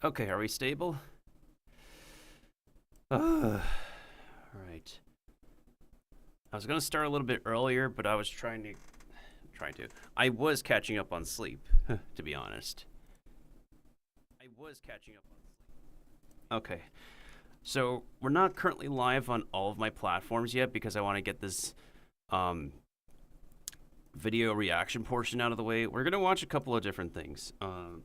Okay, are we stable? Right. I was gonna start a little bit earlier, but I was I was catching up on sleep, to be honest. I was catching up on sleep. Okay. So we're not currently live on all of my platforms yet because I want to get this um, video reaction portion out of the way. We're gonna watch a couple of different things. Um,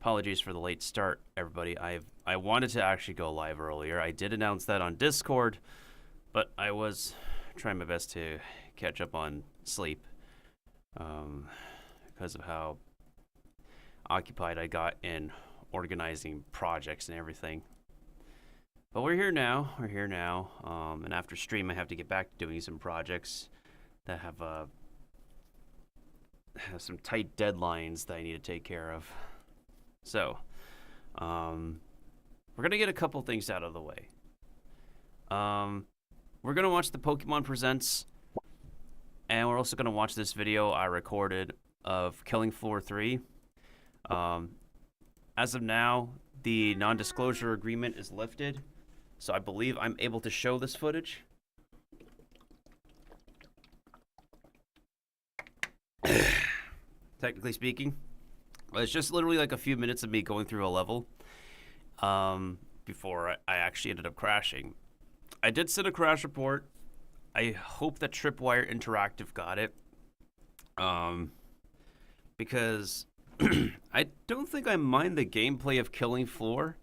apologies for the late start, everybody. I wanted to actually go live earlier. I did announce that on Discord, but I was trying my best to catch up on sleep because of how occupied I got in organizing projects and everything. But we're here now. And after stream, I have to get back to doing some projects that have some tight deadlines that I need to take care of. So, we're gonna get a couple things out of the way. We're gonna watch the Pokemon Presents, and we're also gonna watch this video I recorded of Killing Floor 3. As of now, the non-disclosure agreement is lifted, so I believe I'm able to show this footage. Technically speaking, but it's just literally like a few minutes of me going through a level before I actually ended up crashing. I did send a crash report. I hope that Tripwire Interactive got it, because I don't think I mind the gameplay of Killing Floor.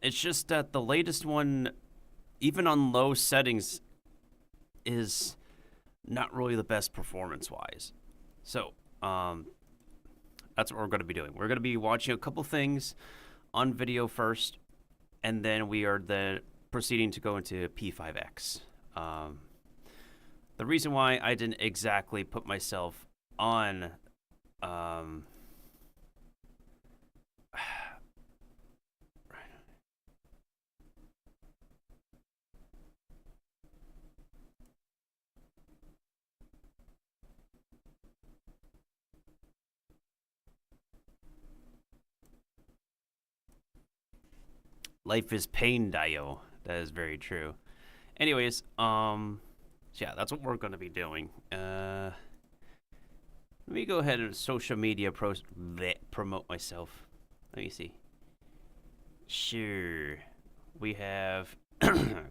It's just that the latest one, even on low settings, is not really the best performance-wise. So, that's what we're going to be doing. We're going to be watching a couple things on video first, and then we are then proceeding to go into P5X. The reason why I didn't exactly put myself on life is pain, Dio. That is very true. Anyways, yeah, that's what we're going to be doing. Let me go ahead and social media promote myself. Let me see. Sure. We have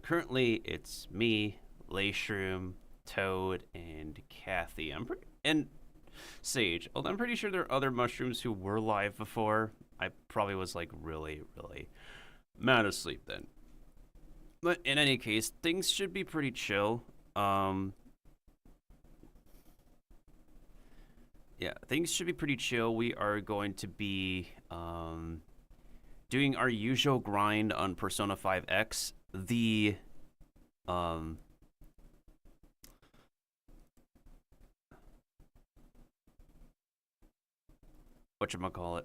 currently it's me, Layshroom, Toad, and Kathy. And Sage. Although I'm pretty sure there are other mushrooms who were live before. I probably was like really mad asleep then. But in any case, things should be pretty chill. Yeah, things should be pretty chill. We are going to be doing our usual grind on Persona 5X. The whatchamacallit.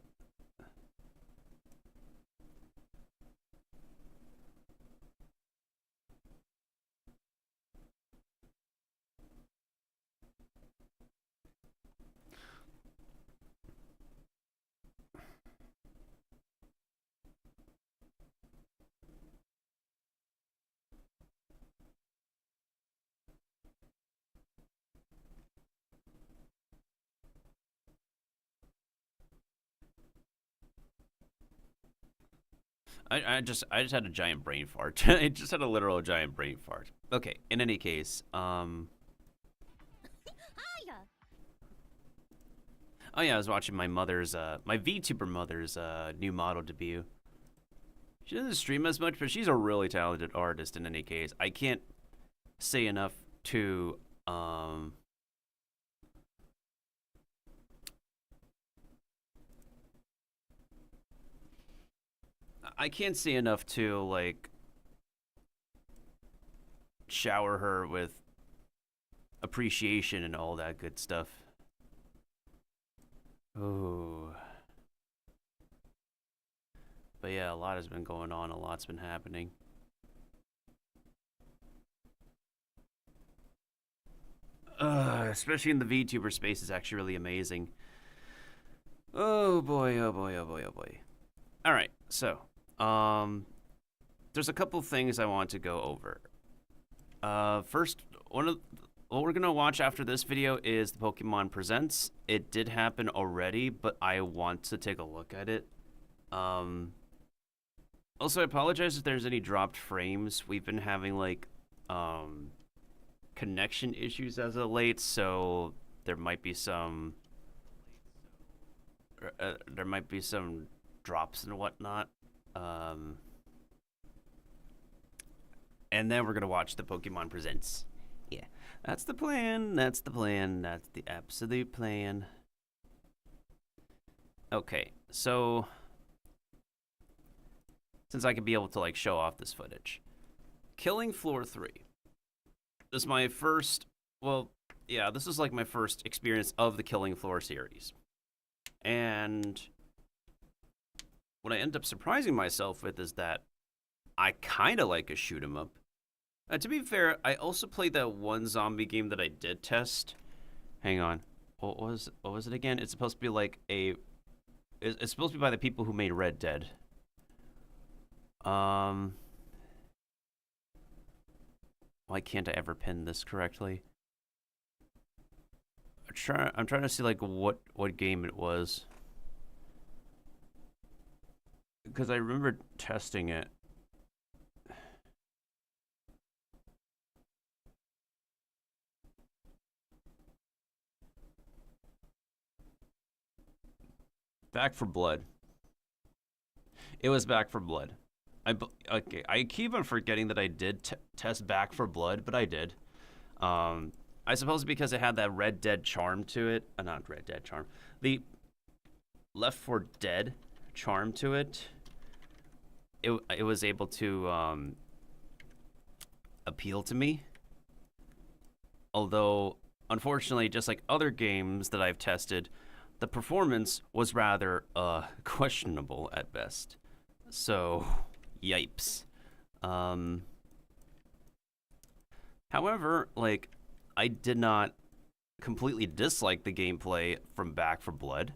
I just had a giant brain fart. I just had a literal giant brain fart. Okay, in any case, oh yeah, I was watching my mother's my VTuber mother's new model debut. She doesn't stream as much, but she's a really talented artist in any case. I can't say enough to I can't say enough to like shower her with appreciation and all that good stuff. Oh. But yeah, a lot has been going on, a lot's been happening. Especially in the VTuber space is actually really amazing. Oh boy, oh boy, oh boy, oh boy. All right, so there's a couple things I want to go over. First, what we're gonna watch after this video is the Pokemon Presents. It did happen already, but I want to take a look at it. Also, I apologize if there's any dropped frames. We've been having like connection issues as of late, so there might be some drops and whatnot. And then we're gonna watch the Pokemon Presents. Yeah, that's the plan. That's the plan. That's the absolute plan. Okay, so since I could be able to like show off this footage, Killing Floor 3. This is my first. Well, yeah, this is like my first experience of the Killing Floor series, and what I end up surprising myself with is that I kind of like a shoot 'em up. To be fair, I also played that one zombie game that I did test. Hang on, what was it again? It's supposed to be like it's supposed to be by the people who made Red Dead. Why can't I ever pin this correctly? I'm trying to see like what game it was, because I remember testing it. Back for Blood. It was Back for Blood. I keep on forgetting that I did test Back for Blood, but I did. I suppose because it had that Red Dead charm to it. Not Red Dead charm. The Left 4 Dead charm to it. It was able to appeal to me. Although, unfortunately, just like other games that I've tested, the performance was rather questionable at best. So, yipes. However, like, I did not completely dislike the gameplay from Back for Blood.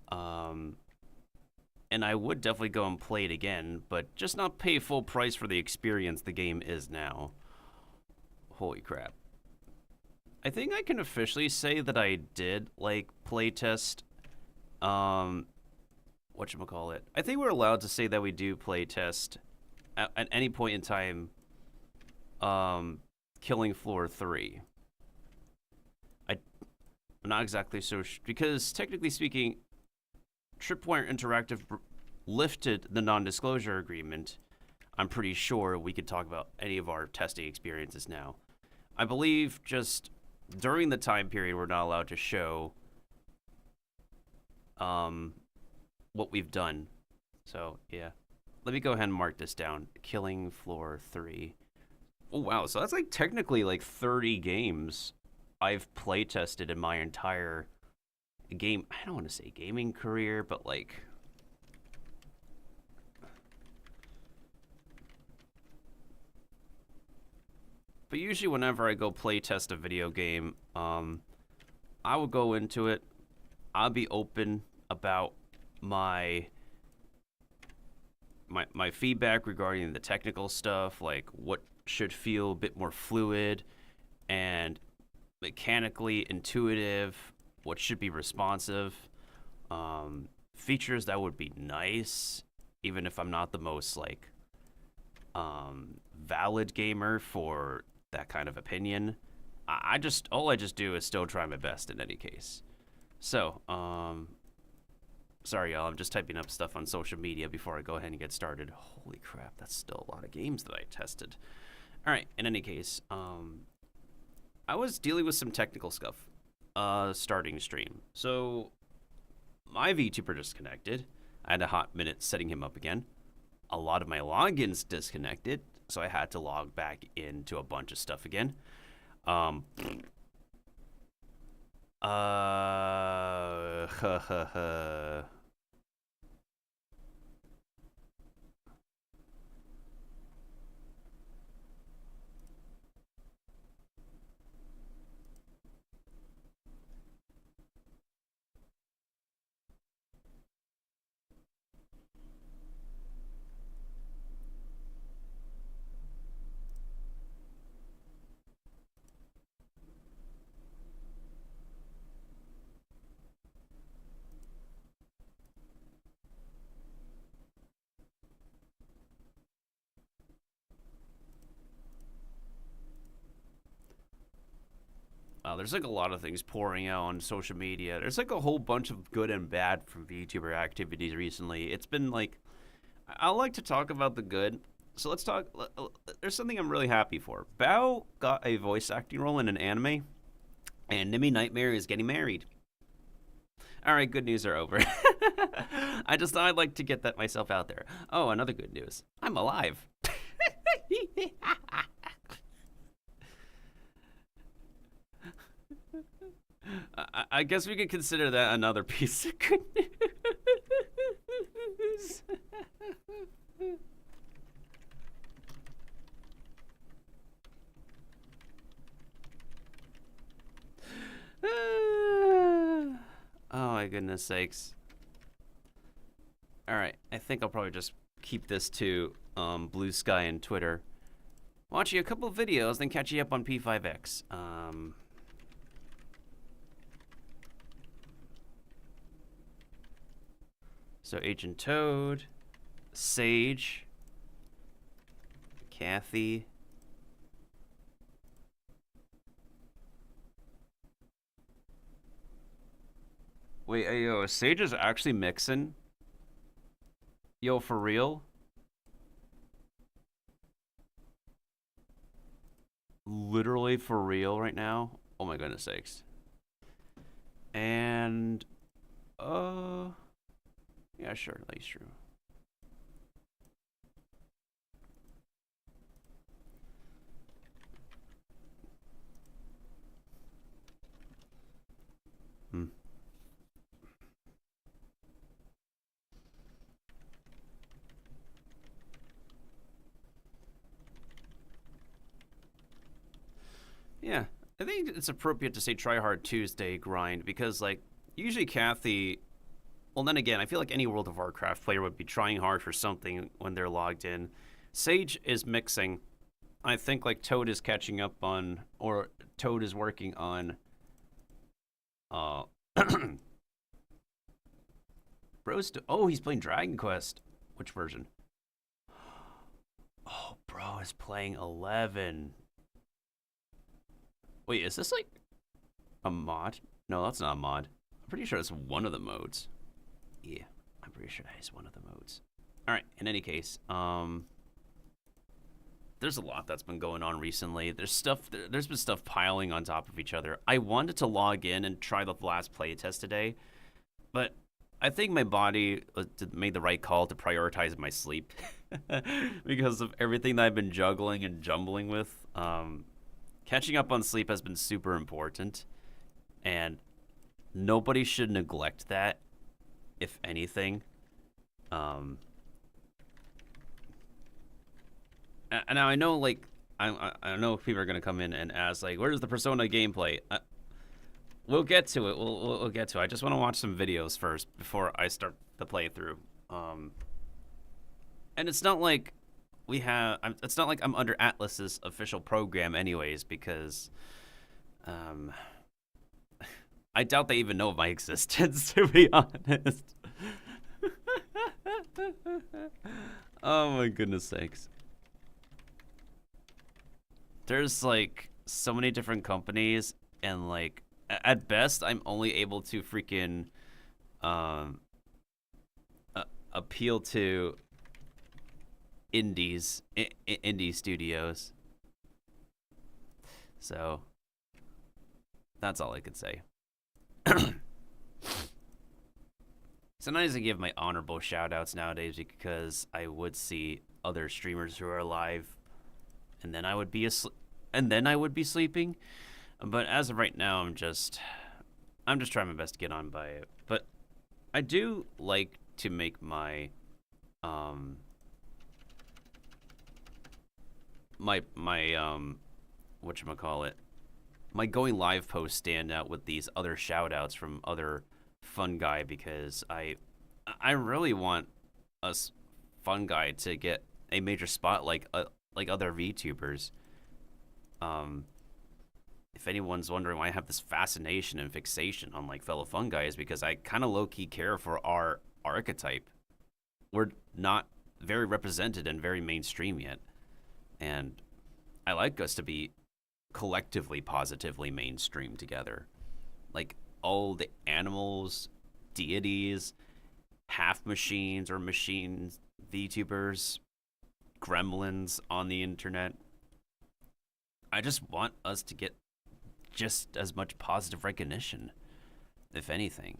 And I would definitely go and play it again, but just not pay full price for the experience the game is now. Holy crap. I think I can officially say that I did like playtest whatchamacallit. I think we're allowed to say that we do playtest at any point in time Killing Floor 3. I'm not exactly so because technically speaking, Tripwire Interactive lifted the non-disclosure agreement. I'm pretty sure we could talk about any of our testing experiences now. I believe just during the time period we're not allowed to show what we've done. So yeah, let me go ahead and mark this down. Killing Floor 3. Oh wow, so that's like technically like 30 games I've play tested in my entire game. I don't want to say gaming career, but like but usually whenever I go play test a video game, I will go into it. I'll be open about my feedback regarding the technical stuff, like what should feel a bit more fluid and mechanically intuitive, what should be responsive, features that would be nice, even if I'm not the most like valid gamer for that kind of opinion. All I just do is still try my best in any case. So, sorry y'all, I'm just typing up stuff on social media before I go ahead and get started. Holy crap, that's still a lot of games that I tested. All right, in any case, I was dealing with some technical stuff starting stream. So, my VTuber disconnected. I had a hot minute setting him up again. A lot of my logins disconnected, so I had to log back into a bunch of stuff again. there's like a lot of things pouring out on social media. There's like a whole bunch of good and bad from VTuber activities recently. It's been like, I like to talk about the good. So let's talk. There's something I'm really happy for. Bao got a voice acting role in an anime, and Nimi Nightmare is getting married. All right, good news are over. I just thought I'd like to get that myself out there. Oh, another good news. I'm alive. I guess we could consider that another piece of good news. Oh my goodness sakes. Alright, I think I'll probably just keep this to Blue Sky and Twitter. Watch you a couple of videos, then catch you up on P5X. So Agent Toad, Sage, Kathy. Wait, yo, Sage is actually mixing? Yo, for real? Literally for real right now? Oh my goodness sakes. And, yeah, sure, that's true. Yeah, I think it's appropriate to say Try Hard Tuesday grind because, like, usually Kathy. Well, then again, I feel like any World of Warcraft player would be trying hard for something when they're logged in. Sage is mixing. I think, like, Toad is catching up on, or Toad is working on, Bro's. Oh, he's playing Dragon Quest. Which version? Oh, bro is playing 11. Wait, is this like a mod? No, that's not a mod. I'm pretty sure it's one of the modes. Yeah, I'm pretty sure that is one of the modes. All right, in any case, there's a lot that's been going on recently. There's been stuff piling on top of each other. I wanted to log in and try the last playtest today, but I think my body made the right call to prioritize my sleep because of everything that I've been juggling and jumbling with. Catching up on sleep has been super important, and nobody should neglect that, if anything. And now I know, like, I know people are gonna come in and ask, like, where's the Persona gameplay? We'll get to it. We'll get to it. I just want to watch some videos first before I start the playthrough. And it's not like it's not like I'm under Atlas's official program, anyways, because I doubt they even know of my existence, to be honest. Oh my goodness sakes. There's like so many different companies, and like at best I'm only able to freaking appeal to indie studios. So that's all I could say. Sometimes I give my honorable shout outs nowadays because I would see other streamers who are live and then I would be sleeping. But as of right now, I'm just trying my best to get on by it. But I do like to make my whatchamacallit, my going live posts stand out with these other shout outs from other fun guy, because I really want us fun guy to get a major spot like other VTubers. If anyone's wondering why I have this fascination and fixation on like fellow fun guys, because I kind of low-key care for our archetype. We're not very represented and very mainstream yet, and I like us to be collectively positively mainstream together. Like all the animals, deities, half machines or machines, VTubers, gremlins on the internet. I just want us to get just as much positive recognition, if anything.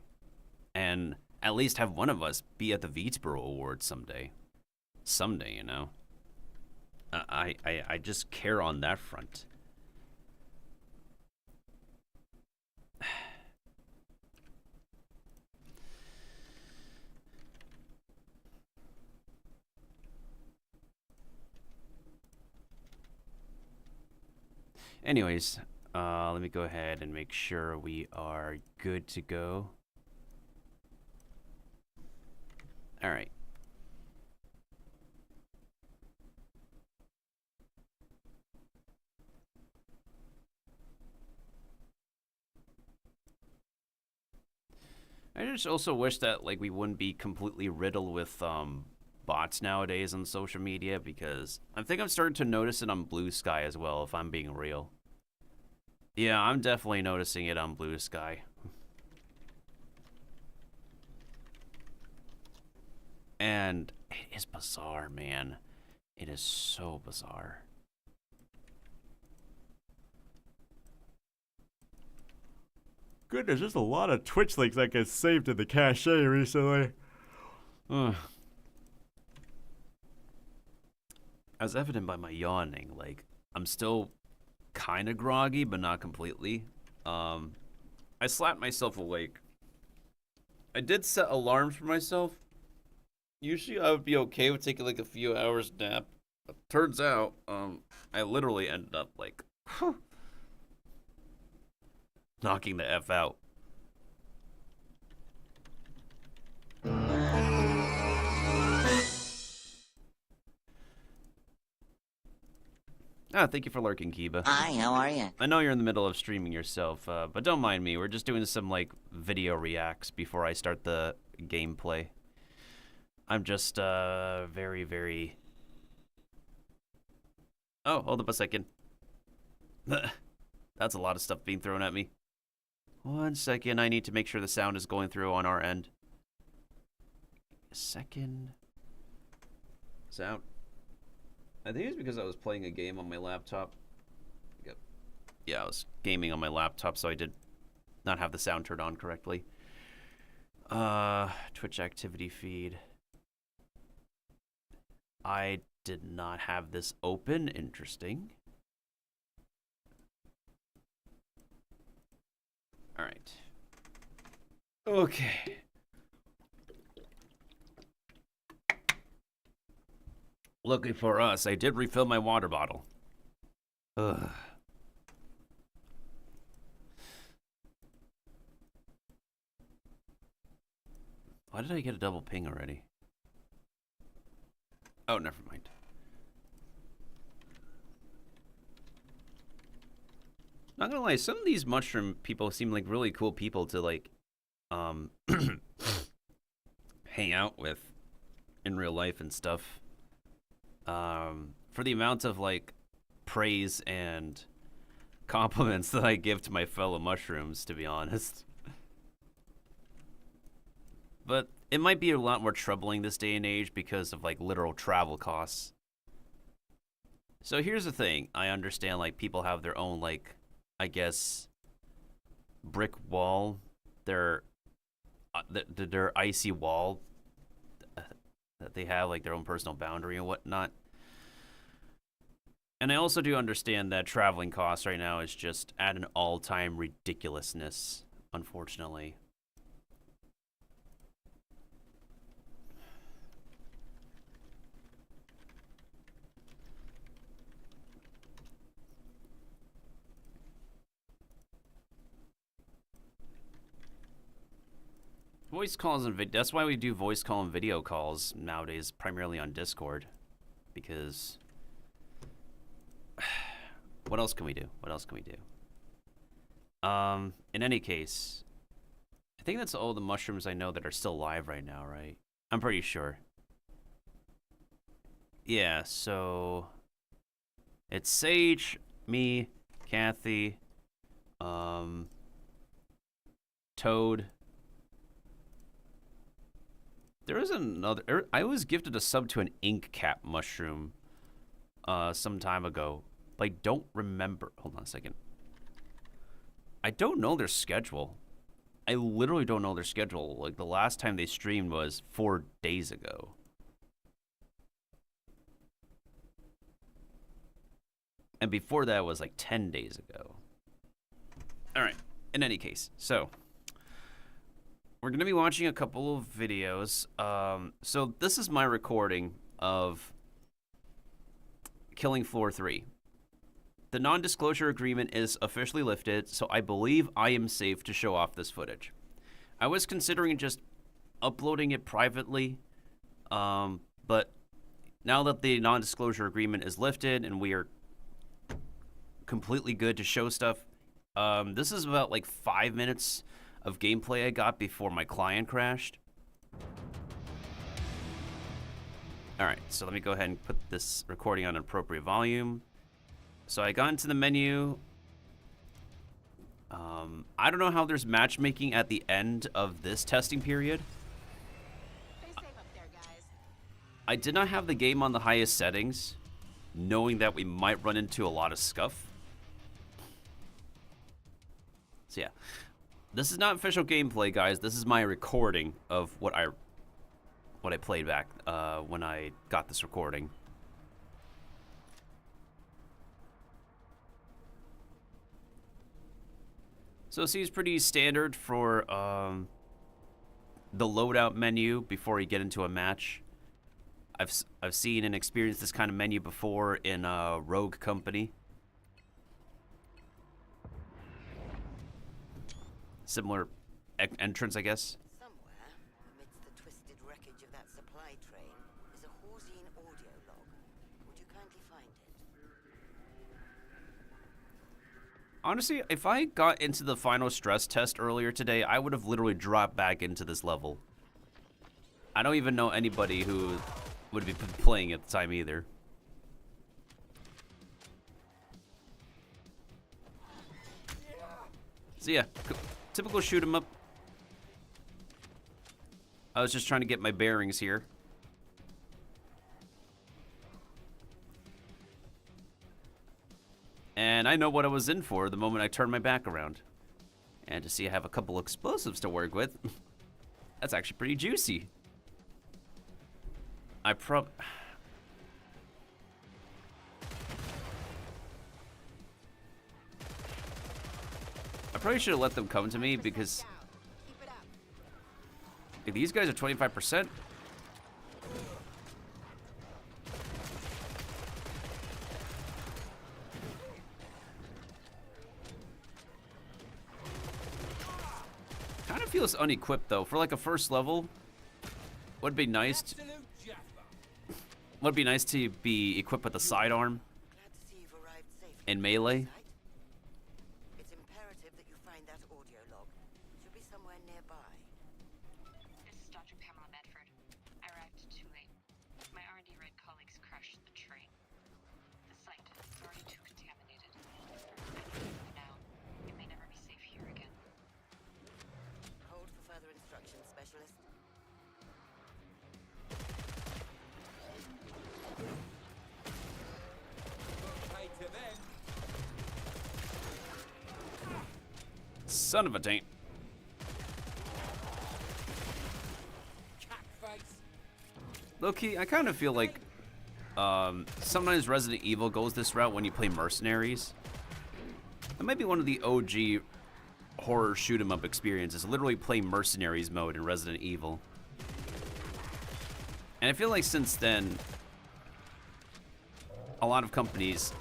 And at least have one of us be at the Vtuber Awards someday. Someday, you know. I just care on that front. Anyways, let me go ahead and make sure we are good to go. All right. I just also wish that like we wouldn't be completely riddled with bots nowadays on social media, because I think I'm starting to notice it on Blue Sky as well, if I'm being real. Yeah, I'm definitely noticing it on Blue Sky. And it is bizarre, man. It is so bizarre. Goodness, there's a lot of Twitch links that get saved in the cache recently. Ugh. As evident by my yawning, like, I'm still kind of groggy, but not completely. I slapped myself awake. I did set alarms for myself. Usually I would be okay with taking like a few hours nap. But turns out, I literally ended up like knocking the F out. Ah, thank you for lurking, Kiba. Hi, how are you? I know you're in the middle of streaming yourself, but don't mind me. We're just doing some like video reacts before I start the gameplay. I'm just very, very... Oh, hold up a second. That's a lot of stuff being thrown at me. 1 second, I need to make sure the sound is going through on our end. A second. Sound. I think it's because I was playing a game on my laptop. Yep. Yeah, I was gaming on my laptop, so I did not have the sound turned on correctly. Twitch activity feed. I did not have this open. Interesting. All right. Okay. Lucky for us, I did refill my water bottle. Ugh. Why did I get a double ping already? Oh, never mind. Not gonna lie, some of these mushroom people seem like really cool people to like, hang out with in real life and stuff. For the amount of like praise and compliments that I give to my fellow mushrooms, to be honest. But it might be a lot more troubling this day and age because of like literal travel costs. So here's the thing. I understand like people have their own like, I guess, brick wall, their icy wall that they have, like their own personal boundary and whatnot. And I also do understand that traveling costs right now is just at an all-time ridiculousness, unfortunately. Voice calls and that's why we do voice call and video calls nowadays, primarily on Discord, because what else can we do? What else can we do? In any case, I think that's all the mushrooms I know that are still live right now, right? I'm pretty sure. Yeah, so it's Sage, me, Kathy, Toad. There is another. I was gifted a sub to an ink cap mushroom some time ago, but I don't remember. Hold on a second. I don't know their schedule. I literally don't know their schedule. Like, the last time they streamed was 4 days ago. And before that was like 10 days ago. All right. In any case, so we're going to be watching a couple of videos. So this is my recording of Killing Floor 3. The non-disclosure agreement is officially lifted, so I believe I am safe to show off this footage. I was considering just uploading it privately, but now that the non-disclosure agreement is lifted and we are completely good to show stuff, this is about like 5 minutes of gameplay I got before my client crashed. Alright, so let me go ahead and put this recording on an appropriate volume. So I got into the menu. I don't know how there's matchmaking at the end of this testing period. Stay safe up there, guys. I did not have the game on the highest settings, knowing that we might run into a lot of scuff. So yeah, this is not official gameplay, guys. This is my recording of what I played back when I got this recording. So it seems pretty standard for the loadout menu before you get into a match. I've seen and experienced this kind of menu before in Rogue Company. Similar entrance, I guess. Somewhere, amidst the twisted wreckage of that supply train, is a Horsine audio log. Would you kindly find it? Honestly, if I got into the final stress test earlier today, I would have literally dropped back into this level. I don't even know anybody who would be playing at the time either. So yeah, typical shoot 'em up. I was just trying to get my bearings here. And I know what I was in for the moment I turned my back around. And to see I have a couple explosives to work with, that's actually pretty juicy. I probably should have let them come to me because if these guys are 25%. Kind of feels unequipped though. For like a first level, would be nice to be equipped with a sidearm and melee. It's imperative that you find that audio log. It should be somewhere nearby. This is Dr. Pamela Medford. I arrived too late. My R&D red colleagues crashed the train. The site is already too contaminated. I need to leave now. It may never be safe here again. Hold for further instructions, specialist. Son of a taint. Low-key, I kind of feel like sometimes Resident Evil goes this route when you play Mercenaries. That might be one of the OG horror shoot-'em-up experiences. Literally play Mercenaries mode in Resident Evil. And I feel like since then, a lot of companies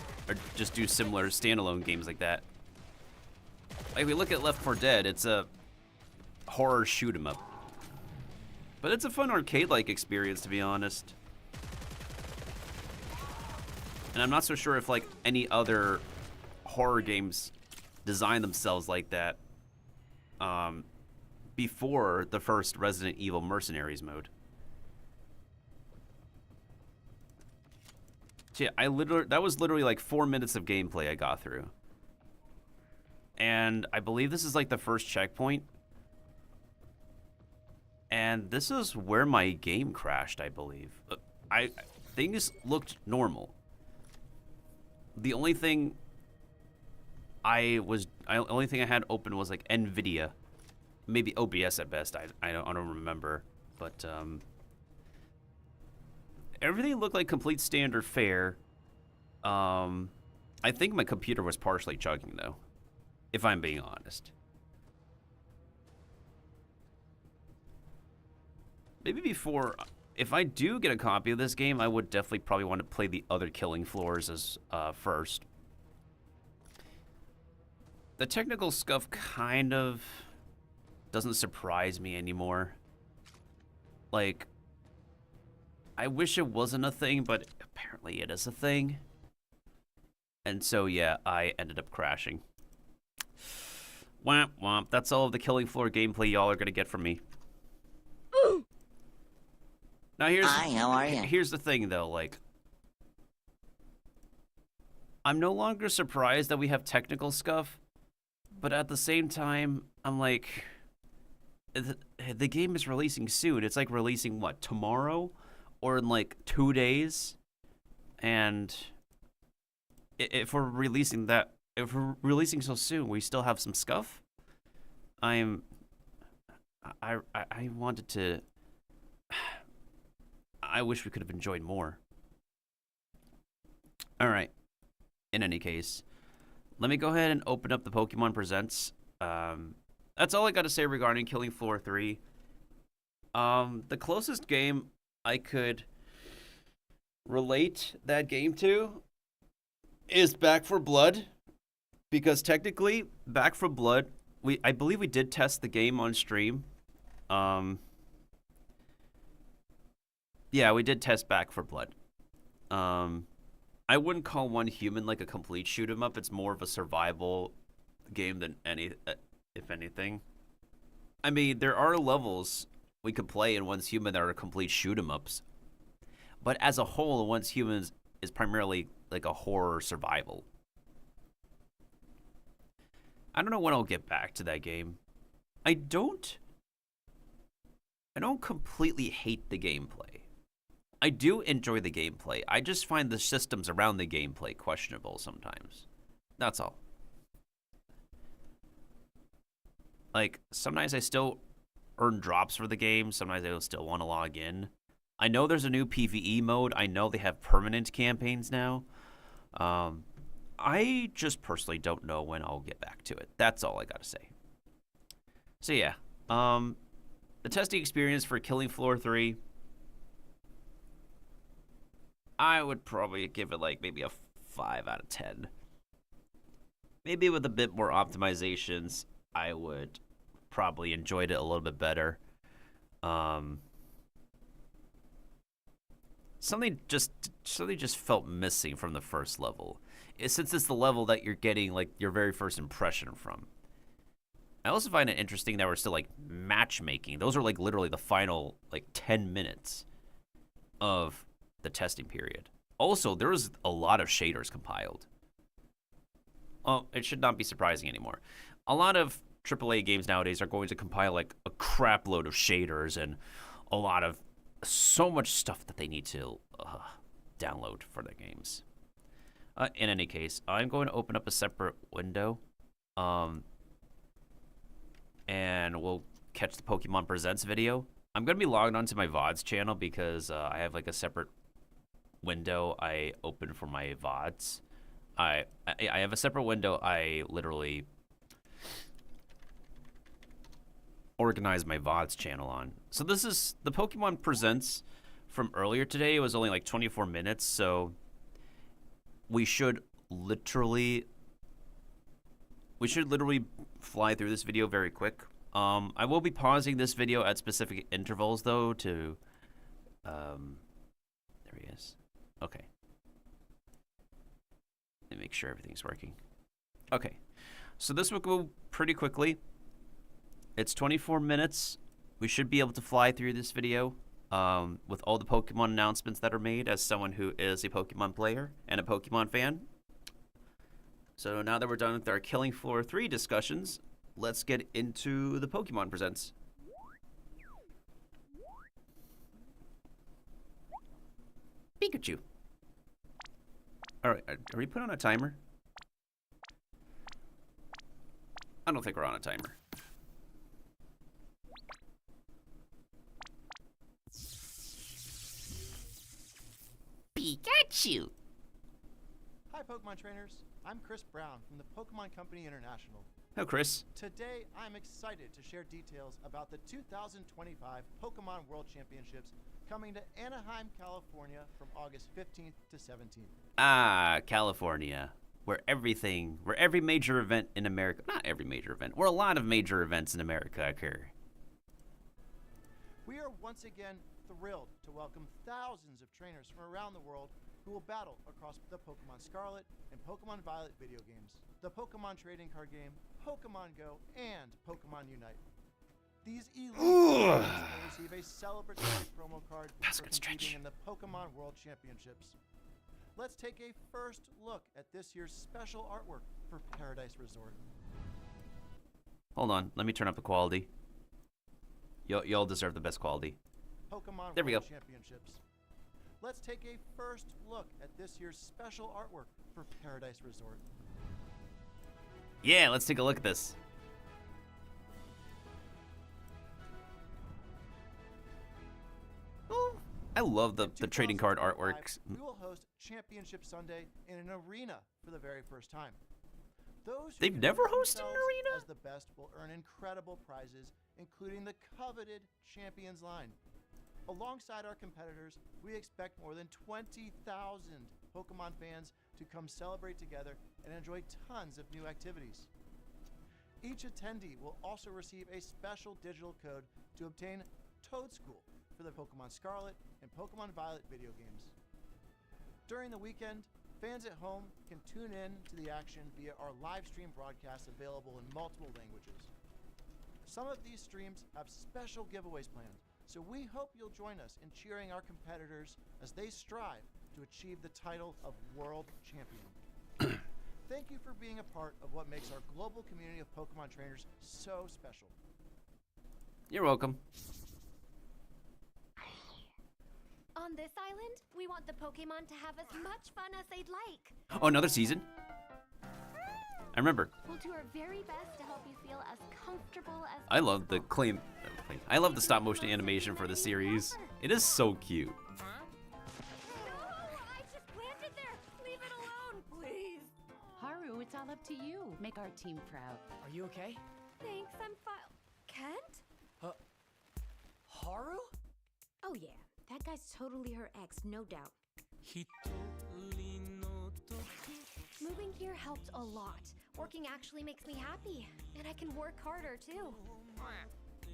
just do similar standalone games like that. Like, we look at Left 4 Dead, it's a horror shoot-'em-up. But it's a fun arcade-like experience, to be honest. And I'm not so sure if, like, any other horror games design themselves like that before the first Resident Evil Mercenaries mode. So yeah, that was literally like 4 minutes of gameplay I got through. And I believe this is like the first checkpoint. And this is where my game crashed, I believe. Things looked normal. The only thing only thing I had open was like NVIDIA, maybe OBS at best. I don't remember, but everything looked like complete standard fare. I think my computer was partially chugging though, if I'm being honest. Maybe before, if I do get a copy of this game, I would definitely probably want to play the other Killing Floors as first. The technical scuff kind of doesn't surprise me anymore. Like, I wish it wasn't a thing, but apparently it is a thing. And so, yeah, I ended up crashing. Womp womp. That's all of the Killing Floor gameplay y'all are going to get from me. Now Hi, how are you? Here's the thing, though. Like, I'm no longer surprised that we have technical scuff, but at the same time, I'm like, the game is releasing soon. It's like releasing, what, tomorrow? Or in like 2 days? And if we're releasing so soon, we still have some scuff? I wanted to... I wish we could have enjoyed more. Alright. In any case, let me go ahead and open up the Pokemon Presents. That's all I got to say regarding Killing Floor 3. The closest game I could relate that game to is Back 4 Blood. Because technically, Back 4 Blood, I believe we did test the game on stream. Yeah, we did test Back 4 Blood. I wouldn't call One Human like a complete shoot 'em up. It's more of a survival game than if anything. I mean, there are levels we could play in One's Human that are complete shoot 'em ups, but as a whole, One's Human is primarily like a horror survival. I don't know when I'll get back to that game. I don't completely hate the gameplay. I do enjoy the gameplay. I just find the systems around the gameplay questionable sometimes. That's all. Like, sometimes I still earn drops for the game. Sometimes I still want to log in. I know there's a new PvE mode. I know they have permanent campaigns now. I just personally don't know when I'll get back to it. That's all I gotta say. So yeah, the testing experience for Killing Floor 3, I would probably give it like maybe a 5 out of 10. Maybe with a bit more optimizations, I would probably enjoyed it a little bit better. Something just felt missing from the first level. Since it's the level that you're getting like your very first impression from. I also find it interesting that we're still like matchmaking. Those are like literally the final like 10 minutes of the testing period. Also, there was a lot of shaders compiled. Oh, it should not be surprising anymore. A lot of AAA games nowadays are going to compile like a crap load of shaders and a lot of so much stuff that they need to download for their games. In any case, I'm going to open up a separate window, and we'll catch the Pokemon Presents video. I'm going to be logged onto my VODS channel because I have like a separate window I open for my VODs. I have a separate window I literally organize my VODs channel on. So this is the Pokemon Presents from earlier today. It was only like 24 minutes, so we should literally fly through this video very quick. I will be pausing this video at specific intervals though to there he is. Okay. Let me make sure everything's working. Okay. So this will go pretty quickly. It's 24 minutes. We should be able to fly through this video with all the Pokemon announcements that are made as someone who is a Pokemon player and a Pokemon fan. So now that we're done with our Killing Floor 3 discussions, let's get into the Pokemon Presents. Pikachu. Alright, are we put on a timer? I don't think we're on a timer. Pikachu! Hi Pokemon trainers, I'm Chris Brown from the Pokemon Company International. Hello, Chris. Today I'm excited to share details about the 2025 Pokemon World Championships coming to Anaheim, California from August 15th to 17th. Ah, California. Where every major event in America, not every major event, where a lot of major events in America occur. We are once again thrilled to welcome thousands of trainers from around the world who will battle across the Pokemon Scarlet and Pokemon Violet video games, the Pokemon trading card game, Pokemon Go, and Pokemon Unite. These elite players will receive a celebratory promo card for competing in the Pokemon World Championships. Let's take a first look at this year's special artwork for Paradise Resort. Hold on, let me turn up the quality. Y'all deserve the best quality. Pokemon There we World go. Championships. Let's take a first look at this year's special artwork for Paradise Resort. Yeah, let's take a look at this. Ooh, I love the In trading card 2025, artworks. We will host Championship Sunday in an arena for the very first time. Those who They've can never vote hosted an themselves arena? as the best will earn incredible prizes, including the coveted Champions line. Alongside our competitors, we expect more than 20,000 Pokemon fans to come celebrate together and enjoy tons of new activities. Each attendee will also receive a special digital code to obtain Toad School for the Pokemon Scarlet and Pokemon Violet video games. During the weekend, fans at home can tune in to the action via our live stream broadcast available in multiple languages. Some of these streams have special giveaways planned, so we hope you'll join us in cheering our competitors as they strive to achieve the title of World Champion. Thank you for being a part of what makes our global community of Pokemon trainers so special. You're welcome. On this island, we want the Pokemon to have as much fun as they'd like. Oh, another season? I remember. We'll do our very best to help you feel as comfortable as I love the I love the stop motion animation for the series. It is so cute. I just landed there! Leave it alone, please! Haru, it's all up to you. Make our team proud. Are you okay? Thanks, I'm fine. Kent? Haru? Oh yeah, that guy's totally her ex, no doubt. Moving here helped a lot. Working actually makes me happy, and I can work harder too.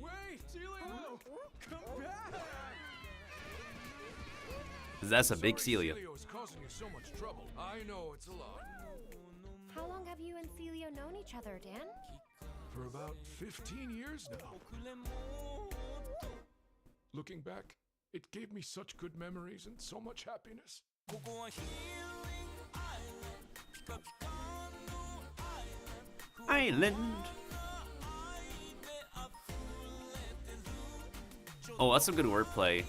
Wait, Celio! Come back! That's a big Celia. Celio is causing you so much trouble. I know it's a lot. How long have you and Celio known each other, Dan? For about 15 years now. Looking back, it gave me such good memories and so much happiness. Island. Oh, that's some good wordplay.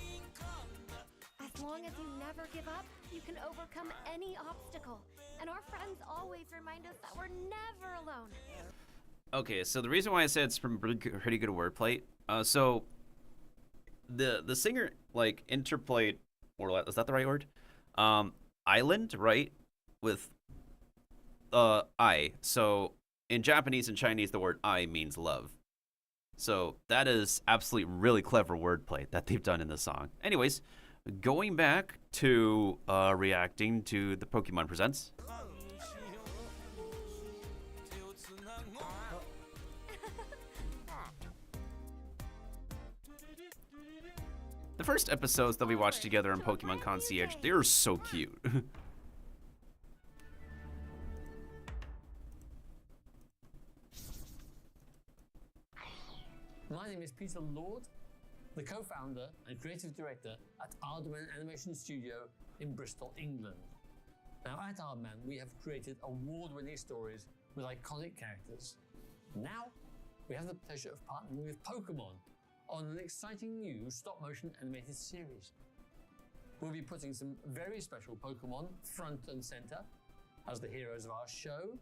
As long as you never give up, you can overcome any obstacle. And our friends always remind us that we're never alone. Okay, so the reason why I said it's pretty good wordplay, so the singer like interplayed, or is that the right word? Island, right? With I. So in Japanese and Chinese, the word I means love. So that is absolutely really clever wordplay that they've done in the song. Anyways, going back to reacting to the Pokemon Presents. The first episodes that we watched together on Pokemon Concierge, they were so cute. My name is Peter Lord, the co-founder and creative director at Aardman Animation Studio in Bristol, England. Now, at Aardman, we have created award-winning stories with iconic characters. Now, we have the pleasure of partnering with Pokemon on an exciting new stop-motion animated series. We'll be putting some very special Pokemon front and center as the heroes of our show,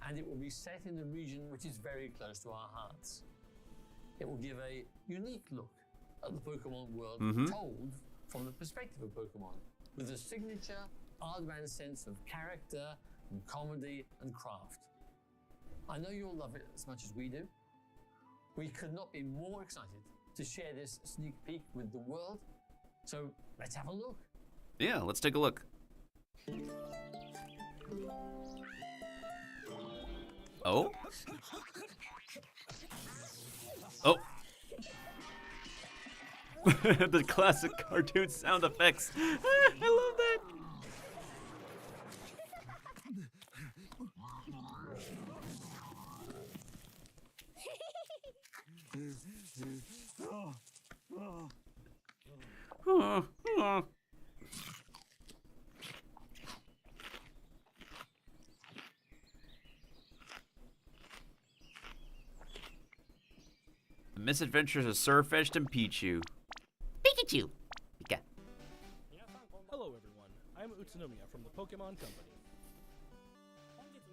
and it will be set in a region which is very close to our hearts. It will give a unique look at the Pokemon world told from the perspective of Pokemon, with a signature Aardman sense of character and comedy and craft. I know you'll love it as much as we do. We could not be more excited to share this sneak peek with the world, so let's have a look. Yeah, let's take a look. Oh? Oh. The classic cartoon sound effects. I love that. The Misadventures of Surfetched and Pichu. Pikachu! Pika. Hello everyone, I'm Utsunomiya from the Pokemon Company.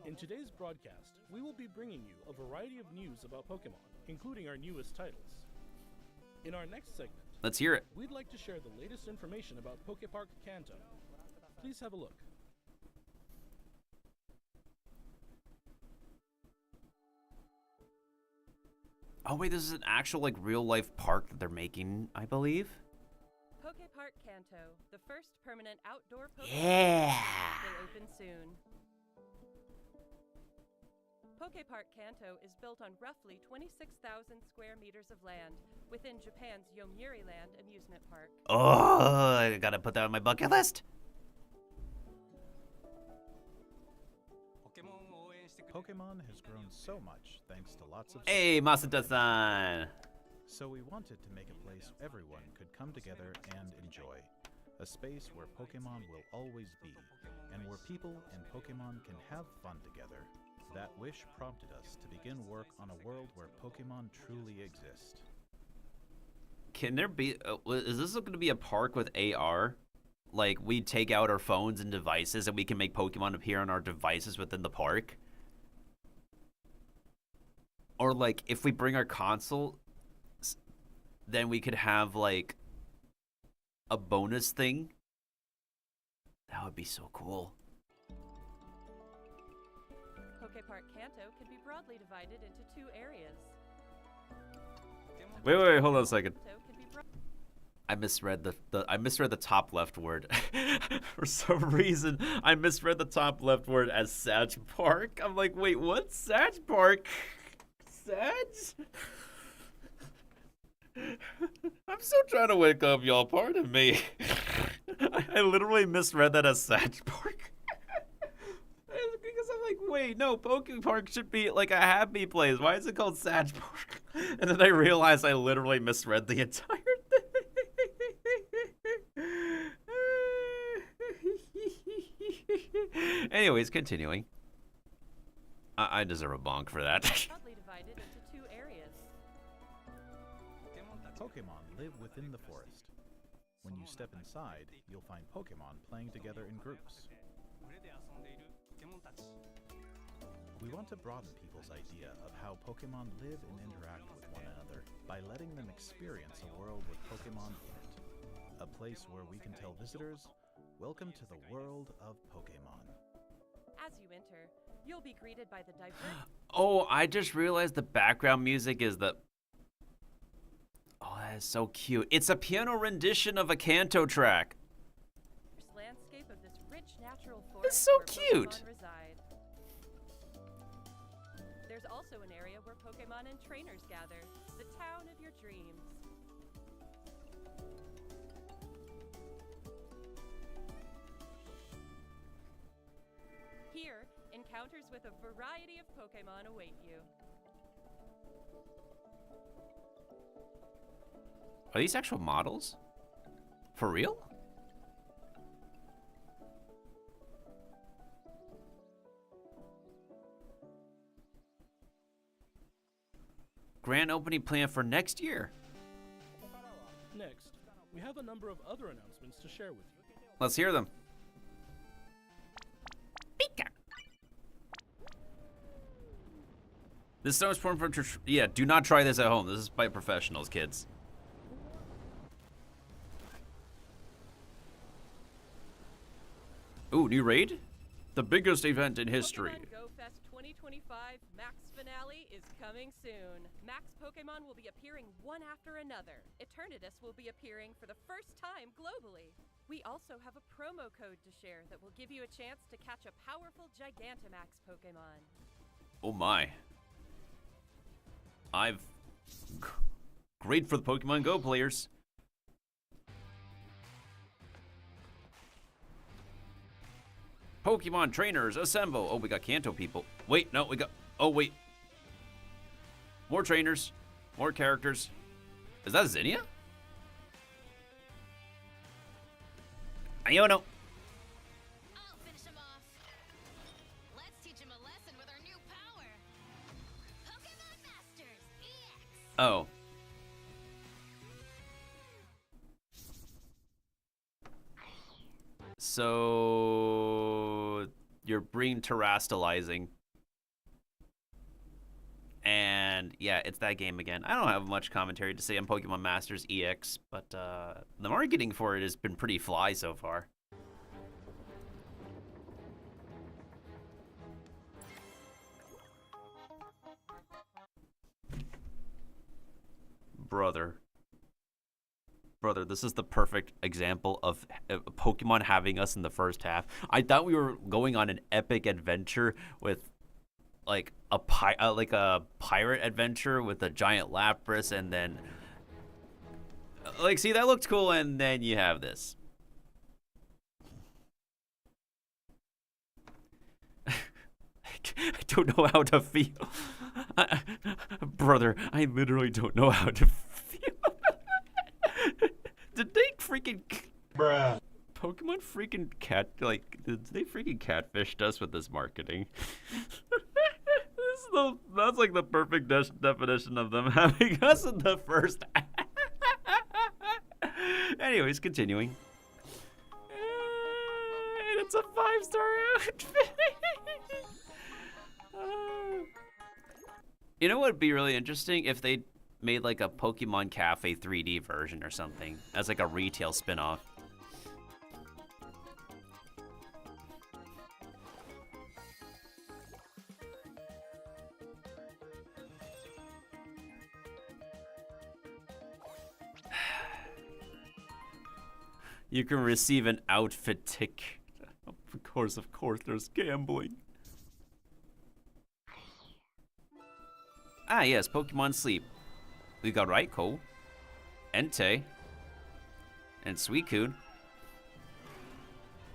In today's broadcast, we will be bringing you a variety of news about Pokemon, including our newest titles. In our next segment, Let's hear it. we'd like to share the latest information about Pokepark Kanto. Please have a look. Oh wait, this is an actual like real life park that they're making, I believe. Pokepark Kanto, the first permanent outdoor Pokemon Yeah. will open soon. Pokepark Kanto is built on roughly 26,000 square meters of land within Japan's Yomiuri Land amusement park. Oh, I gotta put that on my bucket list. Pokemon has grown so much thanks to lots of Hey, Masada-san. So we wanted to make a place everyone could come together and enjoy. A space where Pokemon will always be, and where people and Pokemon can have fun together. That wish prompted us to begin work on a world where Pokemon truly exist. Can there be, is this going to be a park with AR? Like, we take out our phones and devices and we can make Pokemon appear on our devices within the park? Or, like, if we bring our console, then we could have, like, a bonus thing? That would be so cool. Pokepark Kanto can be broadly divided into two areas. Wait, hold on a second. Kanto can be I misread I misread the top left word. For some reason, I misread the top left word as Sag Park. I'm like, wait, what? Sag Park? Sag? I'm still trying to wake up, y'all. Pardon me. I literally misread that as Sag Park. Because I'm like, wait, no, Poke Park should be like a happy place. Why is it called Sag Park? And then I realized I literally misread the entire thing. Anyways, continuing. I deserve a bonk for that. broadly divided into two areas. Pokemon live within the forest. When you step inside, you'll find Pokemon playing together in groups. We want to broaden people's idea of how Pokemon live and interact with one another by letting them experience a world with Pokemon in it. A place where we can tell visitors, welcome to the world of Pokemon. As you enter, you'll be greeted by the diverse Oh, I just realized the background music is the... Oh, that is so cute. It's a piano rendition of a Kanto track. landscape of this rich natural forest. It's so where cute. Pokemon reside. There's also an area where Pokemon and trainers gather, the town of your dreams. Here, encounters with a variety of Pokemon await you. Are these actual models? For real? grand opening planned for next year. Next, we have a number of other announcements to share with you. Let's hear them. This is so much fun for yeah, do not try this at home. This is by professionals, kids. Ooh, new raid? The biggest event in history. Pokemon Go Fest 2025 Max finale is coming soon. Max Pokemon will be appearing one after another. Eternatus will be appearing for the first time globally. We also have a promo code to share that will give you a chance to catch a powerful Gigantamax Pokemon. Oh my. Great for the Pokemon Go players. Pokemon trainers, assemble. Oh, we got Kanto people. Wait, no, we got... Oh, wait. More trainers. More characters. Is that Zinnia? Iono. I'll finish him off. Let's teach him a lesson with our new power. Pokemon Masters EX. Oh. So you're bringing terastallizing. And yeah, it's that game again. I don't have much commentary to say on Pokemon Masters EX, but the marketing for it has been pretty fly so far. Brother, this is the perfect example of Pokemon having us in the first half. I thought we were going on an epic adventure with like a pirate adventure with a giant Lapras, and then like, see, that looked cool, and then you have this. I don't know how to feel. Brother, I literally don't know how to feel. Did they freaking... Bruh. Pokemon freaking did they freaking catfished us with this marketing? That's like the perfect definition of them having us in the first. Anyways, continuing. And it's a 5-star outfit. You know what would be really interesting if they made like a Pokemon Cafe 3D version or something as like a retail spin-off. You can receive an outfit tick. Of course, there's gambling. Ah, yes, Pokemon Sleep. We got Raikou, Entei, and Suicune.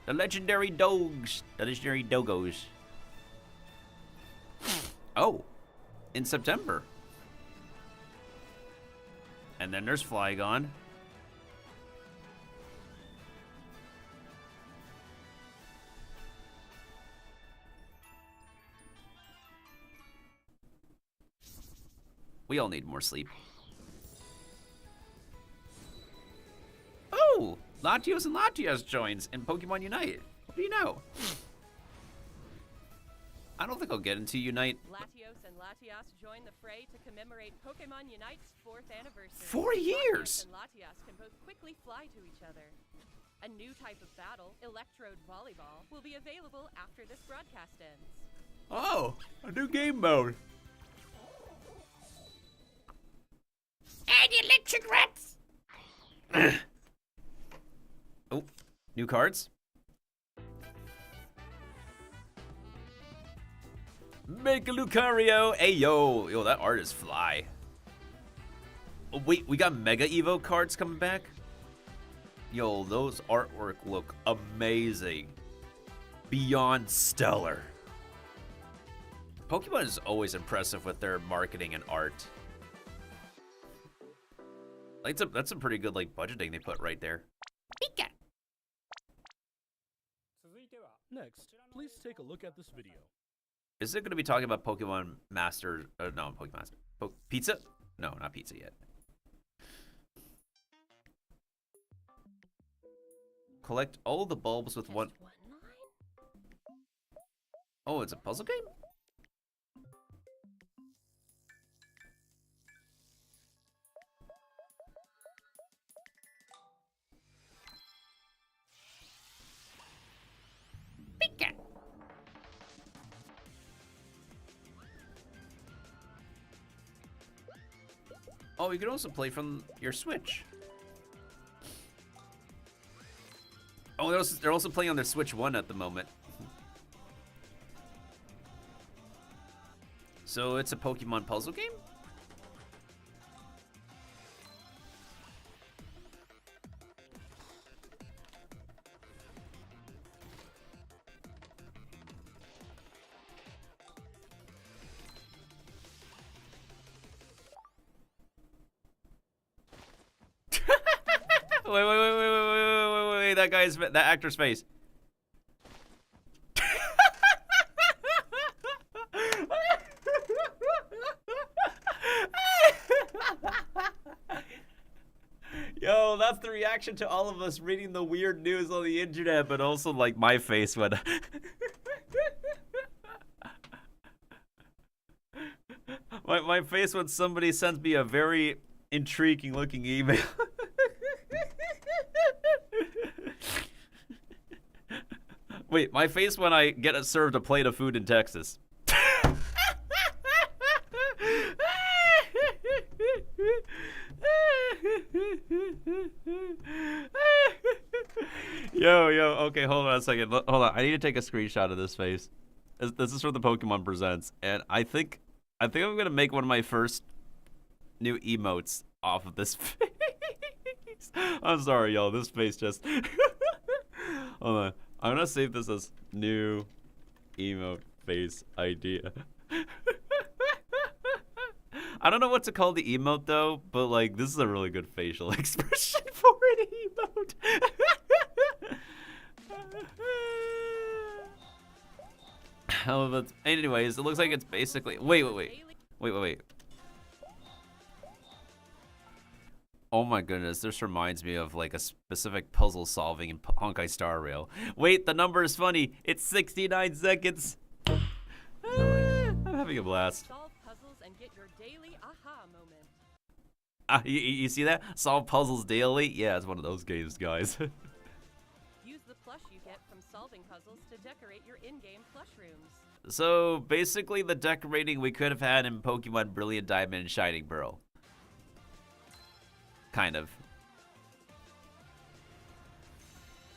The legendary dogs. The legendary dogos. Oh, in September. And then there's Flygon. We all need more sleep. Oh! Latios and Latias joins in Pokemon Unite. What do you know? I don't think I'll get into Unite. Latios and Latias join the fray to commemorate Pokemon Unite's 4th anniversary. 4 years! Latios and Latias can both quickly fly to each other. A new type of battle, Electrode Volleyball, will be available after this broadcast ends. Oh, a new game mode. And electric rats! Oh, new cards. Make a Lucario. Hey, yo, that art is fly. Oh, wait, we got Mega Evo cards coming back? Yo, those artwork look amazing. Beyond stellar. Pokemon is always impressive with their marketing and art. Like, that's some pretty good like budgeting they put right there. Pika. Next, please take a look at this video. Is it going to be talking about Pokemon Master? No, Pokemon Master. Pizza? No, not pizza yet. Collect all the bulbs with one. Oh, it's a puzzle game? Pika. Oh, you can also play from your Switch. Oh, they're also playing on their Switch 1 at the moment. So it's a Pokemon puzzle game? Wait, that actor's face. Yo, that's the reaction to all of us reading the weird news on the internet, but also like my face when my face when somebody sends me a very intriguing looking email. Wait, my face when I get served a plate of food in Texas. Yo, okay, hold on a second. Hold on, I need to take a screenshot of this face. This is from the Pokemon Presents, and I think I'm gonna make one of my first new emotes off of this face. I'm sorry, y'all. This face just. Hold on. I'm gonna save this as new emote face idea. I don't know what to call the emote though, but like this is a really good facial expression for an emote. Oh, but anyways, it looks like it's basically wait. Oh my goodness, this reminds me of like a specific puzzle solving in Honkai Star Rail. Wait, the number is funny. It's 69 seconds. I'm having a blast. Solve puzzles and get your daily aha moment. You see that? Solve puzzles daily? Yeah, it's one of those games, guys. Use the plush you get from solving puzzles to decorate your in-game plush rooms. So basically the decorating we could have had in Pokemon Brilliant Diamond and Shining Pearl. Kind of.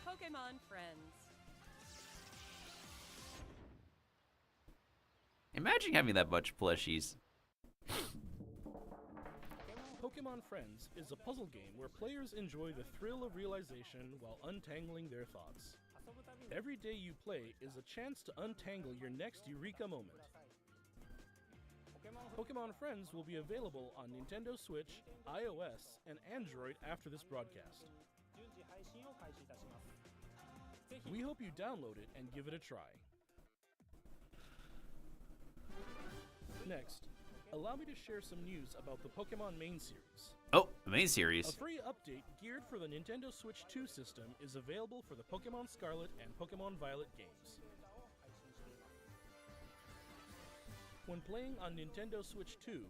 Pokemon friends. Imagine having that much plushies. Pokemon Friends is a puzzle game where players enjoy the thrill of realization while untangling their thoughts. Every day you play is a chance to untangle your next eureka moment. Pokemon Friends will be available on Nintendo Switch, iOS, and Android after this broadcast. We hope you download it and give it a try. Next, allow me to share some news about the Pokemon main series. Oh, the main series. A free update geared for the Nintendo Switch 2 system is available for the Pokemon Scarlet and Pokemon Violet games. When playing on Nintendo Switch 2,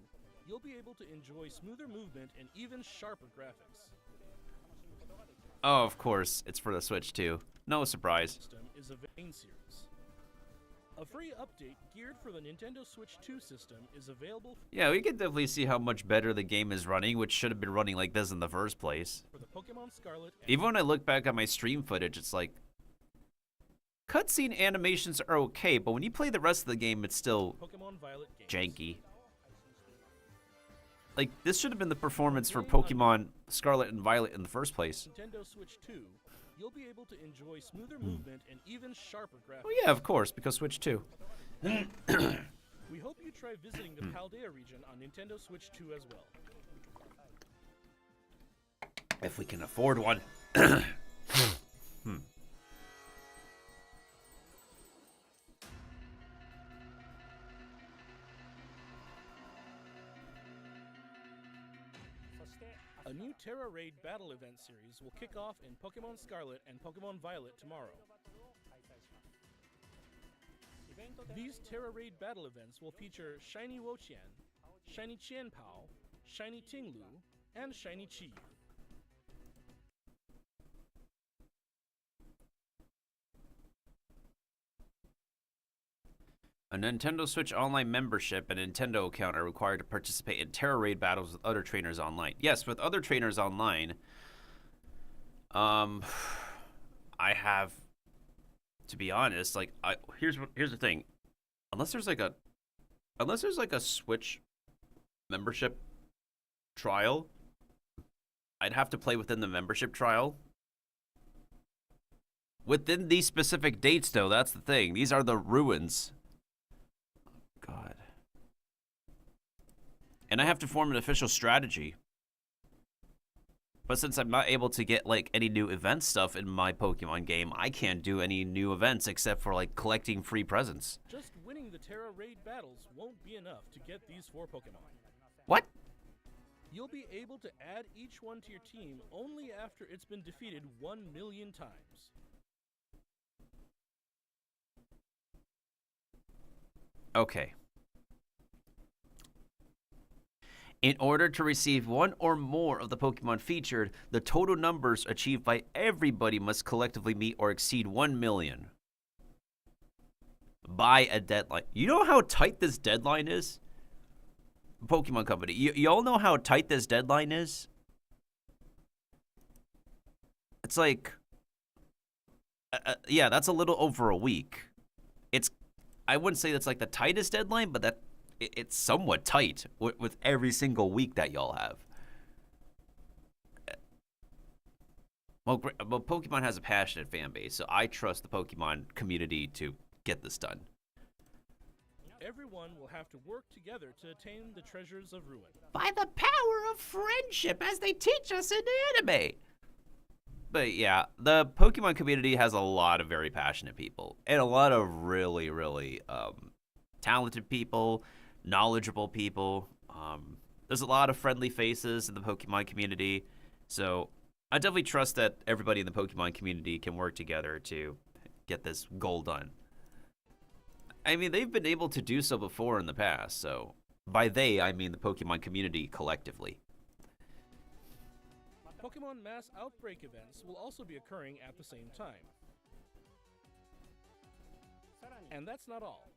you'll be able to enjoy smoother movement and even sharper graphics. Oh, of course, it's for the Switch too. No surprise. System is a main series. A free update geared for the Nintendo Switch 2 system is available Yeah, we can definitely see how much better the game is running, which should have been running like this in the first place. for the Pokemon Scarlet and Even when I look back at my stream footage, it's like cutscene animations are okay, but when you play the rest of the game, it's still Pokemon Violet games. janky. Like, this should have been the performance for Pokemon Scarlet and Violet in the first place. Nintendo Switch 2, you'll be able to enjoy smoother movement and even sharper graphics. Oh yeah, of course, because Switch 2. We hope you try visiting the Paldea region on Nintendo Switch 2 as well. If we can afford one. A new Terra Raid battle event series will kick off in Pokemon Scarlet and Pokemon Violet tomorrow. These Terra Raid battle events will feature Shiny Wo-Chien, Shiny Qianpao, Shiny Tinglu, and Shiny Chi. A Nintendo Switch Online membership and Nintendo account are required to participate in Terra Raid battles with other trainers online. Yes, with other trainers online. I have, to be honest, like here's the thing. Unless there's like a Switch membership trial, I'd have to play within the membership trial. Within these specific dates, though, that's the thing. These are the ruins. God. And I have to form an official strategy. But since I'm not able to get, like, any new event stuff in my Pokemon game, I can't do any new events except for, like, collecting free presents. Just winning the Terra Raid battles won't be enough to get these 4 Pokemon. What? You'll be able to add each one to your team only after it's been defeated 1 million times. Okay. In order to receive one or more of the Pokemon featured, the total numbers achieved by everybody must collectively meet or exceed 1 million. By a deadline. You know how tight this deadline is? Pokemon Company. Y'all know how tight this deadline is? It's like... yeah, that's a little over a week. I wouldn't say that's like the tightest deadline, but it's somewhat tight with every single week that y'all have. Well, Pokemon has a passionate fan base, so I trust the Pokemon community to get this done. Everyone will have to work together to attain the treasures of Ruin. By the power of friendship, as they teach us in anime. But yeah, the Pokemon community has a lot of very passionate people and a lot of really, really talented people, knowledgeable people. There's a lot of friendly faces in the Pokemon community. So I definitely trust that everybody in the Pokemon community can work together to get this goal done. I mean, they've been able to do so before in the past. So by they, I mean the Pokemon community collectively. Pokemon Mass Outbreak events will also be occurring at the same time. And that's not all.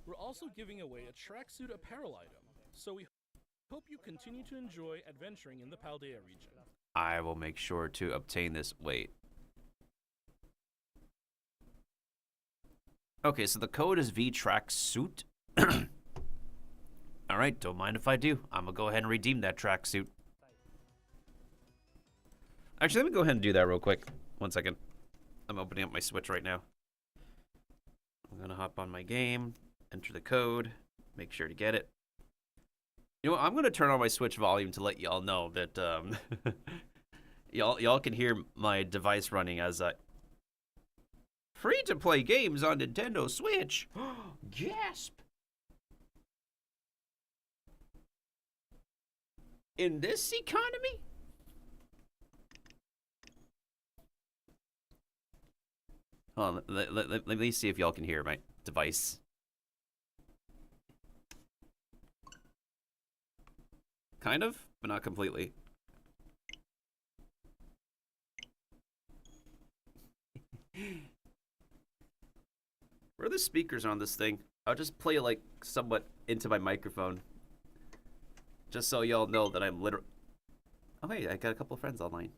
We're also giving away a tracksuit apparel item, so we hope you continue to enjoy adventuring in the Paldea region. I will make sure to obtain this. Wait. Okay, so the code is VTracksuit. Alright, don't mind if I do. I'm gonna go ahead and redeem that tracksuit. Actually, let me go ahead and do that real quick. 1 second. I'm opening up my Switch right now. I'm gonna hop on my game, enter the code, make sure to get it. You know what? I'm gonna turn on my Switch volume to let y'all know that y'all can hear my device running as I free to play games on Nintendo Switch. Gasp! In this economy? Hold on, let me see if y'all can hear my device. Kind of, but not completely. Where are the speakers on this thing? I'll just play it like somewhat into my microphone. Just so y'all know that I'm literally... Oh hey, I got a couple of friends online.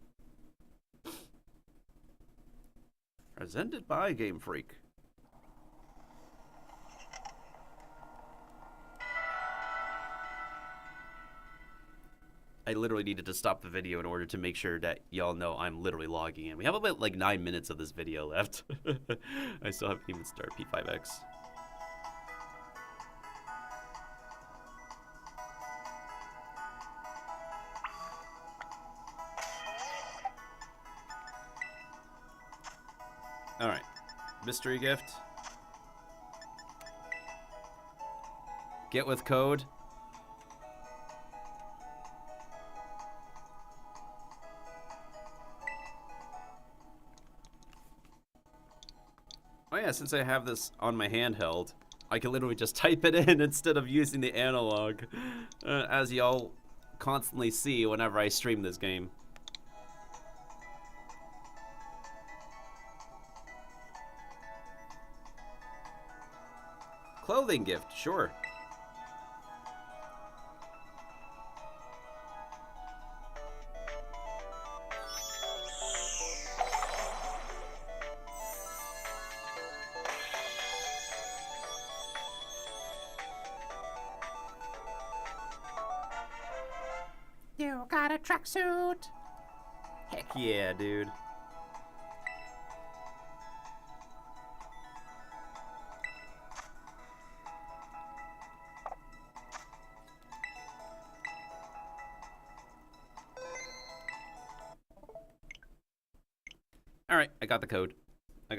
Presented by Game Freak. I literally needed to stop the video in order to make sure that y'all know I'm literally logging in. We have about like 9 minutes of this video left. I still haven't even started P5X. Alright. Mystery gift. Get with code. yeah, since I have this on my handheld, I can literally just type it in instead of using the analog, as y'all constantly see whenever I stream this game. Clothing gift, sure. You got a tracksuit? Heck yeah, dude. All right, I got the code. I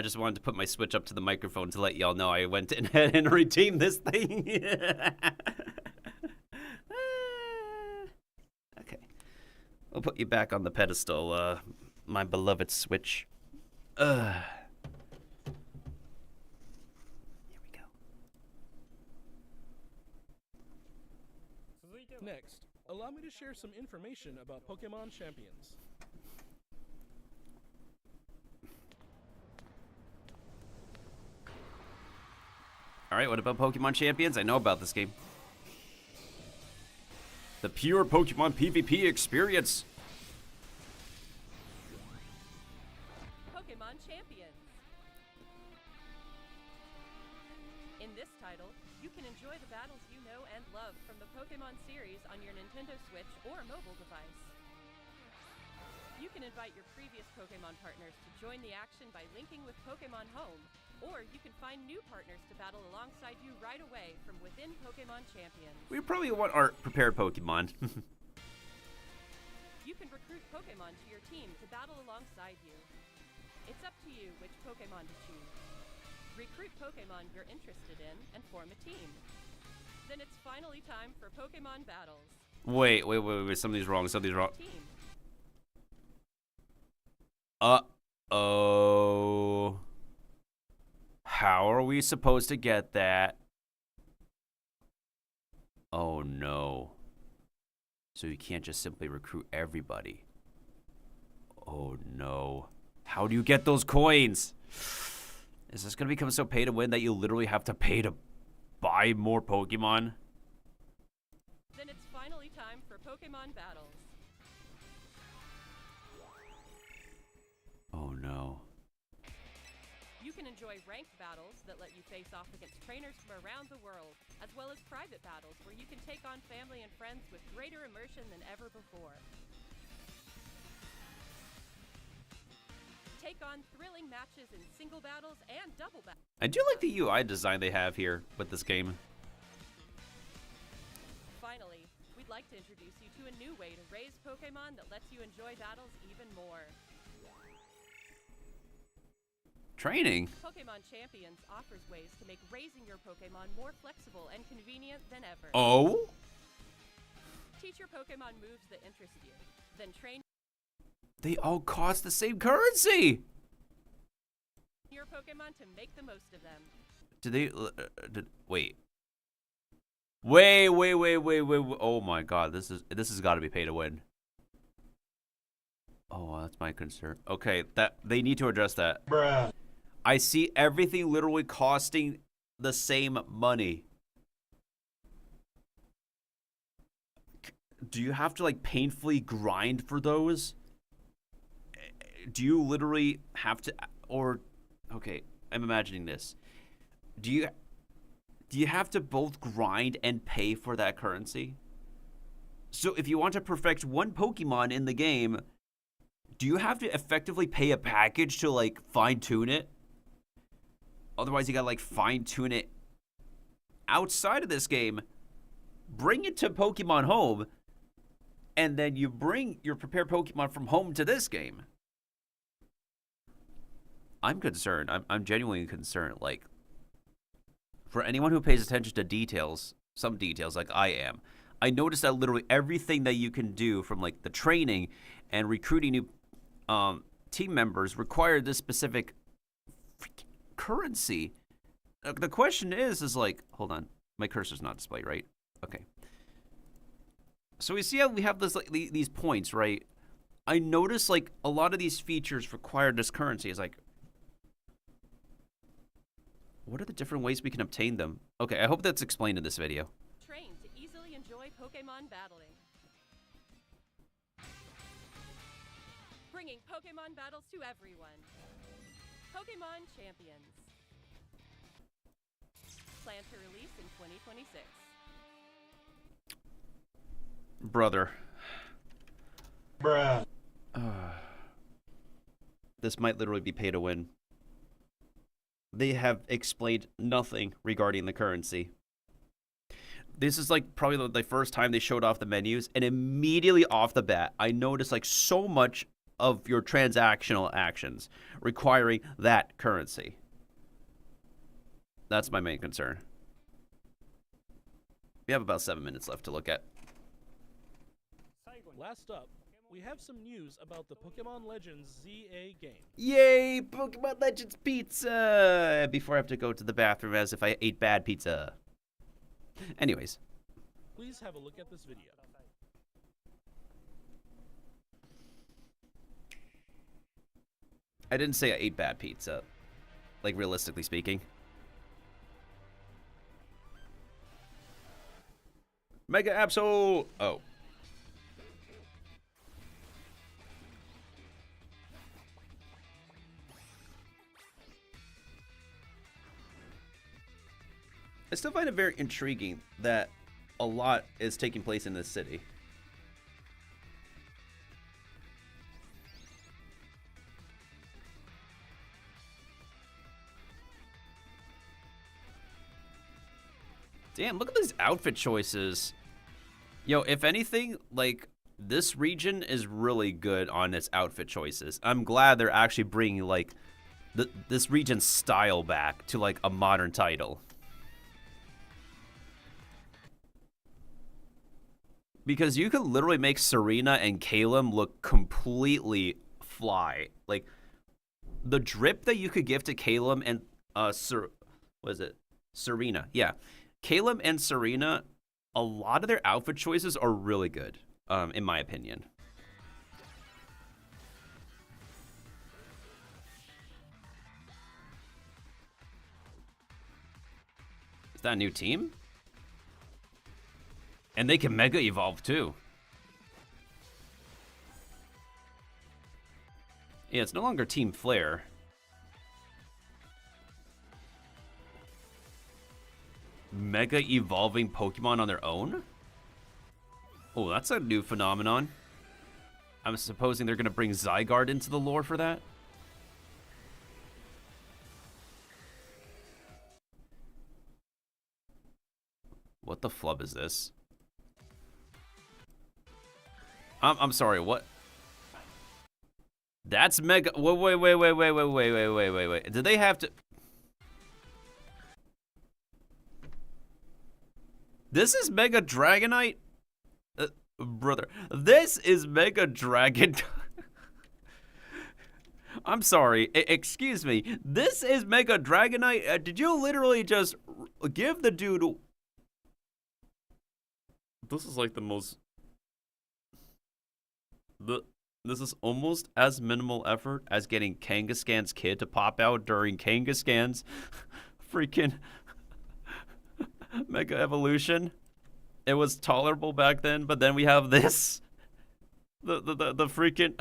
just wanted to put my Switch up to the microphone to let y'all know I went ahead and redeemed this thing. Okay. We'll put you back on the pedestal, my beloved Switch. Here we go. Next, allow me to share some information about Pokemon Champions. Alright, what about Pokemon Champions? I know about this game. The pure Pokemon PvP experience. Pokemon Champions. In this title, you can enjoy the battles you know and love from the Pokemon series on your Nintendo Switch or mobile device. You can invite your previous Pokemon partners to join the action by linking with Pokemon Home, or you can find new partners to battle alongside you right away from within Pokemon Champions. We probably want our prepared Pokemon. You can recruit Pokemon to your team to battle alongside you. It's up to you which Pokemon to choose. Recruit Pokemon you're interested in and form a team. Then it's finally time for Pokemon battles. Wait. Something's wrong. Team. Uh-oh. How are we supposed to get that? Oh no. So you can't just simply recruit everybody. Oh no. How do you get those coins? Is this gonna become so pay to win that you literally have to pay to buy more Pokemon? Then it's finally time for Pokemon battles. Oh no. You can enjoy ranked battles that let you face off against trainers from around the world, as well as private battles where you can take on family and friends with greater immersion than ever before. Take on thrilling matches in single battles and double battles. I do like the UI design they have here with this game. Finally, we'd like to introduce you to a new way to raise Pokemon that lets you enjoy battles even more. Training? Pokemon Champions offers ways to make raising your Pokemon more flexible and convenient than ever. Oh? Teach your Pokemon moves that interest you, then train They all cost the same currency! your Pokemon to make the most of them. Did they... wait. Wait. Oh my god, this has got to be pay to win. Oh, that's my concern. Okay, they need to address that. Bruh. I see everything literally costing the same money. Do you have to like painfully grind for those? Do you literally have to, or okay, I'm imagining this. Do you have to both grind and pay for that currency? So if you want to perfect one Pokemon in the game, do you have to effectively pay a package to like fine tune it? Otherwise, you gotta like fine tune it outside of this game, bring it to Pokemon Home, and then you bring your prepared Pokemon from home to this game. I'm concerned. I'm genuinely concerned. Like, for anyone who pays attention to details, some details like I am, I noticed that literally everything that you can do from like the training and recruiting new team members require this specific freaking currency. The question is like, hold on, my cursor's not displayed, right? Okay. So we see how we have this like these points, right? I notice like a lot of these features require this currency. It's like, what are the different ways we can obtain them? Okay, I hope that's explained in this video. Train to easily enjoy Pokemon battling. Bringing Pokemon battles to everyone. Pokemon Champions. Planned to release in 2026. Brother. Bruh. This might literally be pay to win. They have explained nothing regarding the currency. This is like probably the first time they showed off the menus, and immediately off the bat, I noticed like so much of your transactional actions requiring that currency. That's my main concern. We have about 7 minutes left to look at. Last up, we have some news about the Pokemon Legends ZA game. Yay, Pokemon Legends pizza! Before I have to go to the bathroom as if I ate bad pizza. Anyways. Please have a look at this video. I didn't say I ate bad pizza. Like, realistically speaking. Mega Absol! Oh. I still find it very intriguing that a lot is taking place in this city. Damn, look at these outfit choices. Yo, if anything, like, this region is really good on its outfit choices. I'm glad they're actually bringing, like, this region's style back to, like, a modern title. Because you could literally make Serena and Caleb look completely fly. Like, the drip that you could give to Caleb and, Serena. Yeah. Caleb and Serena, a lot of their outfit choices are really good, in my opinion. Is that a new team? And they can Mega Evolve, too. Yeah, it's no longer Team Flare. Mega Evolving Pokemon on their own? Oh, that's a new phenomenon. I'm supposing they're going to bring Zygarde into the lore for that. What the flub is this? I'm sorry, what? That's Mega. Wait. Did they have to? This is Mega Dragonite? Brother, this is Mega Dragon. I'm sorry, excuse me. This is Mega Dragonite? Did you literally just give the dude... This is like the most... This is almost as minimal effort as getting Kangaskhan's kid to pop out during Kangaskhan's freaking Mega Evolution. It was tolerable back then, but then we have this. The freaking...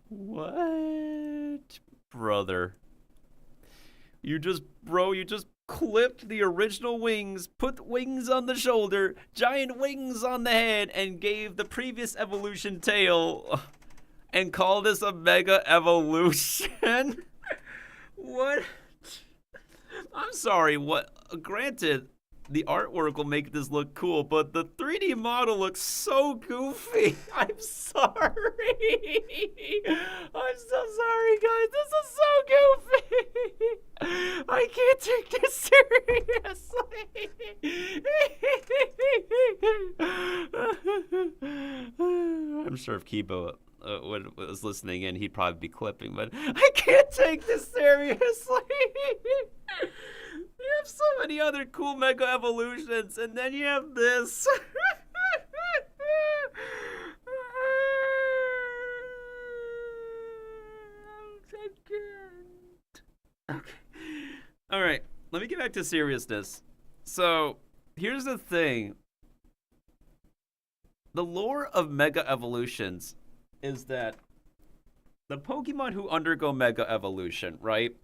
What? Brother. You just clipped the original wings, put wings on the shoulder, giant wings on the head, and gave the previous evolution tail, and call this a Mega Evolution? What? I'm sorry, what? Granted, the artwork will make this look cool, but the 3D model looks so goofy. I'm sorry. I'm so sorry, guys. This is so goofy. I can't take this seriously. I'm sure if Kibo was listening in, he'd probably be clipping, but I can't take this seriously. You have so many other cool Mega Evolutions, and then you have this. Okay. All right. Let me get back to seriousness. So, here's the thing. The lore of Mega Evolutions is that the Pokemon who undergo Mega Evolution, right?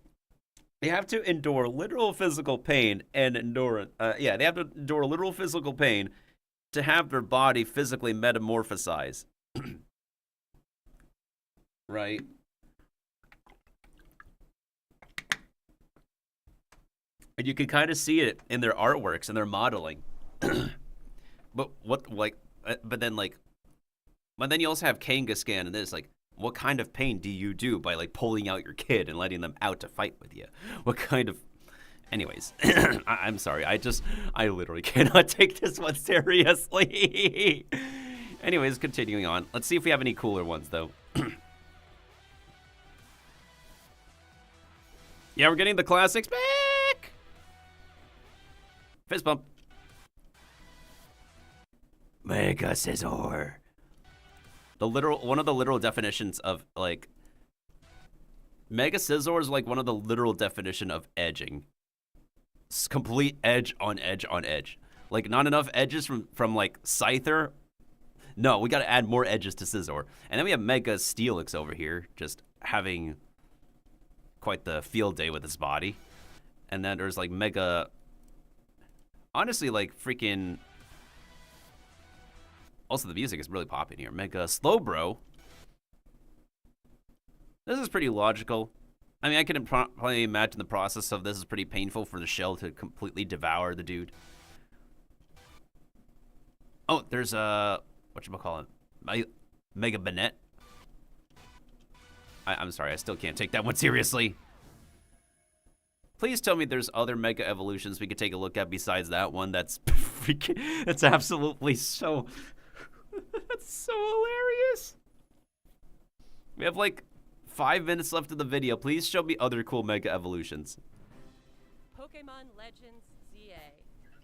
They have to endure literal physical pain and they have to endure literal physical pain to have their body physically metamorphosize. Right? And you can kind of see it in their artworks and their modeling. But then you also have Kangaskhan, and it's like, what kind of pain do you do by like pulling out your kid and letting them out to fight with you? What kind of... Anyways, I'm sorry. I literally cannot take this one seriously. Anyways, continuing on. Let's see if we have any cooler ones, though. Yeah, we're getting the classics back. Fist bump. Mega Scizor. One of the literal definitions of, like, Mega Scizor is like one of the literal definition of edging. It's complete edge on edge on edge. Like, not enough edges from like Scyther. No, we got to add more edges to Scizor. And then we have Mega Steelix over here, just having quite the field day with his body. And then there's like Mega... Honestly, like, freaking... Also, the music is really popping here. Mega Slowbro. This is pretty logical. I mean, I can probably imagine the process of this is pretty painful for the shell to completely devour the dude. Oh, there's whatchamacallit? Mega Banette. I'm sorry, I still can't take that one seriously. Please tell me there's other Mega Evolutions we could take a look at besides that one. That's freaking... That's absolutely so... That's so hilarious. We have like 5 minutes left of the video. Please show me other cool Mega Evolutions. Pokemon Legends ZA.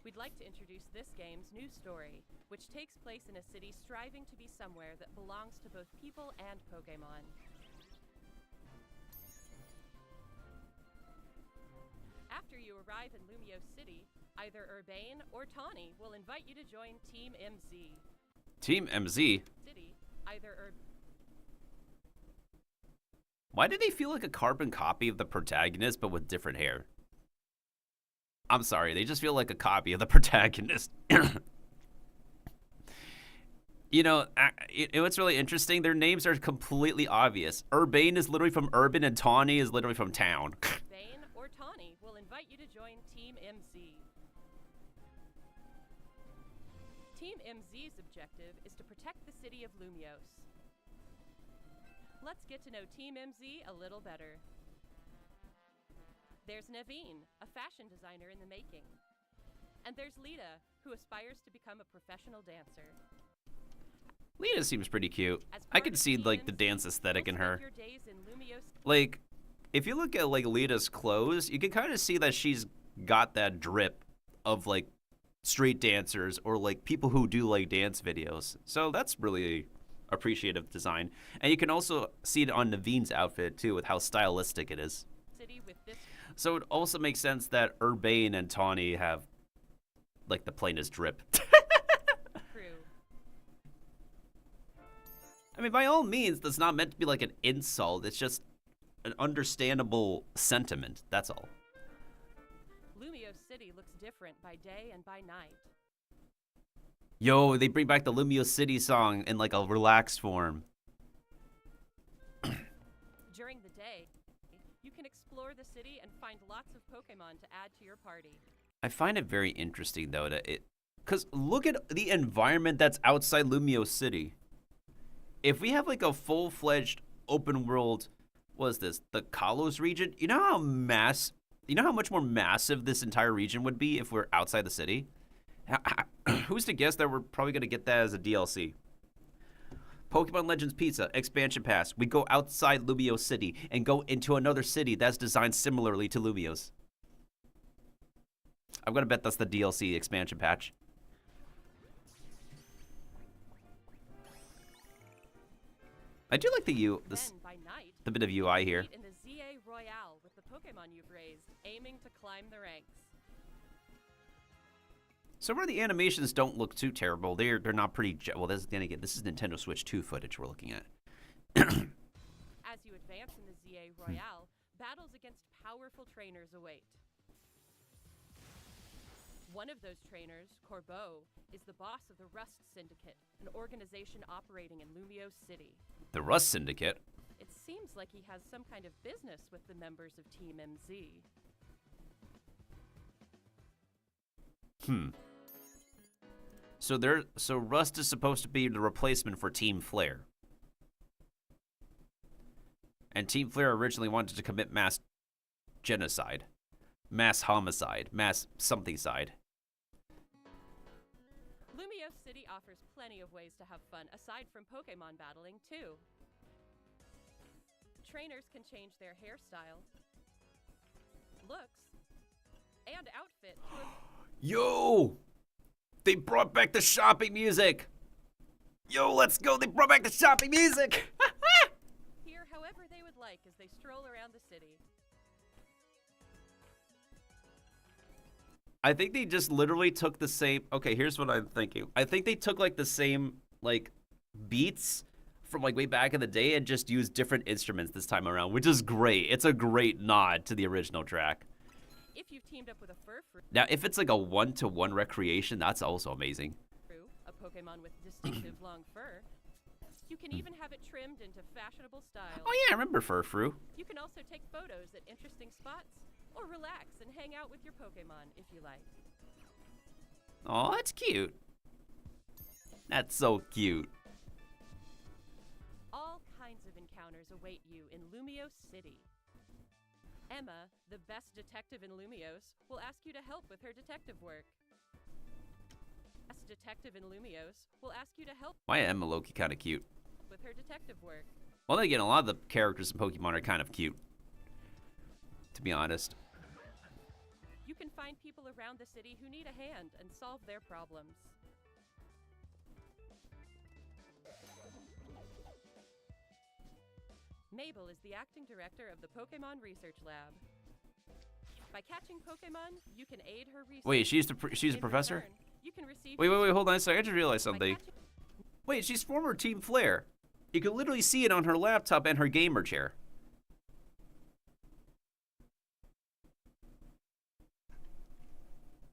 We'd like to introduce this game's new story, which takes place in a city striving to be somewhere that belongs to both people and Pokemon. After you arrive in Lumio City, either Urbane or Tawny will invite you to join Team MZ. Team MZ? City, Why do they feel like a carbon copy of the protagonist, but with different hair? I'm sorry, they just feel like a copy of the protagonist. You know, what's really interesting, their names are completely obvious. Urbane is literally from urban, and Tawny is literally from town. Urbane or Tawny will invite you to join Team MZ. Team MZ's objective is to protect the city of Lumios. Let's get to know Team MZ a little better. There's Naveen, a fashion designer in the making. And there's Lita, who aspires to become a professional dancer. Lita seems pretty cute. I can see like the dance aesthetic in her. Like, if you look at like Lita's clothes, you can kind of see that she's got that drip of like street dancers or like people who do like dance videos. So that's really appreciative design. And you can also see it on Naveen's outfit too, with how stylistic it is. So it also makes sense that Urbane and Tawny have like the plainest drip. I mean, by all means, that's not meant to be like an insult. It's just an understandable sentiment. That's all. Lumio City looks different by day and by night. Yo, they bring back the Lumio City song in like a relaxed form. During the day, you can explore the city and find lots of Pokemon to add to your party. I find it very interesting though that because look at the environment that's outside Lumio City. If we have like a full-fledged open world, what is this? The Kalos region? You know how much more massive this entire region would be if we're outside the city? Who's to guess that we're probably going to get that as a DLC? Pokemon Legends Pizza expansion pass. We go outside Lumio City and go into another city that's designed similarly to Lumio's. I'm gonna bet that's the DLC expansion patch. I do like the the bit of UI here. In the ZA Royale with the Pokemon you've raised, aiming to climb the ranks. So where the animations don't look too terrible, they're not pretty. Well, then again, this is Nintendo Switch 2 footage we're looking at. As you advance in the ZA Royale, battles against powerful trainers await. One of those trainers, Corbeau, is the boss of the Rust Syndicate, an organization operating in Lumio City. The Rust Syndicate? It seems like he has some kind of business with the members of Team MZ. So Rust is supposed to be the replacement for Team Flare. And Team Flare originally wanted to commit mass genocide. Mass homicide. Mass something-side. Lumio City offers plenty of ways to have fun aside from Pokemon battling, too. Trainers can change their hairstyle, looks, and outfit to Yo! They brought back the shopping music! Yo, let's go! They brought back the shopping music! hear however they would like as they stroll around the city. I think they just literally took the same... Okay, here's what I'm thinking. I think they took, like, the same, like, beats from, like, way back in the day and just used different instruments this time around, which is great. It's a great nod to the original track. If you've teamed up with a Furfrou, Now, if it's, like, a one-to-one recreation, that's also amazing. a Pokemon with distinctive long fur, you can even have it trimmed into fashionable styles. Oh, yeah, I remember Furfrou. You can also take photos at interesting spots, or relax and hang out with your Pokemon if you like. Oh, that's cute. That's so cute. All kinds of encounters await you in Lumio City. Emma, the best detective in Lumios, will ask you to help with her detective work. Best detective in Lumios will ask you to help Why Emma Loki kind of cute? with her detective work. Well, then again, a lot of the characters in Pokemon are kind of cute, to be honest. You can find people around the city who need a hand and solve their problems. Mabel is the acting director of the Pokemon Research Lab. By catching Pokemon, you can aid her research. Wait, she's a professor? return, you can receive Wait, hold on a second. I just realized something. Wait, she's former Team Flare. You can literally see it on her laptop and her gamer chair.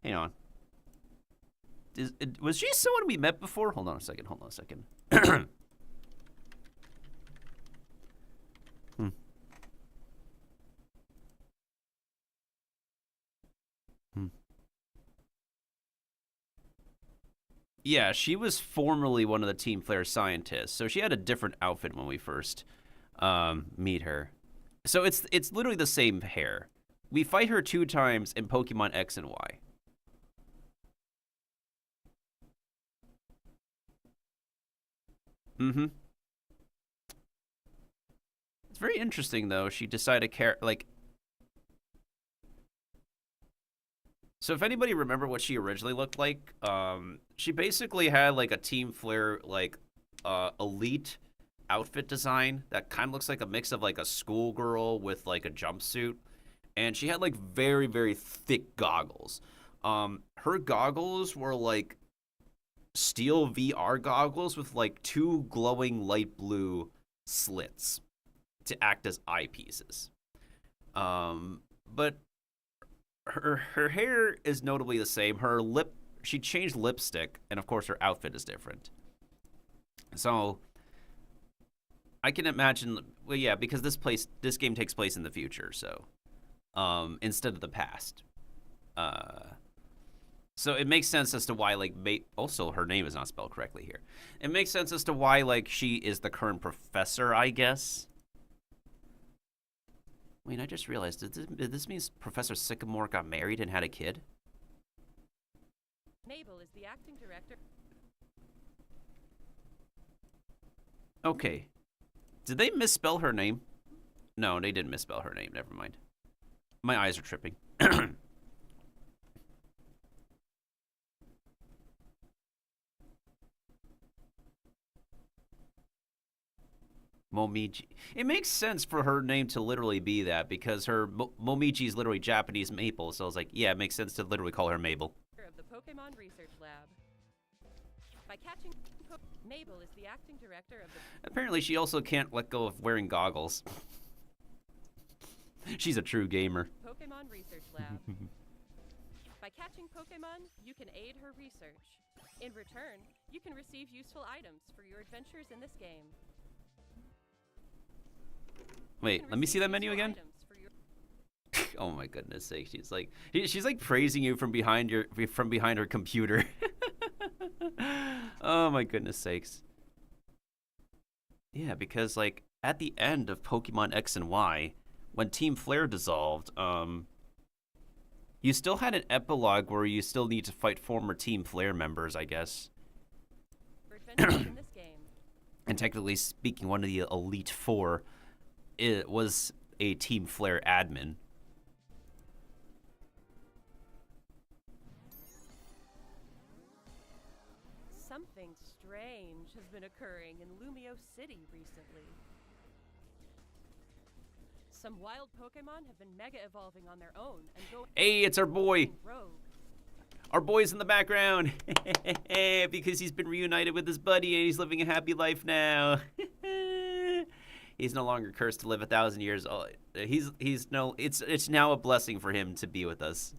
Hang on. Was she someone we met before? Hold on a second. Yeah, she was formerly one of the Team Flare scientists, so she had a different outfit when we first meet her. So it's literally the same hair. We fight her 2 times in Pokemon X and Y. It's very interesting, though. She decided to So if anybody remember what she originally looked like, she basically had like a Team Flare elite outfit design that kind of looks like a mix of like a schoolgirl with like a jumpsuit, and she had like very, very thick goggles. Her goggles were like steel VR goggles with like 2 glowing light blue slits to act as eyepieces. But her hair is notably the same. She changed lipstick, and of course her outfit is different. So I can imagine, well, yeah, because this game takes place in the future, so instead of the past. So it makes sense as to why, like, also her name is not spelled correctly here. It makes sense as to why, like, she is the current professor, I guess. Wait, I just realized, did this mean Professor Sycamore got married and had a kid? Mabel is the acting director. Okay. Did they misspell her name? No, they didn't misspell her name. Never mind. My eyes are tripping. Momiji. It makes sense for her name to literally be that because her Momiji is literally Japanese maple. So I was like, yeah, it makes sense to literally call her Mabel. Of the Pokemon Research Lab. By catching Mabel is the acting director of the Apparently, she also can't let go of wearing goggles. She's a true gamer. Pokemon Research Lab. By catching Pokemon, you can aid her research. In return, you can receive useful items for your adventures in this game. Wait, let me see that menu again. Oh my goodness sake, she's like praising you from behind her computer. Oh my goodness sakes. Yeah, because like at the end of Pokemon X and Y, when Team Flare dissolved, you still had an epilogue where you still need to fight former Team Flare members, I guess. In this game. And technically speaking, one of the Elite Four was a Team Flare admin. Something strange has been occurring in Lumio City recently. Some wild Pokemon have been mega evolving on their own and going. Hey, it's our boy. Rogue. Our boy's in the background because he's been reunited with his buddy and he's living a happy life now. He's no longer cursed to live 1,000 years. It's now a blessing for him to be with us.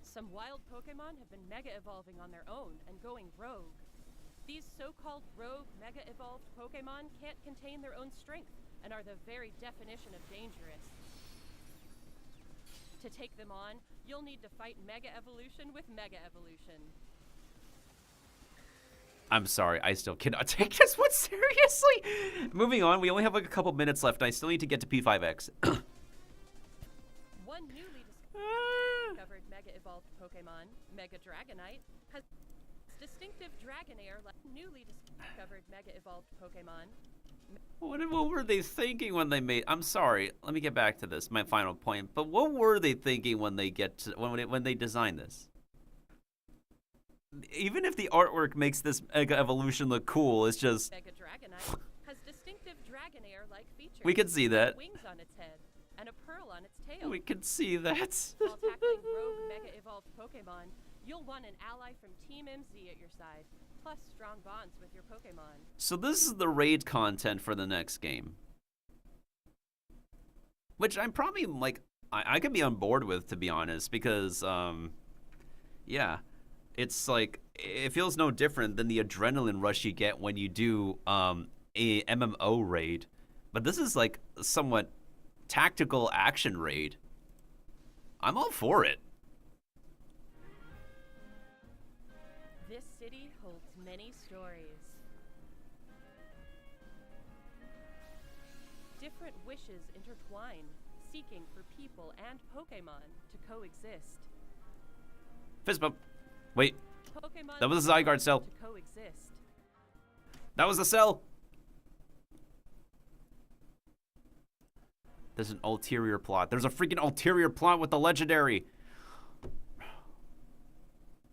Some wild Pokemon have been mega evolving on their own and going rogue. These so-called rogue mega evolved Pokemon can't contain their own strength and are the very definition of dangerous. To take them on, you'll need to fight Mega Evolution with Mega Evolution. I'm sorry, I still cannot take this one seriously. Moving on, we only have like a couple minutes left, and I still need to get to P5X. One newly discovered Mega Evolved Pokemon, Mega Dragonite, has distinctive Dragonair like newly discovered Mega Evolved Pokemon. What were they thinking when they made? I'm sorry. Let me get back to this. My final point. But what were they thinking when they when they designed this? Even if the artwork makes this Mega Evolution look cool, it's just. Mega Dragonite has distinctive Dragonair-like features. We could see that. Wings on its head and a pearl on its tail. We could see that. While tackling rogue Mega Evolved Pokemon, you'll want an ally from Team MZ at your side. Plus strong bonds with your Pokemon. So this is the raid content for the next game. Which I'm probably, like, I could be on board with, to be honest, because, yeah. It's like, it feels no different than the adrenaline rush you get when you do, a MMO raid. But this is, like, somewhat tactical action raid. I'm all for it. This city holds many stories. Different wishes intertwine, seeking for people and Pokemon to coexist. Fist bump. Wait. Pokemon that was a Zygarde cell. To coexist. That was the cell. There's an ulterior plot. There's a freaking ulterior plot with the legendary.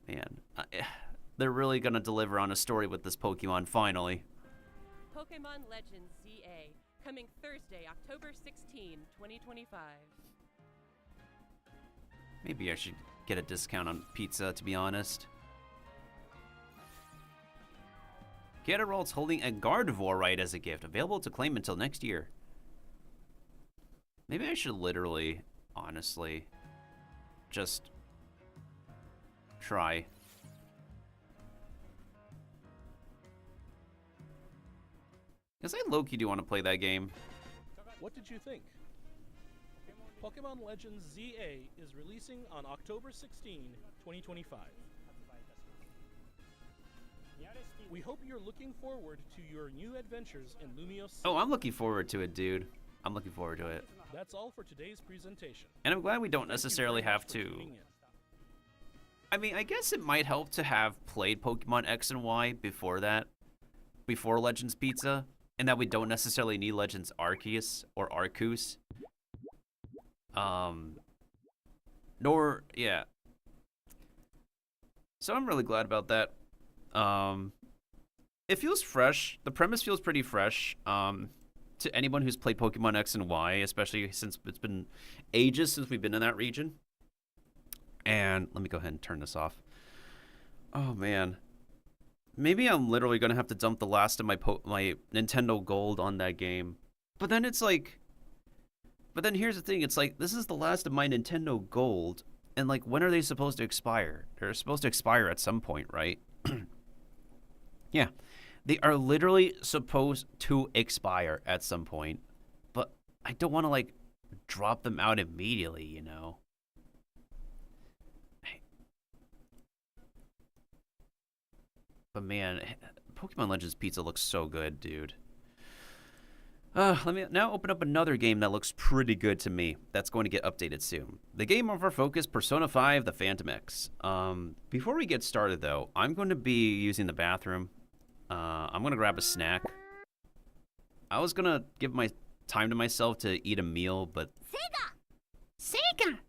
Man. They're really going to deliver on a story with this Pokemon, finally. Pokemon Legends ZA, coming Thursday, October 16, 2025. Maybe I should get a discount on pizza, to be honest. Getterolt's holding a Gardevoir ride as a gift, available to claim until next year. Maybe I should literally, honestly, just try. Because I low-key do want to play that game. What did you think? Pokemon Legends ZA is releasing on October 16, 2025. We hope you're looking forward to your new adventures in Lumio City. Oh, I'm looking forward to it, dude. I'm looking forward to it. That's all for today's presentation. And I'm glad we don't necessarily have to... I mean, I guess it might help to have played Pokemon X and Y before that. Before Legends Pizza. and that we don't necessarily need Legends Arceus or Arceus. Yeah. So I'm really glad about that. It feels fresh. The premise feels pretty fresh. To anyone who's played Pokemon X and Y, especially since it's been ages since we've been in that region. And let me go ahead and turn this off. Oh man, maybe I'm literally gonna have to dump the last of my Nintendo Gold on that game. But then it's like, but then here's the thing: it's like this is the last of my Nintendo Gold, and like when are they supposed to expire? They're supposed to expire at some point, right? Yeah. They are literally supposed to expire at some point, but I don't want to, like, drop them out immediately, you know? But man, Pokemon Legends Pizza looks so good, dude. Let me now open up another game that looks pretty good to me that's going to get updated soon. The game of our focus, Persona 5, The Phantom X. Before we get started, though, I'm going to be using the bathroom. I'm gonna grab a snack. I was gonna give my time to myself to eat a meal, but Sega!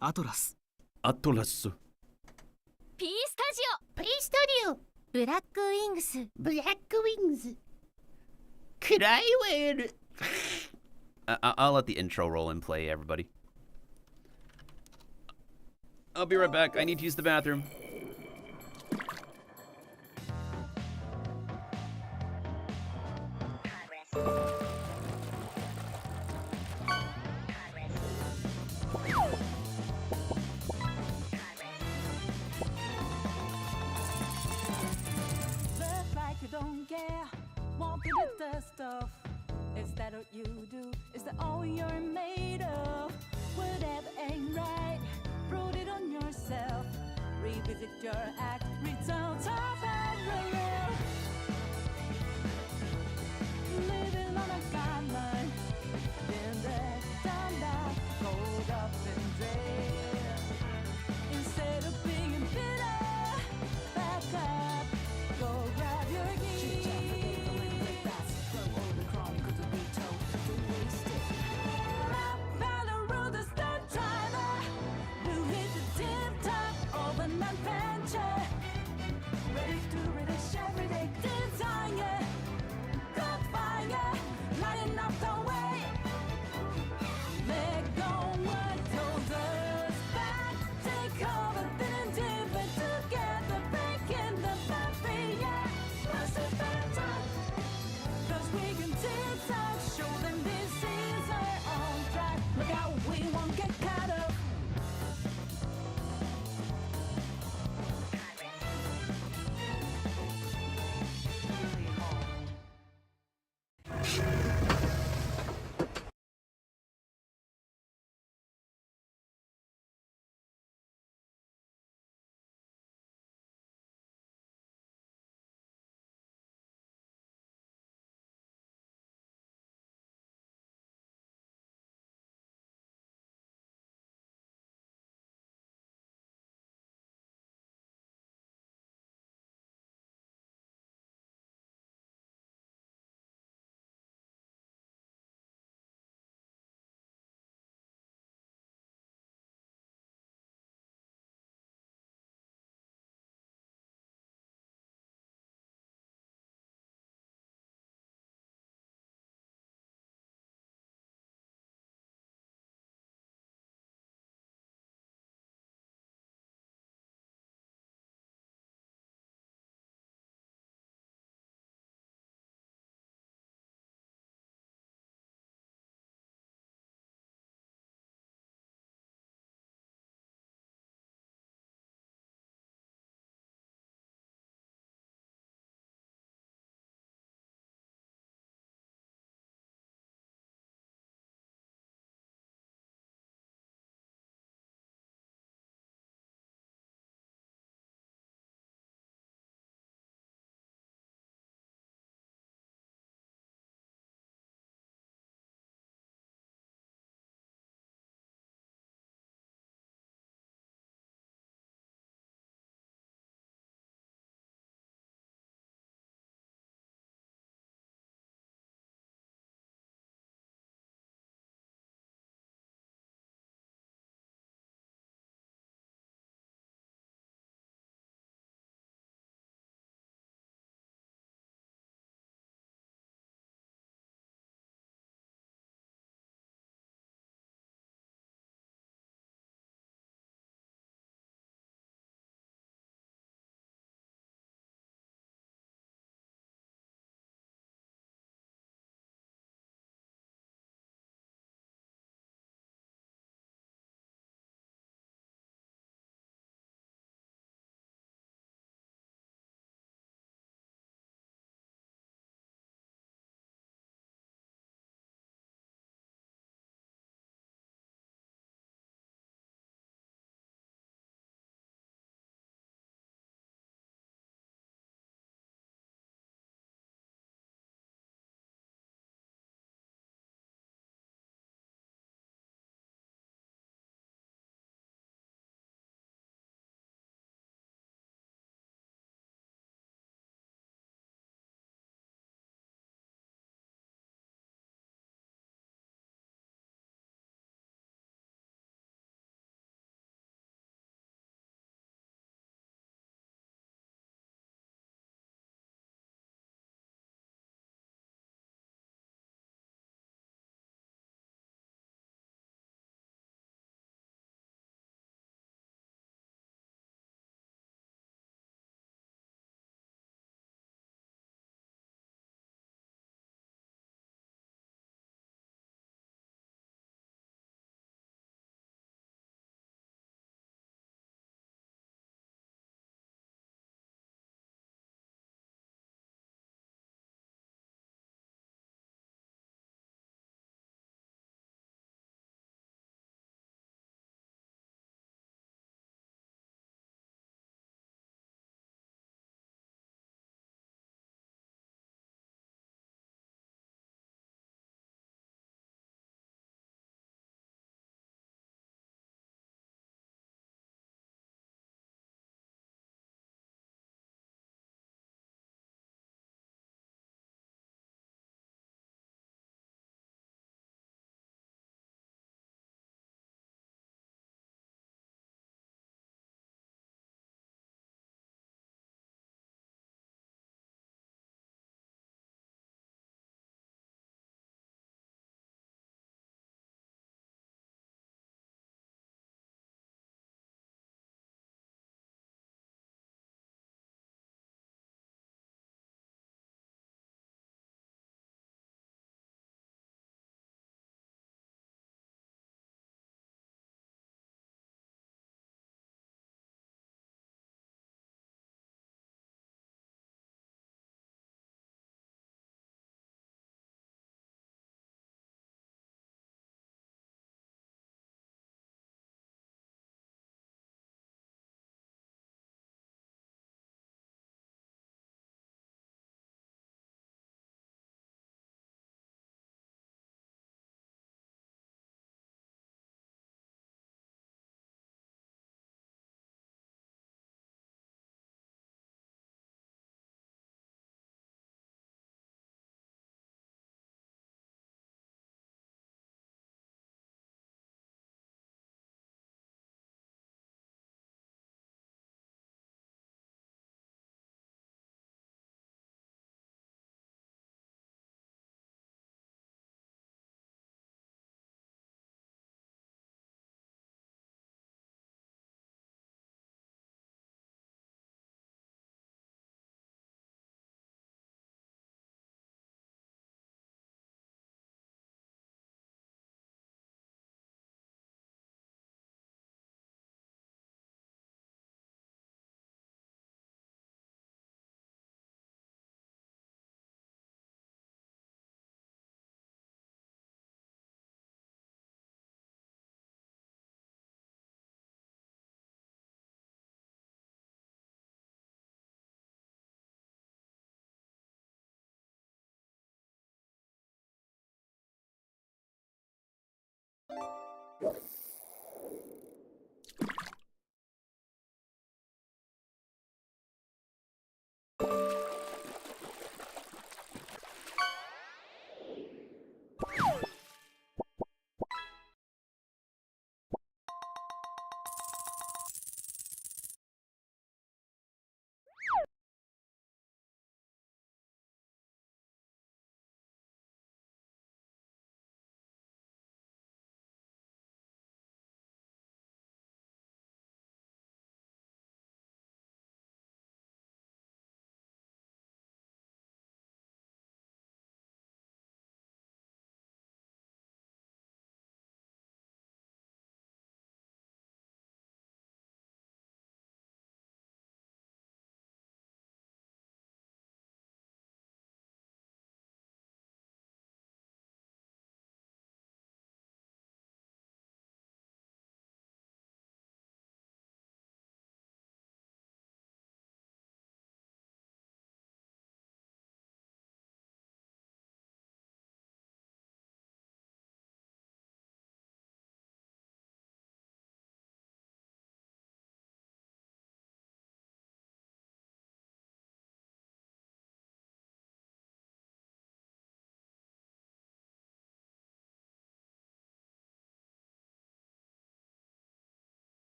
Atlas. P Studio! Black Wings! Could I win? I'll let the intro roll and play, everybody. I'll be right back. I need to use the bathroom. Don't care, want to do the stuff. Is that what you do? Is that all you're made of? Whatever ain't right, prove it on yourself. Revisit your act, results of parallel. Living on a guideline, been there, done that, rolled up and dead. Instead of being bitter, back up. Go grab your keys. Follow the stunt driver. We'll hit the tip top of an adventure. Ready to relish every day desire. Got fire, lighting up the way. Let go what holds us back. Take over, feeling different together, breaking the barrier. What's it better? 'Cause we can zigzag, show them this is our own track. Look out, we won't get caught up.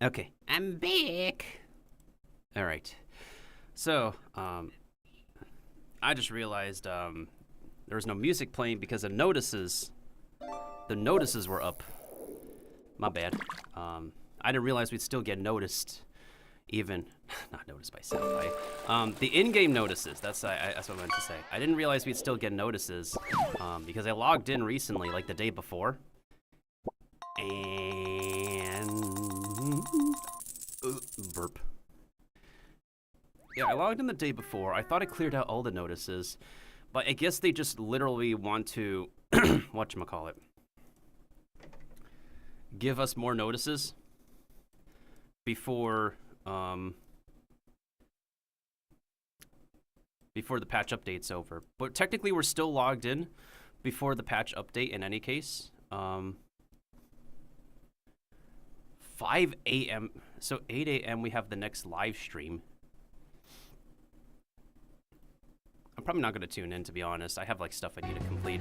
Okay, I'm back. All right. So, I just realized there was no music playing because the notices were up. My bad. I didn't realize we'd still get noticed, even not noticed by Senpai. The in-game notices. That's what I meant to say. I didn't realize we'd still get notices because I logged in recently, like the day before, and burp. Yeah, I logged in the day before. I thought I cleared out all the notices, but I guess they just literally want to whatchamacallit, give us more notices before the patch update's over. But technically we're still logged in before the patch update in any case. 5 a.m. So 8 a.m. we have the next live stream. I'm probably not going to tune in, to be honest. I have like stuff I need to complete.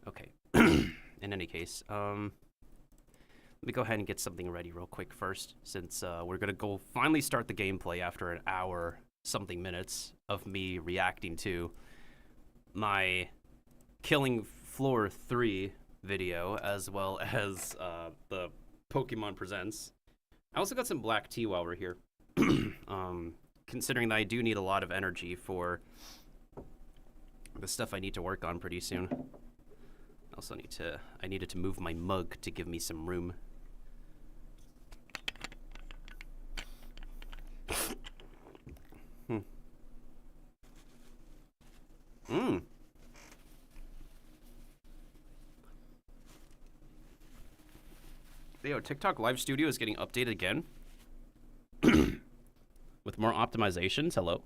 Okay. In any case, let me go ahead and get something ready real quick first, since we're going to go finally start the gameplay after an hour something minutes of me reacting to my Killing Floor 3 video, as well as the Pokemon Presents. I also got some black tea while we're here. Considering that I do need a lot of energy for the stuff I need to work on pretty soon. Also I needed to move my mug to give me some room. Yo, TikTok Live Studio is getting updated again. With more optimizations. Hello.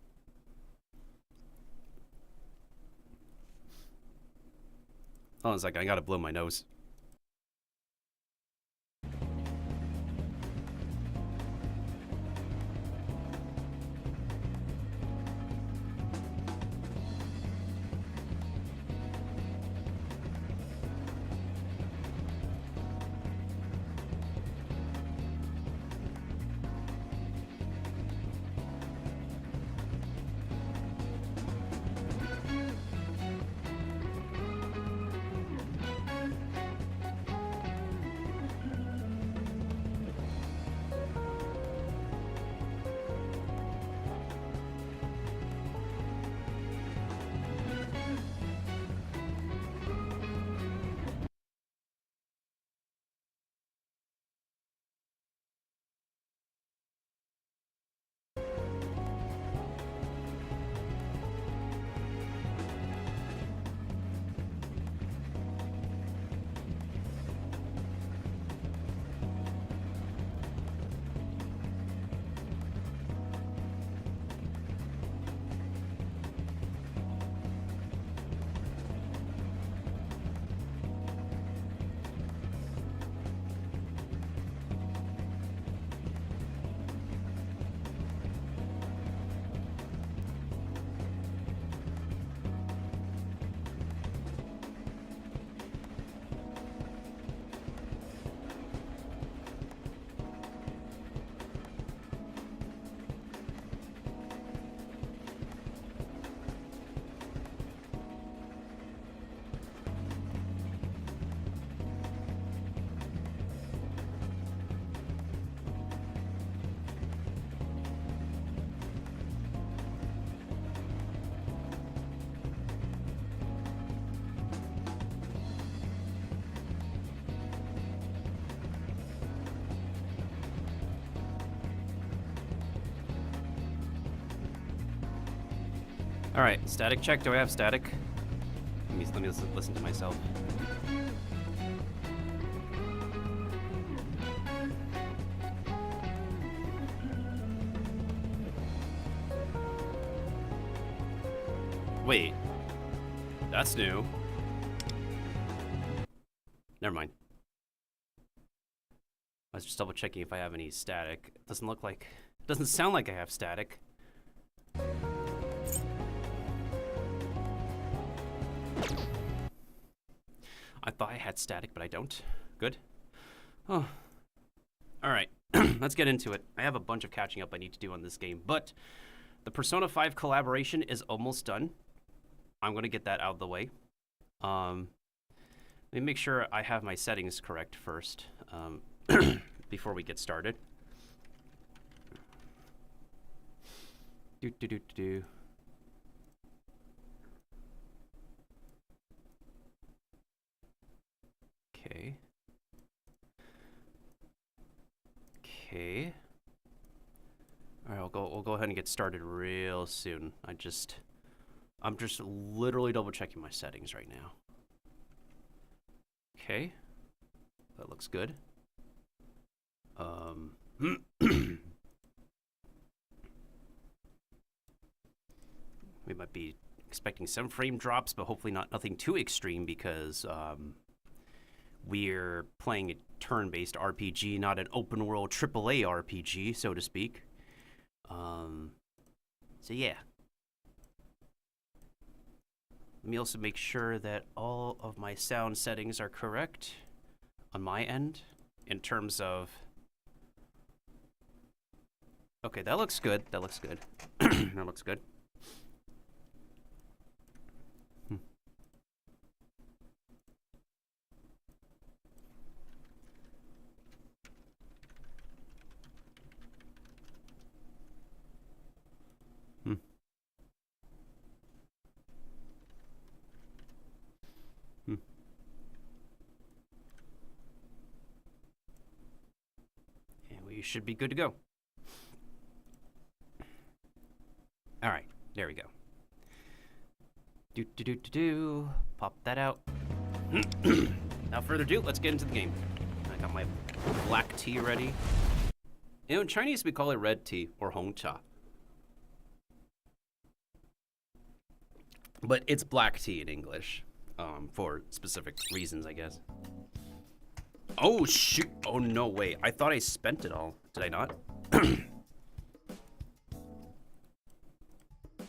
Hold on a second, I gotta blow my nose. All right, static check. Do I have static? Let me listen to myself. Wait, that's new. Never mind. I was just double checking if I have any static. It doesn't sound like I have static. I thought I had static, but I don't. Good. Oh. Alright. let's get into it. I have a bunch of catching up I need to do on this game, but the Persona 5 collaboration is almost done. I'm going to get that out of the way. Let me make sure I have my settings correct first before we get started. Okay. Okay. All right, we'll go ahead and get started real soon. I'm just literally double checking my settings right now. Okay. That looks good. We might be expecting some frame drops, but hopefully nothing too extreme because we're playing a turn-based RPG, not an open-world AAA RPG, so to speak. So yeah. Let me also make sure that all of my sound settings are correct on my end in terms of... Okay, that looks good. That looks good. That looks good. You should be good to go. All right, there we go. Pop that out. Without further ado, let's get into the game. I got my black tea ready. You know, in Chinese we call it red tea or hong cha. But it's black tea in English, for specific reasons, I guess. Oh, shoot. Oh, no way. I thought I spent it all. Did I not?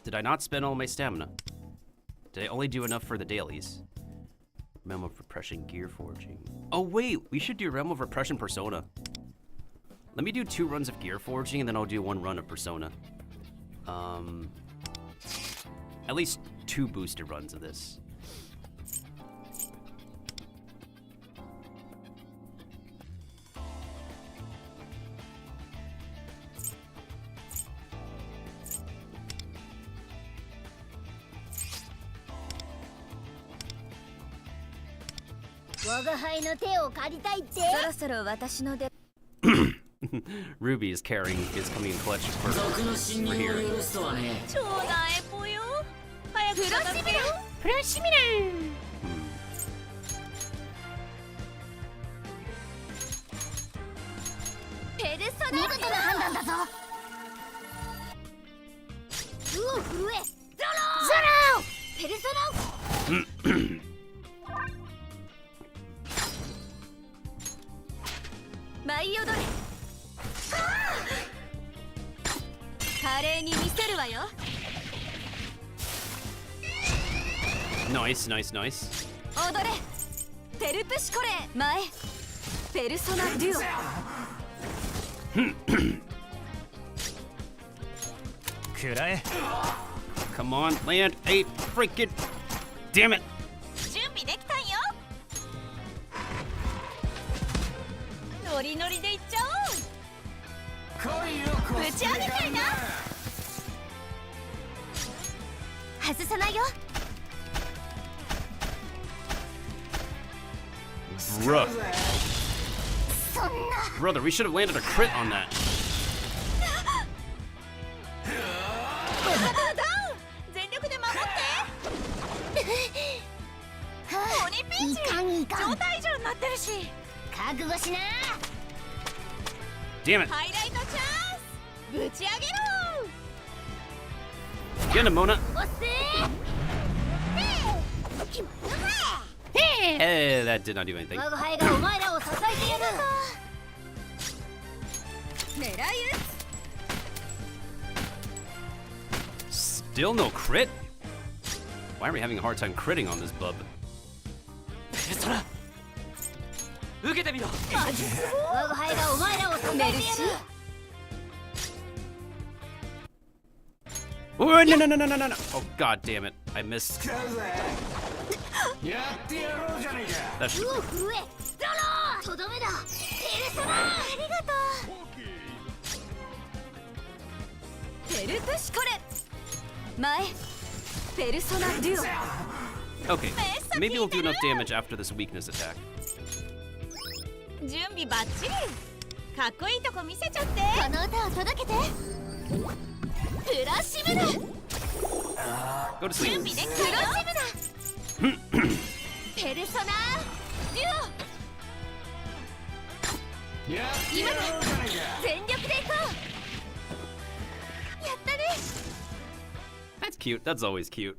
Did I not spend all my stamina? Did I only do enough for the dailies? Realm of Repression Gear Forging. Oh, wait. We should do Realm of Repression Persona. Let me do 2 runs of Gear Forging, and then I'll do 1 run of Persona. At least 2 boosted runs of this. Ruby is coming in clutch for here. Nice, nice, nice. Come on, land a freaking... Damn it! Bruh. Brother, we should have landed a crit on that. Damn it. Get him, Mona. Hey, that did not do anything. Still no crit? Why are we having a hard time critting on this bub? 受けてみろ。我が輩がお前らを支えてやる。 Oh, no, no, no, no, no, no, no. Oh, god damn it. I missed. That should... うお震えドローとどめだ。ペルソナありがとう。ペルプシコレ前ペルソナデュオ。 Okay, maybe we'll do enough damage after this weakness attack. 準備バッチリ。かっこいいとこ見せちゃって。この歌を届けて。プラシムナ。 Go to sleep. 準備でプラシムナ。ペルソナデュオ。今だ。全力でいこう。やったね。 That's cute. That's always cute.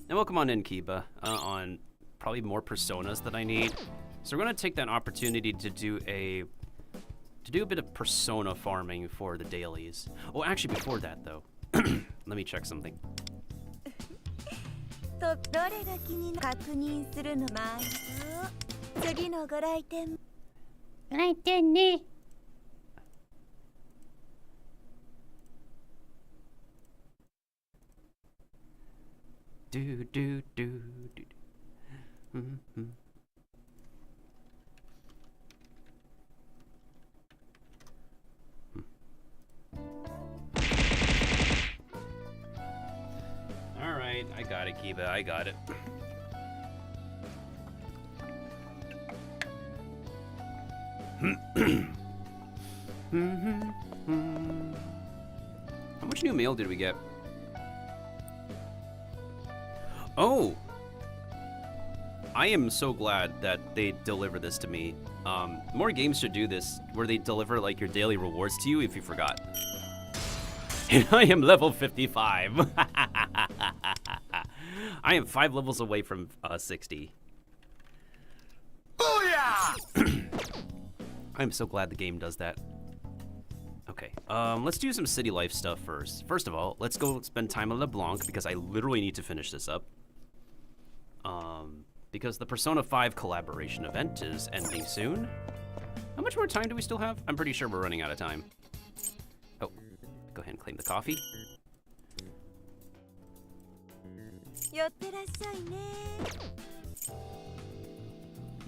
And welcome on in, Kiba, on probably more personas that I need. So we're gonna take that opportunity to do a bit of persona farming for the dailies. Oh, actually, before that though, let me check something. とどれが気になる確認するのまず次のご来店。ご来店ね。 Do do do do. Mm-hmm. All right, I got it, Kiba. I got it. How much new mail did we get? Oh! I am so glad that they deliver this to me. More games should do this, where they deliver like your daily rewards to you if you forgot. And I am level 55. I am 5 levels away from 60. Booyah! I am so glad the game does that. Okay, let's do some city life stuff first. First of all, let's go spend time on LeBlanc because I literally need to finish this up. Because the Persona 5 collaboration event is ending soon. How much more time do we still have? I'm pretty sure we're running out of time. Oh, go ahead and claim the coffee.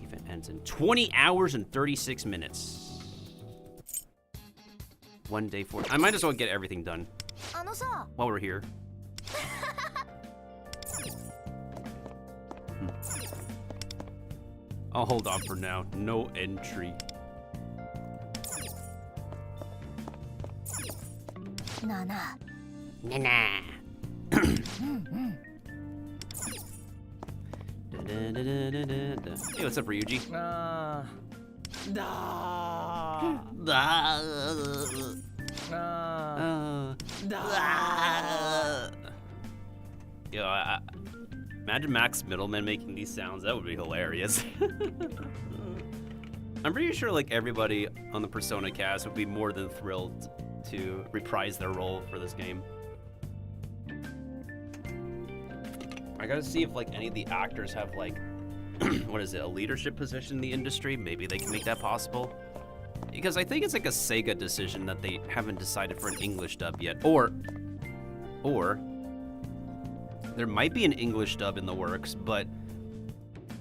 Event ends in 20 hours and 36 minutes. 1 day 4. I might as well get everything done while we're here. I'll hold off for now. No entry. Nana. Nana. Hey, what's up, Ryuji? Yo, imagine Max Middleman making these sounds. That would be hilarious. I'm pretty sure like everybody on the Persona cast would be more than thrilled to reprise their role for this game. I gotta see if like any of the actors have like, what is it, a leadership position in the industry? Maybe they can make that possible. Because I think it's like a Sega decision that they haven't decided for an English dub yet. Or there might be an English dub in the works, but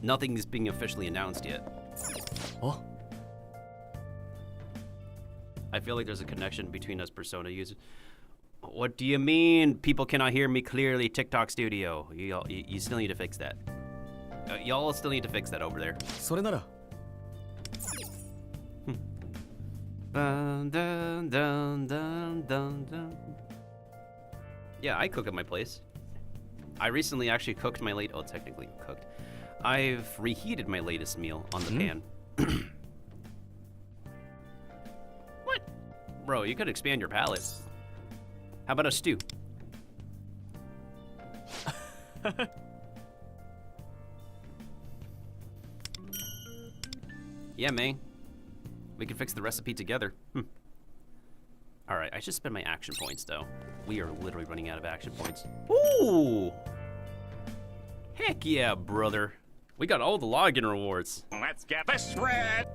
nothing is being officially announced yet. Oh. I feel like there's a connection between us Persona users. What do you mean? People cannot hear me clearly, TikTok Studio. You still need to fix that. Y'all still need to fix that over there. それなら Dun, dun, dun, dun, dun, dun. Yeah, I cook at my place. I recently actually cooked my technically cooked. I've reheated my latest meal on the pan. What? Bro, you could expand your palate. How about a stew? Yeah, man. We can fix the recipe together. Alright, I should spend my action points, though. We are literally running out of action points. Ooh! Heck yeah, brother. We got all the login rewards. Let's get this shred!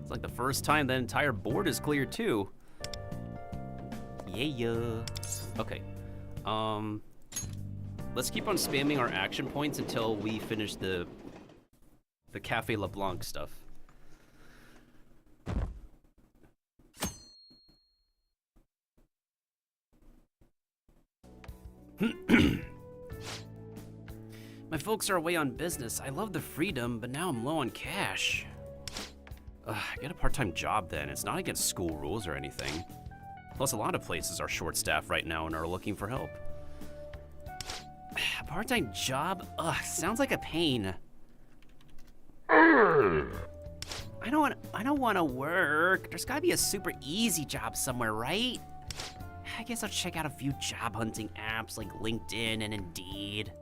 It's like the first time the entire board is cleared too. Yeah. Okay. Let's keep on spamming our action points until we finish the Cafe LeBlanc stuff. My folks are away on business. I love the freedom, but now I'm low on cash. Get a part-time job then. It's not against school rules or anything. Plus, a lot of places are short-staffed right now and are looking for help. A part-time job? Sounds like a pain. I don't want to work. There's gotta be a super easy job somewhere, right? I guess I'll check out a few job hunting apps like LinkedIn and Indeed.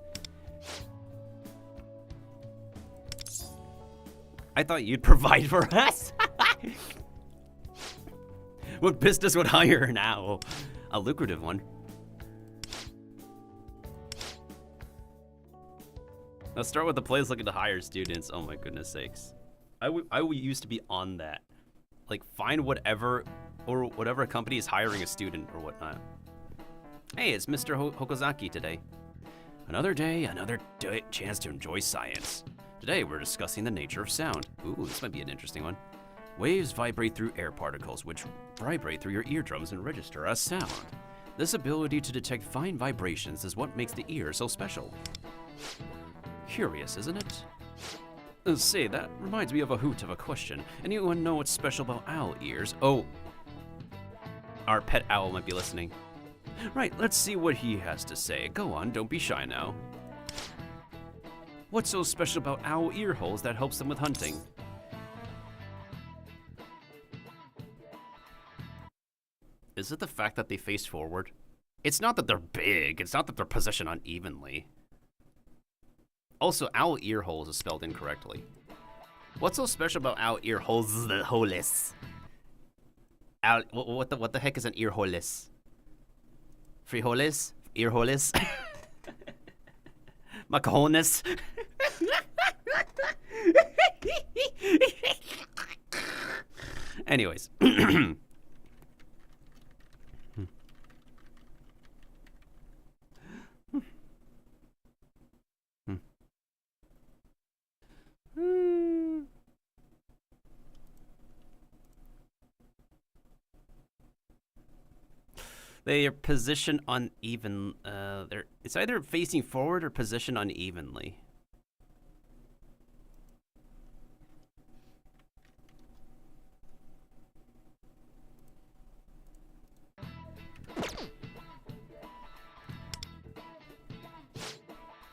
I thought you'd provide for us. What business would hire an owl? A lucrative one. Let's start with the place looking to hire students. Oh my goodness sakes. I used to be on that. Like, find whatever company is hiring a student or whatnot. Hey, it's Mr. Hokozaki today. Another day, chance to enjoy science. Today we're discussing the nature of sound. Ooh, this might be an interesting one. Waves vibrate through air particles, which vibrate through your eardrums and register as sound. This ability to detect fine vibrations is what makes the ear so special. Curious, isn't it? Say, that reminds me of a hoot of a question. Anyone know what's special about owl ears? Oh, our pet owl might be listening. Right, let's see what he has to say. Go on, don't be shy now. What's so special about owl ear holes that helps them with hunting? Is it the fact that they face forward? It's not that they're big, it's not that they're positioned unevenly. Also, owl ear holes is spelled incorrectly. What's so special about owl ear holes? The holes. Owl, what the heck is an ear holes? Frijoles? Ear holes? Macajones? Anyways. They are positioned uneven. It's either facing forward or positioned unevenly.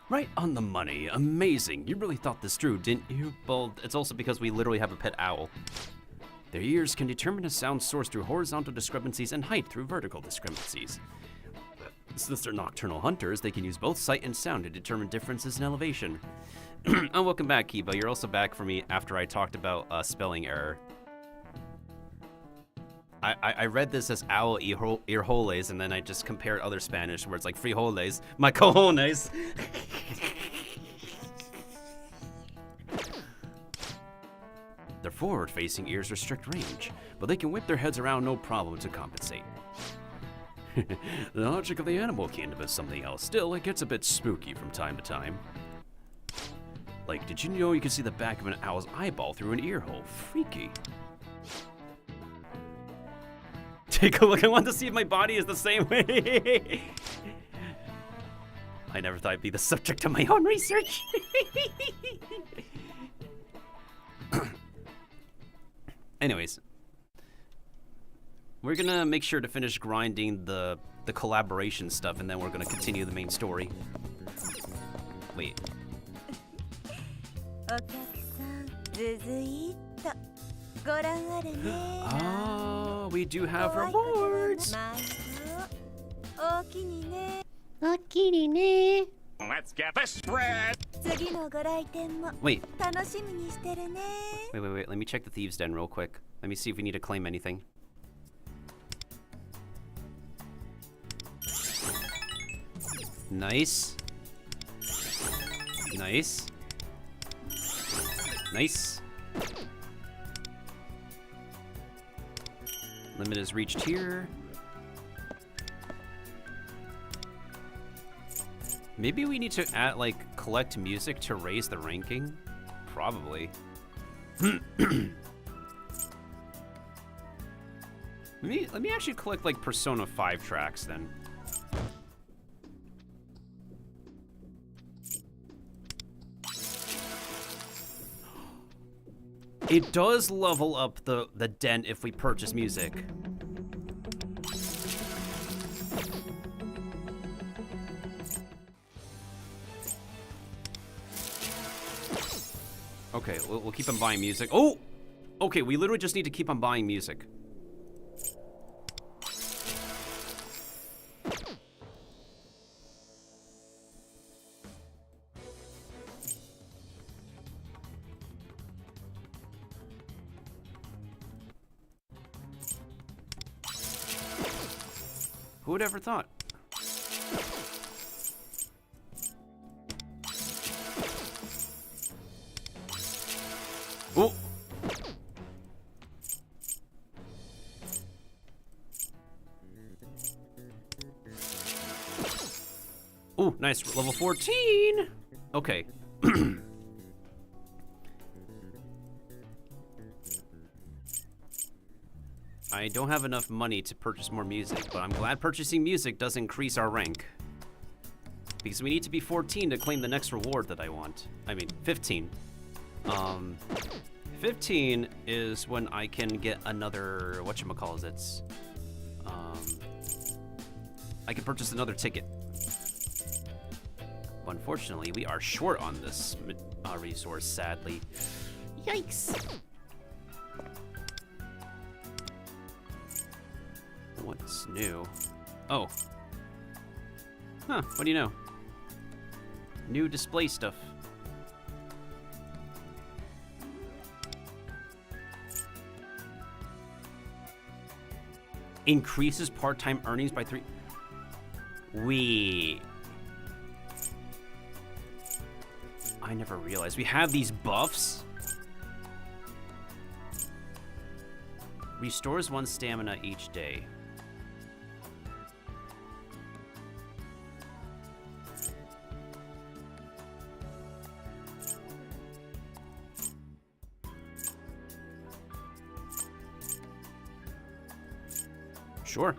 Right on the money. Amazing. You really thought this through, didn't you? Well, it's also because we literally have a pet owl. Their ears can determine a sound source through horizontal discrepancies and height through vertical discrepancies. Since they're nocturnal hunters, they can use both sight and sound to determine differences in elevation. And welcome back, Kiba. You're also back for me after I talked about a spelling error. I read this as owl ear holes, and then I just compared other Spanish words like frijoles, my cojones. Their forward-facing ears restrict range, but they can whip their heads around no problem to compensate. The logic of the animal kingdom is something else. Still, it gets a bit spooky from time to time. Like, did you know you can see the back of an owl's eyeball through an ear hole? Freaky. Take a look. I want to see if my body is the same way. I never thought I'd be the subject of my own research. Anyways, we're gonna make sure to finish grinding the collaboration stuff, and then we're gonna continue the main story. Wait. Oh, we do have rewards. Let's get this spread. Wait. Wait. Let me check the Thieves' Den real quick. Let me see if we need to claim anything. Nice. Nice. Nice. Limit is reached here. Maybe we need to add, like, collect music to raise the ranking? Probably. Let me actually collect, like, Persona 5 tracks, then. It does level up the dent if we purchase music. Okay, we'll keep on buying music. Oh! Okay, we literally just need to keep on buying music. Who would ever thought? Oh! Oh, nice. Level 14! Okay. I don't have enough money to purchase more music, but I'm glad purchasing music does increase our rank. Because we need to be 14 to claim the next reward that I want. I mean, 15. 15 is when I can get another, whatchamacallit. I can purchase another ticket. Unfortunately, we are short on this resource, sadly. Yikes. What's new? Oh. Huh, what do you know? New display stuff. Increases part-time earnings by 3. I never realized we have these buffs. Restores 1 stamina each day. Sure.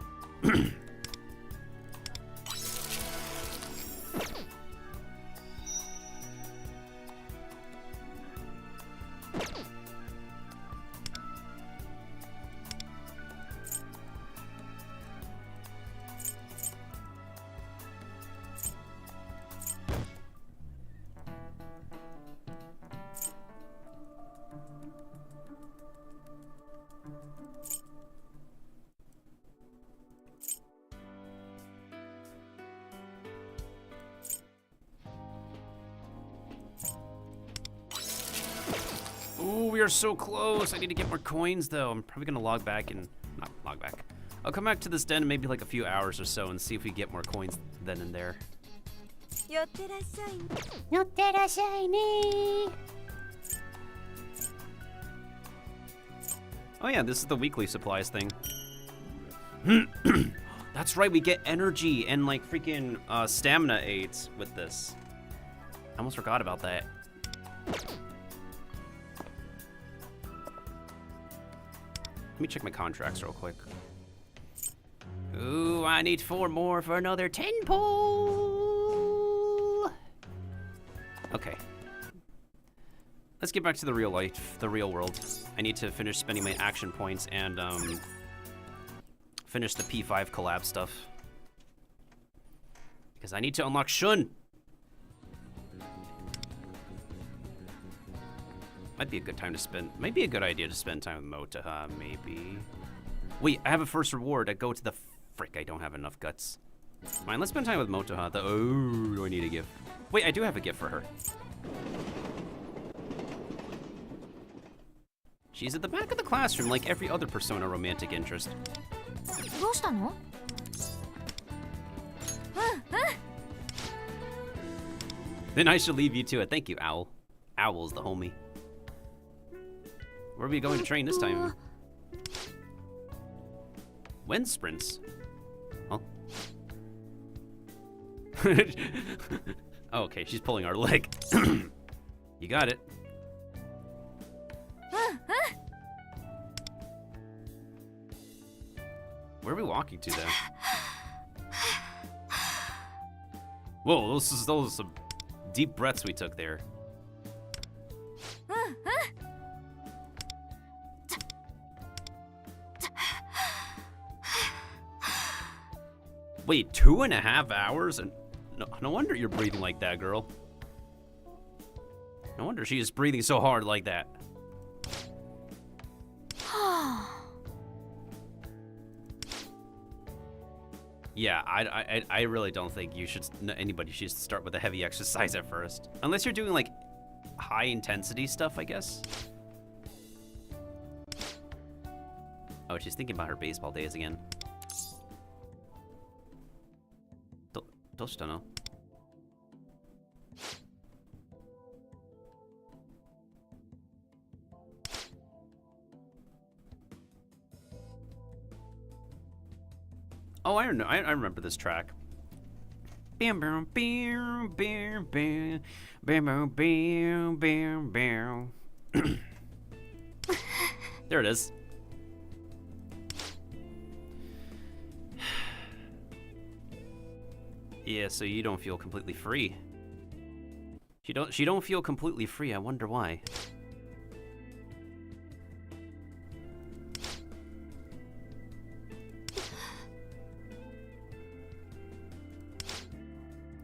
Ooh, we are so close. I need to get more coins, though. I'm probably gonna log back and not log back. I'll come back to this den in maybe like a few hours or so and see if we get more coins then and there. Oh yeah, this is the weekly supplies thing. That's right, we get energy and like freaking stamina aids with this. I almost forgot about that. Let me check my contracts real quick. Ooh, I need 4 more for another 10 pull. Okay. Let's get back to the real life, the real world. I need to finish spending my action points and finish the P5 collab stuff. Because I need to unlock Shun. Might be a good time to spend, might be a good idea to spend time with Motaha, maybe. Wait, I have a first reward. I go to the, frick, I don't have enough guts. Fine, let's spend time with Motaha. Oh, do I need a gift? Wait, I do have a gift for her. She's at the back of the classroom like every other Persona romantic interest. Then I should leave you to it. Thank you, Owl. Owl's the homie. Where are we going to train this time? Wind sprints. Huh? Oh, okay, she's pulling our leg. You got it. Where are we walking to then? Whoa, those are some deep breaths we took there. Wait, 2.5 hours? And no wonder you're breathing like that, girl. No wonder she is breathing so hard like that. Yeah, I really don't think anybody should start with a heavy exercise at first. Unless you're doing like high intensity stuff, I guess. Oh, she's thinking about her baseball days again. どうしたの? Oh, I remember this track. Bam bam bam bam bam bam bam bam bam. There it is. Yeah, so you don't feel completely free. She don't feel completely free. I wonder why.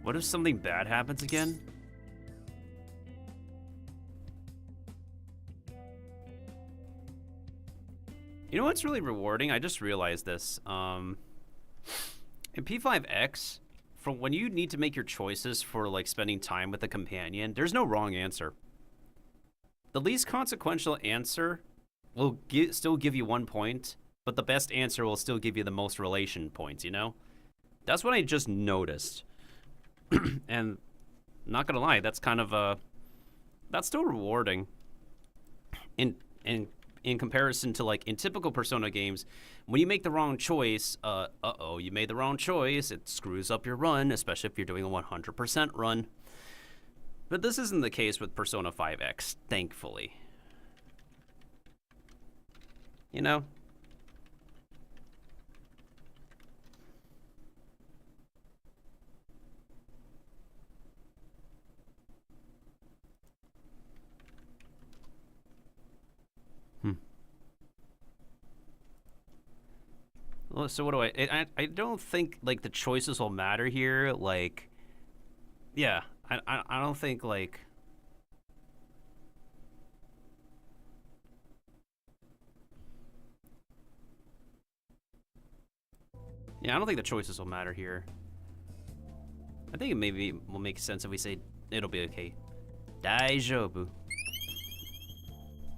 What if something bad happens again? You know what's really rewarding? I just realized this. In P5X, from when you need to make your choices for like spending time with a companion, there's no wrong answer. The least consequential answer will still give you 1 point, but the best answer will still give you the most relation points, you know? That's what I just noticed. And not gonna lie, that's kind of that's still rewarding in comparison to like in typical Persona games. When you make the wrong choice, you made the wrong choice, it screws up your run, especially if you're doing a 100% run. But this isn't the case with Persona 5X, thankfully. You know? Well, so what do I don't think like the choices will matter here. Like, yeah, I don't think like. Yeah, I don't think the choices will matter here. I think it maybe will make sense if we say it'll be okay. Daijoubu.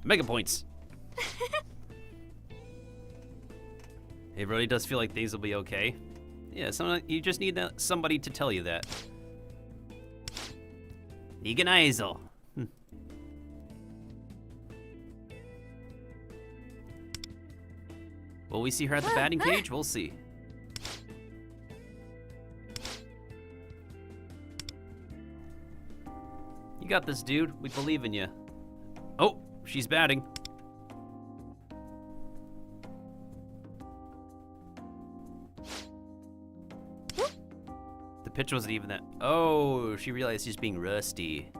Mega points. It really does feel like things will be okay. Yeah, you just need somebody to tell you that. Iganaizo. Will we see her at the batting cage? We'll see. You got this, dude. We believe in you. Oh, she's batting. The pitch wasn't even that. Oh, she realized she's being rusty.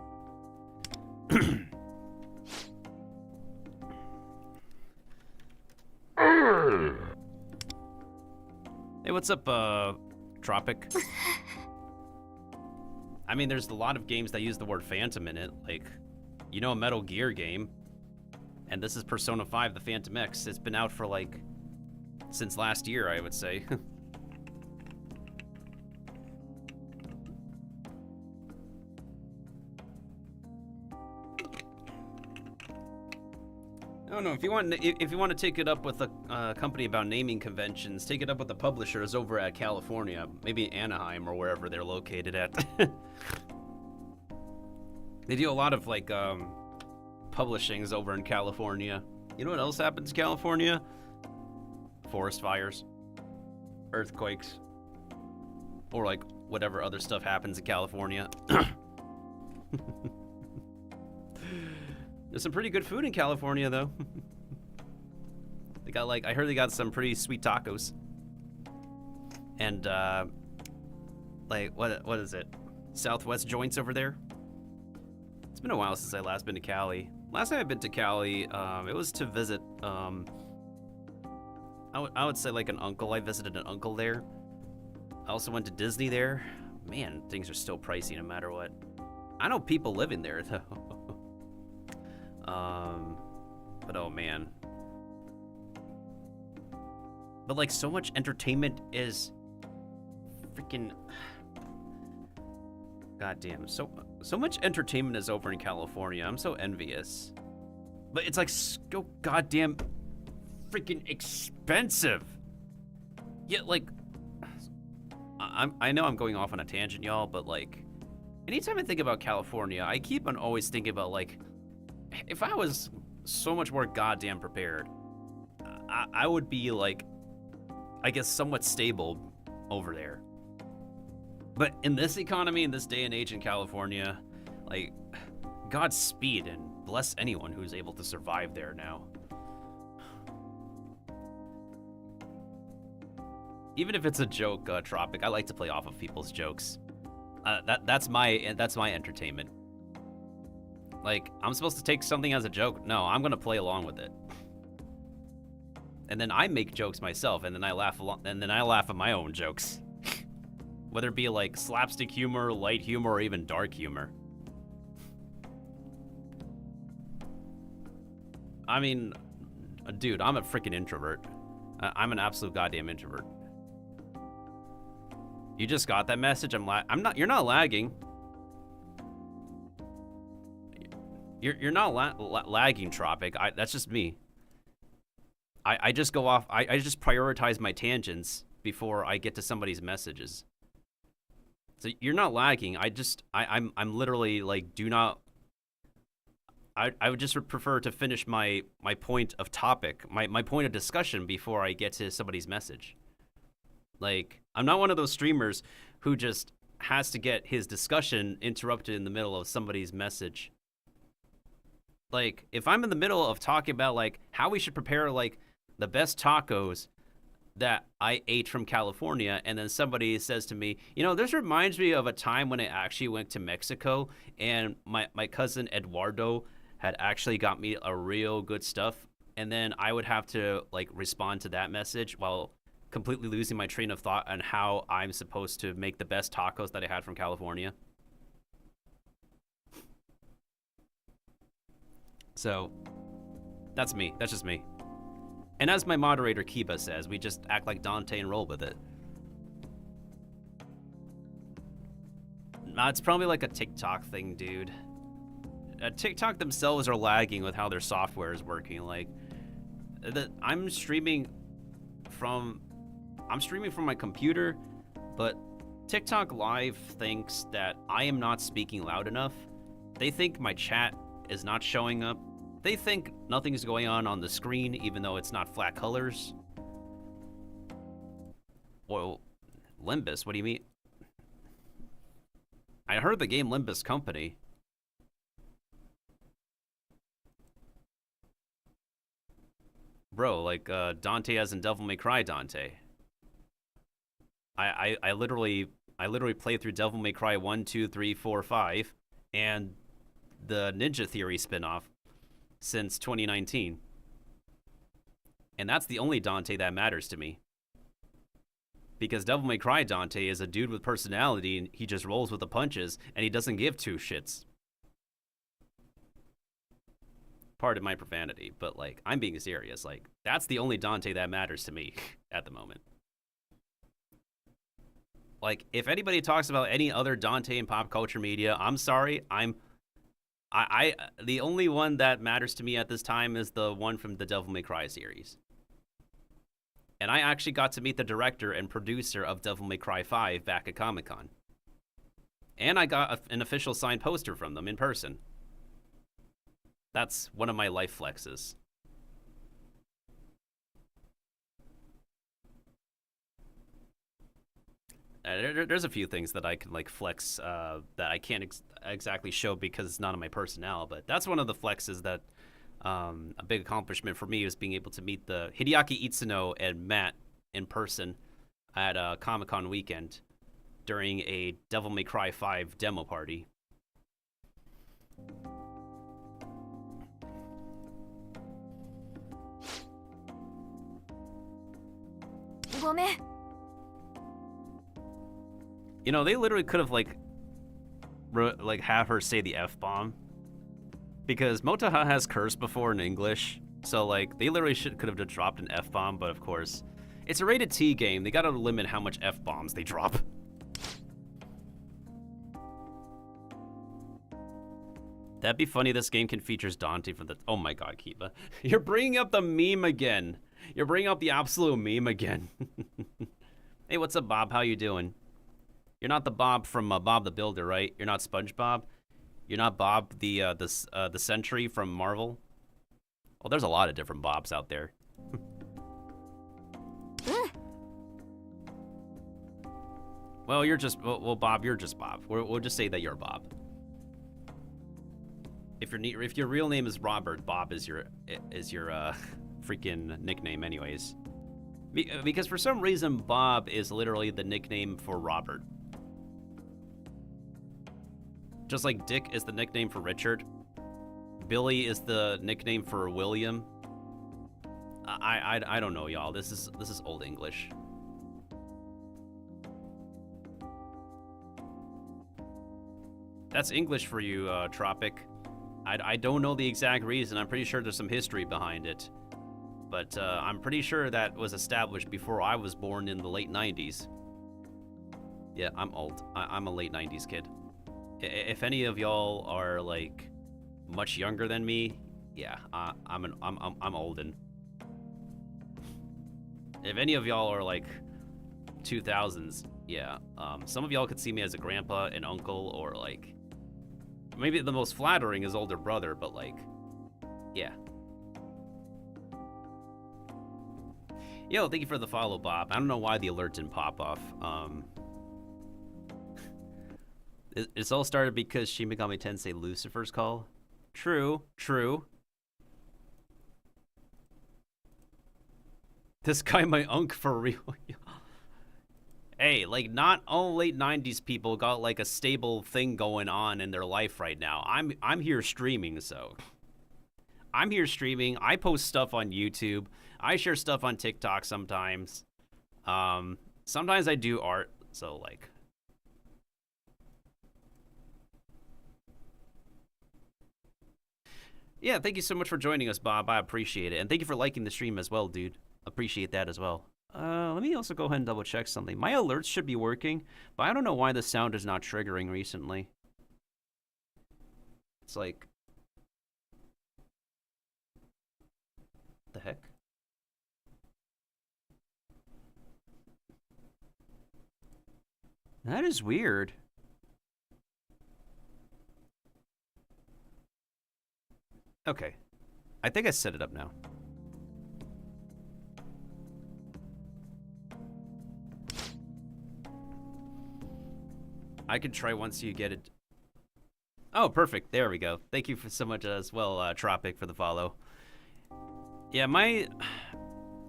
Hey, what's up, Tropic? I mean, there's a lot of games that use the word Phantom in it, like, you know, a Metal Gear game. And this is Persona 5, the Phantom X. It's been out for, like, since last year, I would say. I don't know, if you want to take it up with a company about naming conventions, take it up with the publishers over at California, maybe Anaheim or wherever they're located at. They do a lot of like publishings over in California. You know what else happens in California? Forest fires, earthquakes, or like whatever other stuff happens in California. There's some pretty good food in California, though. They got I heard they got some pretty sweet tacos. And what is it? Southwest joints over there. It's been a while since I last been to Cali. Last time I've been to Cali, it was to visit. I would say like an uncle. I visited an uncle there. I also went to Disney there. Man, things are still pricey no matter what. I know people living there though. But oh man. But like so much entertainment is freaking goddamn. So much entertainment is over in California. I'm so envious. But it's like so goddamn freaking expensive. Yet like I know I'm going off on a tangent, y'all, but like anytime I think about California, I keep on always thinking about like if I was so much more goddamn prepared, I would be like, I guess, somewhat stable over there. But in this economy, in this day and age in California, like, Godspeed and bless anyone who's able to survive there now. Even if it's a joke, Tropic, I like to play off of people's jokes. That's my entertainment. Like, I'm supposed to take something as a joke. No, I'm gonna play along with it. And then I make jokes myself, and then I laugh at my own jokes. Whether it be like slapstick humor, light humor, or even dark humor. I mean, dude, I'm a freaking introvert. I'm an absolute goddamn introvert. You just got that message? You're not lagging. You're not lagging, Tropic. That's just me. I just go off. I just prioritize my tangents before I get to somebody's messages. So you're not lagging. I'm literally like do not. I would just prefer to finish my point of topic, my point of discussion before I get to somebody's message. Like, I'm not one of those streamers who just has to get his discussion interrupted in the middle of somebody's message. Like, if I'm in the middle of talking about, like, how we should prepare, like, the best tacos that I ate from California, and then somebody says to me, you know, this reminds me of a time when I actually went to Mexico, and my cousin Eduardo had actually got me a real good stuff, and then I would have to, like, respond to that message while completely losing my train of thought on how I'm supposed to make the best tacos that I had from California. So, that's me. That's just me. And as my moderator Kiba says, we just act like Dante and roll with it. It's probably like a TikTok thing, dude. TikTok themselves are lagging with how their software is working. Like, I'm streaming from my computer, but TikTok Live thinks that I am not speaking loud enough. They think my chat is not showing up. They think nothing is going on the screen, even though it's not flat colors. Well, Limbus, what do you mean? I heard the game Limbus Company. Bro, like Dante as in Devil May Cry Dante. I literally played through Devil May Cry 1, 2, 3, 4, 5, and the Ninja Theory spinoff since 2019. And that's the only Dante that matters to me. Because Devil May Cry Dante is a dude with personality, and he just rolls with the punches, and he doesn't give two shits. Pardon my profanity, but like, I'm being serious. Like, that's the only Dante that matters to me at the moment. Like, if anybody talks about any other Dante in pop culture media, I'm sorry. The only one that matters to me at this time is the one from the Devil May Cry series. And I actually got to meet the director and producer of Devil May Cry 5 back at Comic-Con. And I got an official signed poster from them in person. That's one of my life flexes. there's a few things that I can like flex that I can't exactly show because it's not on my personnel, but that's one of the flexes that a big accomplishment for me is being able to meet the Hideaki Itsuno and Matt in person at a Comic-Con weekend during a Devil May Cry 5 demo party. You know, they literally could have like have her say the F-bomb, because Motoha has cursed before in English, so like they literally could have just dropped an F-bomb, but of course, it's a rated T game. They gotta limit how much F-bombs they drop. That'd be funny. This game can features Dante from the... Oh my god, Kiba. You're bringing up the meme again. You're bringing up the absolute meme again. Hey, what's up, Bob? How you doing? You're not the Bob from Bob the Builder, right? You're not SpongeBob? You're not Bob the Sentry from Marvel? Well, there's a lot of different Bobs out there. Well, you're just... Well, Bob, you're just Bob. We'll just say that you're Bob. If your real name is Robert, Bob is your freaking nickname anyways. Because for some reason, Bob is literally the nickname for Robert. Just like Dick is the nickname for Richard. Billy is the nickname for William. I don't know, y'all. This is old English. That's English for you, Tropic. I don't know the exact reason. I'm pretty sure there's some history behind it. But I'm pretty sure that was established before I was born in the late 90s. Yeah, I'm old. I'm a late 90s kid. If any of y'all are like much younger than me, yeah, I'm olden. If any of y'all are like 2000s, yeah, some of y'all could see me as a grandpa, an uncle, or like maybe the most flattering is older brother, but like, yeah. Yo, thank you for the follow, Bob. I don't know why the alert didn't pop off. It's all started because Shin Megami Tensei Lucifer's Call. True, true. This guy my unk for real. Hey, like not all late 90s people got like a stable thing going on in their life right now. I'm here streaming, so I'm here streaming. I post stuff on YouTube. I share stuff on TikTok sometimes. Sometimes I do art, so like. Yeah, thank you so much for joining us, Bob. I appreciate it. And thank you for liking the stream as well, dude. Appreciate that as well. Let me also go ahead and double check something. My alerts should be working, but I don't know why the sound is not triggering recently. It's like... What the heck? That is weird. Okay. I think I set it up now. I can try once you get it. Oh, perfect. There we go. Thank you for so much as well, Tropic, for the follow. Yeah, my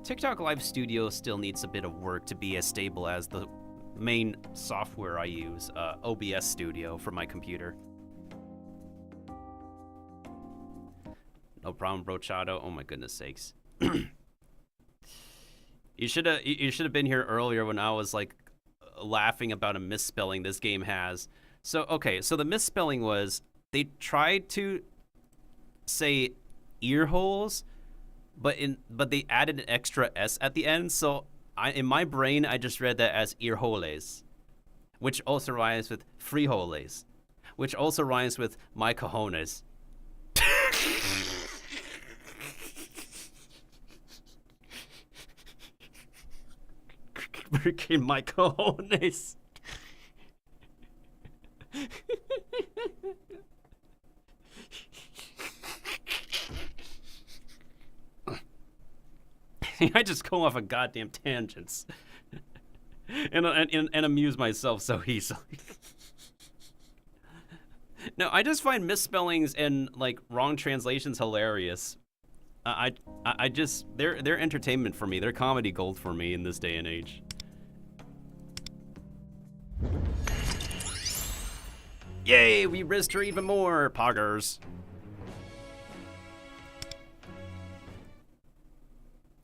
TikTok Live Studio still needs a bit of work to be as stable as the main software I use, OBS Studio, for my computer. No problem, Brochado. Oh my goodness sakes. You should have been here earlier when I was like laughing about a misspelling this game has. So okay, so the misspelling was they tried to say ear holes, but they added an extra S at the end. So in my brain I just read that as ear holes, which also rhymes with frijoles, which also rhymes with my cojones. Freaking my cojones. I just go off of goddamn tangents. and amuse myself so easily. No, I just find misspellings and like wrong translations hilarious. I just they're entertainment for me. They're comedy gold for me in this day and age. Yay, we risked her even more, poggers.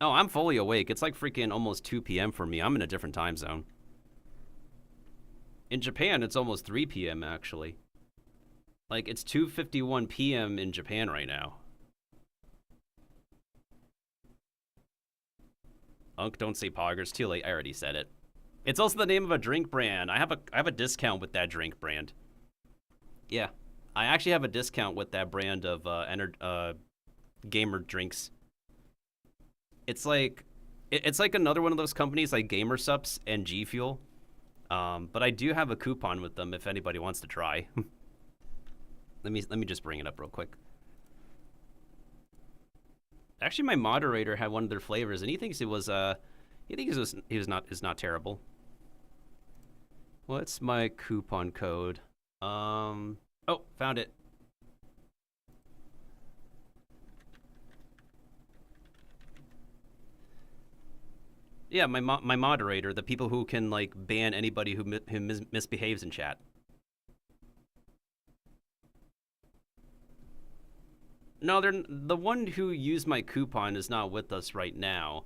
Oh, I'm fully awake. It's like freaking almost 2 p.m. for me. I'm in a different time zone. In Japan, it's almost 3 p.m. actually. Like, it's 2:51 p.m. in Japan right now. Unk, don't say poggers. Too late. I already said it. It's also the name of a drink brand. I have a discount with that drink brand. Yeah, I actually have a discount with that brand of gamer drinks. It's like another one of those companies like Gamer Sups and G Fuel. But I do have a coupon with them if anybody wants to try. Let me just bring it up real quick. Actually, my moderator had one of their flavors, and he thinks it was not terrible. What's my coupon code? Oh, found it. Yeah, my moderator, the people who can like ban anybody who misbehaves in chat. No, the one who used my coupon is not with us right now.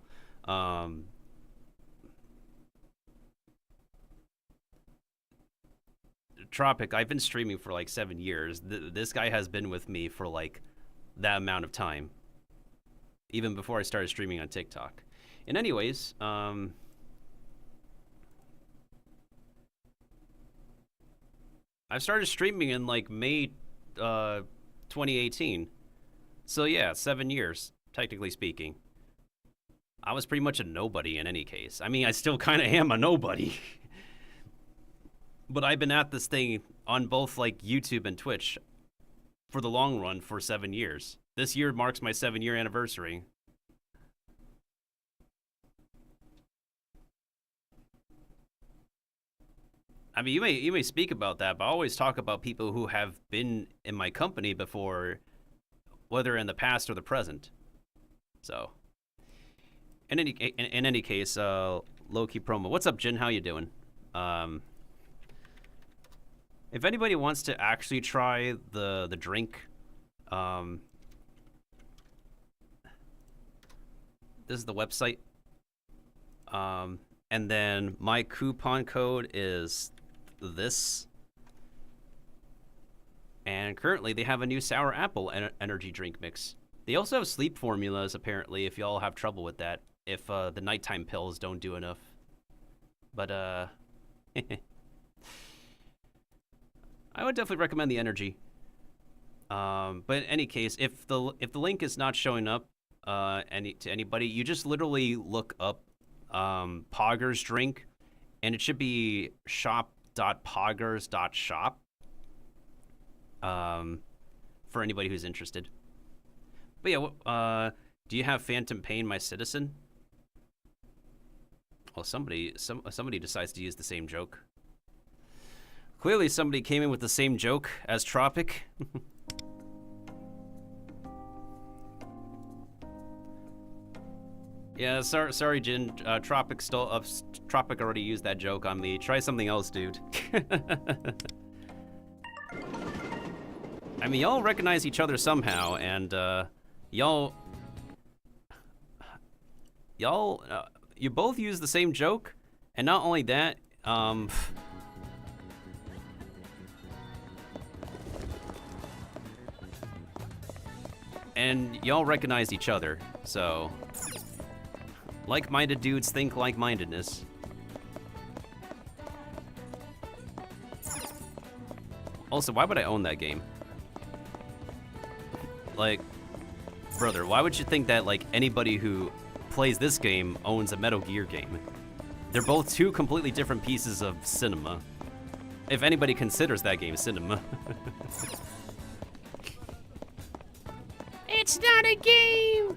Tropic, I've been streaming for like 7 years. This guy has been with me for like that amount of time. Even before I started streaming on TikTok. And anyways, I've started streaming in like May 2018. So yeah, 7 years, technically speaking. I was pretty much a nobody in any case. I mean, I still kind of am a nobody. But I've been at this thing on both like YouTube and Twitch for the long run for 7 years. This year marks my 7-year anniversary. I mean, you may speak about that, but I always talk about people who have been in my company before, whether in the past or the present. So, in any case, low-key promo. What's up, Jin? How you doing? If anybody wants to actually try the drink, this is the website. And then my coupon code is this. And currently they have a new sour apple energy drink mix. They also have sleep formulas, apparently, if y'all have trouble with that. If the nighttime pills don't do enough. But, I would definitely recommend the energy. But in any case, if the link is not showing up to anybody, you just literally look up Poggers drink, and it should be shop.poggers.shop for anybody who's interested. But yeah, do you have Phantom Pain, My Citizen? Well, somebody decides to use the same joke. Clearly somebody came in with the same joke as Tropic. Yeah, sorry, Jin. Tropic already used that joke on me. Try something else, dude. I mean, y'all recognize each other somehow, and y'all, you both use the same joke, and not only that, and y'all recognize each other, so like-minded dudes think like-mindedness. Also, why would I own that game? Like, brother, why would you think that like anybody who plays this game owns a Metal Gear game? They're both two completely different pieces of cinema. If anybody considers that game cinema. It's not a game!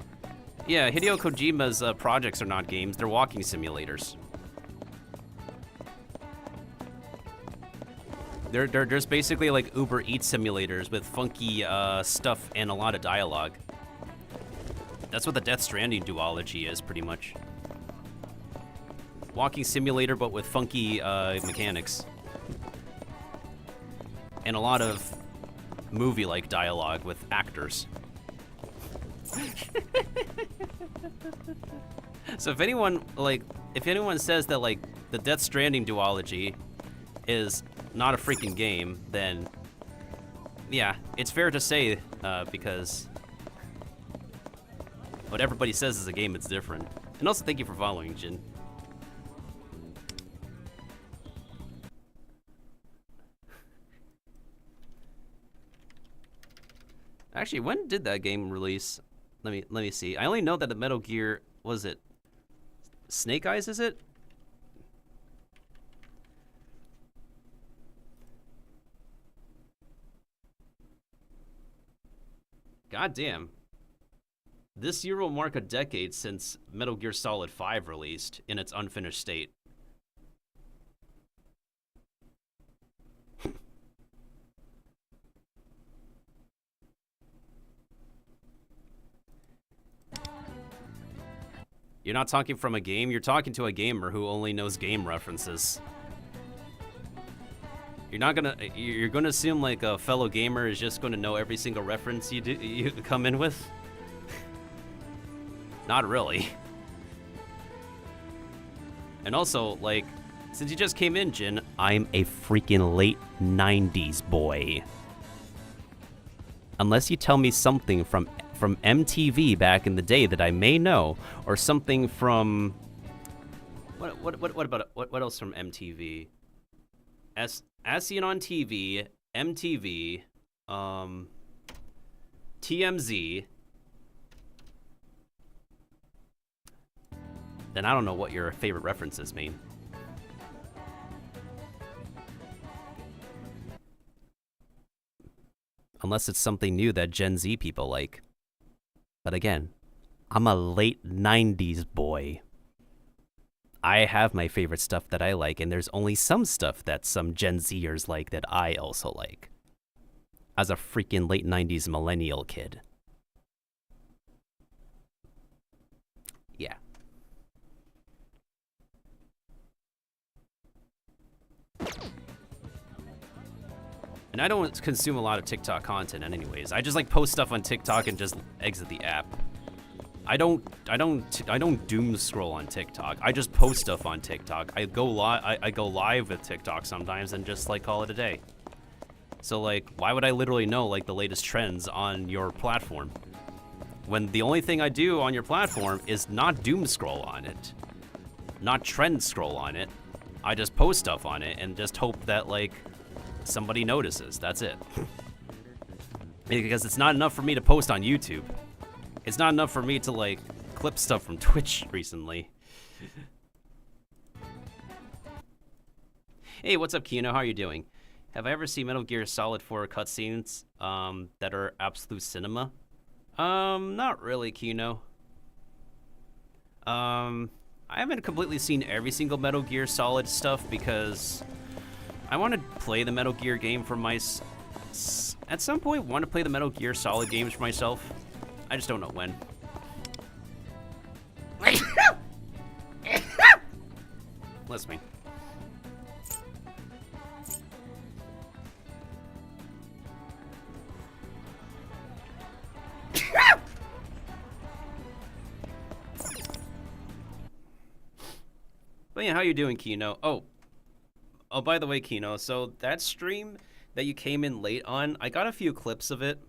Yeah, Hideo Kojima's projects are not games, they're walking simulators. They're just basically like Uber Eats simulators with funky stuff and a lot of dialogue. That's what the Death Stranding duology is, pretty much. Walking simulator, but with funky mechanics. And a lot of movie-like dialogue with actors. So if anyone says that like the Death Stranding duology is not a freaking game, then yeah, it's fair to say because what everybody says is a game, it's different. And also, thank you for following, Jin. Actually, when did that game release? Let me see. I only know that the Metal Gear, was it Snake Eyes, is it? God damn. This year will mark a decade since Metal Gear Solid 5 released in its unfinished state. You're not talking from a game, you're talking to a gamer who only knows game references. You're gonna assume like a fellow gamer is just gonna know every single reference you come in with? Not really. And also, like, since you just came in, Jin, I'm a freaking late 90s boy. Unless you tell me something from MTV back in the day that I may know, or something from what else from MTV? As Seen on TV, MTV, TMZ. Then I don't know what your favorite references mean. Unless it's something new that Gen Z people like. But again, I'm a late 90s boy. I have my favorite stuff that I like, and there's only some stuff that some Gen Zers like that I also like. As a freaking late 90s millennial kid. Yeah. And I don't consume a lot of TikTok content anyways. I just like post stuff on TikTok and just exit the app. I don't doom scroll on TikTok. I just post stuff on TikTok. I go live with TikTok sometimes and just like call it a day. So like, why would I literally know like the latest trends on your platform? When the only thing I do on your platform is not doom scroll on it. Not trend scroll on it. I just post stuff on it and just hope that like somebody notices. That's it. Because it's not enough for me to post on YouTube. It's not enough for me to like clip stuff from Twitch recently. Hey, what's up, Kino? How are you doing? Have I ever seen Metal Gear Solid 4 cutscenes that are absolute cinema? Not really, Kino. I haven't completely seen every single Metal Gear Solid stuff because I want to play the Metal Gear game for at some point, want to play the Metal Gear Solid games for myself. I just don't know when. Bless me. But yeah, how you doing, Kino? Oh, by the way, Kino, so that stream that you came in late on, I got a few clips of it.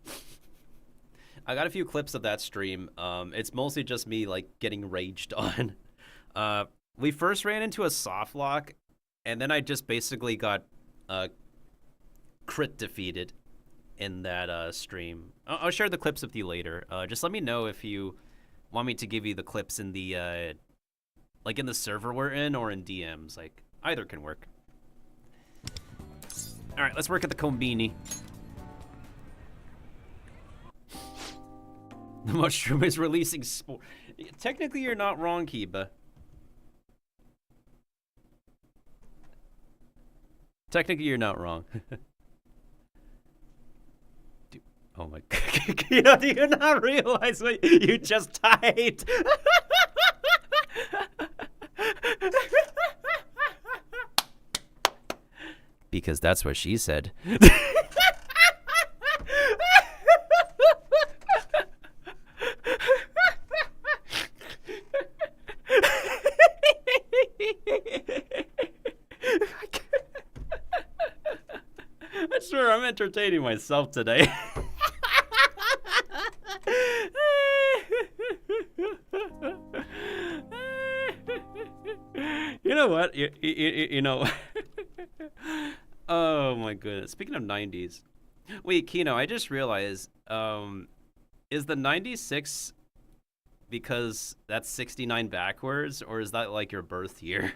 I got a few clips of that stream. It's mostly just me, like, getting raged on. We first ran into a soft lock, and then I just basically got crit defeated in that stream. I'll share the clips with you later. Just let me know if you want me to give you the clips in the, like, in the server we're in or in DMs. Like, either can work. All right, let's work at the Kombini. The mushroom is releasing spore. Technically, you're not wrong, Kiba. Technically, you're not wrong. Oh my god. You know, do you not realize what you just typed? Because that's what she said. I swear I'm entertaining myself today. You know what? You know. Oh my goodness. Speaking of 90s. Wait, Kino, I just realized, is the 96 because that's 69 backwards, or is that like your birth year?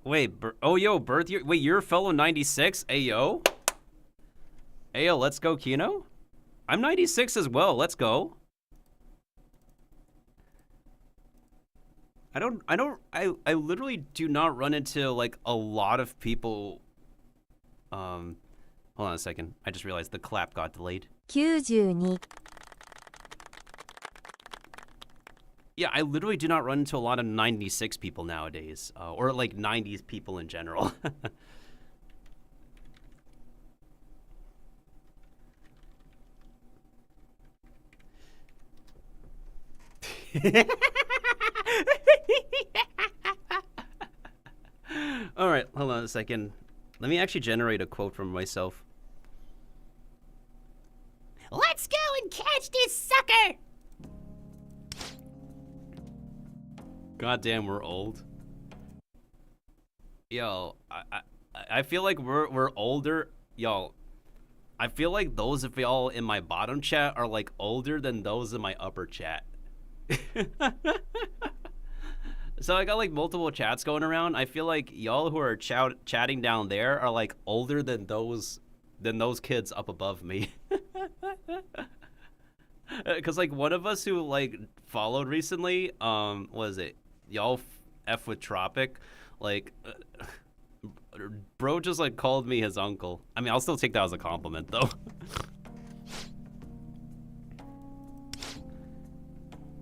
Wait, oh yo, birth year. Wait, you're a fellow 96? Ayo? Ayo, let's go, Kino. I'm 96 as well. Let's go. I literally do not run into like a lot of people. Hold on a second. I just realized the clap got delayed. 92 Yeah, I literally do not run into a lot of 96 people nowadays, or like 90s people in general. All right, hold on a second. Let me actually generate a quote from myself. Let's go and catch this sucker! God damn, we're old. Yo, I feel like we're older. Yo, I feel like those of y'all in my bottom chat are like older than those in my upper chat. So I got like multiple chats going around. I feel like y'all who are chatting down there are like older than those kids up above me. Cause like one of us who like followed recently, what is it? Y'all F with Tropic, like, bro just like called me his uncle. I mean, I'll still take that as a compliment though.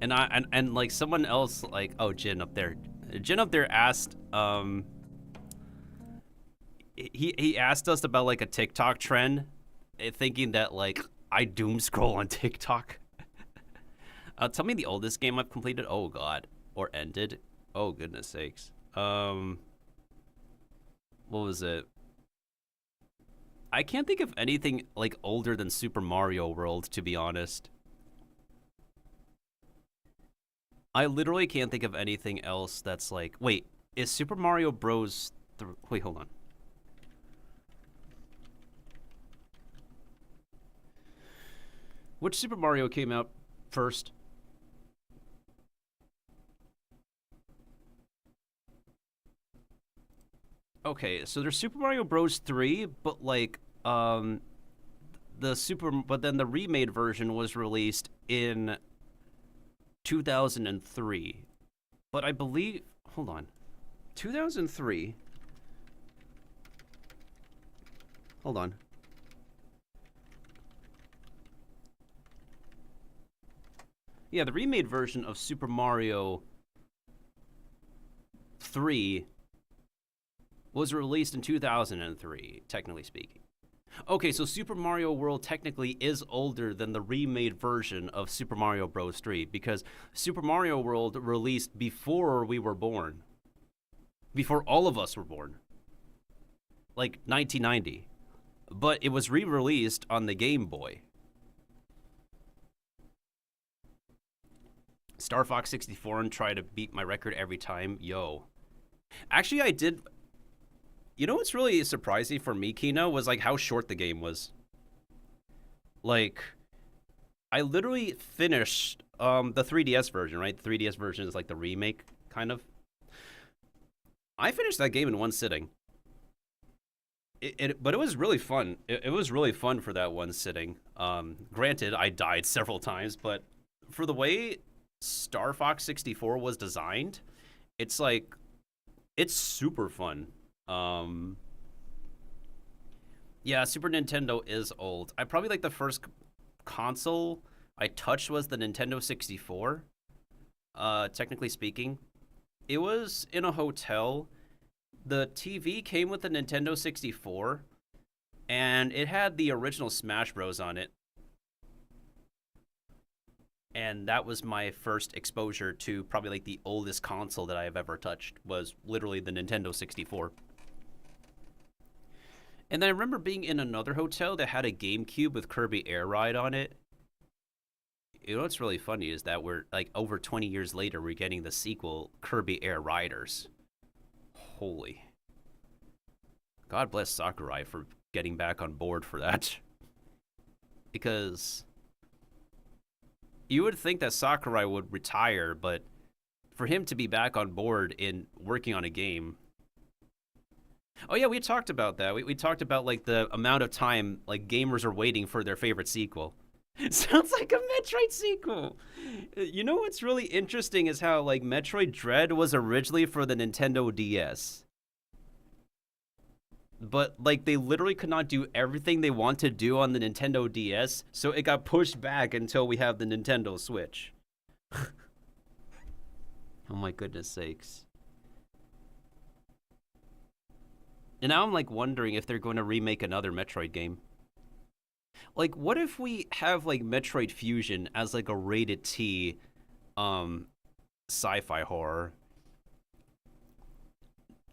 And like someone else, like, oh, Jin up there asked, he asked us about like a TikTok trend, thinking that like I doom scroll on TikTok. Tell me the oldest game I've completed. Oh god, or ended. Oh goodness sakes. What was it? I can't think of anything like older than Super Mario World, to be honest. I literally can't think of anything else that's like, wait, is Super Mario Bros. Wait, hold on. Which Super Mario came out first? Okay, so there's Super Mario Bros. 3, but like, but then the remade version was released in 2003. But I believe, hold on, 2003. Hold on. Yeah, the remade version of Super Mario 3 was released in 2003, technically speaking. Okay, so Super Mario World technically is older than the remade version of Super Mario Bros. 3 because Super Mario World released before we were born. Before all of us were born. Like 1990. But it was re-released on the Game Boy. Star Fox 64 and try to beat my record every time. Yo. Actually, I did. You know what's really surprising for me, Kino, was like how short the game was. Like, I literally finished the 3DS version, right? The 3DS version is like the remake, kind of. I finished that game in one sitting. But it was really fun. It was really fun for that one sitting. Granted, I died several times, but for the way Star Fox 64 was designed, it's like, it's super fun. Yeah, Super Nintendo is old. I probably like the first console I touched was the Nintendo 64. Technically speaking, it was in a hotel. The TV came with the Nintendo 64, and it had the original Smash Bros. On it. And that was my first exposure to probably like the oldest console that I have ever touched, was literally the Nintendo 64. And then I remember being in another hotel that had a GameCube with Kirby Air Ride on it. You know what's really funny is that we're like over 20 years later, we're getting the sequel, Kirby Air Riders. Holy. God bless Sakurai for getting back on board for that. Because you would think that Sakurai would retire, but for him to be back on board in working on a game. Oh yeah, we talked about that. We talked about like the amount of time like gamers are waiting for their favorite sequel. It sounds like a Metroid sequel. You know what's really interesting is how like Metroid Dread was originally for the Nintendo DS. But like they literally could not do everything they want to do on the Nintendo DS, so it got pushed back until we have the Nintendo Switch. Oh my goodness sakes. And now I'm like wondering if they're going to remake another Metroid game. Like, what if we have like Metroid Fusion as like a rated T sci-fi horror?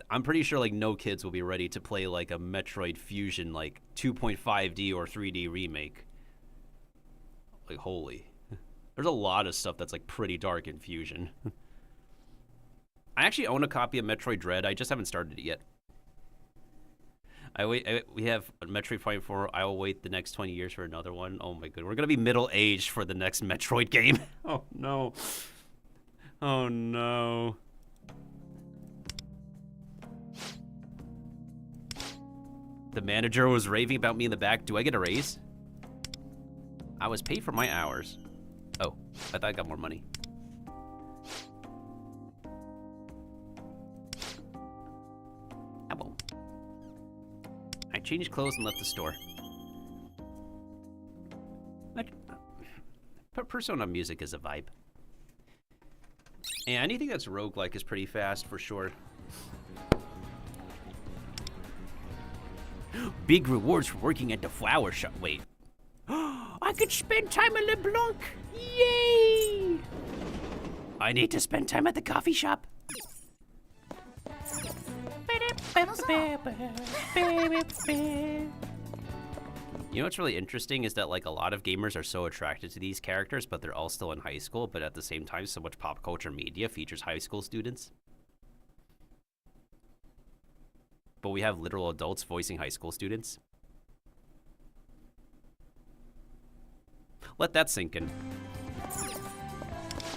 I'm pretty sure like no kids will be ready to play like a Metroid Fusion like 2.5D or 3D remake. Like, holy. There's a lot of stuff that's like pretty dark in Fusion. I actually own a copy of Metroid Dread. I just haven't started it yet. We have Metroid Prime 4. I will wait the next 20 years for another one. Oh my god, we're gonna be middle-aged for the next Metroid game. Oh no. Oh no. The manager was raving about me in the back. Do I get a raise? I was paid for my hours. Oh, I thought I got more money. Apple. I changed clothes and left the store. Persona music is a vibe. And anything that's roguelike is pretty fast for sure. Big rewards for working at the flower shop. Wait. I could spend time at LeBlanc. Yay! I need to spend time at the coffee shop. You know what's really interesting is that like a lot of gamers are so attracted to these characters, but they're all still in high school, but at the same time so much pop culture media features high school students. But we have literal adults voicing high school students. Let that sink in.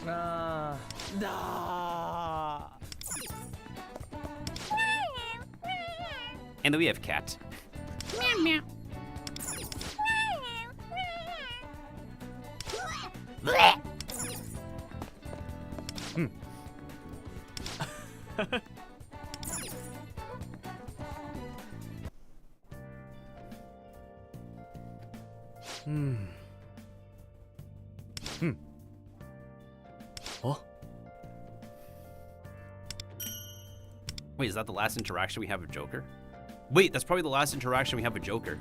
Nah. And then we have Cat. Meow meow. Oh. Wait, is that the last interaction we have with Joker? Wait, that's probably the last interaction we have with Joker.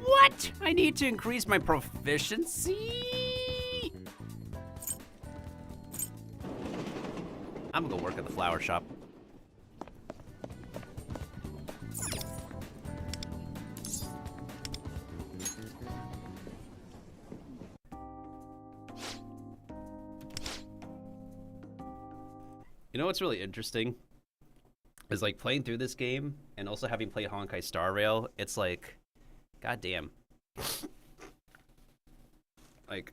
What? I need to increase my proficiency? I'm gonna go work at the flower shop. You know what's really interesting? Is like playing through this game and also having played Honkai Star Rail, it's like, goddamn. Like,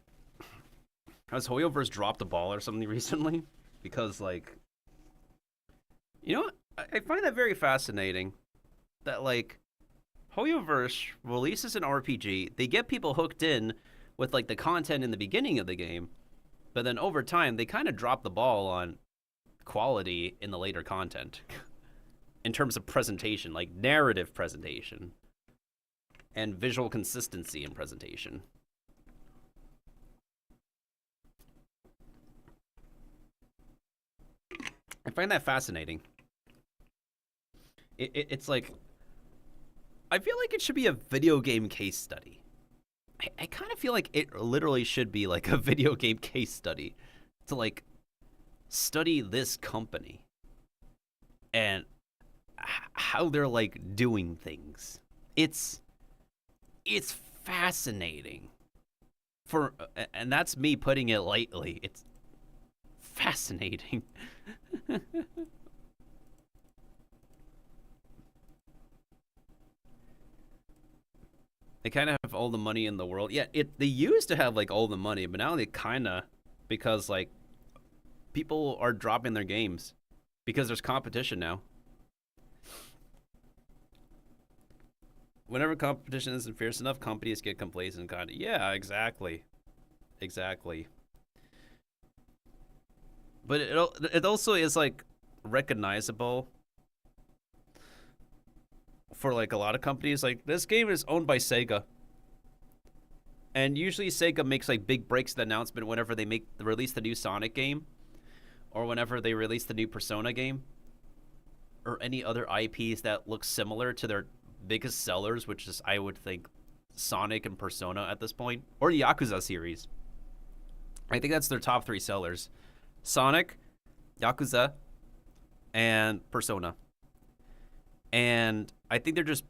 has Hoyoverse dropped the ball or something recently? Because, like, you know what? I find that very fascinating. That, like, Hoyoverse releases an RPG, they get people hooked in with, like, the content in the beginning of the game, but then over time, they kind of drop the ball on quality in the later content. In terms of presentation, like narrative presentation and visual consistency in presentation. I find that fascinating. It's like, I feel like it should be a video game case study. I kind of feel like it literally should be like a video game case study to like study this company and how they're like doing things. It's fascinating. And that's me putting it lightly. It's fascinating. They kind of have all the money in the world. Yeah, they used to have like all the money, but now they kind of, because like people are dropping their games because there's competition now. Whenever competition isn't fierce enough, companies get complacent. Kind of, yeah, exactly. But it also is like recognizable for like a lot of companies. Like, this game is owned by Sega, and usually Sega makes like big breaks of the announcement whenever they release the new Sonic game, or whenever they release the new Persona game, or any other IPs that look similar to their biggest sellers, which is, I would think, Sonic and Persona at this point, or the Yakuza series. I think that's their top 3 sellers: Sonic, Yakuza, and Persona. And I think they're just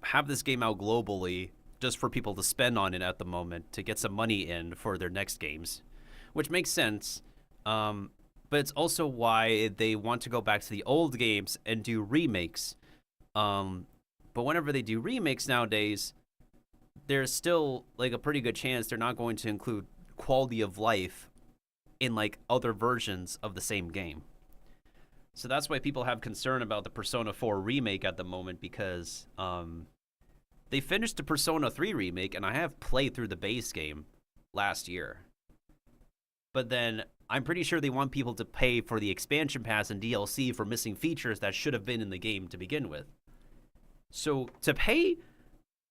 have this game out globally just for people to spend on it at the moment to get some money in for their next games, which makes sense. But it's also why they want to go back to the old games and do remakes. But whenever they do remakes nowadays, there's still like a pretty good chance they're not going to include quality of life in like other versions of the same game. So that's why people have concern about the Persona 4 remake at the moment, because they finished the Persona 3 remake, and I have played through the base game last year. But then I'm pretty sure they want people to pay for the expansion pass and DLC for missing features that should have been in the game to begin with. So to pay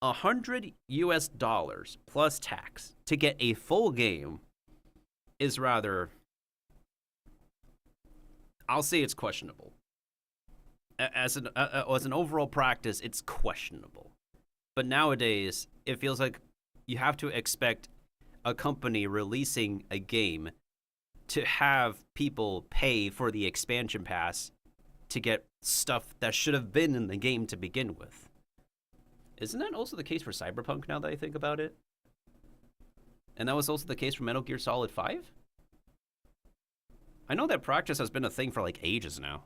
$100 US plus tax to get a full game is rather, I'll say it's questionable. As an overall practice, it's questionable. But nowadays, it feels like you have to expect a company releasing a game to have people pay for the expansion pass to get stuff that should have been in the game to begin with. Isn't that also the case for Cyberpunk, now that I think about it? And that was also the case for Metal Gear Solid 5? I know that practice has been a thing for like ages now.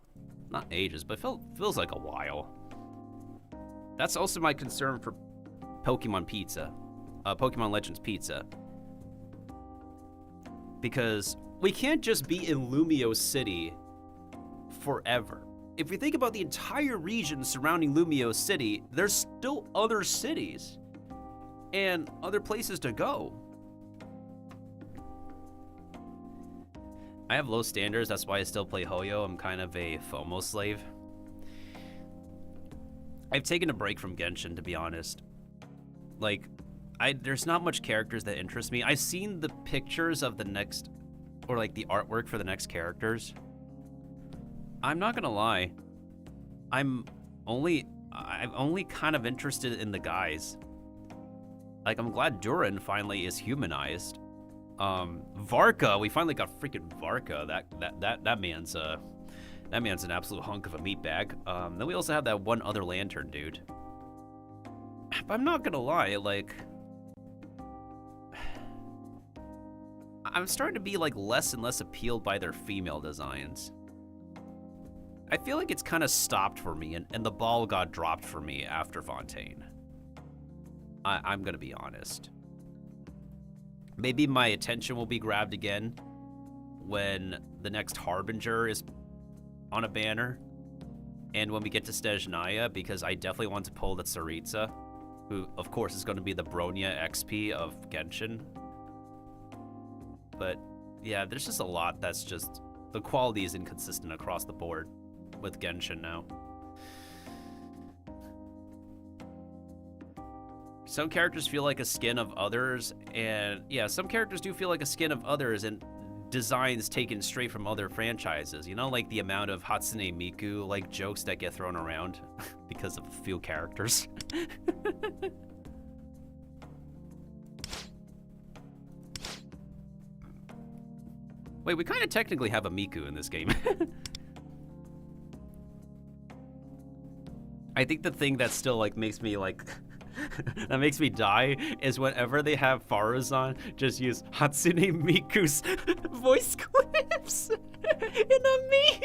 Not ages, but feels like a while. That's also my concern for Pokemon Pizza. Pokemon Legends Pizza. Because we can't just be in Lumio City forever. If we think about the entire region surrounding Lumio City, there's still other cities and other places to go. I have low standards, that's why I still play Hoyo. I'm kind of a FOMO slave. I've taken a break from Genshin, to be honest. Like, there's not much characters that interest me. I've seen the pictures of the next, or like the artwork for the next characters. I'm not gonna lie. I'm only kind of interested in the guys. Like, I'm glad Durin finally is humanized. Varka, we finally got freaking Varka. That man's an absolute hunk of a meatbag. Then we also have that one other lantern dude. But I'm not gonna lie, like, I'm starting to be like less and less appealed by their female designs. I feel like it's kind of stopped for me, and the ball got dropped for me after Fontaine. I'm gonna be honest. maybe my attention will be grabbed again when the next Harbinger is on a banner. And when we get to Stezhnaya, because I definitely want to pull the Tsaritsa, who, of course, is going to be the Bronya XP of Genshin. But, yeah, there's just a lot that's just... The quality is inconsistent across the board with Genshin now. Some characters feel like a skin of others, and, yeah, some characters do feel like a skin of others, and designs taken straight from other franchises, you know, like the amount of Hatsune Miku like jokes that get thrown around because of a few characters. Wait, we kind of technically have a Miku in this game. I think the thing that still like makes me like that makes me die is whenever they have Faruzan just use Hatsune Miku's voice clips in a meme.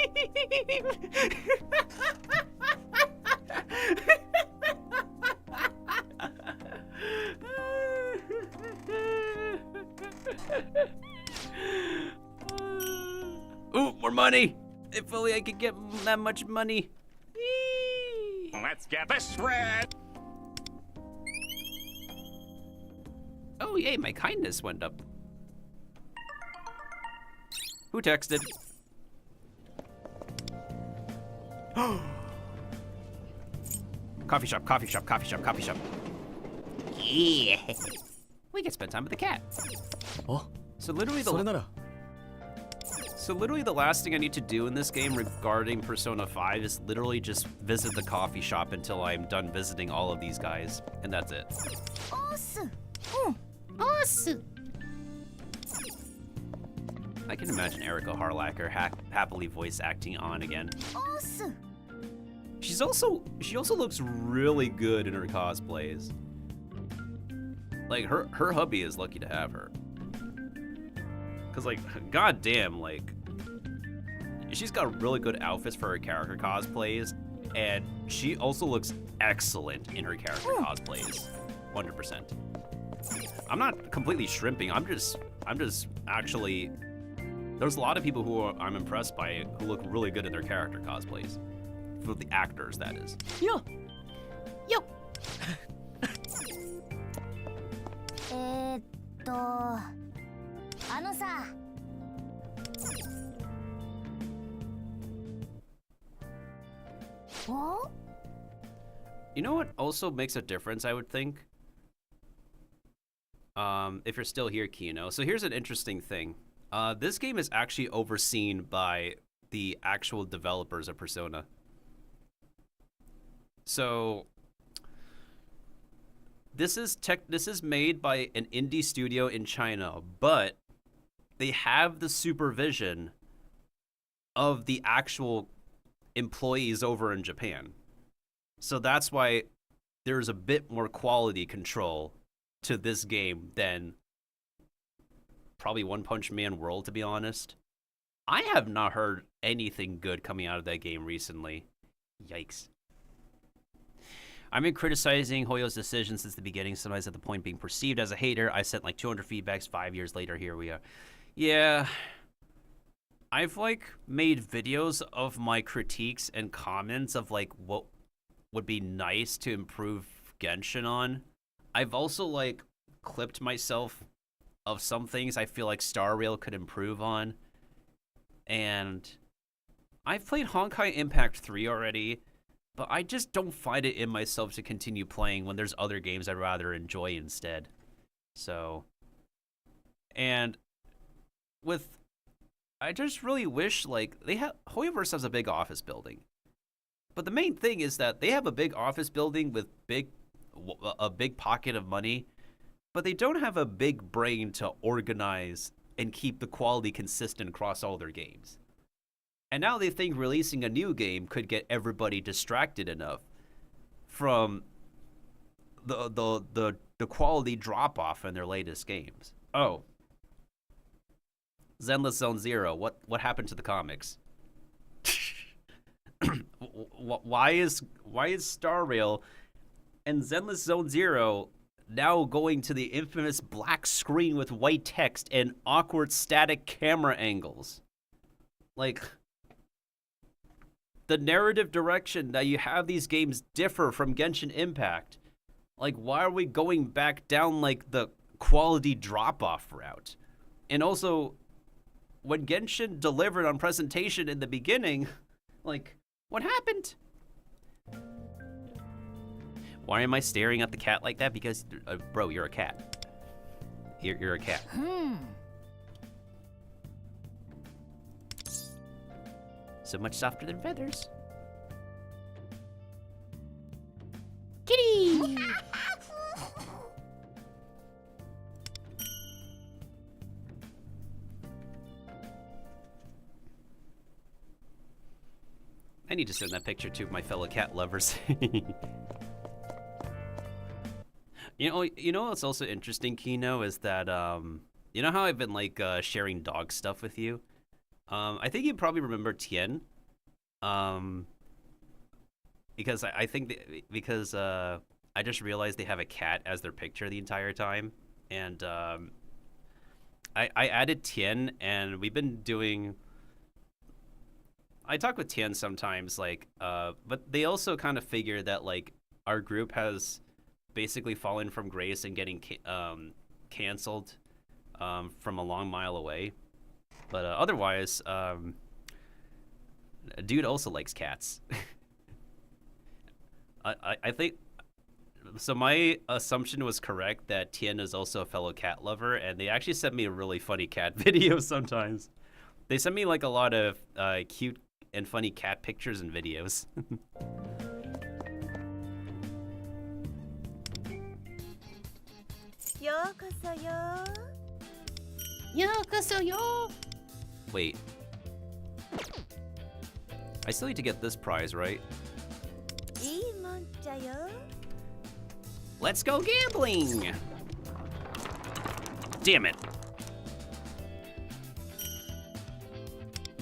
Ooh, more money! If only I could get that much money. Let's get this red. Oh, yay, my kindness went up. Who texted? Coffee shop, coffee shop, coffee shop, coffee shop. Yeah. We can spend time with the cat. Oh, so literally the last thing I need to do in this game regarding Persona 5 is literally just visit the coffee shop until I'm done visiting all of these guys, and that's it. Awesome. I can imagine Erika Harlacher happily voice acting on again. Awesome. She also looks really good in her cosplays. Like her hubby is lucky to have her. Cause like goddamn, like she's got really good outfits for her character cosplays, and she also looks excellent in her character cosplays. 100%. I'm not completely shrimping. I'm just actually. There's a lot of people who I'm impressed by who look really good in their character cosplays. For the actors, that is. Yo. あのさ。Oh? You know what also makes a difference, I would think? If you're still here, Kino. So here's an interesting thing. This game is actually overseen by the actual developers of Persona. So this is made by an indie studio in China, but they have the supervision of the actual employees over in Japan. So that's why there's a bit more quality control to this game than probably One Punch Man World, to be honest. I have not heard anything good coming out of that game recently. Yikes. I've been criticizing Hoyo's decision since the beginning, sometimes at the point being perceived as a hater. I sent like 200 feedbacks. 5 years later, here we are. Yeah. I've like made videos of my critiques and comments of like what would be nice to improve Genshin on. I've also like clipped myself of some things I feel like Star Rail could improve on. And I've played Honkai Impact 3 already, but I just don't find it in myself to continue playing when there's other games I'd rather enjoy instead. So, and I just really wish like Hoyoverse has a big office building. But the main thing is that they have a big office building with a big pocket of money, but they don't have a big brain to organize and keep the quality consistent across all their games. And now they think releasing a new game could get everybody distracted enough from the quality drop off in their latest games. Oh, Zenless Zone Zero. What happened to the comics? Why is Star Rail and Zenless Zone Zero now going to the infamous black screen with white text and awkward static camera angles. Like, the narrative direction that you have these games differ from Genshin Impact. Like, why are we going back down, like, the quality drop-off route? And also, when Genshin delivered on presentation in the beginning, like, what happened? Why am I staring at the cat like that? Because, bro, you're a cat. You're a cat. So much softer than feathers. Kitty! I need to send that picture to my fellow cat lovers. You know what's also interesting, Kino, is that you know how I've been like sharing dog stuff with you? I think you probably remember Tien. Because I think because I just realized they have a cat as their picture the entire time, and I added Tien, and we've been doing. I talk with Tien sometimes, like, but they also kind of figure that like our group has basically fallen from grace and getting canceled from a long mile away. But otherwise, dude also likes cats. I think so. My assumption was correct that Tien is also a fellow cat lover, and they actually sent me a really funny cat video sometimes. They send me like a lot of cute and funny cat pictures and videos. Wait. I still need to get this prize, right? Let's go gambling! Damn it.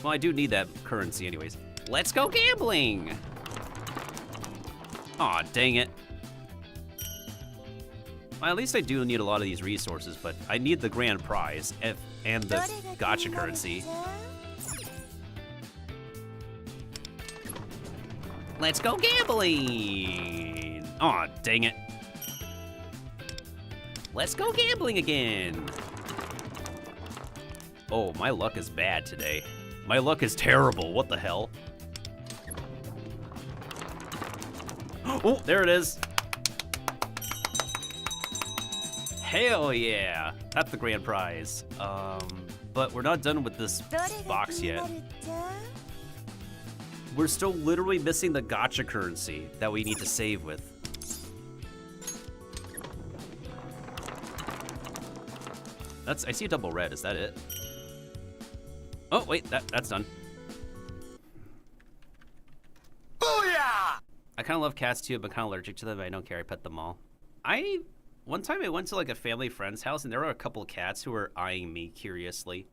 Well, I do need that currency anyways. Let's go gambling! Aw, dang it. Well, at least I do need a lot of these resources, but I need the grand prize and the gacha currency. Let's go gambling! Aw, dang it. Let's go gambling again! Oh, my luck is bad today. My luck is terrible, what the hell? Oh, there it is! Hell yeah! That's the grand prize. But we're not done with this box yet. We're still literally missing the gacha currency that we need to save with. I see a double red, is that it? Oh, wait, that's done. Booyah! I kind of love cats too, but kind of allergic to them. I don't care, I pet them all. One time I went to like a family friend's house and there were a couple of cats who were eyeing me curiously.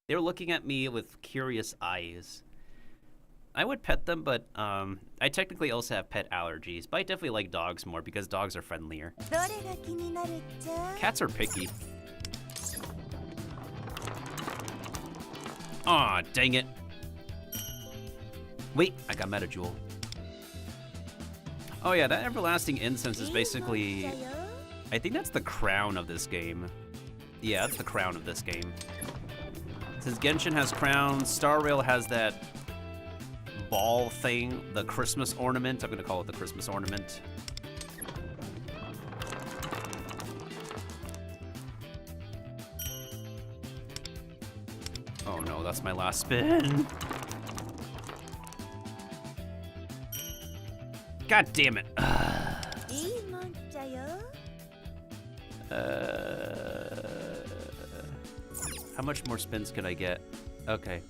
They were looking at me with curious eyes. I would pet them, but I technically also have pet allergies, but I definitely like dogs more because dogs are friendlier. Cats are picky. Aw, dang it. Wait, I got Meta Jewel. Oh yeah, that everlasting incense is basically... I think that's the crown of this game. Yeah, that's the crown of this game. Since Genshin has crowns, Star Rail has that ball thing, the Christmas ornament. I'm gonna call it the Christmas ornament. Oh no, that's my last spin. God damn it. How much more spins can I get? Okay.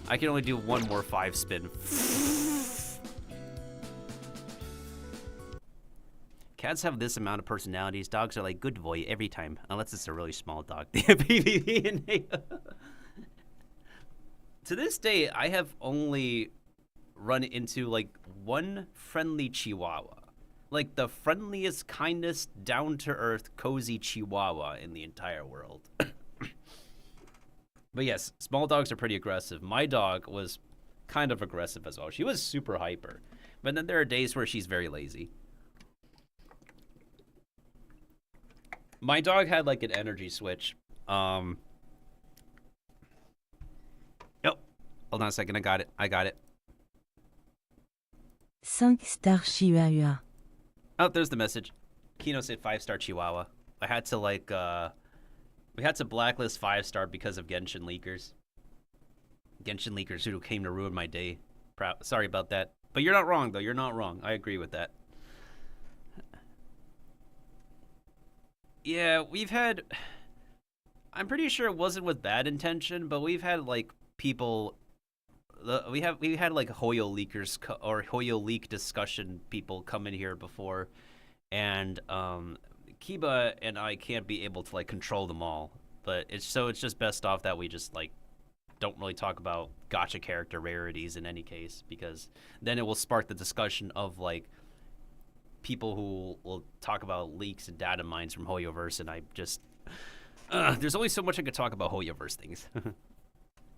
I can only do one more 5 spin. Cats have this amount of personalities. Dogs are like good boy every time, unless it's a really small dog. To this day, I have only run into like one friendly Chihuahua. like the friendliest, kindest, down-to-earth, cozy Chihuahua in the entire world. But yes, small dogs are pretty aggressive. My dog was kind of aggressive as well. She was super hyper. But then there are days where she's very lazy. My dog had like an energy switch. Yep. Hold on a second. I got it. 5-star Chihuahua. Oh, there's the message. Kino said 5-star Chihuahua. I had to like we had to blacklist 5-star because of Genshin leakers. Genshin leakers who came to ruin my day. Sorry about that. But you're not wrong though. You're not wrong. I agree with that. Yeah, we've had, I'm pretty sure it wasn't with bad intention, but we've had like people, we had like Hoyo leakers or Hoyo leak discussion people come in here before, and Kiba and I can't be able to like control them all, but it's just best off that we just like don't really talk about gacha character rarities in any case, because then it will spark the discussion of like people who will talk about leaks and data mines from Hoyoverse, and I just there's only so much I could talk about Hoyoverse things.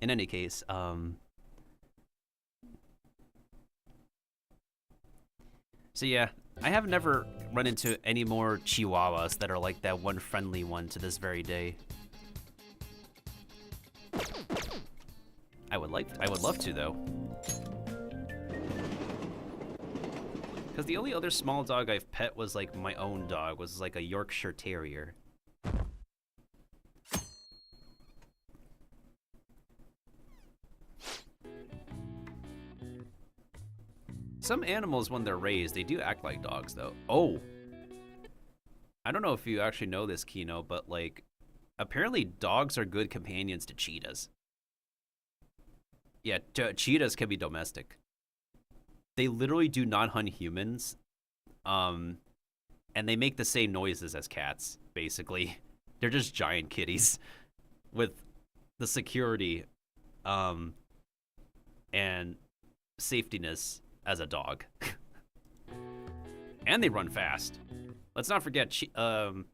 In any case, so yeah, I have never run into any more Chihuahuas that are like that one friendly one to this very day. I would love to though. Because the only other small dog I've pet was like my own dog, was like a Yorkshire Terrier. Some animals, when they're raised, they do act like dogs though. Oh! I don't know if you actually know this, Kino, but like, apparently dogs are good companions to cheetahs. Yeah, cheetahs can be domestic. They literally do not hunt humans, and they make the same noises as cats, basically. They're just giant kitties with the security and safetiness as a dog. And they run fast. Let's not forget, the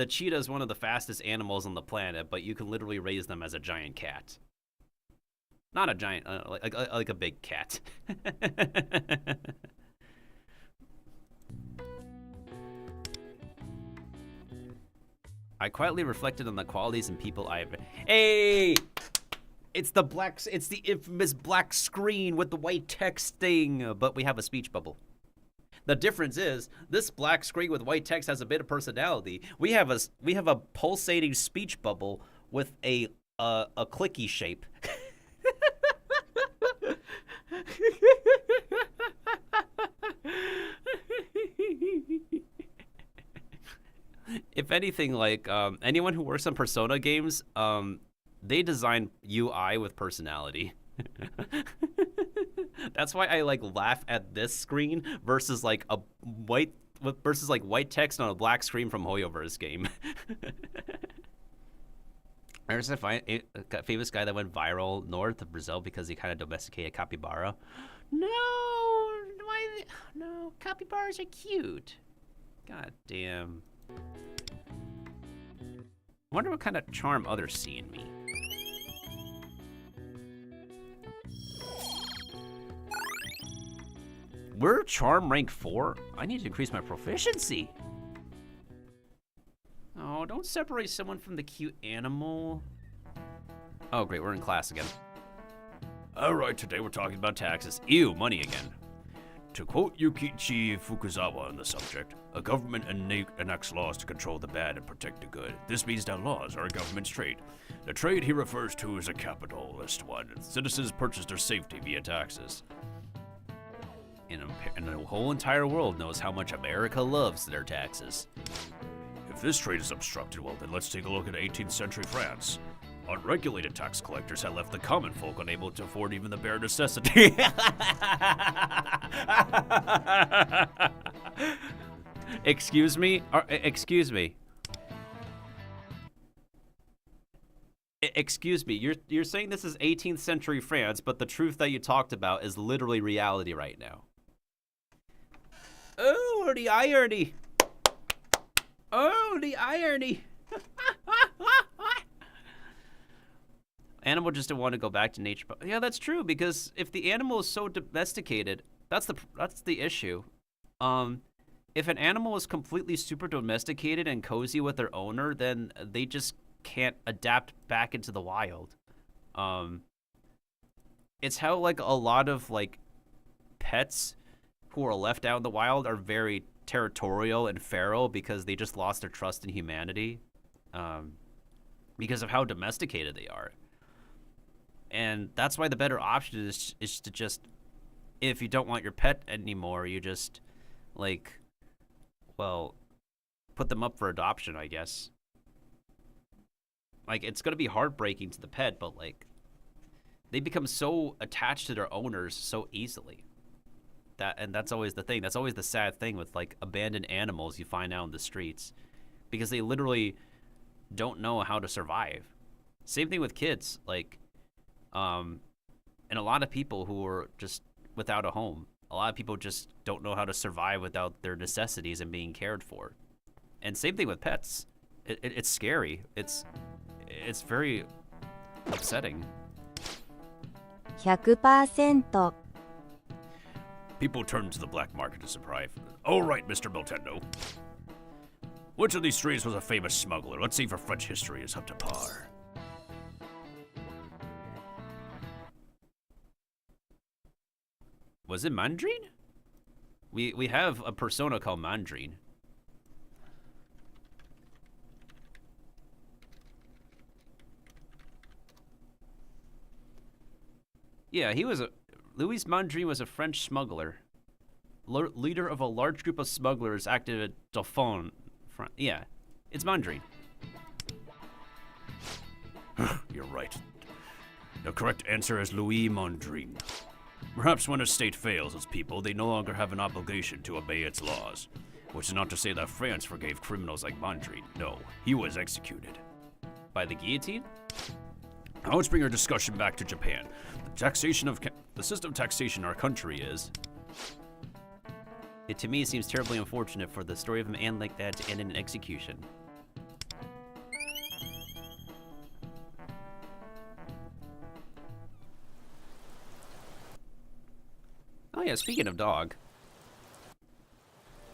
cheetah is one of the fastest animals on the planet, but you can literally raise them as a giant cat. Not a giant, like a big cat. I quietly reflected on the qualities and people I've. Hey, it's the infamous black screen with the white text thing, but we have a speech bubble. The difference is this black screen with white text has a bit of personality. We have a pulsating speech bubble with a clicky shape. If anything, like anyone who works on Persona games, they design UI with personality. That's why I like laugh at this screen versus like white text on a black screen from Hoyoverse game. There's a famous guy that went viral north of Brazil because he kind of domesticated capybara. No, capybaras are cute. God damn. I wonder what kind of charm others see in me. We're charm rank 4? I need to increase my proficiency. Oh, don't separate someone from the cute animal. Oh, great, we're in class again. All right, today we're talking about taxes. Ew, money again. To quote Yukichi Fukuzawa on the subject, a government enacts laws to control the bad and protect the good. This means that laws are a government's trade. The trade he refers to is a capitalist one. Citizens purchase their safety via taxes. And the whole entire world knows how much America loves their taxes. If this trade is obstructed, well then let's take a look at 18th century France. Unregulated tax collectors had left the common folk unable to afford even the bare necessity. Excuse me? Excuse me. Excuse me, you're saying this is 18th century France, but the truth that you talked about is literally reality right now. Oh, the irony. Oh, the irony. Animal just didn't want to go back to nature. But yeah, that's true, because if the animal is so domesticated, that's the issue. If an animal is completely super domesticated and cozy with their owner, then they just can't adapt back into the wild. It's how like a lot of like pets who are left out in the wild are very territorial and feral because they just lost their trust in humanity, because of how domesticated they are. And that's why the better option is to just, if you don't want your pet anymore, you just like, well, put them up for adoption, I guess. Like, it's gonna be heartbreaking to the pet, but like, they become so attached to their owners so easily. And that's always the thing. That's always the sad thing with like abandoned animals you find out in the streets, because they literally don't know how to survive. Same thing with kids, like, and a lot of people who are just without a home. A lot of people just don't know how to survive without their necessities and being cared for. And same thing with pets. It's scary. It's very upsetting. 100%. People turn to the black market to survive. All right, Mr. Miltendo. Which of these streets was a famous smuggler? Let's see if our French history is up to par. Was it Mandrine? We have a persona called Mandrine. Yeah, Louis Mandrine was a French smuggler. Leader of a large group of smugglers active at Dauphin. Yeah, it's Mandrine. You're right. The correct answer is Louis Mandrine. Perhaps when a state fails its people, they no longer have an obligation to obey its laws. Which is not to say that France forgave criminals like Mandrine. No, he was executed. By the guillotine? Now let's bring our discussion back to Japan. The system of taxation in our country is... It to me seems terribly unfortunate for the story of a man like that to end in an execution. Oh yeah, speaking of dog.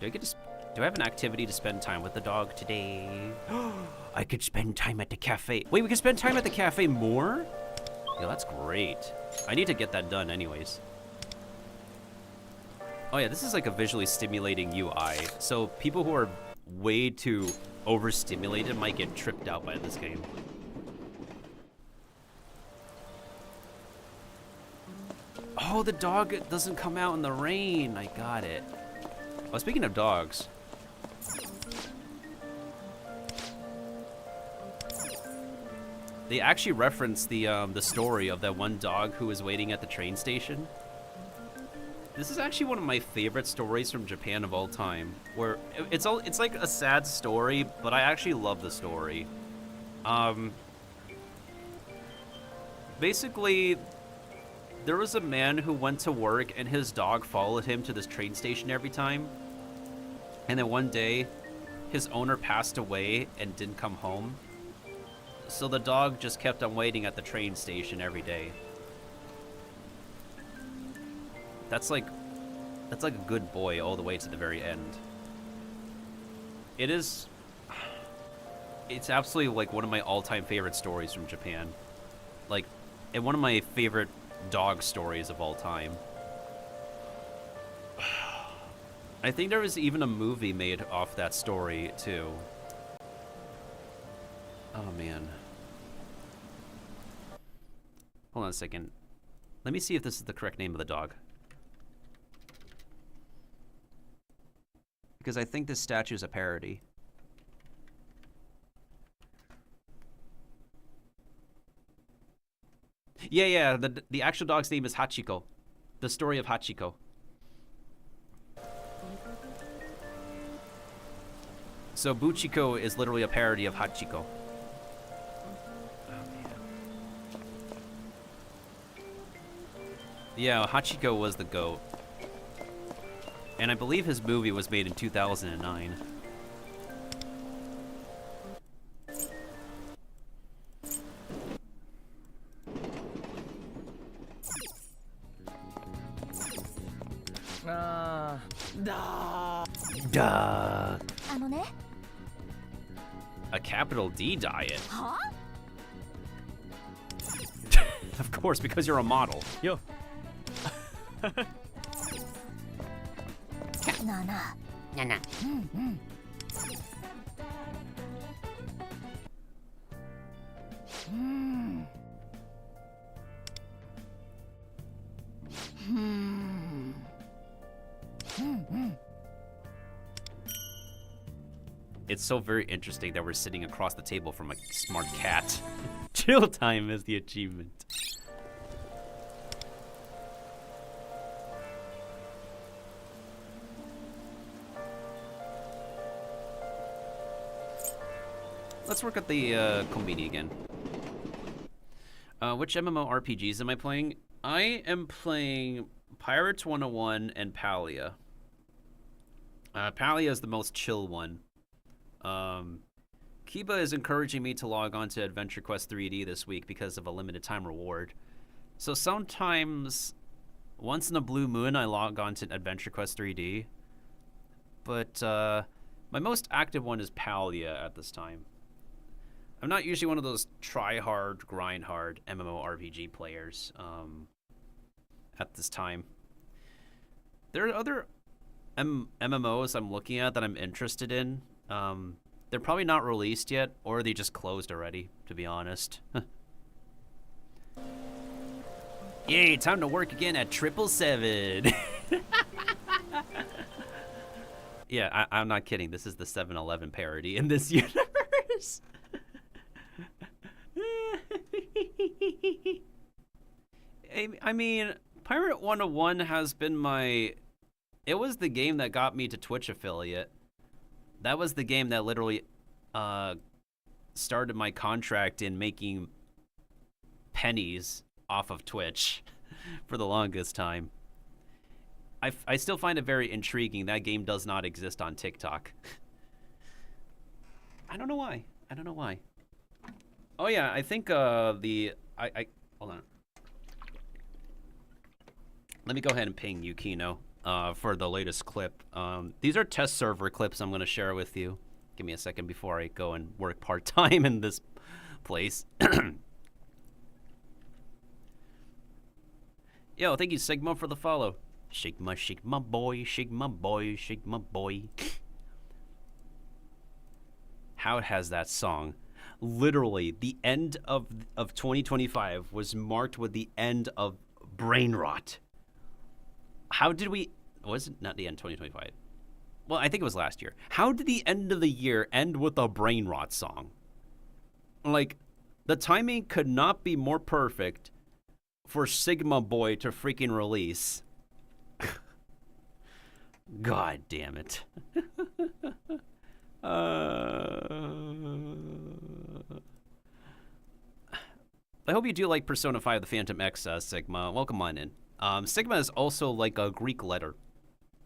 Do I have an activity to spend time with the dog today? I could spend time at the cafe. Wait, we can spend time at the cafe more? Yeah, that's great. I need to get that done anyways. Oh yeah, this is like a visually stimulating UI. So people who are way too overstimulated might get tripped out by this game. Oh, the dog doesn't come out in the rain. I got it. Oh, speaking of dogs. They actually reference the story of that one dog who was waiting at the train station. This is actually one of my favorite stories from Japan of all time. Where it's like a sad story, but I actually love the story. Basically, there was a man who went to work and his dog followed him to this train station every time. And then one day, his owner passed away and didn't come home. So the dog just kept on waiting at the train station every day. That's like a good boy all the way to the very end. It's absolutely like one of my all-time favorite stories from Japan. Like, and one of my favorite dog stories of all time. I think there was even a movie made off that story too. Oh man. Hold on a second. Let me see if this is the correct name of the dog. Because I think this statue is a parody. Yeah, the actual dog's name is Hachiko. The story of Hachiko. So Buchiko is literally a parody of Hachiko. Yeah, Hachiko was the goat. And I believe his movie was made in 2009. Duh. A capital D diet? Huh? Of course, because you're a model. Yo. Nana. Nana. It's so very interesting that we're sitting across the table from a smart cat. Chill time is the achievement. Let's work at the Kombini again. Which MMORPGs am I playing? I am playing Pirates 101 and Palia. Palia is the most chill one. Kiba is encouraging me to log on to Adventure Quest 3D this week because of a limited time reward. So sometimes, once in a blue moon, I log on to Adventure Quest 3D. But my most active one is Palia at this time. I'm not usually one of those try hard, grind hard MMORPG players at this time. There are other MMOs I'm looking at that I'm interested in. They're probably not released yet, or they just closed already, to be honest. Yay, time to work again at 777. Yeah, I'm not kidding. This is the 7-Eleven parody in this universe. I mean, Pirate 101 has been my... It was the game that got me to Twitch affiliate. That was the game that literally started my contract in making pennies off of Twitch for the longest time. I still find it very intriguing. That game does not exist on TikTok. I don't know why. I don't know why. Oh yeah, I think hold on. Let me go ahead and ping Yukino for the latest clip. These are test server clips I'm going to share with you. Give me a second before I go and work part-time in this place. Yo, thank you, Sigma, for the follow. Sigma, Sigma boy, Sigma boy, Sigma boy. How has that song? Literally, the end of 2025 was marked with the end of brain rot. How did we... Was it not the end of 2025? Well, I think it was last year. How did the end of the year end with a brain rot song? Like, the timing could not be more perfect for Sigma Boy to freaking release. God damn it. I hope you do like Persona 5 The Phantom X, Sigma. Welcome on in. Sigma is also like a Greek letter.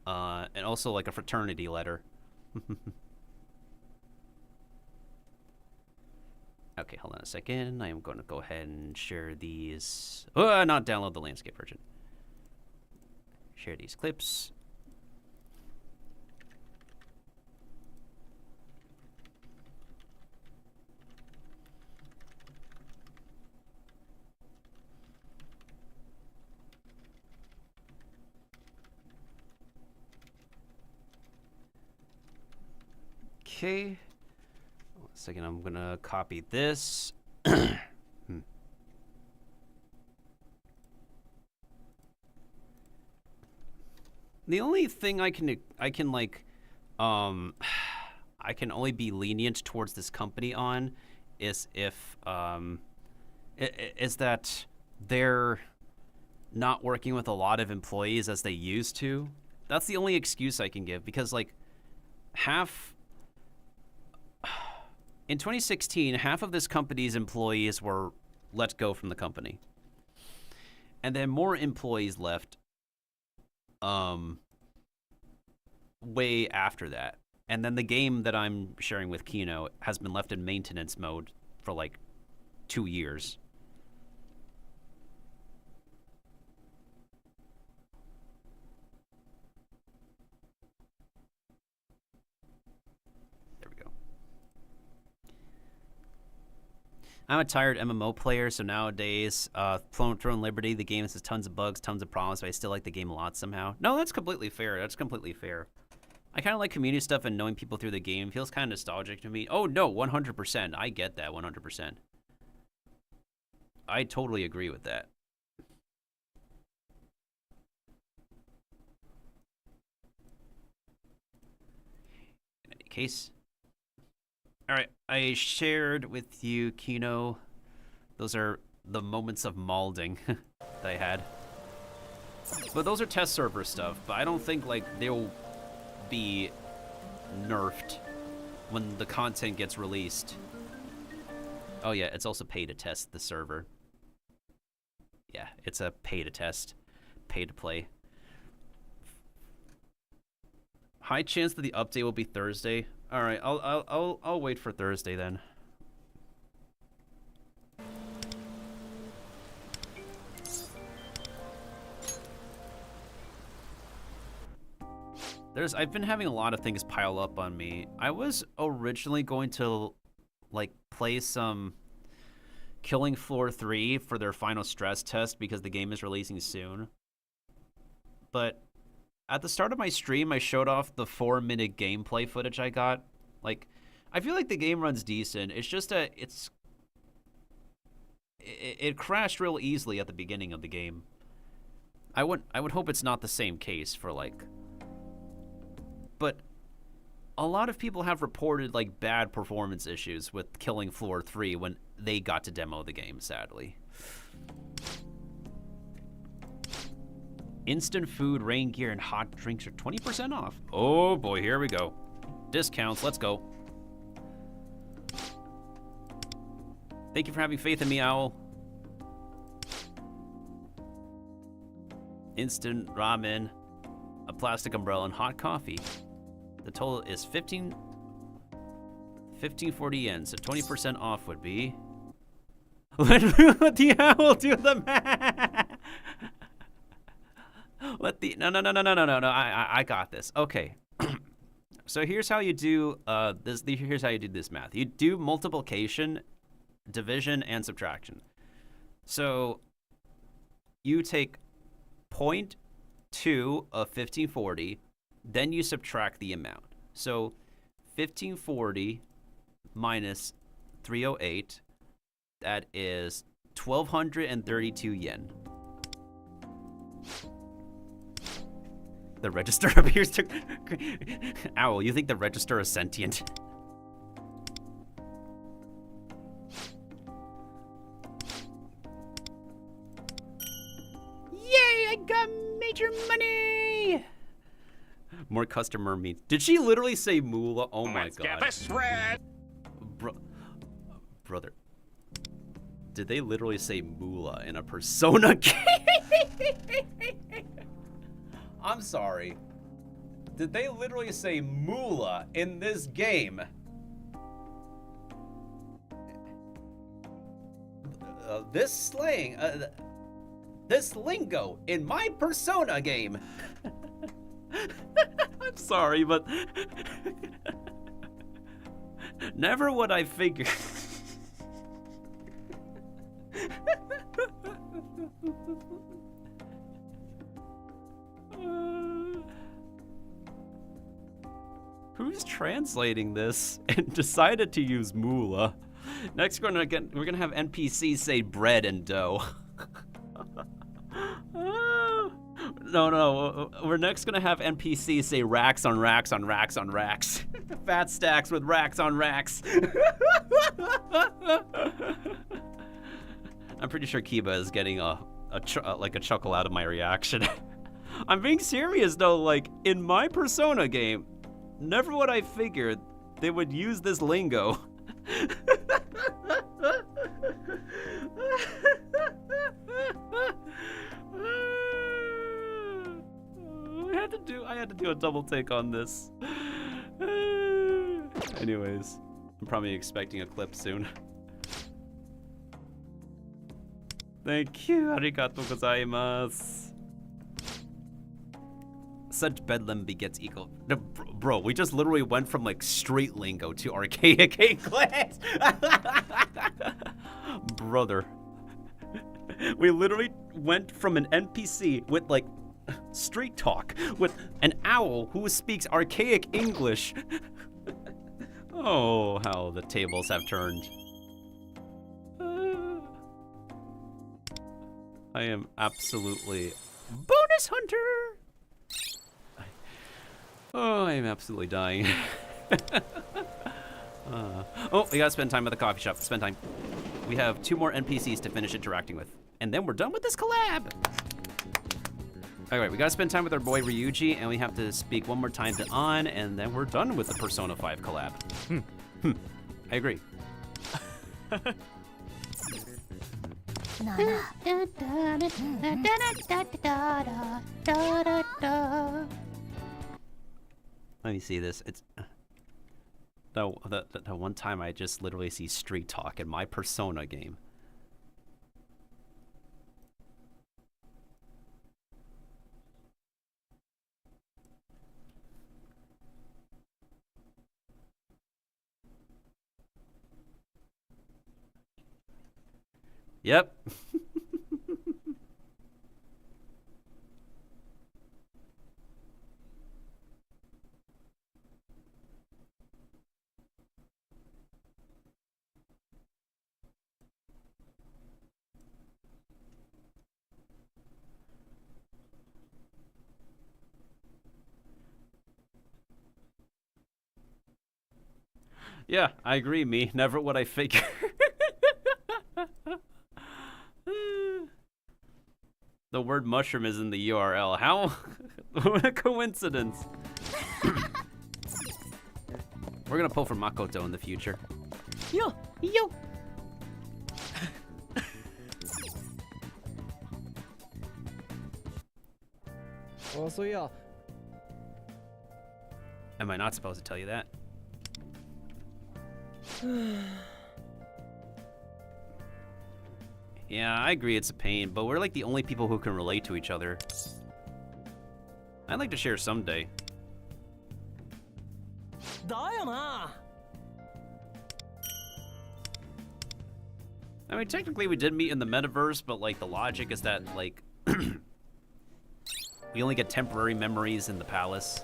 And also like a fraternity letter. Okay, hold on a second. I am going to go ahead and share these. Not download the landscape version. Share these clips. Okay. One second, I'm gonna copy this. The only thing I can like, I can only be lenient towards this company on is if, is that they're not working with a lot of employees as they used to. That's the only excuse I can give, because like in 2016, half of this company's employees were let go from the company. And then more employees left. way after that. And then the game that I'm sharing with Kino has been left in maintenance mode for like 2 years. There we go. I'm a tired MMO player, so nowadays, Throne Liberty, the game has tons of bugs, tons of problems, but I still like the game a lot somehow. No, that's completely fair. That's completely fair. I kind of like community stuff, and knowing people through the game feels kind of nostalgic to me. Oh, no, 100%. I get that 100%. I totally agree with that. In any case. All right, I shared with you, Kino. Those are the moments of malding that I had. But those are test server stuff, but I don't think, like, they'll be nerfed when the content gets released. Oh yeah, it's also pay to test the server. Yeah, it's a pay to test, pay to play. High chance that the update will be Thursday. All right, I'll wait for Thursday then. I've been having a lot of things pile up on me. I was originally going to like play some Killing Floor 3 for their final stress test because the game is releasing soon. But at the start of my stream, I showed off the 4-minute gameplay footage I got. Like, I feel like the game runs decent. It's just that it crashed real easily at the beginning of the game. I would hope it's not the same case for like. But a lot of people have reported like bad performance issues with Killing Floor 3 when they got to demo the game, sadly. Instant food, rain gear, and hot drinks are 20% off. Oh boy, here we go. Discounts, let's go. Thank you for having faith in me, Owl. Instant ramen, a plastic umbrella, and hot coffee. The total is 1540 yen, so 20% off would be. Let the owl do the math. No. I got this. Okay. So here's how you do this. Here's how you do this math. You do multiplication, division, and subtraction. So you take 0.2 of 1540. Then you subtract the amount. So 1540 minus 308, that is 1,232 yen. The register appears to... Owl, you think the register is sentient? Yay, I got major money! More customer means. Did she literally say moolah? Oh my god. Get this red. Brother. Did they literally say moolah in a Persona game? I'm sorry. Did they literally say moolah in this game? This slang, this lingo in my Persona game. I'm sorry, but never would I figure. Who's translating this and decided to use moolah? Next, we're gonna have NPCs say bread and dough. No. We're next gonna have NPCs say racks on racks on racks on racks. Fat stacks with racks on racks. I'm pretty sure Kiba is getting a chuckle out of my reaction. I'm being serious though. Like in my Persona game, never would I figured they would use this lingo. had to do a double take on this. Anyways, I'm probably expecting a clip soon. Thank you, arigato gozaimasu. Such bedlam begets eco. No, bro, we just literally went from like straight lingo to archaic English. Brother. We literally went from an NPC with like street talk with an owl who speaks archaic English. Oh, how the tables have turned. I am absolutely bonus hunter. Oh, I am absolutely dying. Oh, we gotta spend time at the coffee shop. Spend time. We have 2 more NPCs to finish interacting with. And then we're done with this collab. All right, we gotta spend time with our boy Ryuji, and we have to speak one more time to An, and then we're done with the Persona 5 collab. I agree. Let me see this. It's the one time I just literally see street talk in my Persona game. Yep. Yeah, I agree, me. Never would I figure. The word mushroom is in the URL. How? What a coincidence. We're gonna pull for Makoto in the future. Yo! Oh, so yeah. Am I not supposed to tell you that? Yeah, I agree it's a pain, but we're like the only people who can relate to each other. I'd like to share someday. I mean, technically we did meet in the metaverse, but like the logic is that like we only get temporary memories in the palace.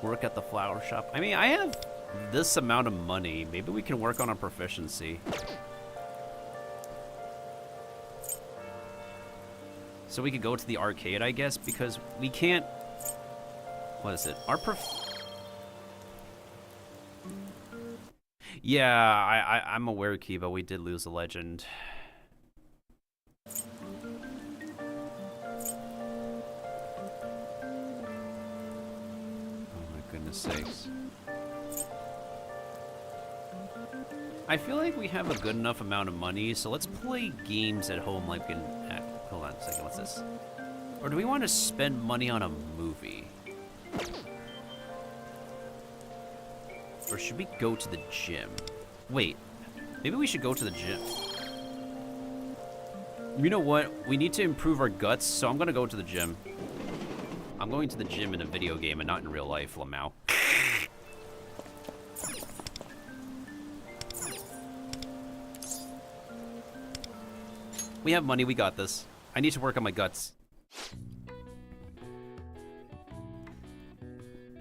Work at the flower shop. I mean, I have this amount of money. Maybe we can work on a proficiency. So we could go to the arcade, I guess, because we can't... What is it? Yeah, I'm aware, Kiba. We did lose a legend. Goodness sakes. I feel like we have a good enough amount of money, so let's play games at home like in... hold on a second, what's this? Or do we want to spend money on a movie? Or should we go to the gym? Wait, maybe we should go to the gym. You know what? We need to improve our guts, so I'm gonna go to the gym. I'm going to the gym in a video game and not in real life, Lamau. We have money, we got this. I need to work on my guts.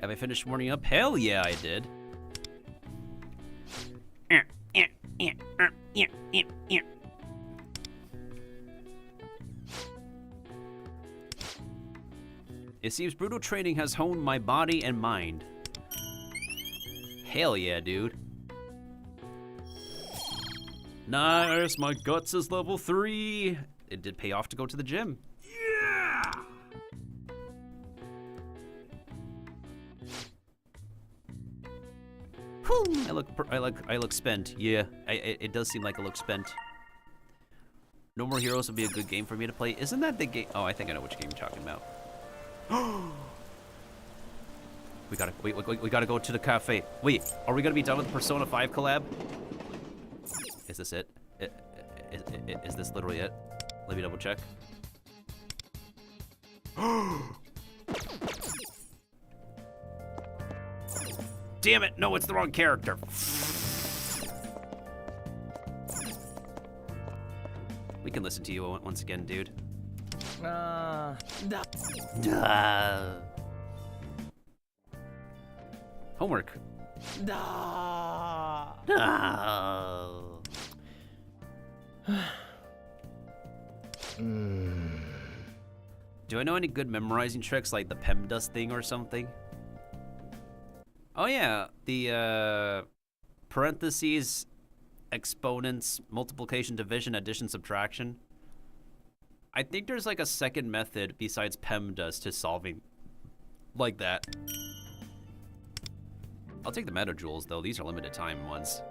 Have I finished warming up? Hell yeah, I did. It seems brutal training has honed my body and mind. Hell yeah, dude. Nice, my guts is level 3. It did pay off to go to the gym. Yeah! Whew, I look spent. Yeah, it does seem like I look spent. No More Heroes would be a good game for me to play. Isn't that the game? Oh, I think I know which game you're talking about. We gotta wait. We gotta go to the cafe. Wait, are we gonna be done with the Persona 5 collab? Is this it? Is this literally it? Let me double check. Damn it! No, it's the wrong character. We can listen to you once again, dude. Homework. Do I know any good memorizing tricks like the PEMDAS thing or something? Oh yeah, the parentheses, exponents, multiplication, division, addition, subtraction. I think there's like a second method besides PEMDAS to solving like that. I'll take the meta jewels though, these are limited time ones.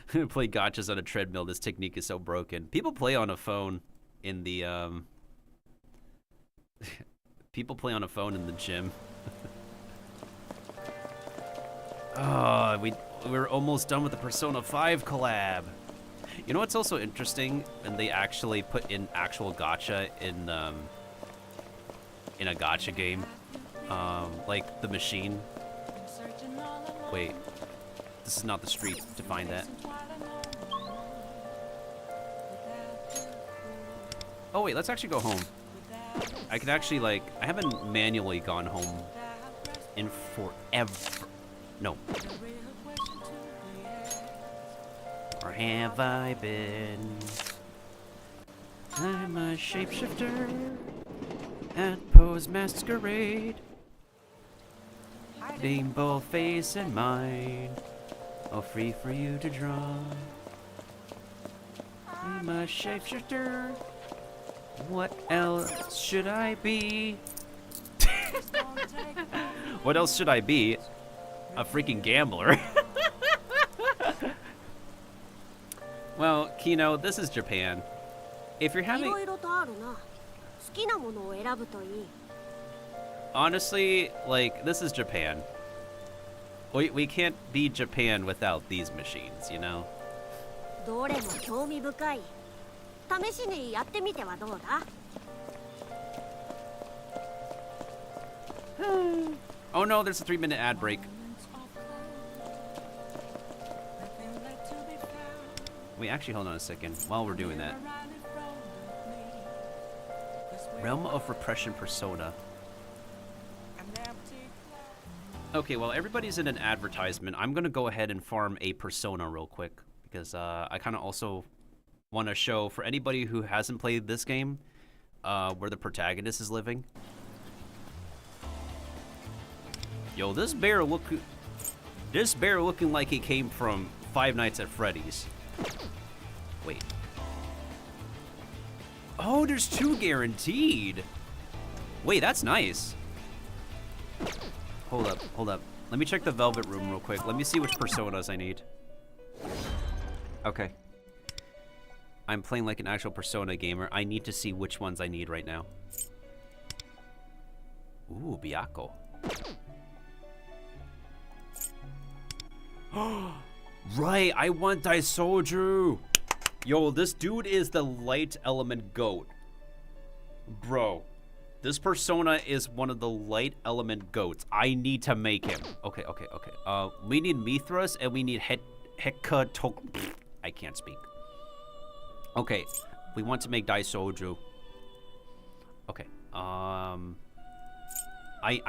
Play gotchas on a treadmill, this technique is so broken. People play on a phone in the people play on a phone in the gym. Oh, we're almost done with the Persona 5 collab. You know what's also interesting? And they actually put in actual gacha in a gacha game. Like the machine. Wait. This is not the street to find that. Oh wait, let's actually go home. I can actually like, I haven't manually gone home in forever. No. Or have I been? I'm a shapeshifter at Poe's Masquerade. Name both face and mind, all free for you to draw. I'm a shapeshifter. What else should I be? What else should I be? A freaking gambler. Well, Kino, this is Japan. If you're having... Honestly, like, this is Japan. We can't be Japan without these machines, you know? Oh no, there's a 3-minute ad break. Wait, actually, hold on a second. While we're doing that. Realm of Repression Persona. Okay, well, everybody's in an advertisement. I'm gonna go ahead and farm a Persona real quick. Because I kind of also want to show, for anybody who hasn't played this game, where the protagonist is living. Yo, this bear looking like he came from Five Nights at Freddy's. Wait. Oh, there's 2 guaranteed. Wait, that's nice. Hold up. Let me check the Velvet Room real quick. Let me see which Personas I need. Okay. I'm playing like an actual Persona gamer. I need to see which ones I need right now. Ooh, Byakuya. Right, I want Daisoju. Yo, this dude is the light element goat. Bro, this Persona is one of the light element goats. I need to make him. Okay. We need Mithras and we need Hekatok. I can't speak. Okay, we want to make Daisoju. Okay, I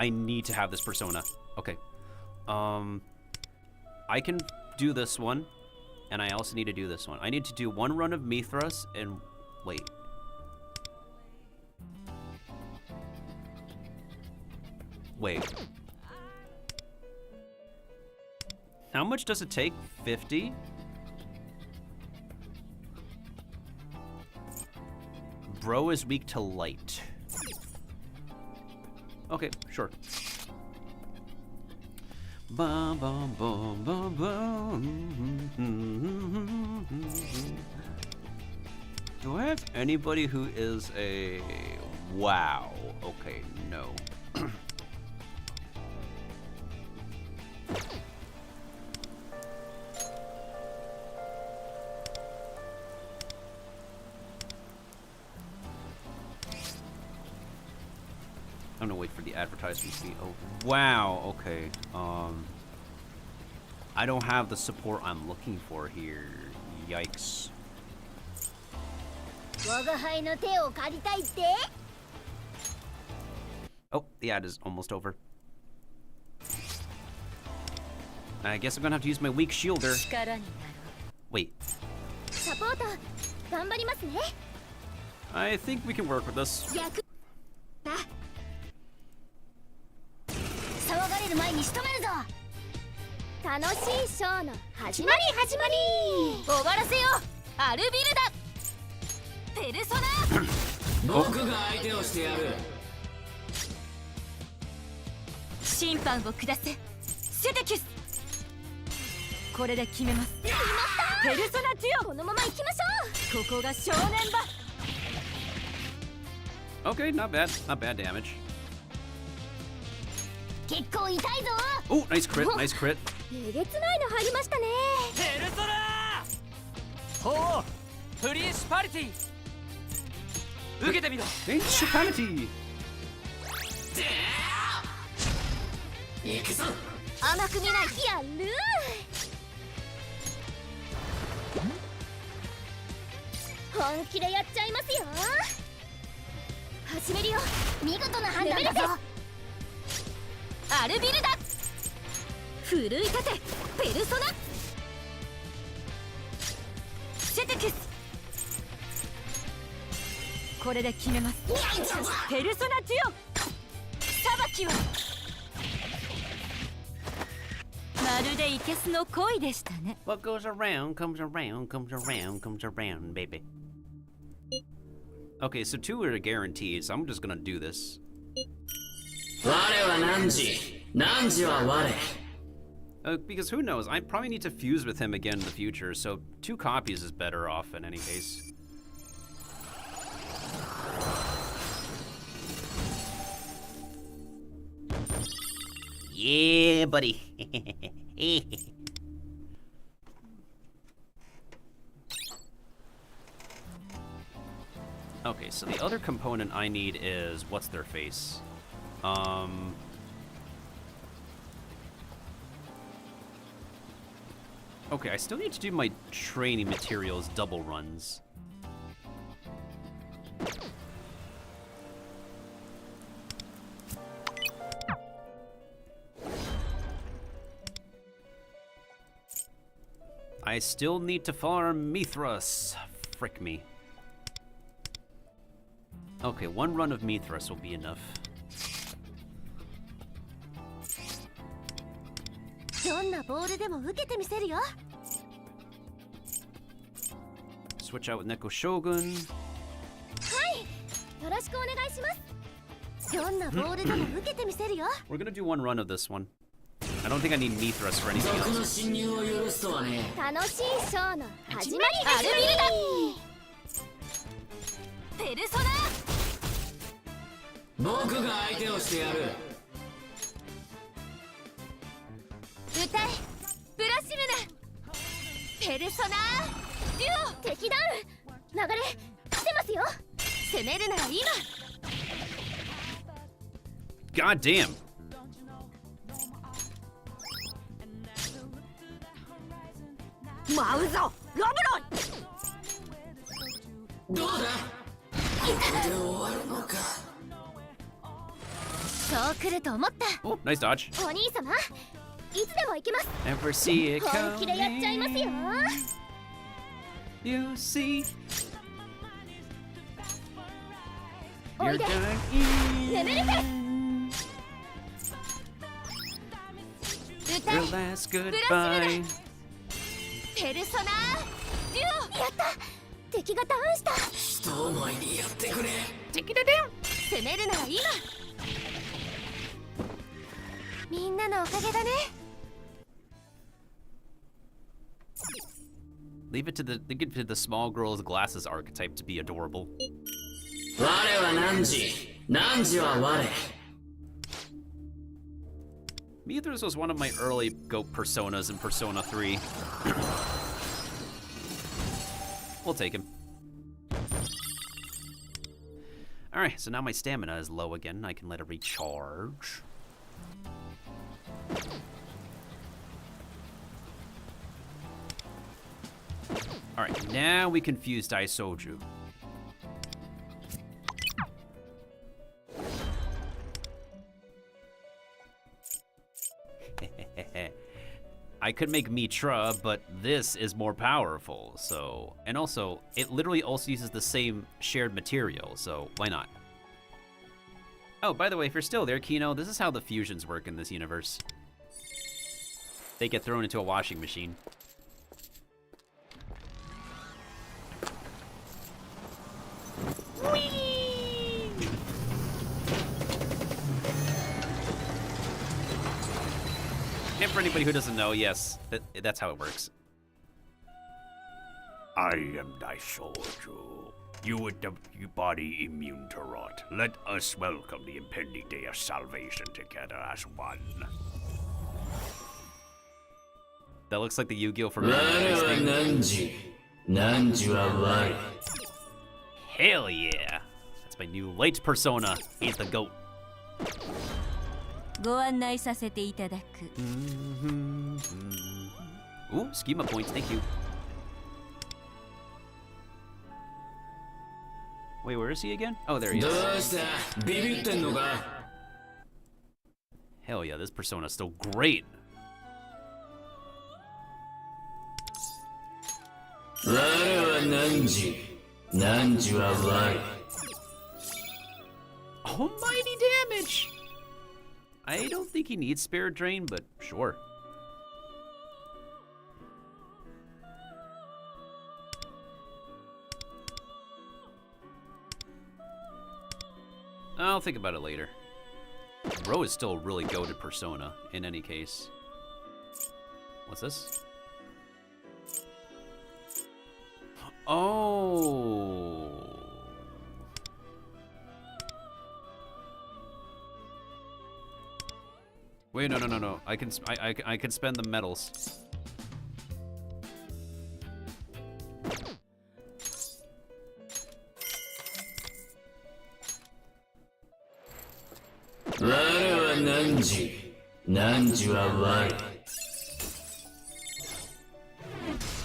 need to have this Persona. Okay, I can do this one, and I also need to do this one. I need to do 1 run of Mithras and wait. How much does it take? 50? Bro is weak to light. Okay, sure. Bum, bum, bum, bum, bum. Do I have anybody who is a wow? Okay, no. I'm gonna wait for the advertisement to be over. Wow, okay. I don't have the support I'm looking for here. Yikes. Oh, the ad is almost over. I guess I'm gonna have to use my weak shielder. Wait. I think we can work with this. Okay, not bad. Not bad damage. Oh, nice crit, nice crit. Principality. What goes around comes around, comes around, comes around, baby. Okay, so 2 are guaranteed, so I'm just gonna do this. Because who knows, I probably need to fuse with him again in the future, so 2 copies is better off in any case. Yeah, buddy. Okay, so the other component I need is what's their face? Okay, I still need to do my training materials double runs. I still need to farm Mithras. Frick me. Okay, 1 run of Mithras will be enough. Switch out with Neko Shogun. We're gonna do 1 run of this one. I don't think I need Mithras for anything else. God damn. Oh, nice dodge. Never see it coming. You see. You're done. Your last goodbye. Take it down. Leave it to the small girl's glasses archetype to be adorable. Mithras was one of my early goat personas in Persona 3. We'll take him. Alright, so now my stamina is low again. I can let it recharge. Alright, now we can fuse Daisoju. I could make Mitra, but this is more powerful, so... And also, it literally also uses the same shared material, so why not? Oh, by the way, if you're still there, Kino, this is how the fusions work in this universe. They get thrown into a washing machine. Whee! And for anybody who doesn't know, yes, that's how it works. I am Daisoju. You with the body immune to rot. Let us welcome the impending day of salvation together as one. That looks like the Yu-Gi-Oh! From Hell yeah! That's my new light persona. He's the goat. ご案内させていただく。 Ooh, schema points, thank you. Wait, where is he again? Oh, there he is. Hell yeah, this persona's still great. Almighty damage! I don't think he needs Spirit Drain, but sure. I'll think about it later. Bro is still a really goated persona, in any case. What's this? Oh. Wait, no. I can spend the medals.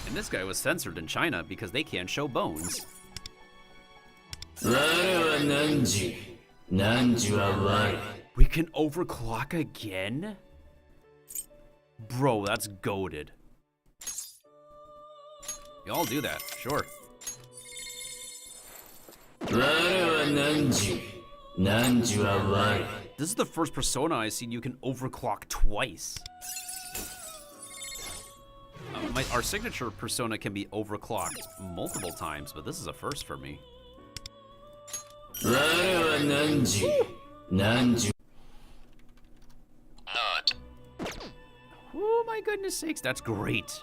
And this guy was censored in China because they can't show bones. We can overclock again? Bro, that's goated. Y'all do that, sure. This is the first persona I've seen you can overclock twice. Our signature persona can be overclocked multiple times, but this is a first for me. Oh my goodness sakes, that's great.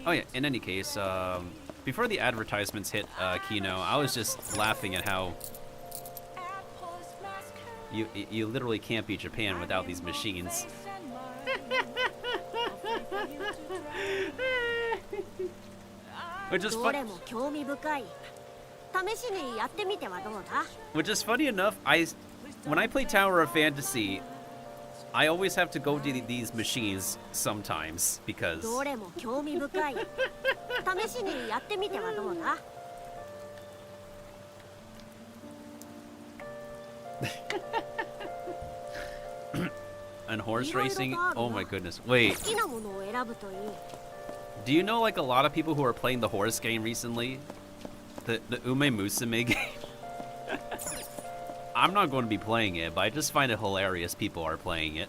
Oh yeah, in any case, before the advertisements hit Kino, I was just laughing at how you literally can't beat Japan without these machines. Which is fun. Which is funny enough, when I play Tower of Fantasy, I always have to go to these machines sometimes because and horse racing, oh my goodness. Wait, do you know like a lot of people who are playing the horse game recently? The Ume Musume game? I'm not going to be playing it, but I just find it hilarious people are playing it.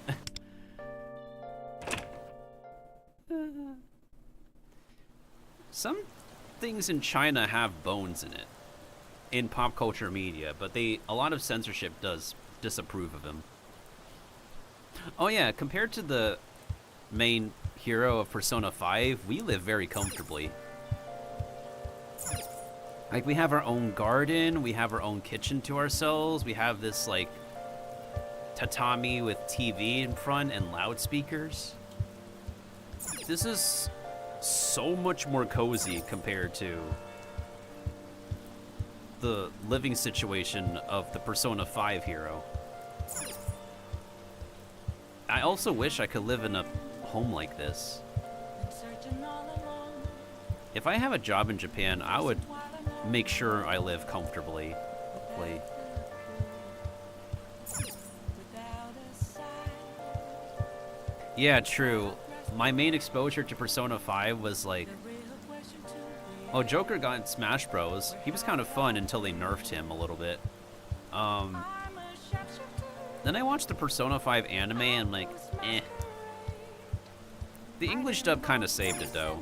Some things in China have bones in it, in pop culture media, but a lot of censorship does disapprove of them. Oh yeah, compared to the main hero of Persona 5, we live very comfortably. Like, we have our own garden, we have our own kitchen to ourselves, we have this, like, tatami with TV in front and loudspeakers. This is so much more cozy compared to the living situation of the Persona 5 hero. I also wish I could live in a home like this. If I have a job in Japan, I would make sure I live comfortably. Yeah, true. My main exposure to Persona 5 was like... Oh, Joker got in Smash Bros. He was kind of fun until they nerfed him a little bit. Then I watched the Persona 5 anime and like, eh. The English dub kind of saved it though.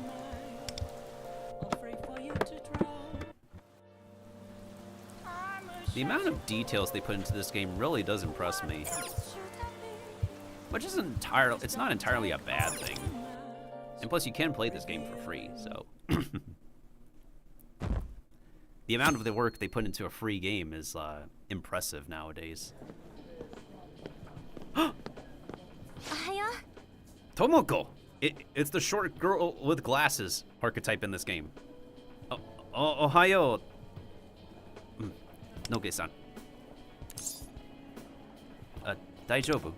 The amount of details they put into this game really does impress me. Which isn't entirely, it's not entirely a bad thing. And plus you can play this game for free, so. The amount of the work they put into a free game is impressive nowadays. Tomoko! It's the short girl with glasses archetype in this game. Ohayo! Noge-san. Daijoubu?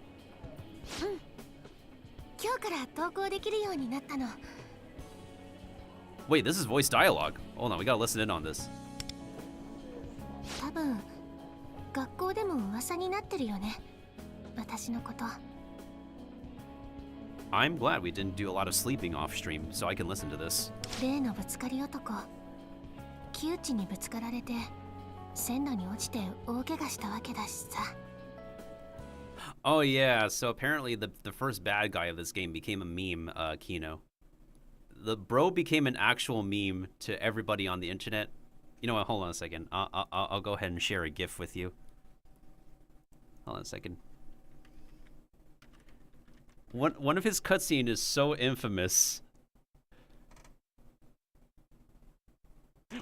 Wait, this is voice dialogue. Hold on, we gotta listen in on this. I'm glad we didn't do a lot of sleeping off stream, so I can listen to this. Oh yeah, so apparently the first bad guy of this game became a meme, Kino. The bro became an actual meme to everybody on the internet. You know what, hold on a second. I'll go ahead and share a GIF with you. Hold on a second. One of his cutscene is so infamous.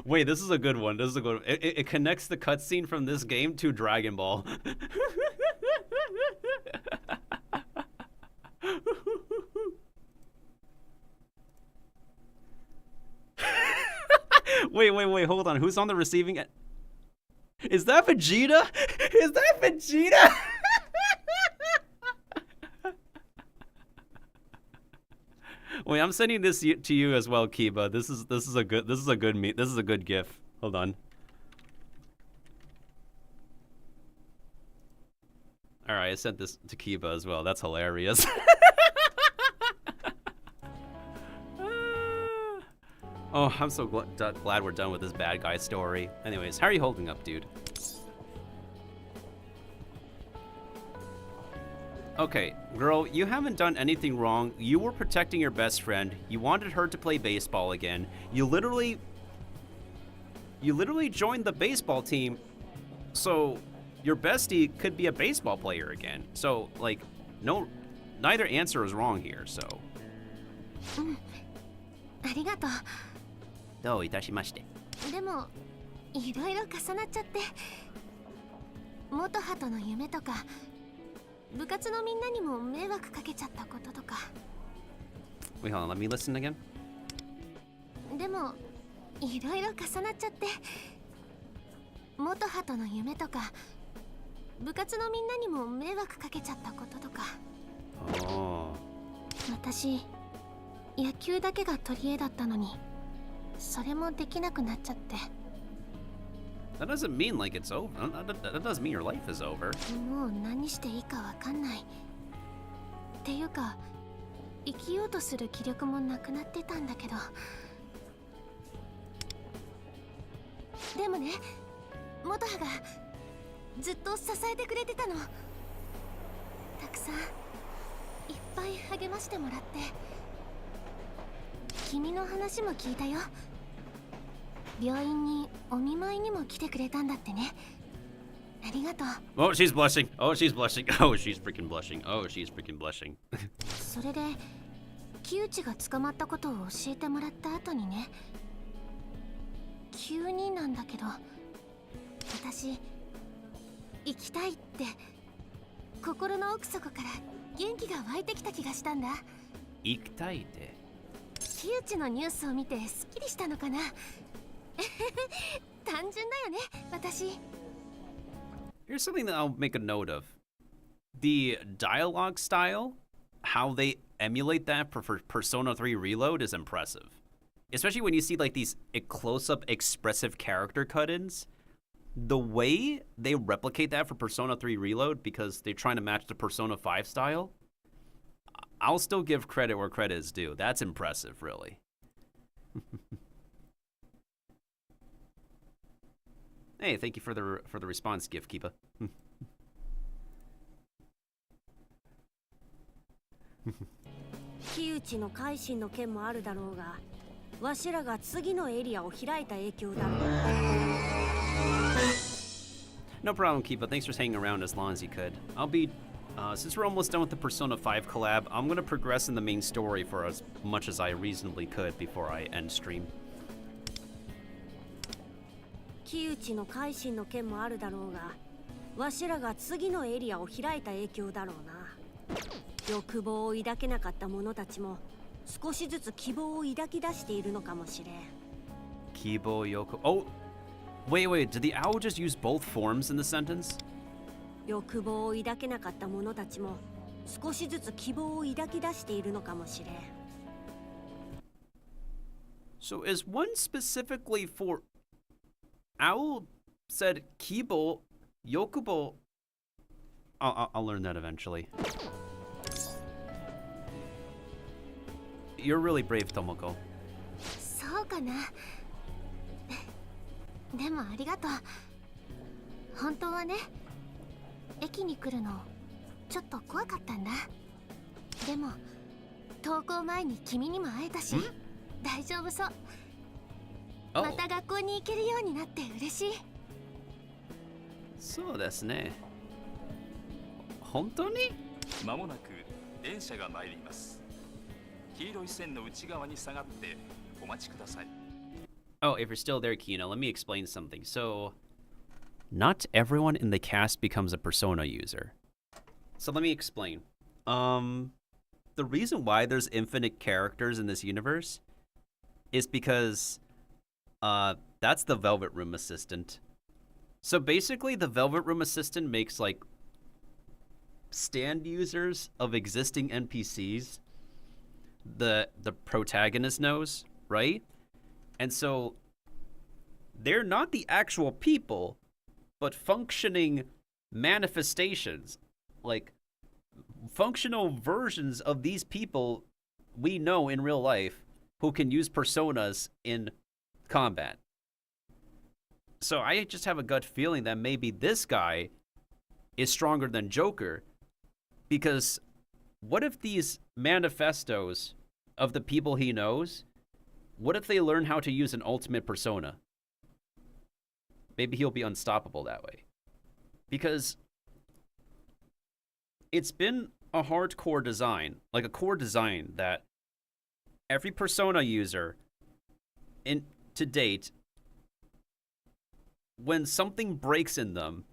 Wait, this is a good one. This is a good one. It connects the cutscene from this game to Dragon Ball. Wait, hold on. Who's on the receiving end? Is that Vegeta? Is that Vegeta? Wait, I'm sending this to you as well, Kiba. This is a good GIF. Hold on. All right, I sent this to Kiba as well. That's hilarious. Oh, I'm so glad we're done with this bad guy story. Anyways, how are you holding up, dude? Okay, girl, you haven't done anything wrong. You were protecting your best friend. You wanted her to play baseball again. You literally joined the baseball team, so your bestie could be a baseball player again. So, like, no, neither answer is wrong here, so. ありがとう。どういたしまして。でも、いろいろ重なっちゃって。元葉との夢とか、部活のみんなにも迷惑かけちゃったこととか。Wait, hold on, let me listen again. でも、いろいろ重なっちゃって。元葉との夢とか、部活のみんなにも迷惑かけちゃったこととか。私、野球だけが取り柄だったのに、それもできなくなっちゃって。That doesn't mean like it's over. That doesn't mean your life is over. もう何していいかわかんない。っていうか、生きようとする気力もなくなってたんだけど。でもね、元葉がずっと支えてくれてたの。たくさんいっぱい励ましてもらって。君の話も聞いたよ。病院にお見舞いにも来てくれたんだってね。ありがとう。Oh, she's blushing. Oh, she's blushing. Oh, she's freaking blushing. Oh, she's freaking blushing. それで木内が捕まったことを教えてもらった後にね、急になんだけど、私行きたいって心の奥底から元気が湧いてきた気がしたんだ。行きたいって。木内のニュースを見てすっきりしたのかな。単純だよね、私。 Here's something that I'll make a note of. The dialogue style, how they emulate that for Persona 3 Reload is impressive. Especially when you see like these close-up expressive character cut-ins. The way they replicate that for Persona 3 Reload because they're trying to match the Persona 5 style, I'll still give credit where credit is due. That's impressive, really. Hey, thank you for the response, Gift Keeper. 木内の改心の件もあるだろうが、わしらが次のエリアを開いた影響だろう。No problem, Keepa. Thanks for hanging around as long as you could. I'll be, since we're almost done with the Persona 5 collab, I'm gonna progress in the main story for as much as I reasonably could before I end stream. 木内の改心の件もあるだろうが、わしらが次のエリアを開いた影響だろうな。欲望を抱けなかった者たちも少しずつ希望を抱き出しているのかもしれん。希望yoku. Oh, wait. Did the owl just use both forms in the sentence? 欲望を抱けなかった者たちも少しずつ希望を抱き出しているのかもしれん。So is one specifically for Owl said Kibo Yokubo? I'll learn that eventually. You're really brave, Tomoko. そうかな。でもありがとう。本当はね、駅に来るのちょっと怖かったんだ。でも登校前に君にも会えたし、大丈夫そう。また学校に行けるようになって嬉しい。そうですね。本当に？まもなく電車が参ります。黄色い線の内側に下がってお待ちください。Oh, if you're still there, Kino, let me explain something. So, not everyone in the cast becomes a Persona user. So let me explain. The reason why there's infinite characters in this universe is because that's the Velvet Room Assistant. So basically, the Velvet Room Assistant makes like stand users of existing NPCs the protagonist knows, right? And so they're not the actual people, but functioning manifestations, like functional versions of these people we know in real life who can use personas in combat. So I just have a gut feeling that maybe this guy is stronger than Joker, because what if these manifestos of the people he knows, what if they learn how to use an ultimate persona? Maybe he'll be unstoppable that way. Because it's been a hardcore design, like a core design that every persona user to date, when something breaks in them,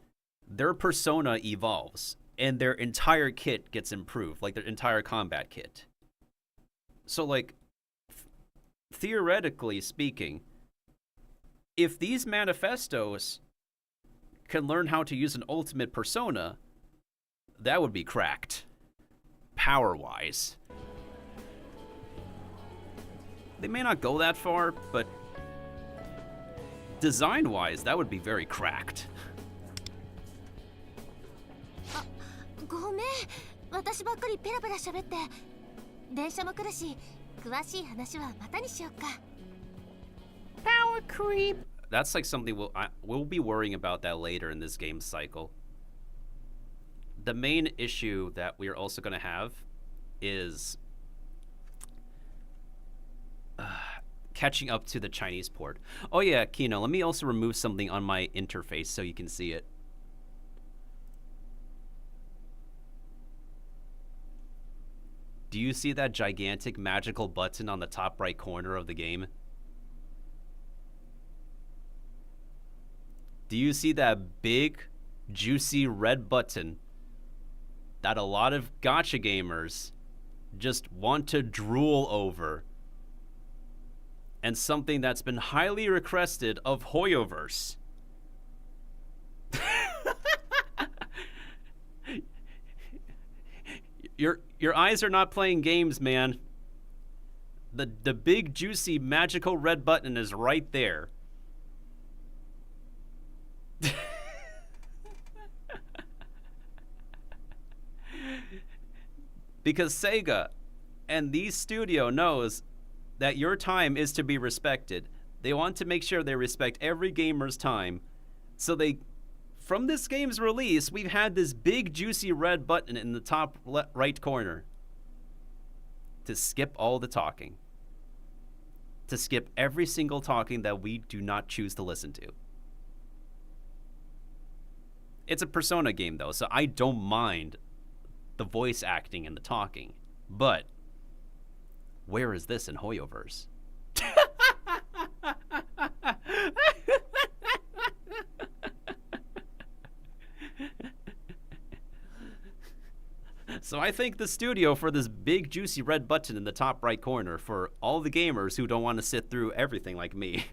their persona evolves and their entire kit gets improved, like their entire combat kit. So like, theoretically speaking, if these manifestos can learn how to use an ultimate persona, that would be cracked, power-wise. They may not go that far, but design-wise, that would be very cracked. ごめん、私ばっかりペラペラ喋って。電車も来るし、詳しい話はまたにしよっか。Power creep. That's like something we'll be worrying about that later in this game cycle. The main issue that we're also going to have is catching up to the Chinese port. Oh yeah, Kino, let me also remove something on my interface so you can see it. Do you see that gigantic magical button on the top right corner of the game? Do you see that big, juicy red button that a lot of gacha gamers just want to drool over? And something that's been highly requested of Hoyoverse. Your eyes are not playing games, man. The big, juicy, magical red button is right there. Because Sega and the studio knows that your time is to be respected. They want to make sure they respect every gamer's time. So they, from this game's release, we've had this big juicy red button in the top right corner to skip all the talking. To skip every single talking that we do not choose to listen to. It's a Persona game though, so I don't mind the voice acting and the talking. But where is this in Hoyoverse? So I thank the studio for this big juicy red button in the top right corner for all the gamers who don't want to sit through everything like me.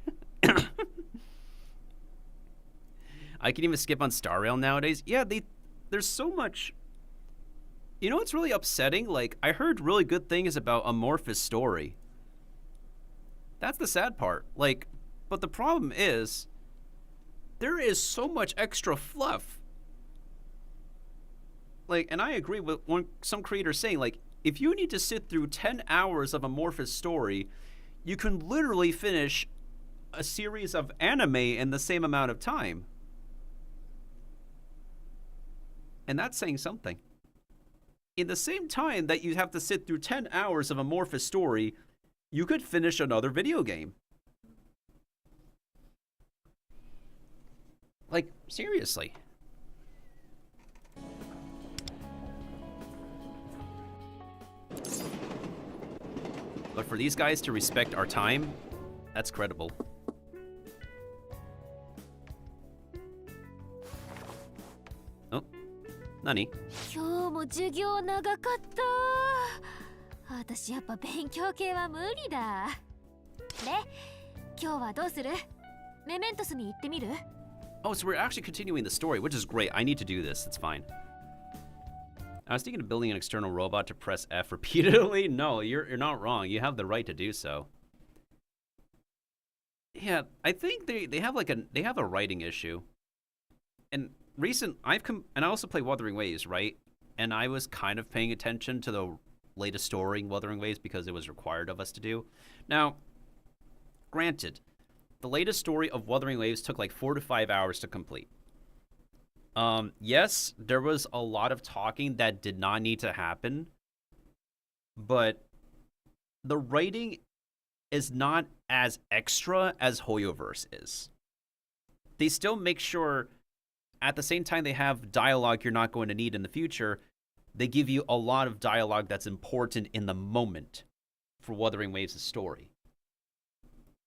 I can even skip on Star Rail nowadays. Yeah, there's so much. You know what's really upsetting? Like, I heard really good things about Amorphous Story. That's the sad part. Like, but the problem is, there is so much extra fluff. Like, and I agree with some creators saying, like, if you need to sit through 10 hours of Amorphous Story, you can literally finish a series of anime in the same amount of time. And that's saying something. In the same time that you have to sit through 10 hours of Amorphous Story, you could finish another video game. Like, seriously. But for these guys to respect our time, that's credible. Oh, Nani? 今日も授業長かった。私やっぱ勉強系は無理だ。で、今日はどうする？メメントスに行ってみる？ Oh, so we're actually continuing the story, which is great. I need to do this. It's fine. I was thinking of building an external robot to press F repeatedly. No, you're not wrong. You have the right to do so. Yeah, I think they have like they have a writing issue. And I also play Wuthering Waves, right? And I was kind of paying attention to the latest story in Wuthering Waves because it was required of us to do. Now, granted, the latest story of Wuthering Waves took like 4 to 5 hours to complete. Yes, there was a lot of talking that did not need to happen, but the writing is not as extra as Hoyoverse is. They still make sure, at the same time they have dialogue you're not going to need in the future, they give you a lot of dialogue that's important in the moment for Wuthering Waves' story.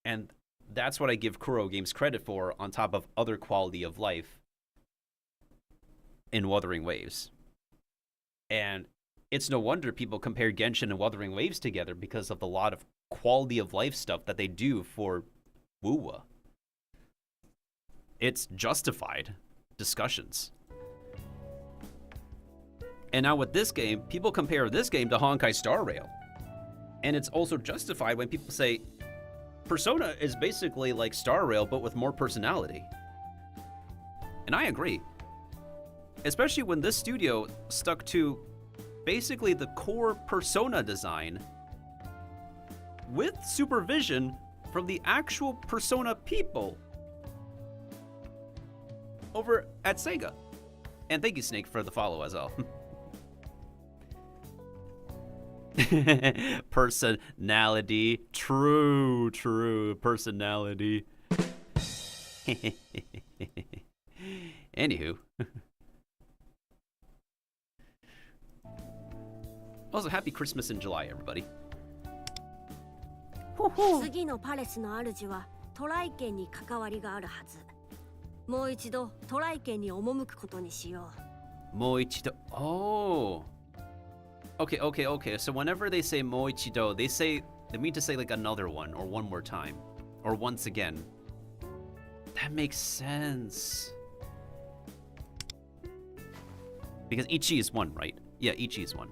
And that's what I give Kuro Games credit for, on top of other quality of life in Wuthering Waves. And it's no wonder people compare Genshin and Wuthering Waves together because of the lot of quality of life stuff that they do for Wuwa. It's justified discussions. And now with this game, people compare this game to Honkai Star Rail. And it's also justified when people say, Persona is basically like Star Rail, but with more personality. And I agree. Especially when this studio stuck to basically the core Persona design with supervision from the actual Persona people over at Sega. And thank you, Snake, for the follow as well. Personality. True personality. Anywho. Also, happy Christmas in July, everybody. 次のパレスの主はトライ県に関わりがあるはず。もう一度トライ県に赴くことにしよう。Moichido. Oh. Okay, okay, okay. So whenever they say Moichido, they mean to say like another one or one more time or once again. That makes sense. Because Ichi is one, right? Yeah, Ichi is one.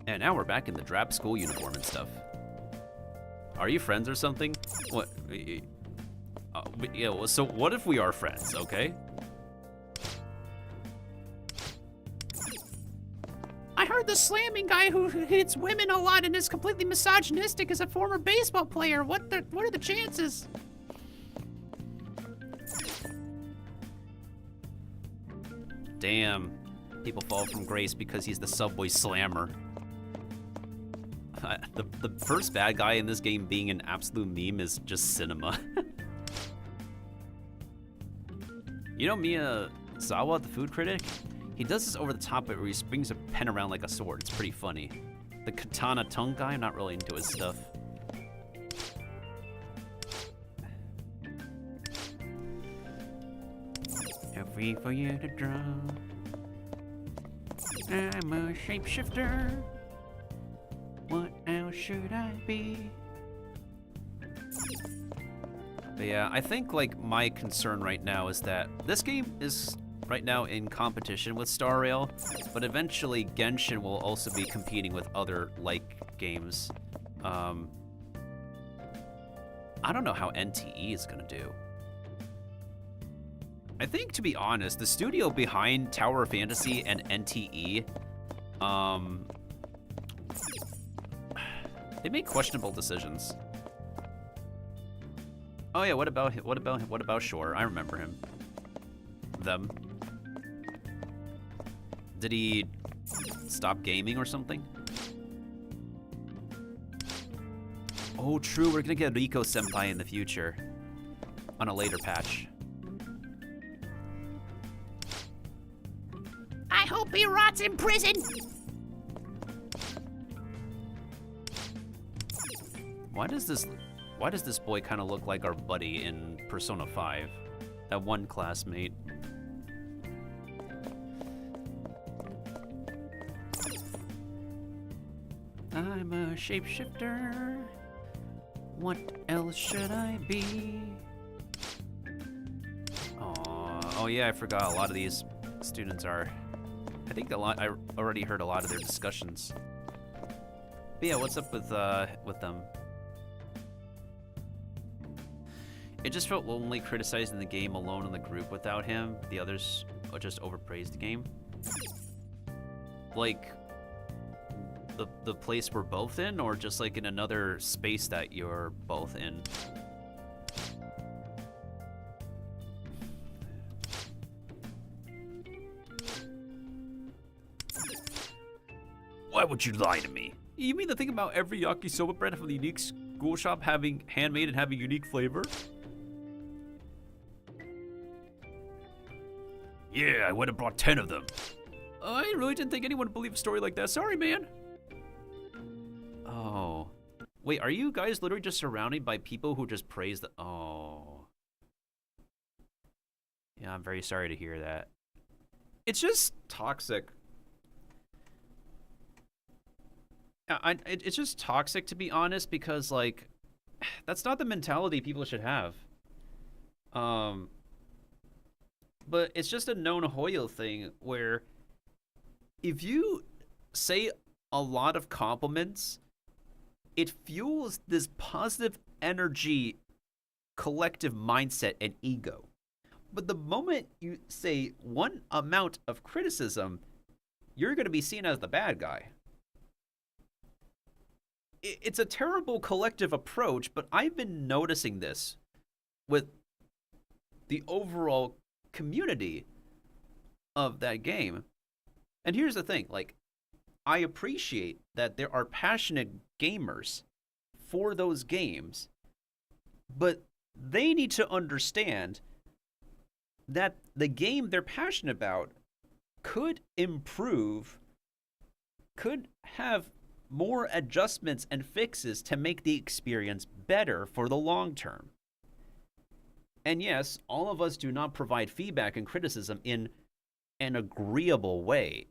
And now we're back in the drab school uniform and stuff. Are you friends or something? What? Yeah, well, so what if we are friends, okay? I heard the slamming guy who hits women a lot and is completely misogynistic is a former baseball player. What are the chances? Damn. People fall from grace because he's the subway slammer. The first bad guy in this game being an absolute meme is just cinema. You know Miyazawa, the food critic? He does this over the top where he swings a pen around like a sword. It's pretty funny. The katana tongue guy, I'm not really into his stuff. Free for you to draw. I'm a shapeshifter. What else should I be? But yeah, I think like my concern right now is that this game is right now in competition with Star Rail, but eventually Genshin will also be competing with other like games. I don't know how NTE is gonna do. I think, to be honest, the studio behind Tower of Fantasy and NTE, they make questionable decisions. Oh yeah, what about Shore? I remember him. Them. Did he stop gaming or something? Oh, true. We're gonna get Riko Senpai in the future on a later patch. I hope he rots in prison. Why does this boy kind of look like our buddy in Persona 5? That one classmate. I'm a shapeshifter. What else should I be? Oh yeah, I forgot. A lot of these students are. I think I already heard a lot of their discussions. But yeah, what's up with them? It just felt lonely criticizing the game alone in the group without him. The others just overpraised the game. Like the place we're both in, or just like in another space that you're both in. Why would you lie to me? You mean the thing about every yakisoba bread from the unique school shop having handmade and having unique flavor? Yeah, I went and brought 10 of them. I really didn't think anyone would believe a story like that. Sorry, man. Oh. Wait, are you guys literally just surrounded by people who just praise the... Oh. Yeah, I'm very sorry to hear that. It's just toxic. It's just toxic, to be honest, because, like, that's not the mentality people should have. But it's just a known Hoyo thing where if you say a lot of compliments, it fuels this positive energy, collective mindset, and ego. But the moment you say one amount of criticism, you're going to be seen as the bad guy. It's a terrible collective approach, but I've been noticing this with the overall community of that game. And here's the thing, like, I appreciate that there are passionate gamers for those games, but they need to understand that the game they're passionate about could improve, could have more adjustments and fixes to make the experience better for the long term. And yes, all of us do not provide feedback and criticism in an agreeable way.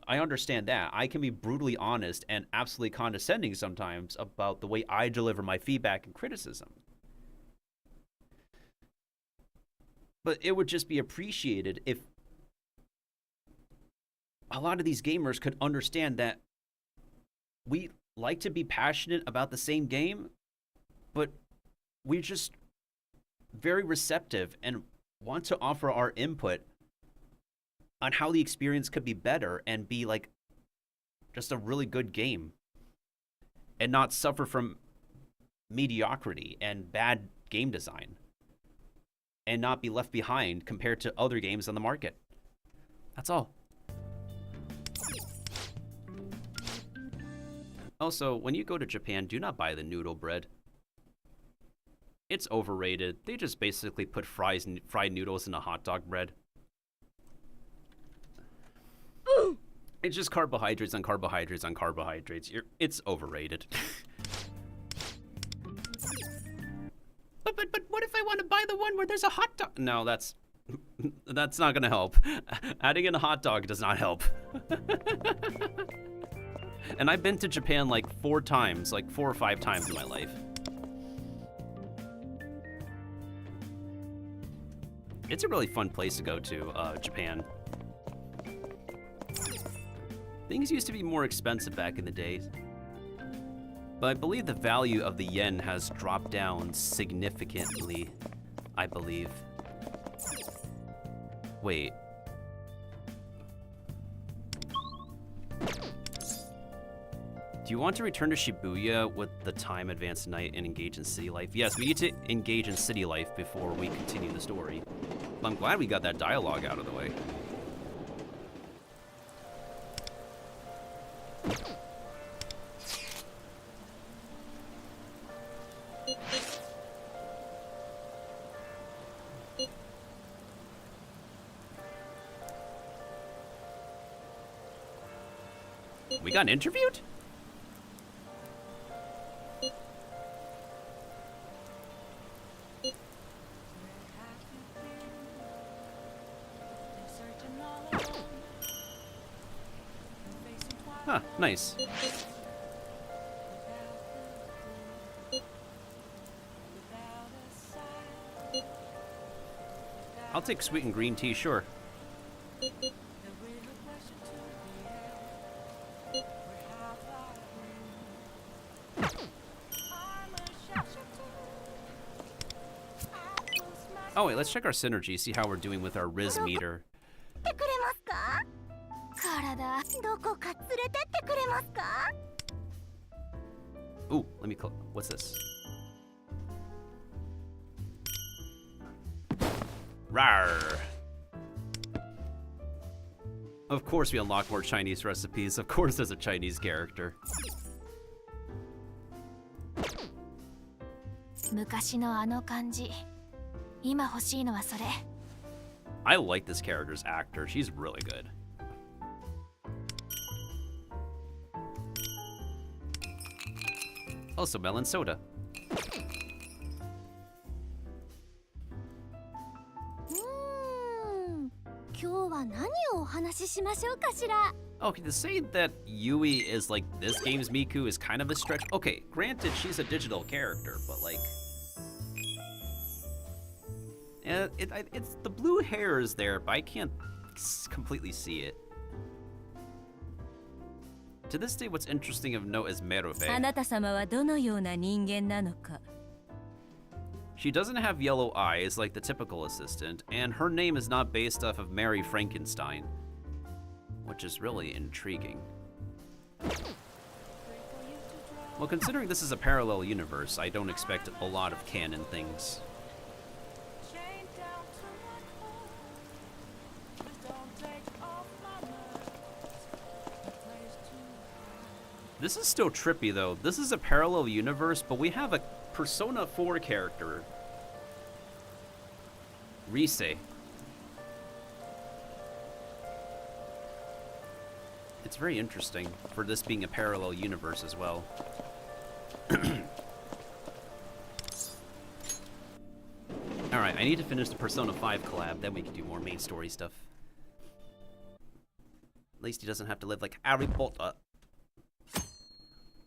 I understand that. I can be brutally honest and absolutely condescending sometimes about the way I deliver my feedback and criticism. But it would just be appreciated if a lot of these gamers could understand that we like to be passionate about the same game, but we're just very receptive and want to offer our input on how the experience could be better and be like just a really good game and not suffer from mediocrity and bad game design and not be left behind compared to other games on the market. That's all. Also, when you go to Japan, do not buy the noodle bread. It's overrated. They just basically put fried noodles in a hot dog bread. It's just carbohydrates on carbohydrates on carbohydrates. It's overrated. But what if I want to buy the one where there's a hot dog? No, that's not gonna help. Adding in a hot dog does not help. And I've been to Japan like 4 times, like 4 or 5 times in my life. It's a really fun place to go to, Japan. Things used to be more expensive back in the days. But I believe the value of the yen has dropped down significantly, I believe. Wait. Do you want to return to Shibuya with the time advanced night and engage in city life? Yes, we need to engage in city life before we continue the story. I'm glad we got that dialogue out of the way. We got interviewed? Huh, nice. I'll take sweet and green tea, sure. Oh wait, let's check our synergy, see how we're doing with our Riz meter. Ooh, let me what's this? Rawr! Of course we unlock more Chinese recipes. Of course there's a Chinese character. I like this character's actor. She's really good. Also, melon soda. Okay, to say that Yui is like this game's Miku is kind of a stretch. Okay, granted, she's a digital character, but like... it's the blue hair is there, but I can't completely see it. To this day, what's interesting of note is Merube. She doesn't have yellow eyes like the typical assistant, and her name is not based off of Mary Frankenstein, which is really intriguing. Well, considering this is a parallel universe, I don't expect a lot of canon things. This is still trippy, though. This is a parallel universe, but we have a Persona 4 character Rise. It's very interesting for this being a parallel universe as well. Alright, I need to finish the Persona 5 collab, then we can do more main story stuff. At least he doesn't have to live like Harry Potter,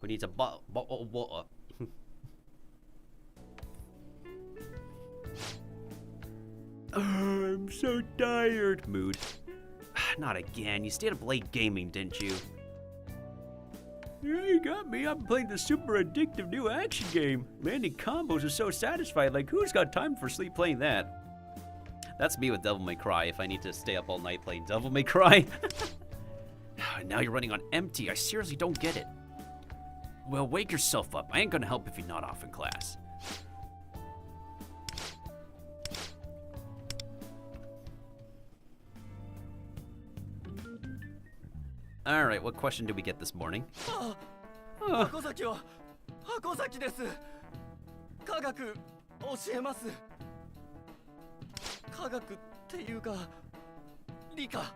who needs a bottle of water. I'm so tired. Mood. Not again. You stayed up late gaming, didn't you? Yeah, you got me. I'm playing the super addictive new action game. Landing combos is so satisfying. Like, who's got time for sleep playing that? That's me with Devil May Cry if I need to stay up all night playing Devil May Cry. Now you're running on empty. I seriously don't get it. Well, wake yourself up. I ain't gonna help if you're not off in class. Alright, what question did we get this morning? Hakozaki wa Hakozaki desu. Kagaku oshiemasu. Kagakuっていうか理科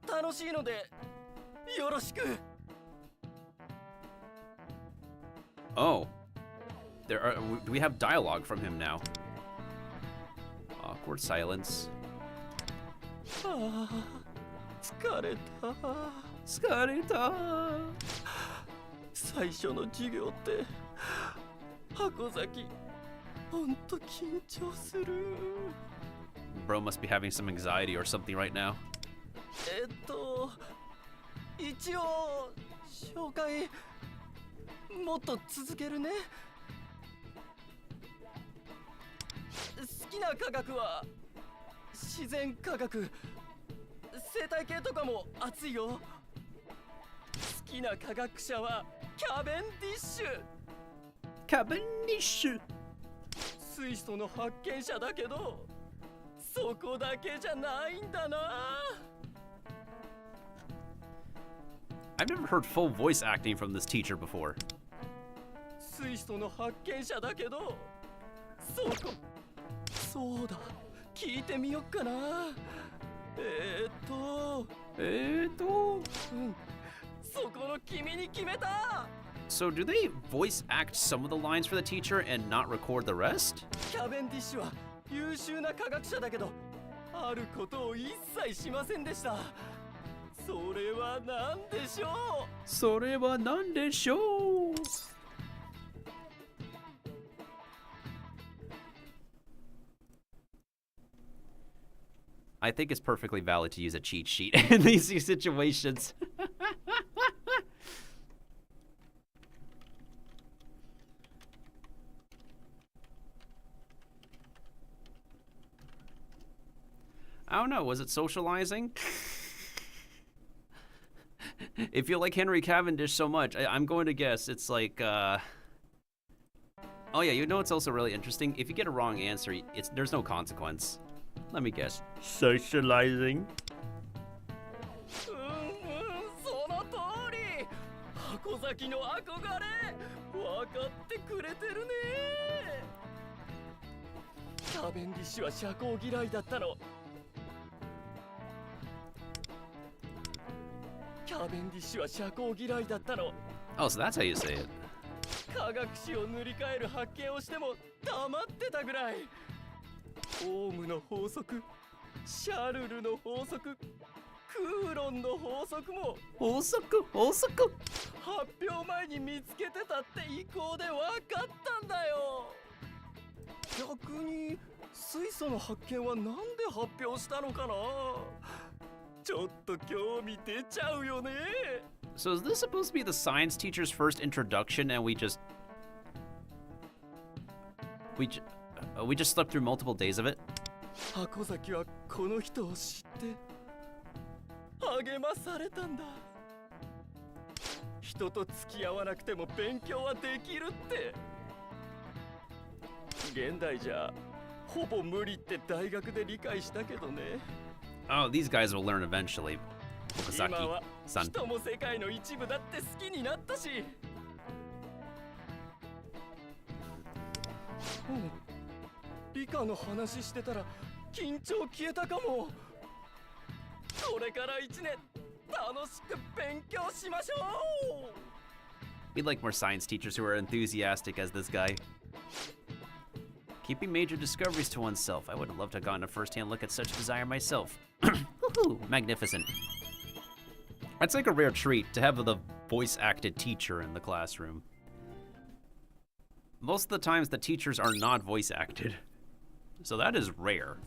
楽しいのでよろしく。Oh. Do we have dialogue from him now? Awkward silence. 疲れた。疲れた。最初の授業って箱崎ほんと緊張する。 Bro must be having some anxiety or something right now. 一応紹介もっと続けるね。好きな科学は自然科学。生態系とかも熱いよ。好きな科学者はキャベンディッシュ。キャベンディッシュ。水素の発見者だけど、そこだけじゃないんだな。I've never heard full voice acting from this teacher before. 水素の発見者だけど、そうだ、聞いてみよっかな。そこの君に決めた。 So do they voice act some of the lines for the teacher and not record the rest? キャベンディッシュは優秀な科学者だけど、あることを一切しませんでした。それは何でしょう。それは何でしょう。I think it's perfectly valid to use a cheat sheet in these situations. I don't know, was it socializing? If you like Henry Cavendish so much, I'm going to guess it's like, oh yeah, you know what's also really interesting? If you get a wrong answer, there's no consequence. Let me guess. Socializing? その通り。箱崎の憧れ、分かってくれてるね。キャベンディッシュは社交嫌いだったの。キャベンディッシュは社交嫌いだったの。 Oh, so that's how you say it. 科学史を塗り替える発見をしても黙ってたぐらい。オウムの法則、シャルルの法則、クーロンの法則も法則発表前に見つけてたって意向で分かったんだよ。逆に水素の発見はなんで発表したのかな。ちょっと興味出ちゃうよね。 So is this supposed to be the science teacher's first introduction and we just slept through multiple days of it? 箱崎はこの人を知って励まされたんだ。人と付き合わなくても勉強はできるって。現代じゃほぼ無理って大学で理解したけどね。 Oh, these guys will learn eventually. Okazaki-san. 人も世界の一部だって好きになったし。理科の話してたら緊張消えたかも。これから1年楽しく勉強しましょう。 We'd like more science teachers who are enthusiastic as this guy. Keeping major discoveries to oneself. I would have loved to have gotten a first-hand look at such desire myself. Woohoo! Magnificent. That's like a rare treat to have the voice-acted teacher in the classroom. Most of the times, the teachers are not voice-acted. So that is rare.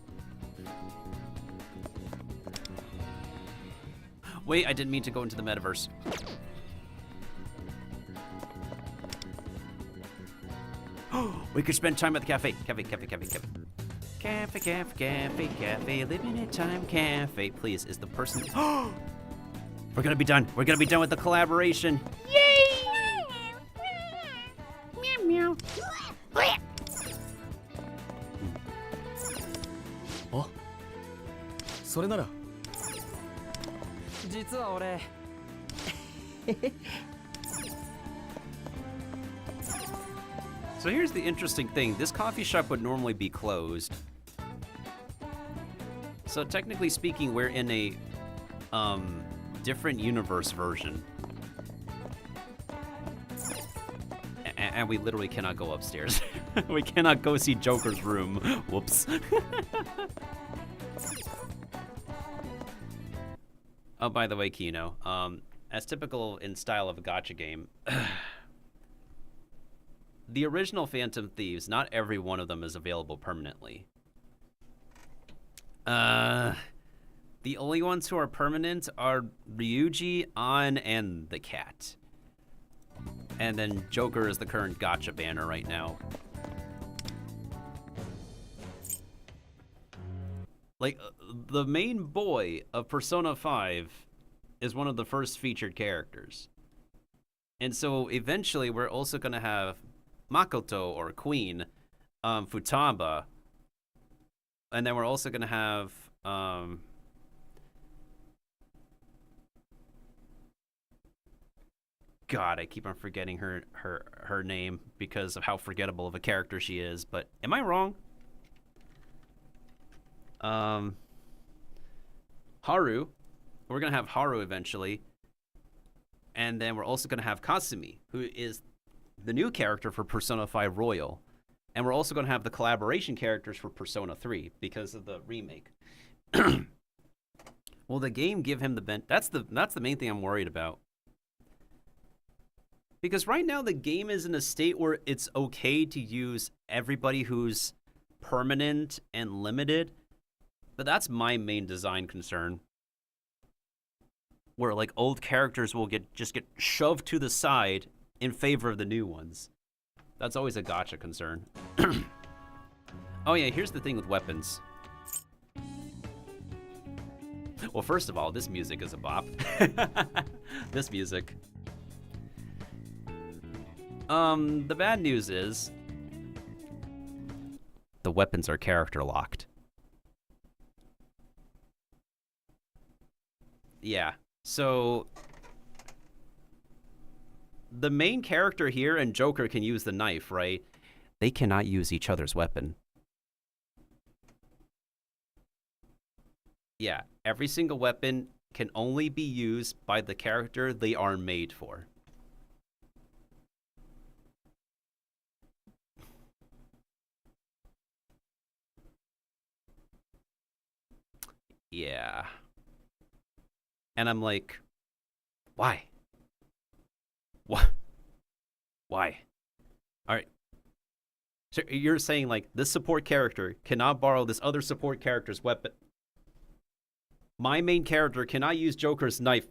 Wait, I didn't mean to go into the metaverse. We could spend time at the cafe. Cafe. Cafe. Living in time cafe. Please, is the person... We're gonna be done. We're gonna be done with the collaboration. Yay! Meow meow. あ、それなら実は俺So here's the interesting thing. This coffee shop would normally be closed. So technically speaking, we're in a different universe version. And we literally cannot go upstairs. We cannot go see Joker's room. Whoops. Oh, by the way, Kino, as typical in style of a gacha game, the original Phantom Thieves, not every one of them is available permanently. The only ones who are permanent are Ryuji, An, and the cat. And then Joker is the current gacha banner right now. Like, the main boy of Persona 5 is one of the first featured characters. And so eventually we're also going to have Makoto, or Queen, Futaba, and then we're also going to have God, I keep on forgetting her name because of how forgettable of a character she is, but am I wrong? Haru. We're going to have Haru eventually. And then we're also going to have Kasumi, who is the new character for Persona 5 Royal. And we're also going to have the collaboration characters for Persona 3 because of the remake. Will the game give him the that's the main thing I'm worried about. Because right now the game is in a state where it's okay to use everybody who's permanent and limited. But that's my main design concern. Where like old characters will just get shoved to the side in favor of the new ones. That's always a gacha concern. Oh yeah, here's the thing with weapons. Well, first of all, this music is a bop. This music. The bad news is the weapons are character locked. Yeah. So the main character here and Joker can use the knife, right? They cannot use each other's weapon. Yeah, every single weapon can only be used by the character they are made for. Yeah. And I'm like, why? What? Why? All right. So you're saying like this support character cannot borrow this other support character's weapon. My main character cannot use Joker's knife.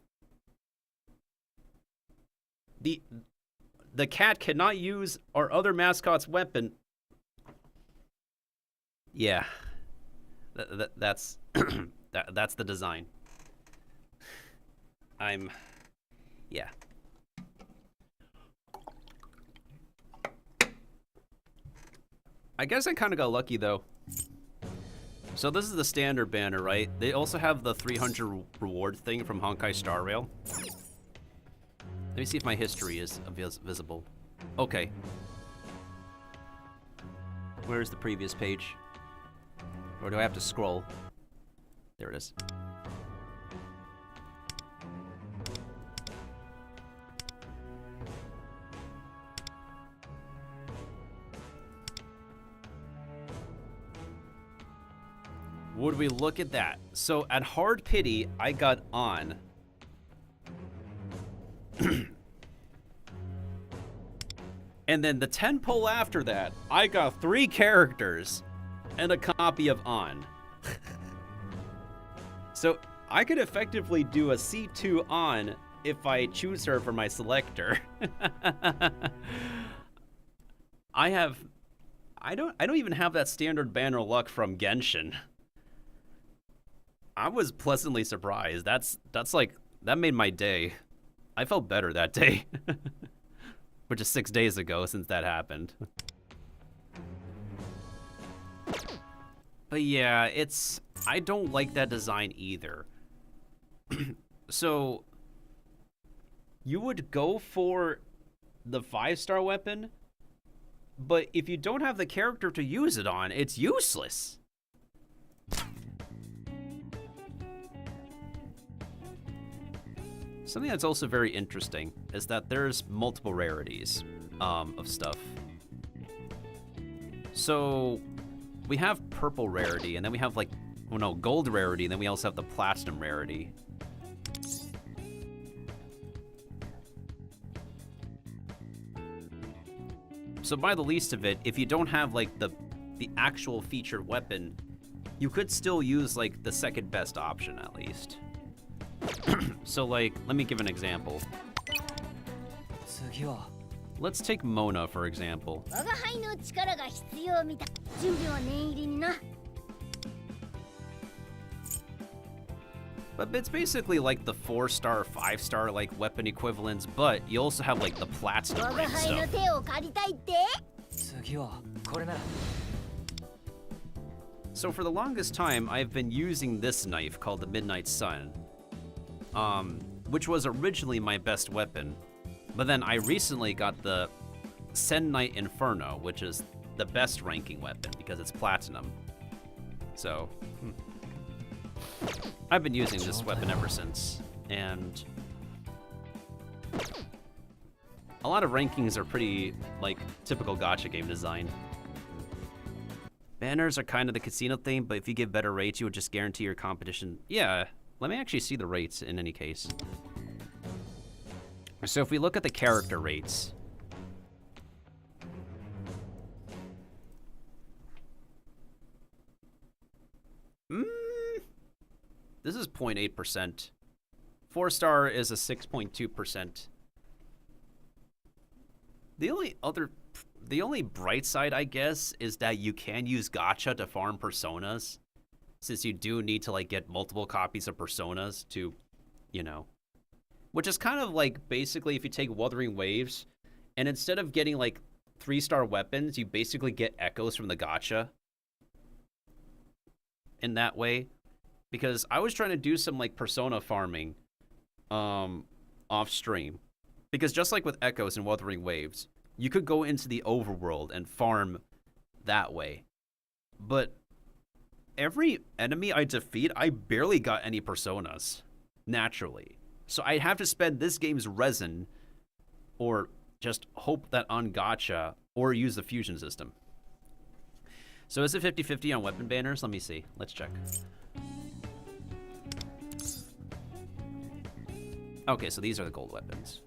The cat cannot use our other mascot's weapon. Yeah. That's that's the design. Yeah. I guess I kind of got lucky though. So this is the standard banner, right? They also have the 300 reward thing from Honkai Star Rail. Let me see if my history is visible. Okay. Where's the previous page? Or do I have to scroll? There it is. Would we look at that? So at Hard Pity, I got on. And then the 10 pull after that, I got 3 characters and a copy of On. So I could effectively do a C2 On if I choose her for my selector. I don't even have that standard banner luck from Genshin. I was pleasantly surprised. That's like, that made my day. I felt better that day. Which is 6 days ago since that happened. But yeah, I don't like that design either. So, you would go for the 5-star weapon, but if you don't have the character to use it on, it's useless. Something that's also very interesting is that there's multiple rarities of stuff. So we have purple rarity, and then we have like, well, no, gold rarity, and then we also have the platinum rarity. So by the least of it, if you don't have like the actual featured weapon, you could still use like the second best option at least. So like, let me give an example. Let's take Mona for example. But it's basically like the 4-star, 5-star like weapon equivalents, but you also have like the platinum rank stuff. So for the longest time, I've been using this knife called the Midnight Sun, which was originally my best weapon. But then I recently got the Sen Knight Inferno, which is the best ranking weapon because it's platinum. So, I've been using this weapon ever since, and a lot of rankings are pretty, like, typical gacha game design. Banners are kind of the casino thing, but if you give better rates, you would just guarantee your competition. Yeah, let me actually see the rates in any case. So if we look at the character rates, this is 0.8%. 4-star is a 6.2%. The only bright side, I guess, is that you can use gacha to farm personas, since you do need to like get multiple copies of personas to, you know, which is kind of like basically if you take Wuthering Waves, and instead of getting like 3-star weapons, you basically get echoes from the gacha in that way. Because I was trying to do some like persona farming off stream, because just like with echoes and Wuthering Waves, you could go into the overworld and farm that way. But every enemy I defeat, I barely got any personas naturally. So I have to spend this game's resin, or just hope that on gacha, or use the fusion system. So is it 50-50 on weapon banners? Let me see. Let's check. Okay, so these are the gold weapons.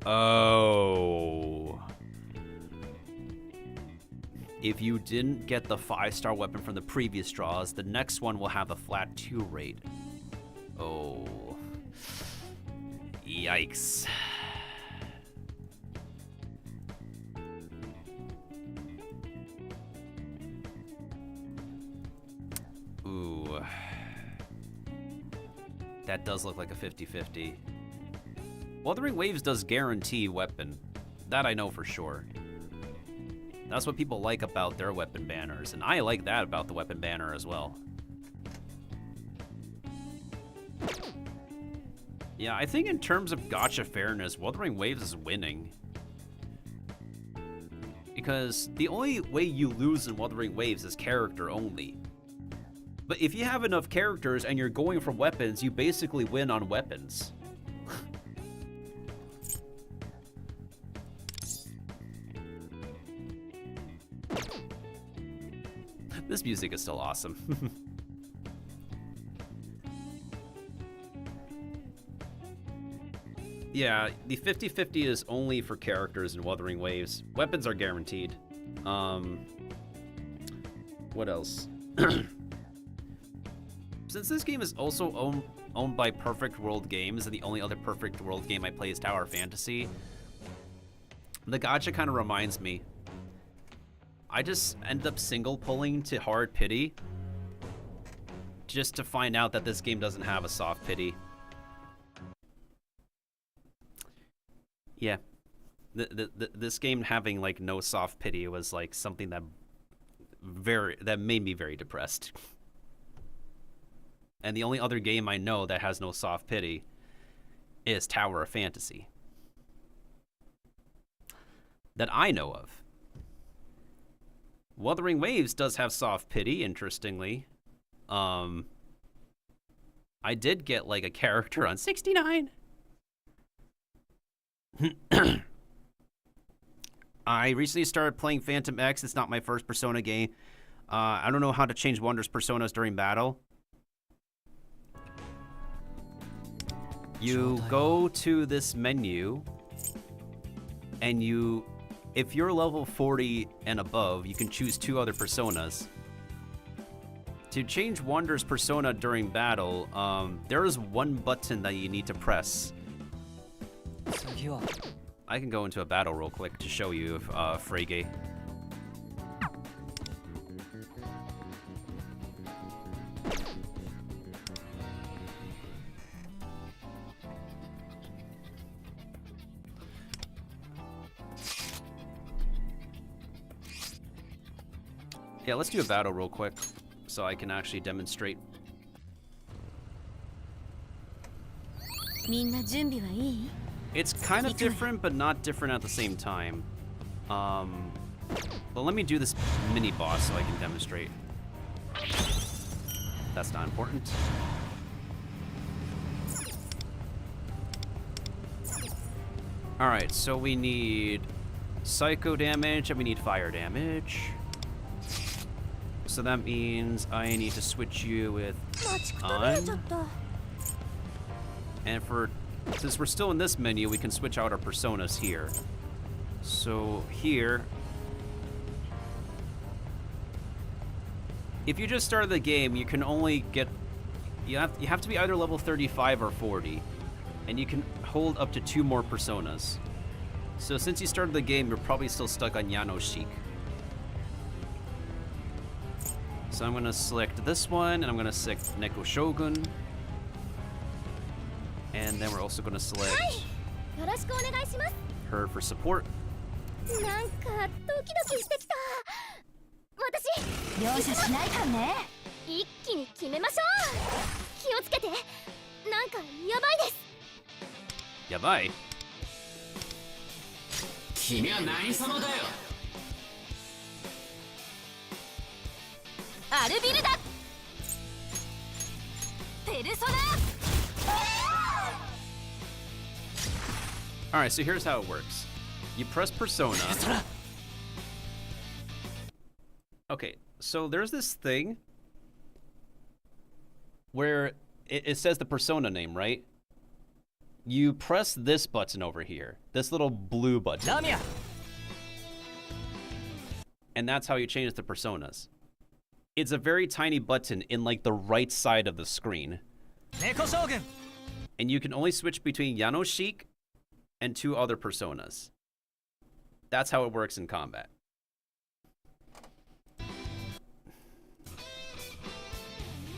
Oh. If you didn't get the 5-star weapon from the previous draws, the next one will have a flat 2 rate. Oh. Yikes. Ooh. That does look like a 50-50. Wuthering Waves does guarantee weapon. That I know for sure. That's what people like about their weapon banners, and I like that about the weapon banner as well. Yeah, I think in terms of gacha fairness, Wuthering Waves is winning. Because the only way you lose in Wuthering Waves is character only. But if you have enough characters and you're going for weapons, you basically win on weapons. This music is still awesome. Yeah, the 50-50 is only for characters in Wuthering Waves. Weapons are guaranteed. What else? Since this game is also owned by Perfect World Games, and the only other Perfect World game I play is Tower Fantasy, the gacha kind of reminds me. I just end up single pulling to hard pity just to find out that this game doesn't have a soft pity. Yeah, this game having like no soft pity was like something that made me very depressed. And the only other game I know that has no soft pity is Tower of Fantasy. That I know of. Wuthering Waves does have soft pity, interestingly. I did get like a character on 69. I recently started playing Phantom X. It's not my first Persona game. I don't know how to change Wonders personas during battle. You go to this menu, and if you're level 40 and above, you can choose 2 other personas. To change Wonders persona during battle, there is one button that you need to press. I can go into a battle real quick to show you Frege. Yeah, let's do a battle real quick so I can actually demonstrate. It's kind of different, but not different at the same time. But let me do this mini boss so I can demonstrate. That's not important. Alright, so we need psycho damage and we need fire damage. So that means I need to switch you with on. And since we're still in this menu, we can switch out our personas here. So here, if you just started the game, you can only get, you have to be either level 35 or 40, and you can hold up to 2 more personas. So since you started the game, you're probably still stuck on Yano Sheik. So I'm gonna select this one, and I'm gonna select Neko Shogun. And then we're also gonna select her for support. Yabai. Alright, so here's how it works. You press persona. Okay, so there's this thing where it says the persona name, right? You press this button over here, this little blue button. And that's how you change the personas. It's a very tiny button in like the right side of the screen. And you can only switch between Yano Sheik and 2 other personas. That's how it works in combat.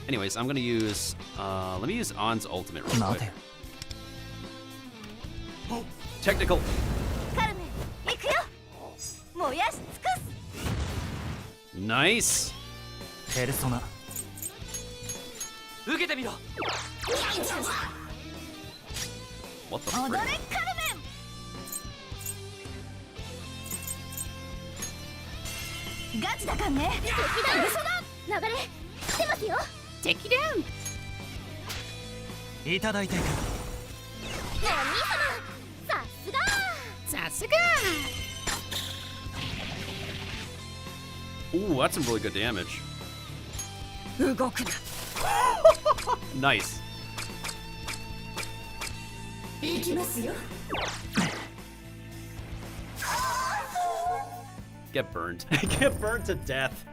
Anyways, I'm gonna use, let me use On's ultimate real quick. Technical. Nice. What the frick? ガチだかんね。敵だ。嘘だ。流れ来てますよ。敵だ。いただいていく。お兄様、さすが。さすが。 Ooh, that's some really good damage. 動くな。 Nice. 行きますよ。 Get burned. Get burned to death.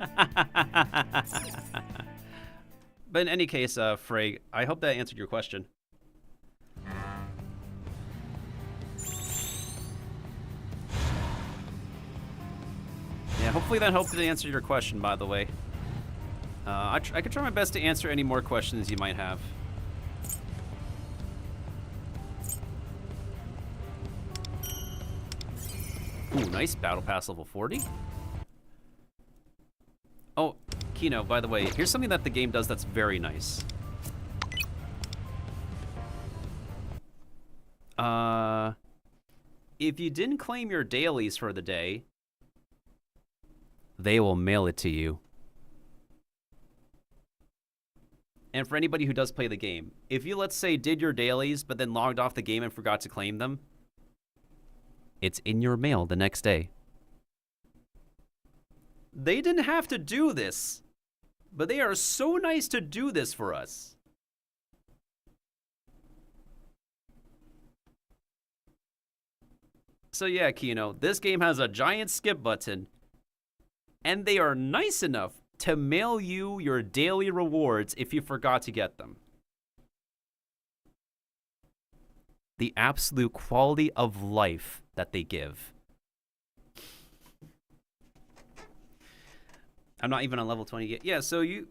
But in any case, Frey, I hope that answered your question. Yeah, hopefully that helped to answer your question, by the way. I could try my best to answer any more questions you might have. Ooh, nice battle pass level 40. Oh, Kino, by the way, here's something that the game does that's very nice. If you didn't claim your dailies for the day, they will mail it to you. And for anybody who does play the game, if you, let's say, did your dailies but then logged off the game and forgot to claim them, it's in your mail the next day. They didn't have to do this, but they are so nice to do this for us. So yeah, Kino, this game has a giant skip button, and they are nice enough to mail you your daily rewards if you forgot to get them. The absolute quality of life that they give. I'm not even on level 20 yet. Yeah, so you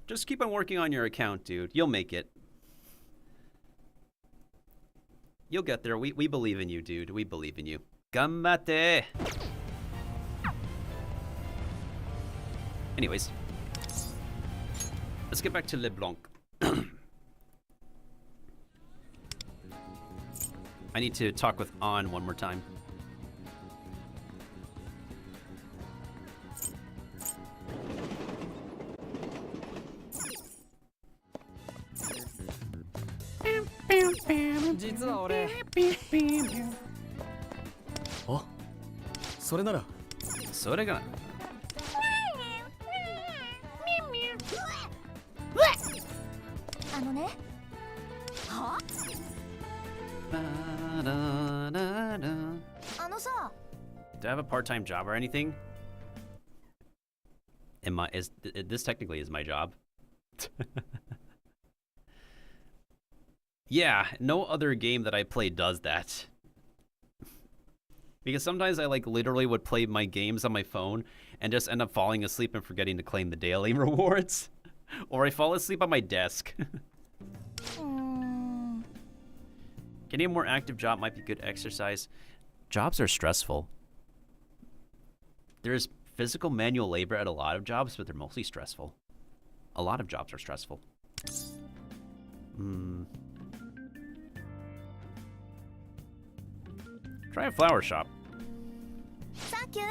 just keep on working on your account, dude. You'll make it. You'll get there. We believe in you, dude. We believe in you. Ganbatte! Anyways, let's get back to LeBlanc. I need to talk with An one more time. Oh, それなら。それが。あのね。は？あのさ。 Do I have a part-time job or anything? This technically is my job. Yeah, no other game that I play does that. Because sometimes I literally would play my games on my phone and just end up falling asleep and forgetting to claim the daily rewards. Or I fall asleep on my desk. Getting a more active job might be good exercise. Jobs are stressful. There's physical manual labor at a lot of jobs, but they're mostly stressful. A lot of jobs are stressful. Try a flower shop. Thank you.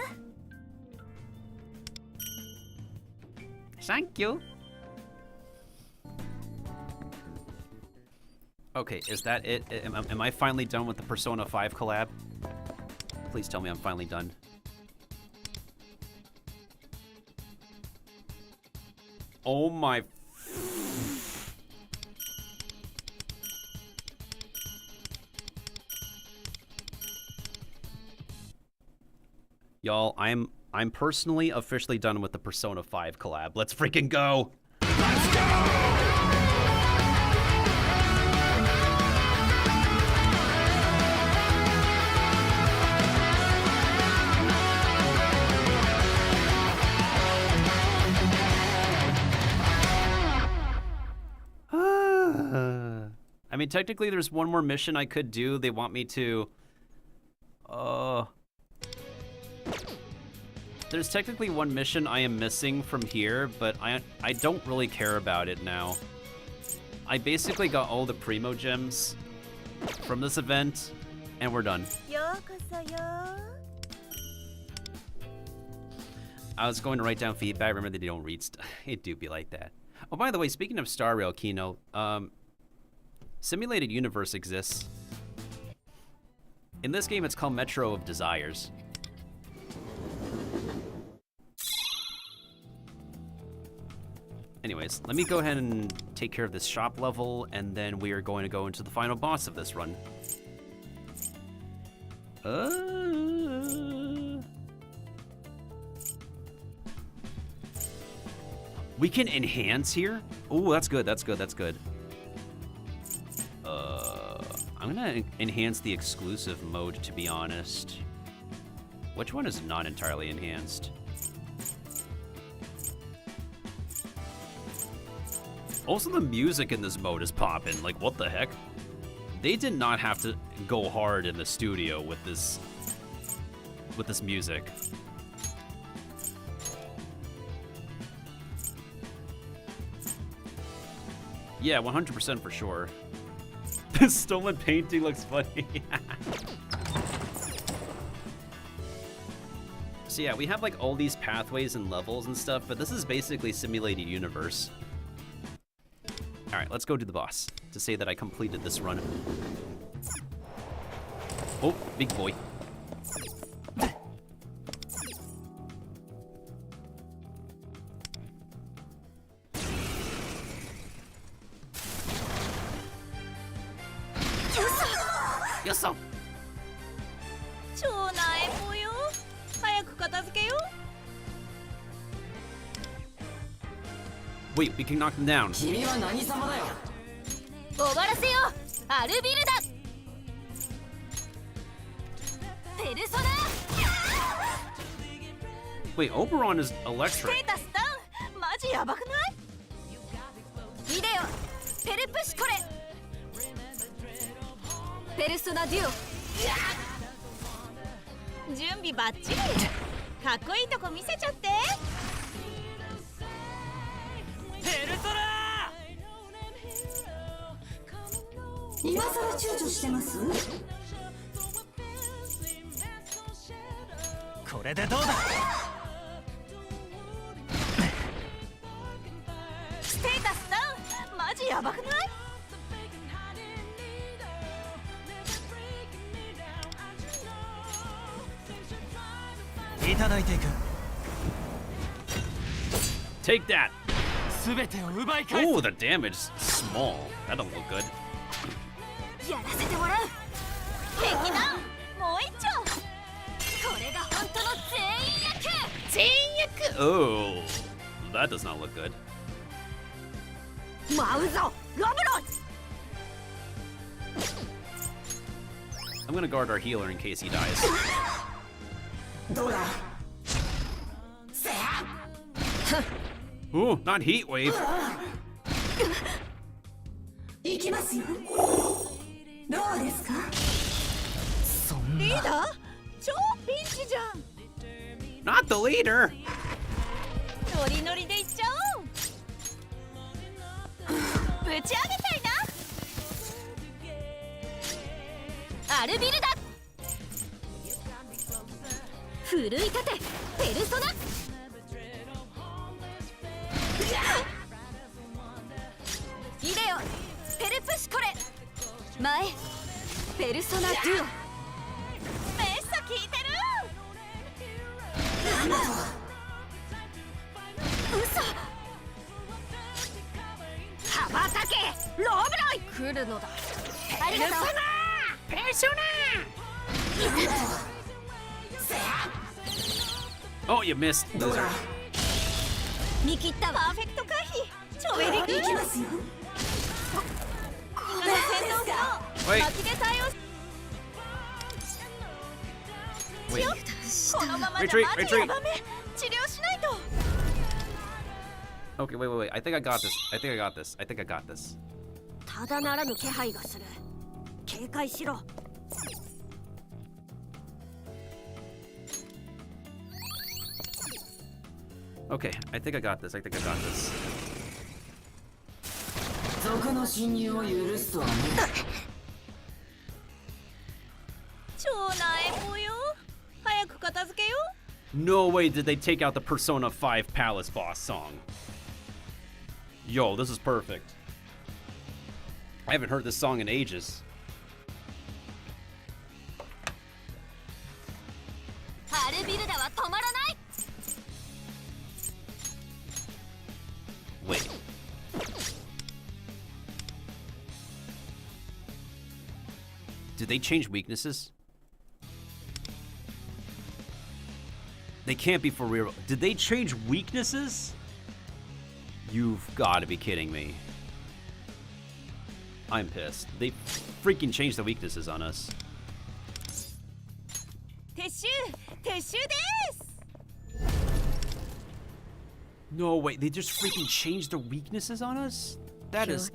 Thank you. Okay, is that it? Am I finally done with the Persona 5 collab? Please tell me I'm finally done. Oh my... Y'all, I'm personally officially done with the Persona 5 collab. Let's freaking go! Let's go! I mean, technically there's one more mission I could do. They want me to... There's technically one mission I am missing from here, but I don't really care about it now. I basically got all the Primo gems, from this event, and we're done. I was going to write down feedback. Remember that they don't read stuff. It do be like that. Oh, by the way, speaking of Star Rail, Kino, Simulated Universe exists. In this game, it's called Metro of Desires. Anyways, let me go ahead and take care of this shop level, and then we are going to go into the final boss of this run. We can enhance here? Oh, that's good, that's good, that's good. I'm gonna enhance the exclusive mode, to be honest. Which one is not entirely enhanced? Also, the music in this mode is popping. Like, what the heck? They did not have to go hard in the studio with this music. Yeah, 100% for sure. This stolen painting looks funny. So yeah, we have like all these pathways and levels and stuff, but this is basically Simulated Universe. All right, let's go to the boss to say that I completed this run. Oh, big boy. Yoso! Wait, we can knock them down. Wait, Oberon is electric. Take that! Oh, the damage is small. That don't look good. Oh, that does not look good. I'm gonna guard our healer in case he dies. Ooh, not heat wave. Not the leader. Oh, you missed, loser. Wait. Wait. Retreat, retreat. Okay, wait. I think I got this. I think I got this. Okay, I think I got this. No way did they take out the Persona 5 Palace boss song. Yo, this is perfect. I haven't heard this song in ages. Wait. Did they change weaknesses? They can't be for real. Did they change weaknesses? You've got to be kidding me. I'm pissed. They freaking changed the weaknesses on us. No, wait, they just freaking changed the weaknesses on us? That is...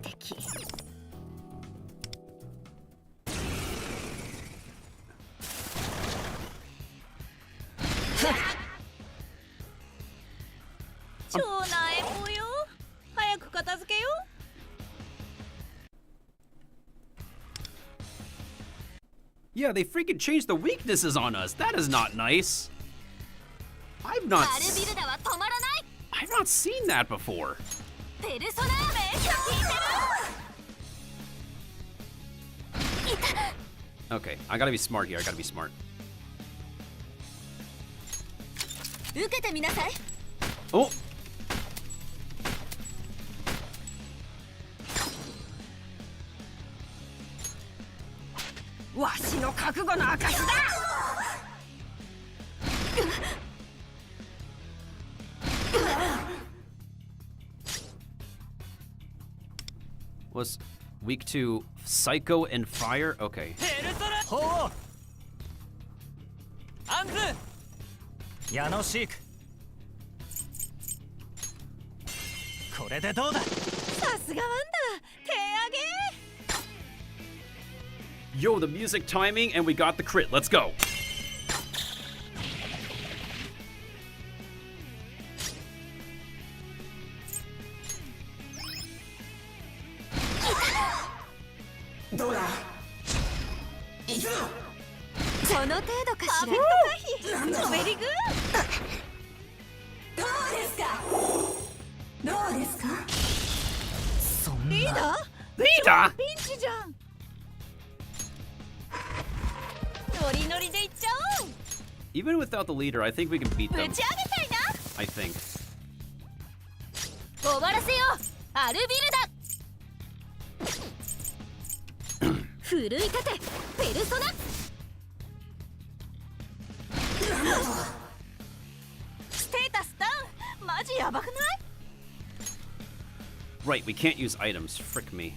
Yeah, they freaking changed the weaknesses on us. That is not nice. I've not seen that before. Okay, I gotta be smart here. I gotta be smart. Oh! Was weak to Psycho and Fire? Okay. Yo, the music timing, and we got the crit. Let's go. Leader? Even without the leader, I think we can beat them. I think. Right, we can't use items. Frick me.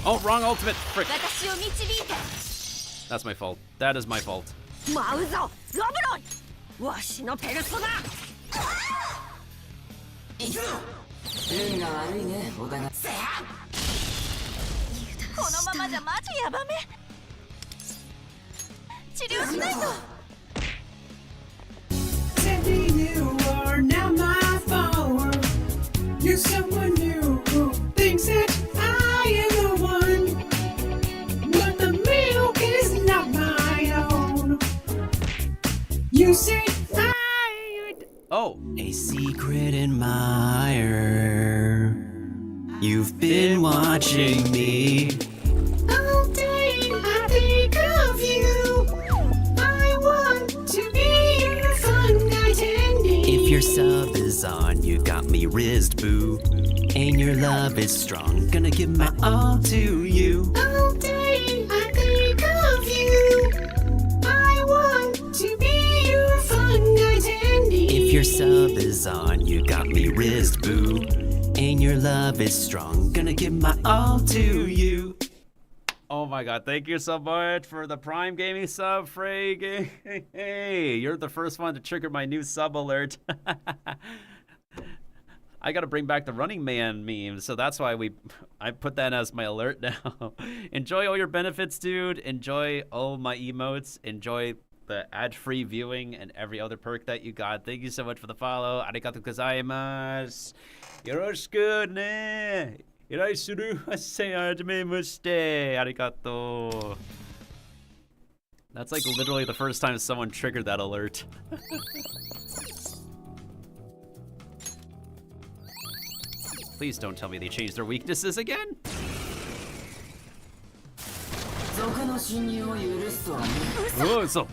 Oh, wrong ultimate. Frick. That's my fault. That is my fault. You are now my follower. You're someone new who thinks that I am the one, but the milk is not my own. You say Oh, a secret admirer. You've been watching me. all day I think of you. I want to be your fun attendee. If your sub is on, you got me wrist boo. And your love is strong, gonna give my all to you. All day I think of you. I want to be your fun attendee. If your sub is on, you got me wrist boo. And your love is strong, gonna give my all to you. Oh my god, thank you so much for the Prime Gaming sub, Frey. Hey, you're the first one to trigger my new sub alert. I gotta bring back the Running Man meme, so that's why I put that as my alert now. Enjoy all your benefits, dude. Enjoy all my emotes. Enjoy the ad-free viewing and every other perk that you got. Thank you so much for the follow. Arigatou gozaimasu. Yoroshiku ne. Iraisuru hasei hajimemashite. Arigatou. That's like literally the first time someone triggered that alert. Please don't tell me they changed their weaknesses again. Oh, so.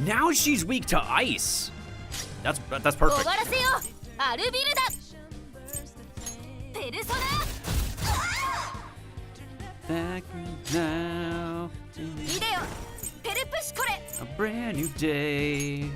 Now she's weak to ice. That's perfect. Back now. A brand new day.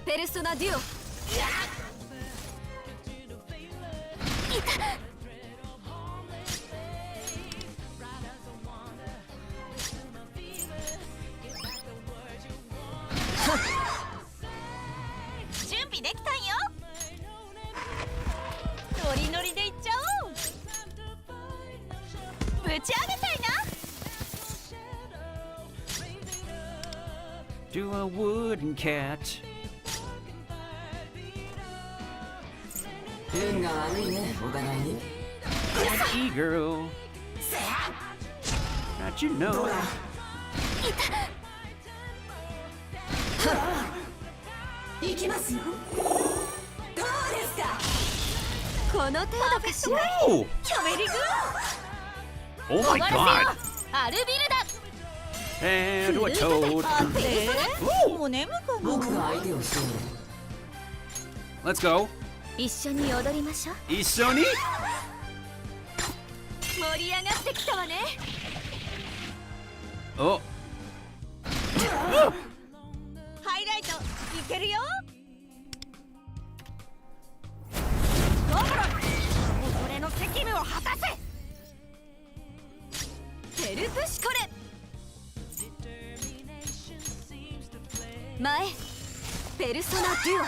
Do a wooden cat. Lucky girl. That you know. Whoa! Oh my god! And a toad. Ooh. Let's go. 一緒に踊りましょう。一緒に？盛り上がってきたわね。お。ハイライトいけるよ。俺の責務を果たせ。ペルプシコレ。前。ペルソナデュオ。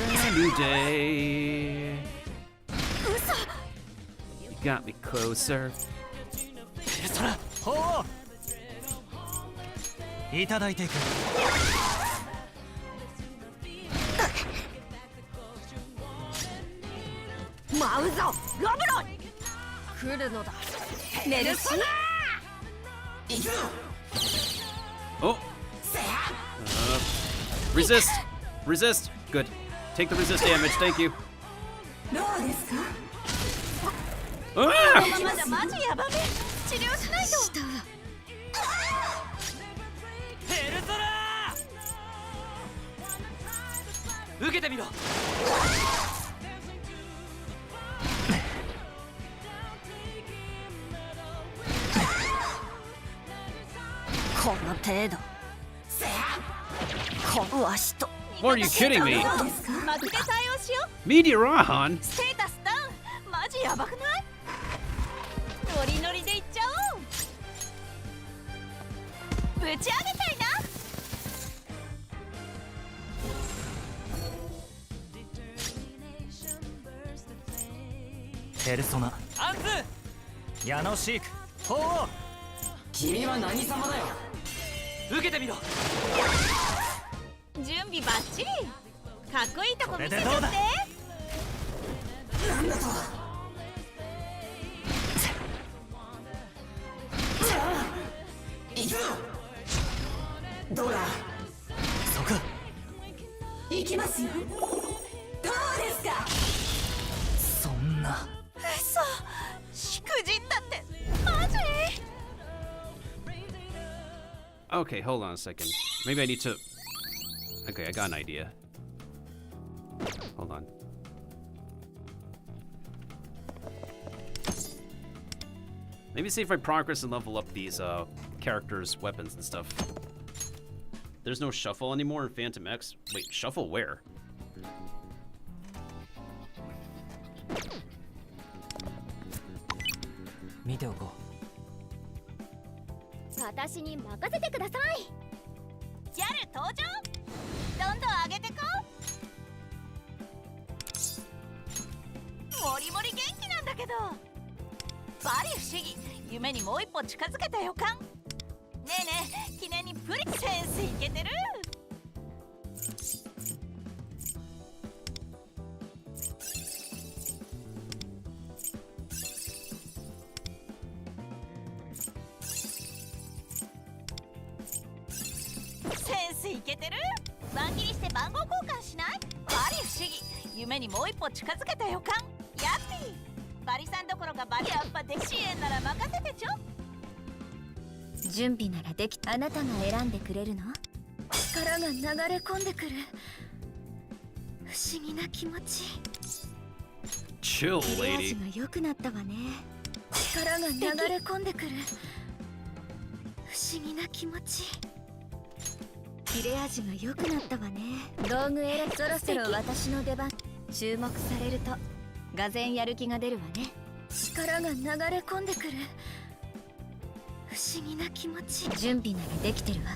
Brand new day. You got me closer. ほういただいていく舞うぞロブロン来るのだメルソナOh. Resist. Resist. Good. Take the resist damage. Thank you. Ah! まだマジヤバめ治療しないとペルソナ受けてみろこの程度この足と What are you kidding me? マグで対応しよう Meteoron? ステータスダウンマジヤバくないノリノリでいっちゃおうぶち上げたいなペルソナアンズヤノシークほう君は何様だよ受けてみろ準備バッチリかっこいいとこ見せちゃってなんだとどうだそこ行きますよどうですかそんな嘘しくじったってマジ Okay, hold on a second. Maybe I need to... Okay, I got an idea. Hold on. Maybe see if I progress and level up these characters' weapons and stuff. There's no shuffle anymore in Phantom X. Wait, shuffle where? 私に任せてください。ギャル登場。どんどん上げてこう。もりもり元気なんだけど。バリ不思議、夢にもう一歩近づけた予感。ねえねえ、記念にプリセンスいけてる。センスいけてる。ワン切りして番号交換しない？バリ不思議、夢にもう一歩近づけた予感。ヤッピー、バリさんどころかバリやっぱで支援なら任せてちょ。準備ならできた。あなたが選んでくれるの？力が流れ込んでくる不思議な気持ち。 Chill, 切れ lady. 味が良くなったわね。力が流れ込んでくる不思議な気持ち。切れ味が良くなったわね。道具選び、そろそろ私の出番。注目されるとがぜんやる気が出るわね。力が流れ込んでくる不思議な気持ち。準備ならできてるわ。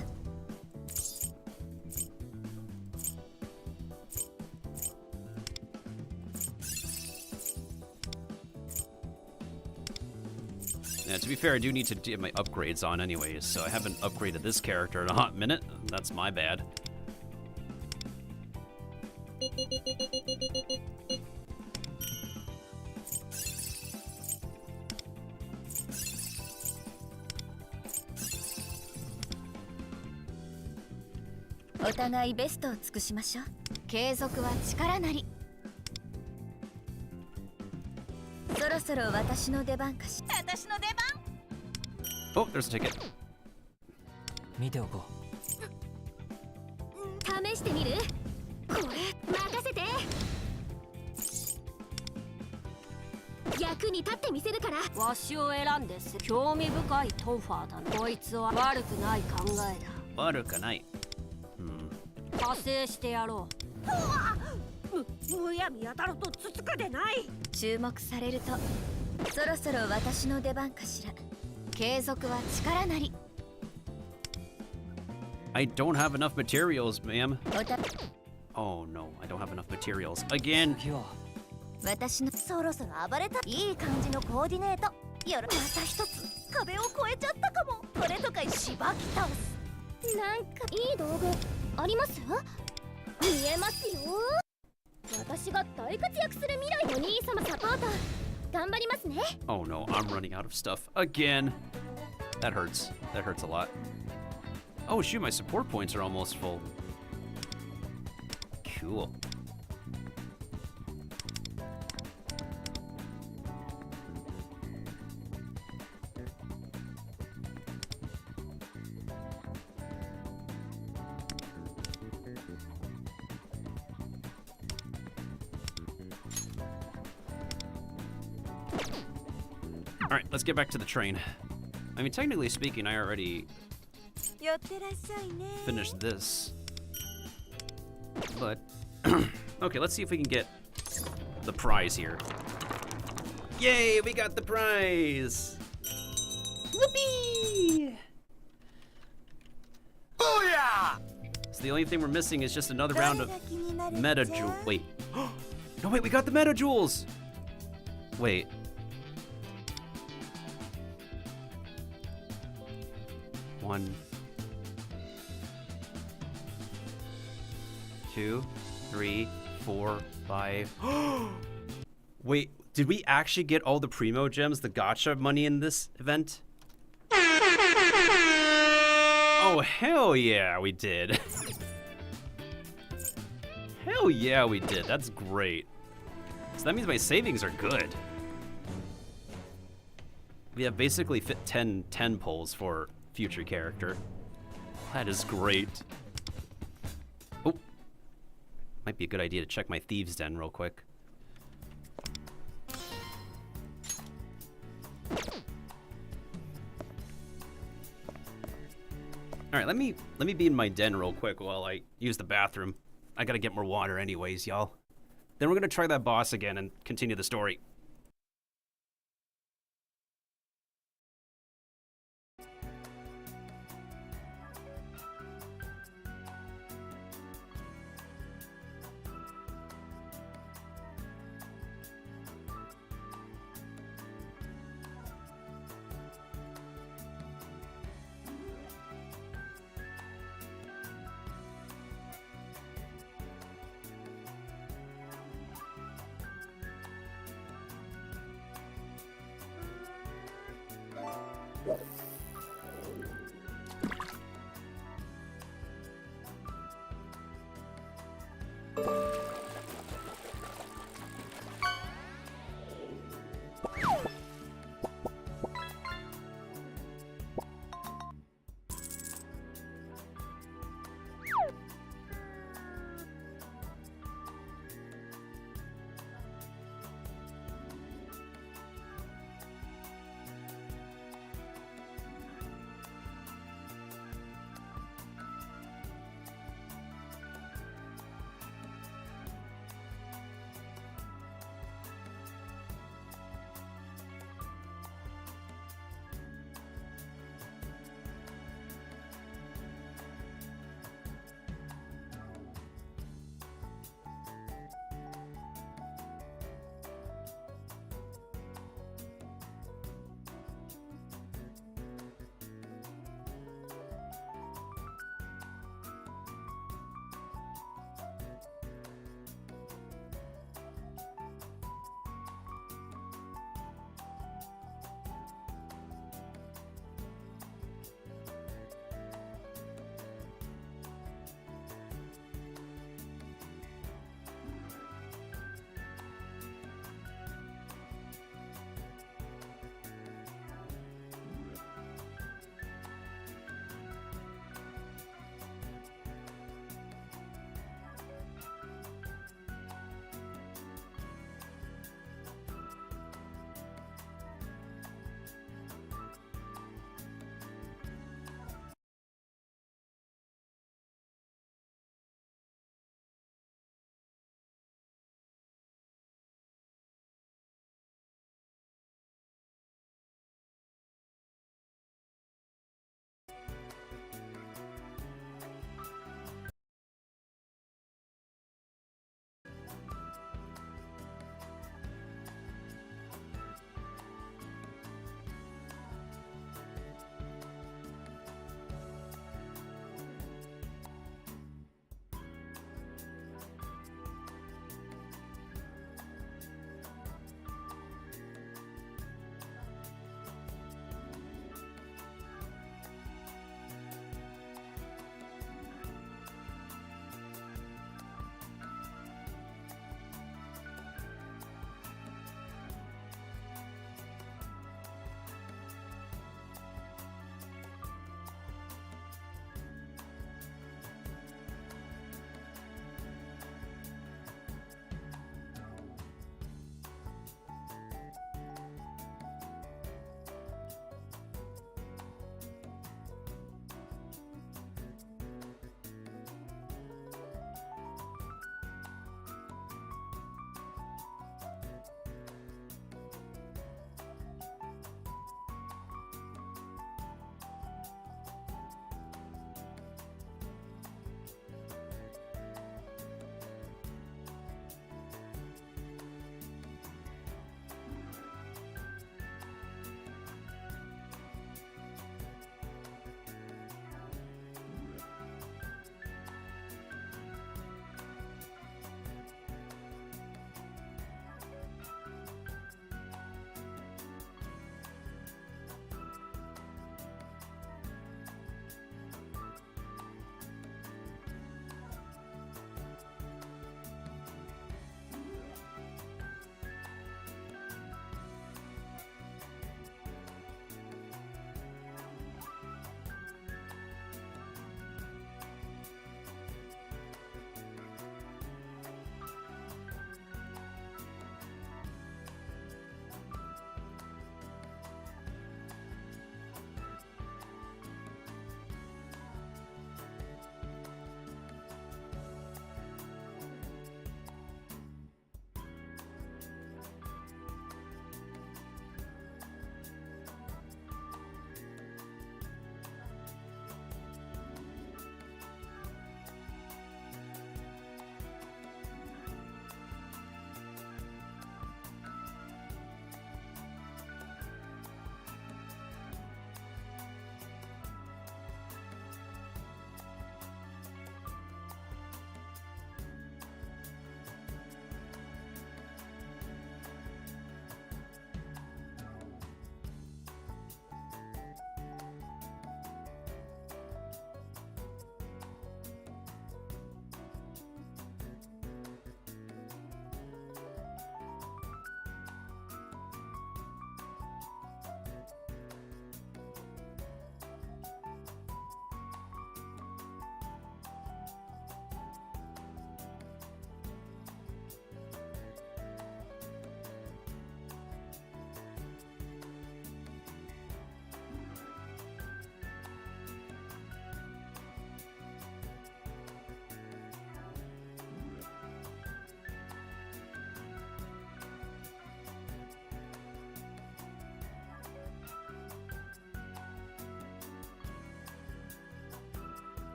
Yeah, to be fair, I do need to get my upgrades on anyways, so I haven't upgraded this character in a hot minute. That's my bad.「お互いベストを尽くしましょう。継続は力なり。そろそろ私の出番かし。私の出番。 Oh, there's a ticket. 見ておこ試してみる？これ任せて。役に立ってみせるから。わしを選んです興味深いトンファーだな。こいつは悪くない考えだ。悪くない。加勢してやろう。むやみやたらとつつくでない。注目されるとそろそろ私の出番かしら。継続は力なり。 I don't have enough materials, ma'am. おた Oh no, I don't have enough materials. Again! 私のそろそろ暴れた。いい感じのコーディネート。また一つ壁を越えちゃったかも。これとかしばき倒す。なんかいい道具あります？見えますよ。私が大活躍する未来。お兄様サポート頑張りますね。 Oh no, I'm running out of stuff. Again! That hurts. That hurts a lot. Oh shoot, my support points are almost full. Cool. Alright, let's get back to the train. I mean, technically speaking, I already 寄ってらっしゃいね。 finished this. But, okay, let's see if we can get the prize here. Yay, we got the prize! Whoopee! Booyah! So the only thing we're missing is just another round of meta jewel. Wait. No, wait, we got the meta jewels! Wait. One. 2, 3, 4, 5. Wait, did we actually get all the primo gems, the gacha money in this event? Oh, hell yeah, we did. Hell yeah, we did. That's great. So that means my savings are good. We have basically fit 10 pulls for future character. That is great. Oh. Might be a good idea to check my thieves' den real quick. All right, let me be in my den real quick while I use the bathroom. I gotta get more water anyways, y'all. Then we're gonna try that boss again and continue the story.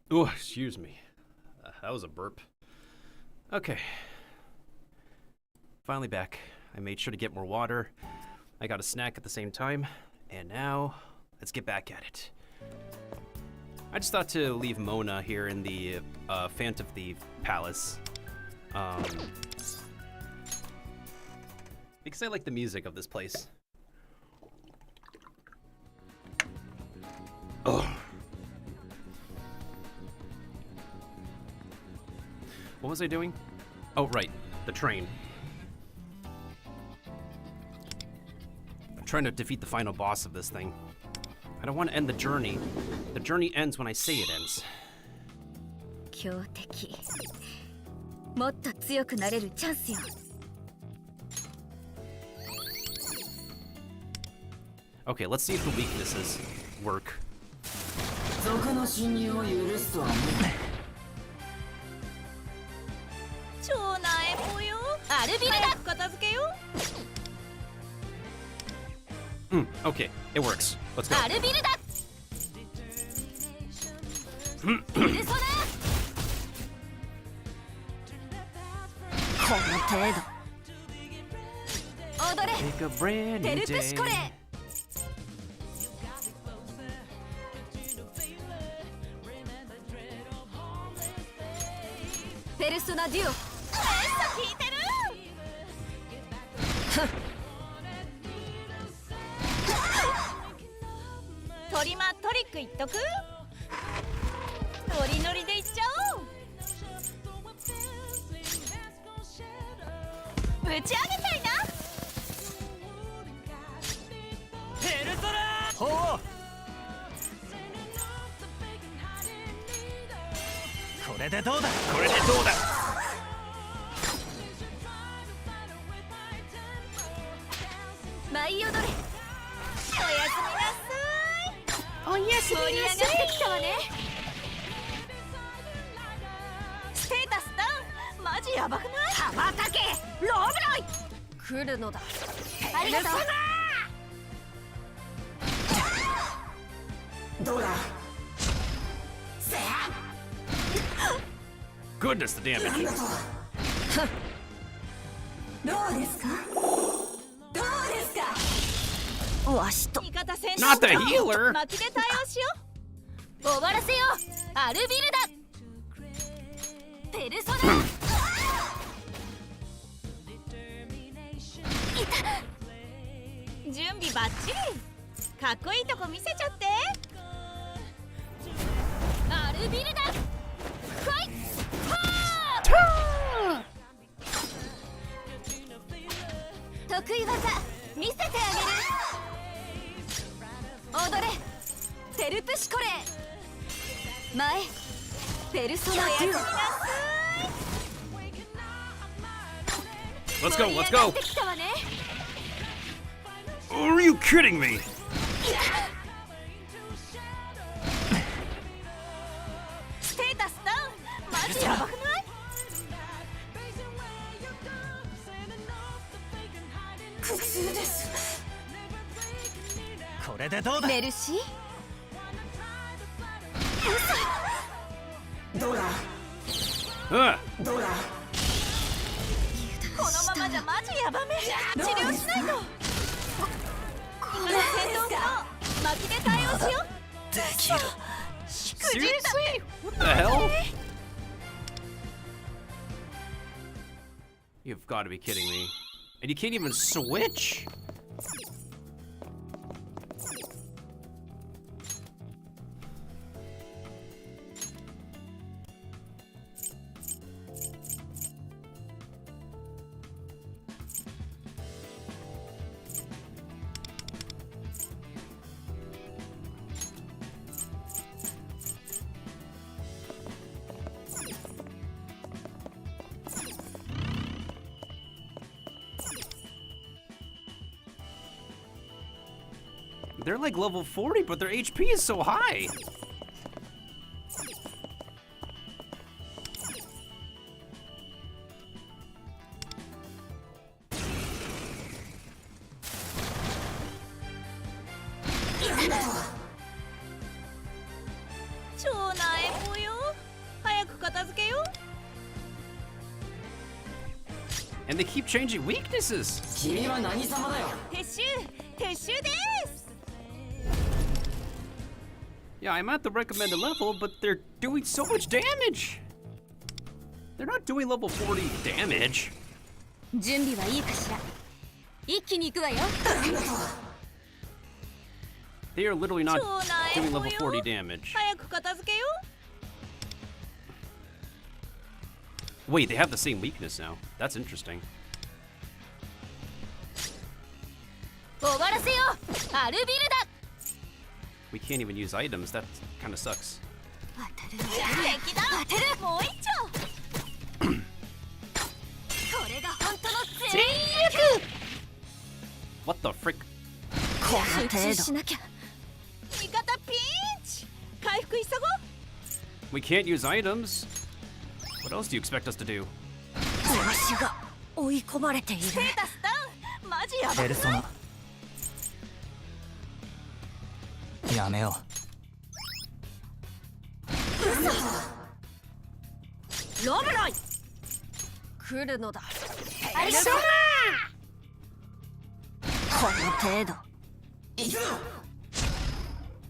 Oh, excuse me. That was a burp. Okay. Finally back. I made sure to get more water. I got a snack at the same time. And now, let's get back at it. I just thought to leave Mona here in the Phantom Thief Palace. Because I like the music of this place. Oh. What was I doing? Oh, right. The train. I'm trying to defeat the final boss of this thing. I don't want to end the journey. The journey ends when I say it ends. 強敵。もっと強くなれるチャンスよ。Okay, let's see if the weaknesses work. 賊の侵入を許すとはね。超なえぽよ。アルビルだ。片付けよ。Okay, it works. Let's go. アルビルだ。ペルソナ。この程度。踊れ。Take a brand ペ new ルプシコレ。 day. ペルソナデュオ。めっちゃ効いてる。トリマトリック言っとく。ノリノリでいっちゃおう。ぶち上げちゃいな。ペルソナ。ほう。これでどうだ。これでどうだ。舞い踊れ。おやすみなさい。おやすみなさい。盛り上がってきたわね。ステータスダウン。マジやばくない？羽ばたけ。ローブロイ。来るのだ。ありがとう。どうだ。 Goodness, the damage. どうですか？どうですか？わしと味方戦 Not the healer. 巻きで対応しよう。終わらせよう。アルビルだ。ペルソナ。いた。準備バッチリ。かっこいいとこ見せちゃって。アルビルだ。ファイト。 得意技見せてあげる。踊れペルプシコレ。前ペルソナデュオ。 Let's go, let's go. てきたわね。 Are you kidding me? ステータスダウン。マジやばくない？ 苦痛です。これでどうだ。メルシー。どうだ。どうだ。このままじゃマジヤバめ。治療しないと。この戦闘機の巻きで対応しよう。できる。しくじったって。 What the hell? You've got to be kidding me. And you can't even switch? They're like level 40, but their HP is so high. 片付けよう。 And they keep changing weaknesses. 君は何様だよ。撤収です。 Yeah, I'm at the recommended level, but they're doing so much damage. They're not doing level 40 damage. 準備はいいかしら。一気に行くわよ。 They are literally not doing level 40 damage. 早く片付けよう。 Wait, they have the same weakness now. That's interesting. 終わらせよう。アルビルダ。 We can't even use items. That kind of sucks. 敵だ。当てる。もう一丁。これが本当の全力。 What the frick? 集中しなきゃ。 味方ピンチ。回復急ごう。 We can't use items. What else do you expect us to do? 私が追い込まれている。ステータスダウン。マジやばくない？ペルソナ。やめよう。ロブロイ。来るのだ。ありがとう。この程度。行くぞ。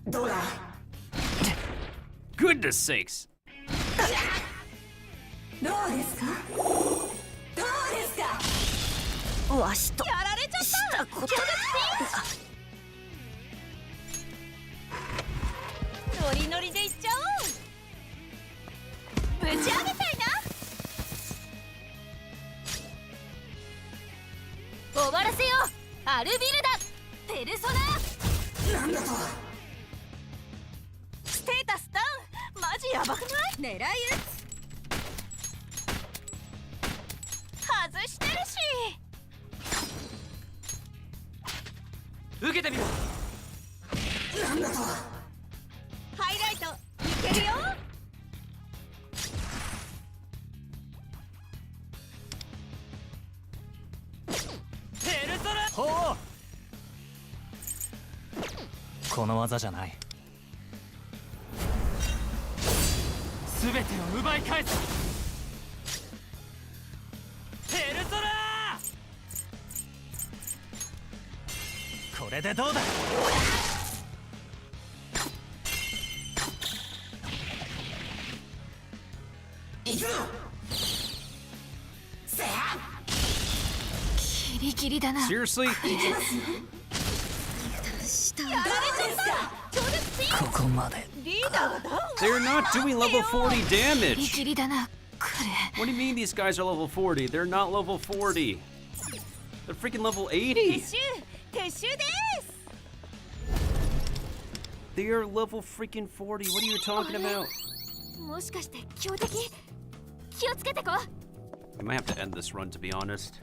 どうだ。 Goodness sakes. どうですか。どうですか。わしとやられちゃった。したことだ。ノリノリでいっちゃおう。ぶち上げたいな。終わらせよう。アルビルダ。ペルソナ。なんだと。ステータスダウン。マジやばくない？狙い撃つ。外してるし。受けてみろ。なんだと。ハイライトいけるよ。ペルソナ。ほう。この技じゃない。すべてを奪い返す。ペルソナ。これでどうだ。行くぞ。せや。ギリギリだな。 Seriously? 下。やられちゃった。超絶ピンチ。ここまで。リーダーがダウン。 They're not doing level 40ギリ damage. ギリだな。これ。 What do you mean these guys are level 40? They're not level 40. They're freaking level 80. 撤収です。 They are level freaking 40. What are you talking about? もしかして強敵？気をつけてこ。 We might have to end this run, to be honest.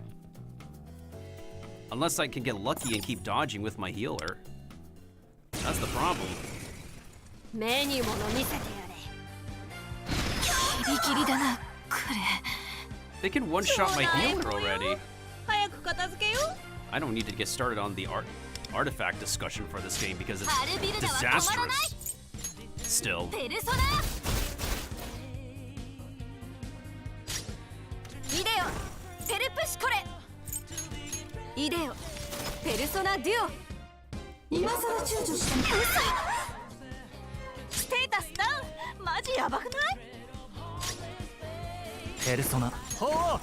Unless I can get lucky and keep dodging with my healer. That's the problem. 目に物見せてやれ。ギリギリだな。これ。 They can one-shot my healer already. 早く片付けよう。 I don't need to get started on the artifact discussion for this game because it's disastrous. Still. ペルソナ。イデオ、ペルプシコレ。イデオ、ペルソナデュオ。今さら躊躇しても。ステータスダウン。マジやばくない？ペルソナ。ほう。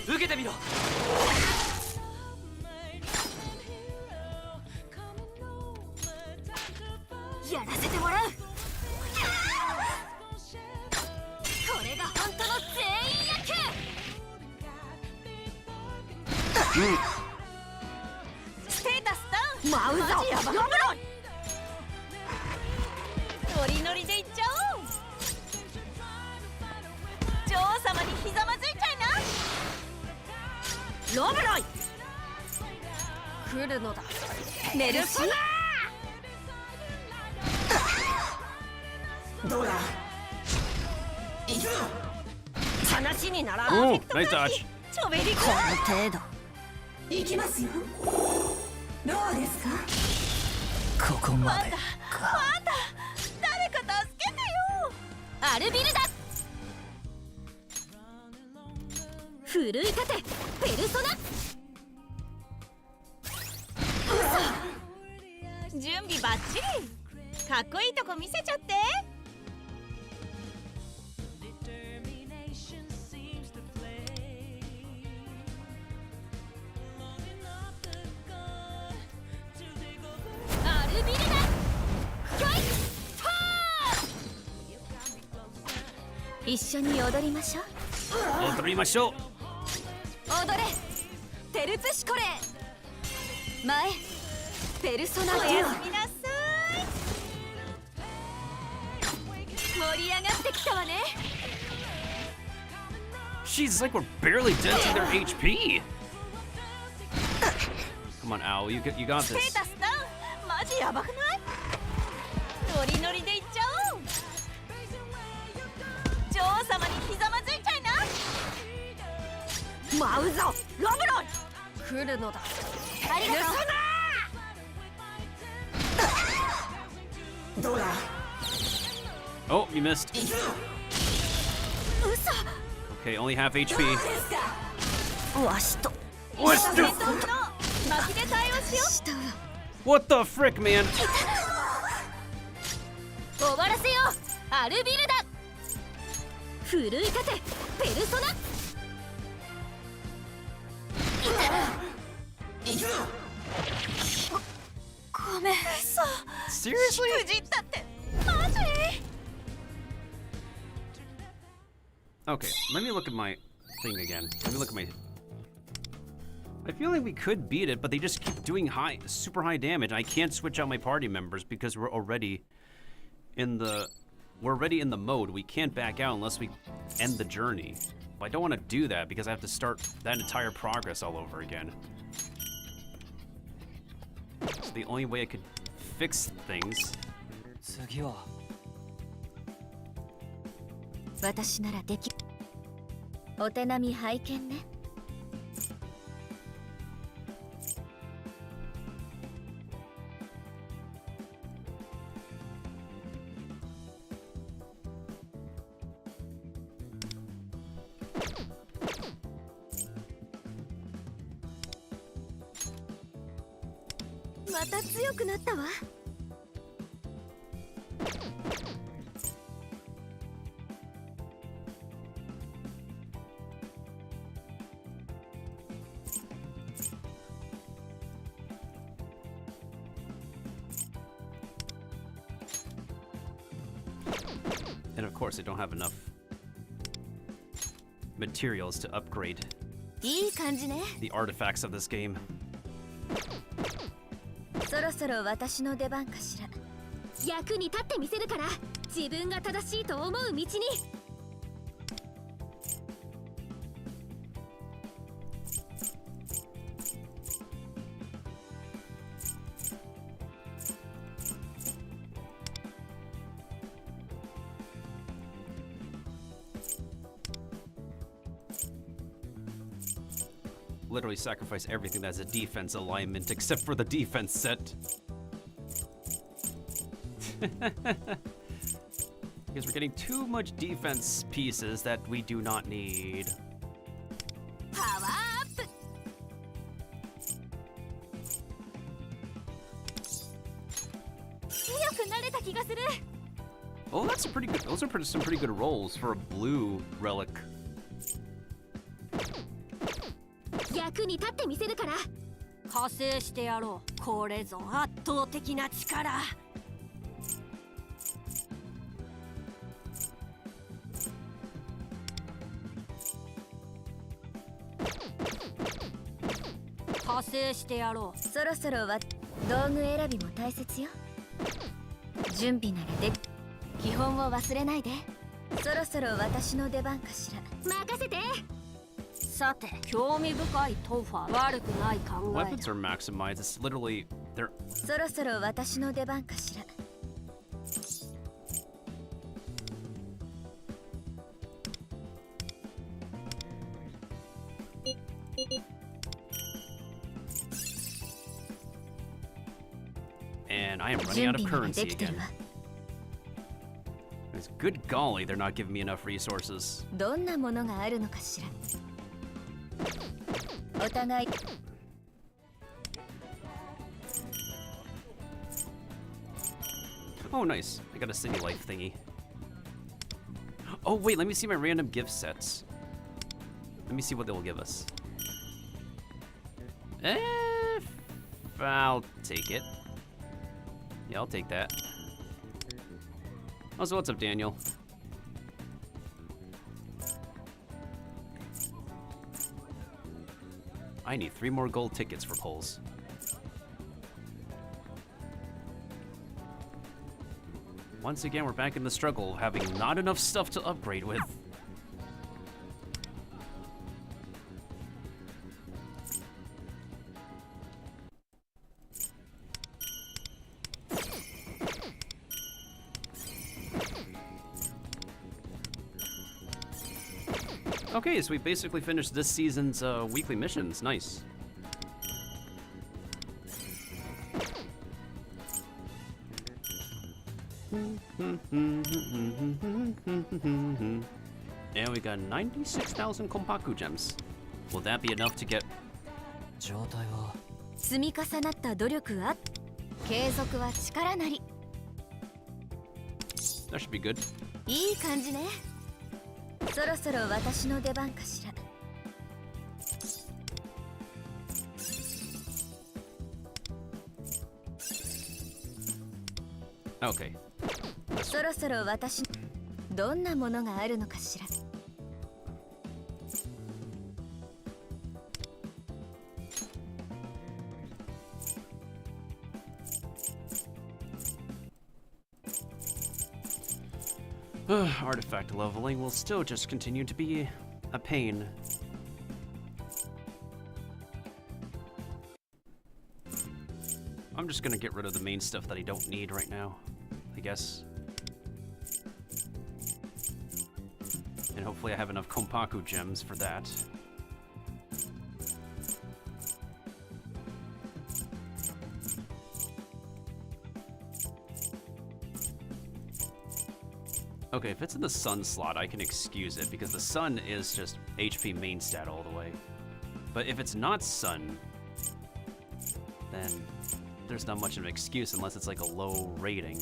受けてみろ。やらせてもらう。これが本当の全員野球。ステータスダウン。マウザー。マジやばくない？ノリノリでいっちゃおう。女王様にひざまずいちゃいな。ロブロイ。来るのだ。メルソナ。どうだ。行くぞ。話にならん。 Oh, nice dodge. ちょべりくこの程度。行きますよ。どうですか。ここまで誰か助けてよ。アルビルだ。奮い立てペルソナ。嘘。準備バッチリ。かっこいいとこ見せちゃって。アルビルだ。一緒に踊りましょう。踊りましょう。踊れテルプシコレー。前ペルソナデュオ。おやすみなさい。盛り上がってきたわね。 Jeez, it's like we're barely denting their HP. Come on, Owl, you got ステ this. ータスダウン。マジヤバくない？ノリノリでいっちゃおう。女王様にひざまずいちゃいな。舞うぞロブロン。来るのだ。ありがとう。どうだ。 Oh, you missed. 嘘。 Okay, only half HP. わしと What the 巻きで対応しよう。 What the frick, man? 終わらせよう。アルビルだ。奮い立てペルソナ。ごめん。嘘。 Seriously? くじったってマジ？ Okay, let me look at my thing again. Let me look at my... I feel like we could beat it, but they just keep doing super high damage. I can't switch out my party members because we're already in the mode. We can't back out unless we end the journey. But I don't want to do that because I have to start that entire progress all over again. It's the only way I could fix things. 次は私ならでき。お手並み拝見ね。また強くなったわ。And of course, I don't have enough materials to upgrade いい感じね。 the artifacts of this game. そろそろ私の出番かしら。役に立ってみせるから、自分が正しいと思う道に。Literally sacrifice everything that's a defense alignment except for the defense set. Because we're getting too much defense pieces that we do not need. パワーアップ。強くなれた気がする。 Oh, that's a pretty good. Those are some pretty good rolls for a blue relic. 役に立ってみせるから。加勢してやろう。これぞ圧倒的な力。加勢してやろう。そろそろは道具選びも大切よ。準備ならで基本を忘れないで。そろそろ私の出番かしら。任せて。さて、興味深いトーファー。悪くない考えだ。 Weapons are maximized. It's literally they're. そろそろ私の出番かしら。And I am running out of currency again. It's good golly, they're not giving me enough resources. どんなものがあるのかしら。お互い。Oh, nice. I got a city life thingy. Oh, wait, let me see my random gift sets. Let me see what they will give us. I'll take it. Yeah, I'll take that. Also, what's up, Daniel? I need 3 more gold tickets for polls. Once again, we're back in the struggle of having not enough stuff to upgrade with. Okay, so we basically finished this season's weekly missions. Nice. And we got 96,000 Kompaku gems. Will that be enough to get... 状態は積み重なった努力は継続は力なり。 That should be good. いい感じね。そろそろ私の出番かしら。 Okay. そろそろ私どんなものがあるのかしら。 Artifact leveling will still just continue to be a pain. I'm just gonna get rid of the main stuff that I don't need right now, I guess. And hopefully I have enough Kompaku gems for that. Okay, if it's in the sun slot, I can excuse it, because the sun is just HP main stat all the way. But if it's not sun, then there's not much of an excuse unless it's like a low rating.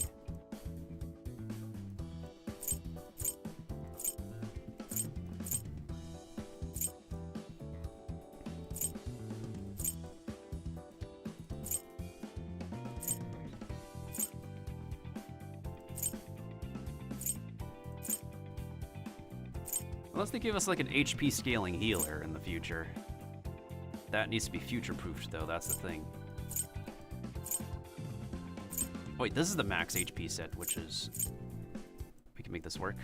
Unless they give us like an HP scaling healer in the future. That needs to be future-proofed though, that's the thing. Wait, this is the max HP set, which is... We can make this work.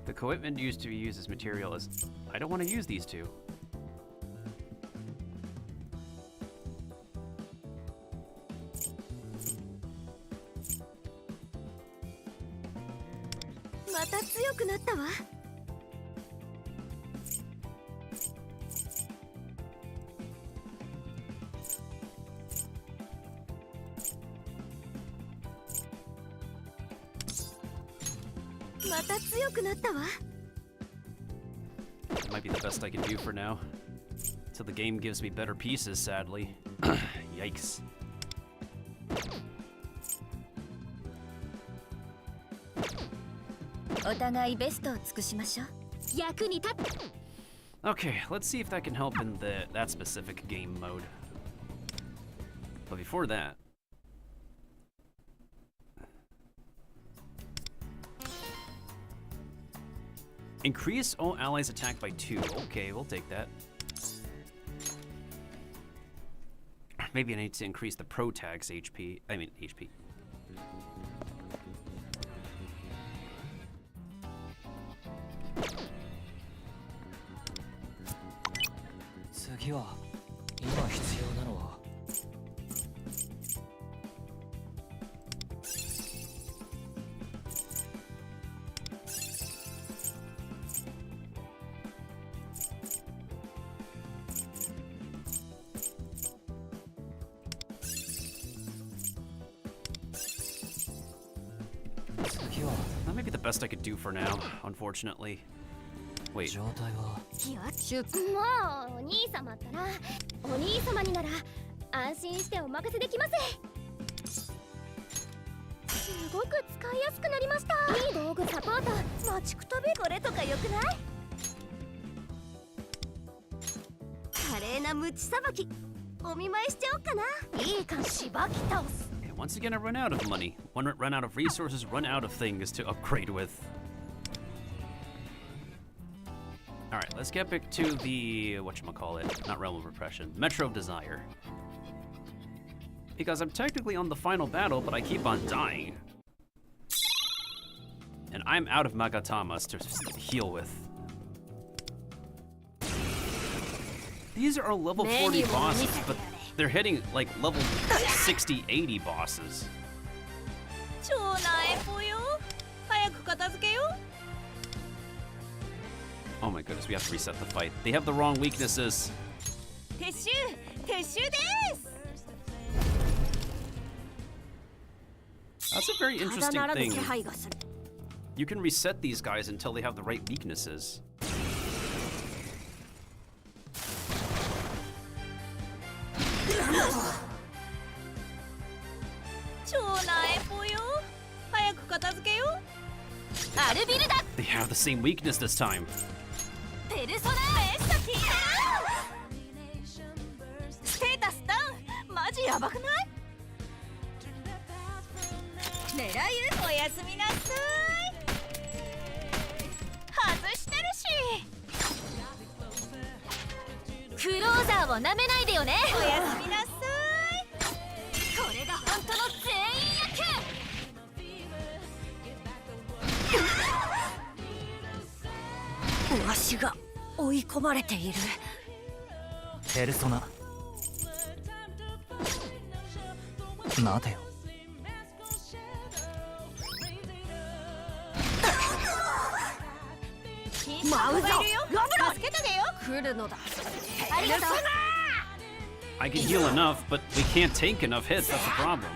The equipment used to be used as material as... I don't want to use these two. Might be the best I can do for now. Till the game gives me better pieces, sadly. Yikes. Okay, let's see if that can help in that specific game mode. But before that... Increase all allies' attack by 2. Okay, we'll take that. Maybe I need to increase the pro tag's HP. I mean, HP. 次は今必要なのは次は That may be the best I could do for now, unfortunately. Wait. 状態はもうお兄様ったらお兄様になら安心してお任せできます。すごく使いやすくなりました。いい道具サポート待ちくたびこれとかよくない？華麗なムチさばきお見舞いしちゃおうかな。いい感じしばき倒す。 And once again, I run out of money. Run out of resources, run out of things to upgrade with. Alright, let's get back to the, whatchamacallit, not Realm of Repression, Metro of Desire. Because I'm technically on the final battle, but I keep on dying. And I'm out of Magatamas to heal with. These are level 40 bosses, but they're hitting like level 60, 80 bosses. Oh my goodness, we have to reset the fight. They have the wrong weaknesses. That's a very interesting thing. You can reset these guys until they have the right weaknesses. They have the same weakness this time. Persona. 待てよ。I can heal enough, but we can't take enough hits, that's the problem.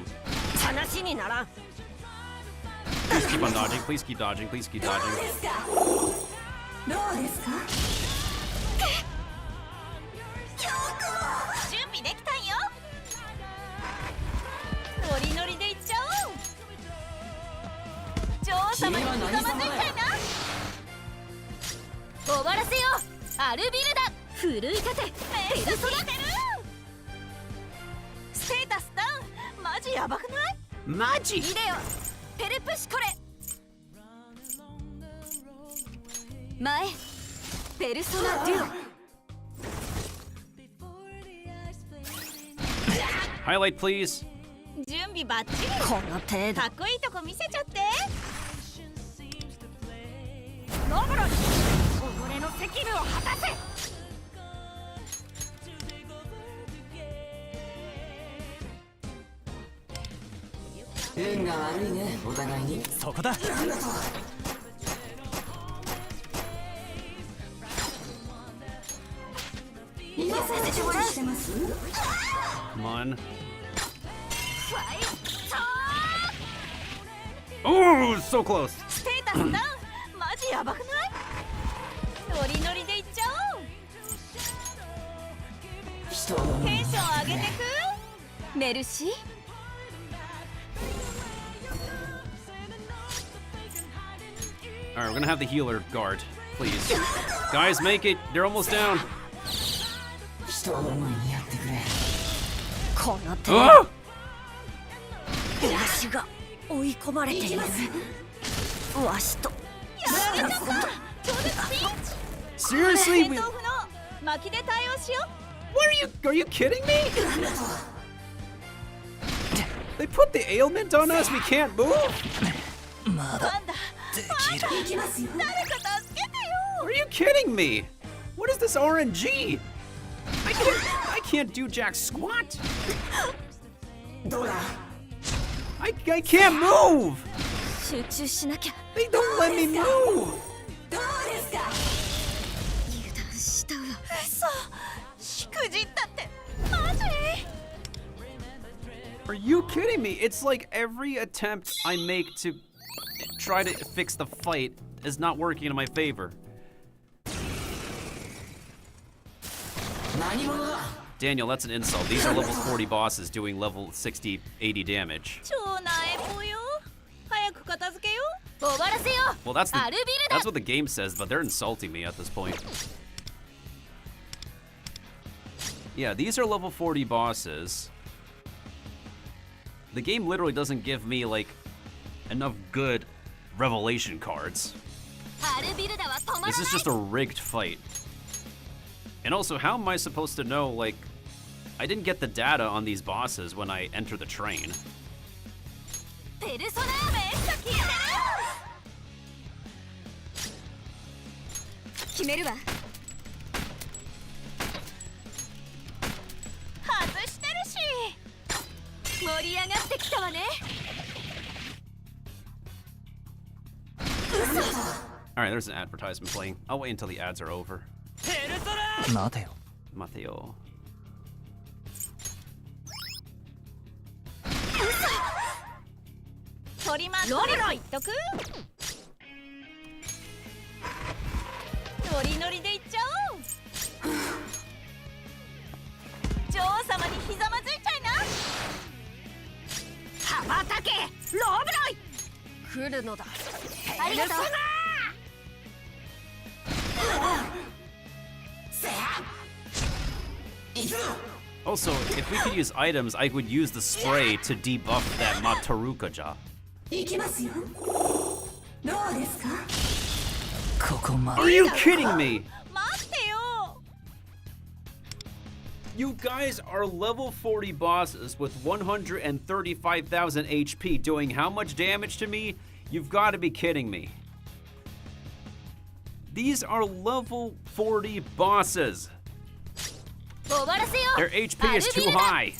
Please keep on dodging, please keep dodging, please keep dodging. Maji! Highlight, please. 準備バッチリ。この程度。かっこいいとこ見せちゃって。ノブロス、己の責務を果たせ。運が悪いね、お互いに。そこだ。Come on. Oh, so close. ステータスダウン。マジやばくない？ノリノリでいっちゃおう。テンション上げてく？メルシー。Alright, we're gonna have the healer guard, please. Guys, make it. They're almost down. Oh! Seriously? Are you kidding me? They put the ailment on us, we can't move? Are you kidding me? What is this RNG? I can't do jack squat. I can't move. They don't let me move. Are you kidding me? It's like every attempt I make to try to fix the fight is not working in my favor. Daniel, that's an insult. These are level 40 bosses doing level 60, 80 damage. Well, that's what the game says, but they're insulting me at this point. Yeah, these are level 40 bosses. The game literally doesn't give me, like, enough good revelation cards. This is just a rigged fight. And also, how am I supposed to know, like, I didn't get the data on these bosses when I enter the train. Alright, there's an advertisement playing. I'll wait until the ads are over. Mateo. Also, if we could use items, I would use the spray to debuff that Matarukaja. Are you kidding me? You guys are level 40 bosses with 135,000 HP doing how much damage to me? You've got to be kidding me. These are level 40 bosses. Their HP is too high.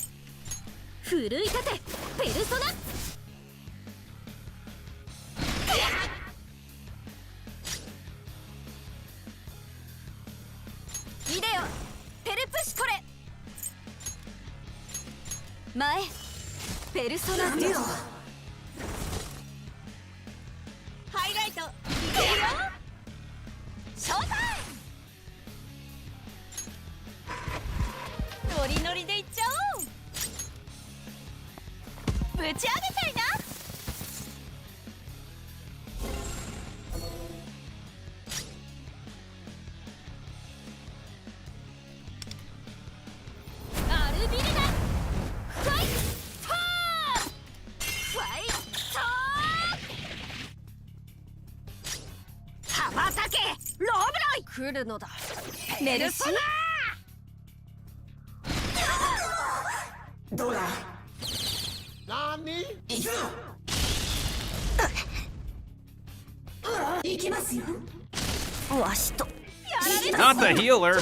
Not the healer.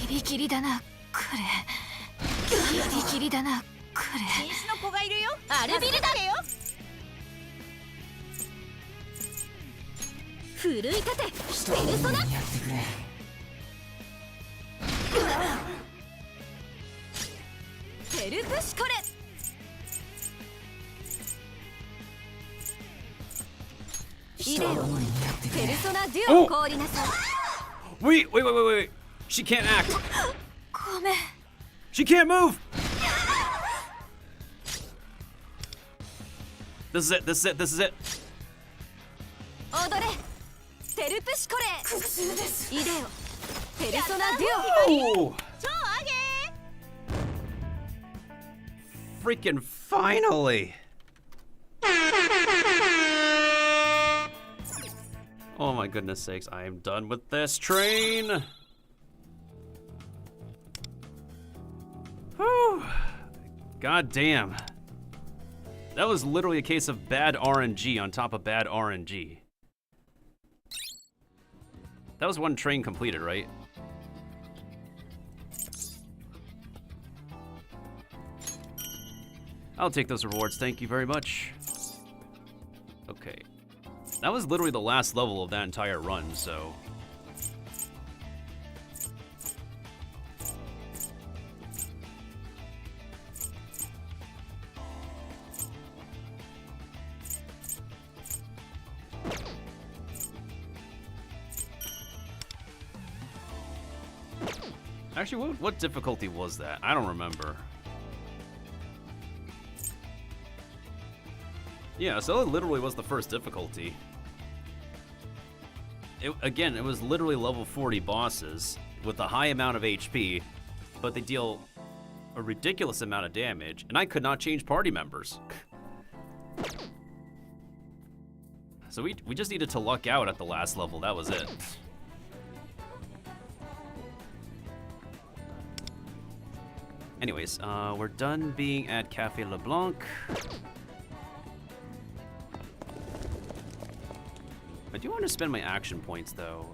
ギリギリだな、これ。ギリギリだな、これ。禁止の子がいるよ。アルビルだよ。奮い立て、ペルソナ。ペルプシコレ。イデオ、ペルソナデュオ降りなさい。Wait. She can't act. She can't move. This is it. 踊れ。ペルプシコレ。苦痛です。イデオ、ペルソナデュオ。超上げ。 Freaking finally. Oh my goodness sakes, I am done with this train. Whew. God damn. That was literally a case of bad RNG on top of bad RNG. That was one train completed, right? I'll take those rewards, thank you very much. Okay. That was literally the last level of that entire run, so... Actually, what difficulty was that? I don't remember. Yeah, so it literally was the first difficulty. Again, it was literally level 40 bosses with a high amount of HP, but they deal a ridiculous amount of damage, and I could not change party members. So we just needed to luck out at the last level, that was it. Anyways, we're done being at Cafe LeBlanc. I do want to spend my action points, though.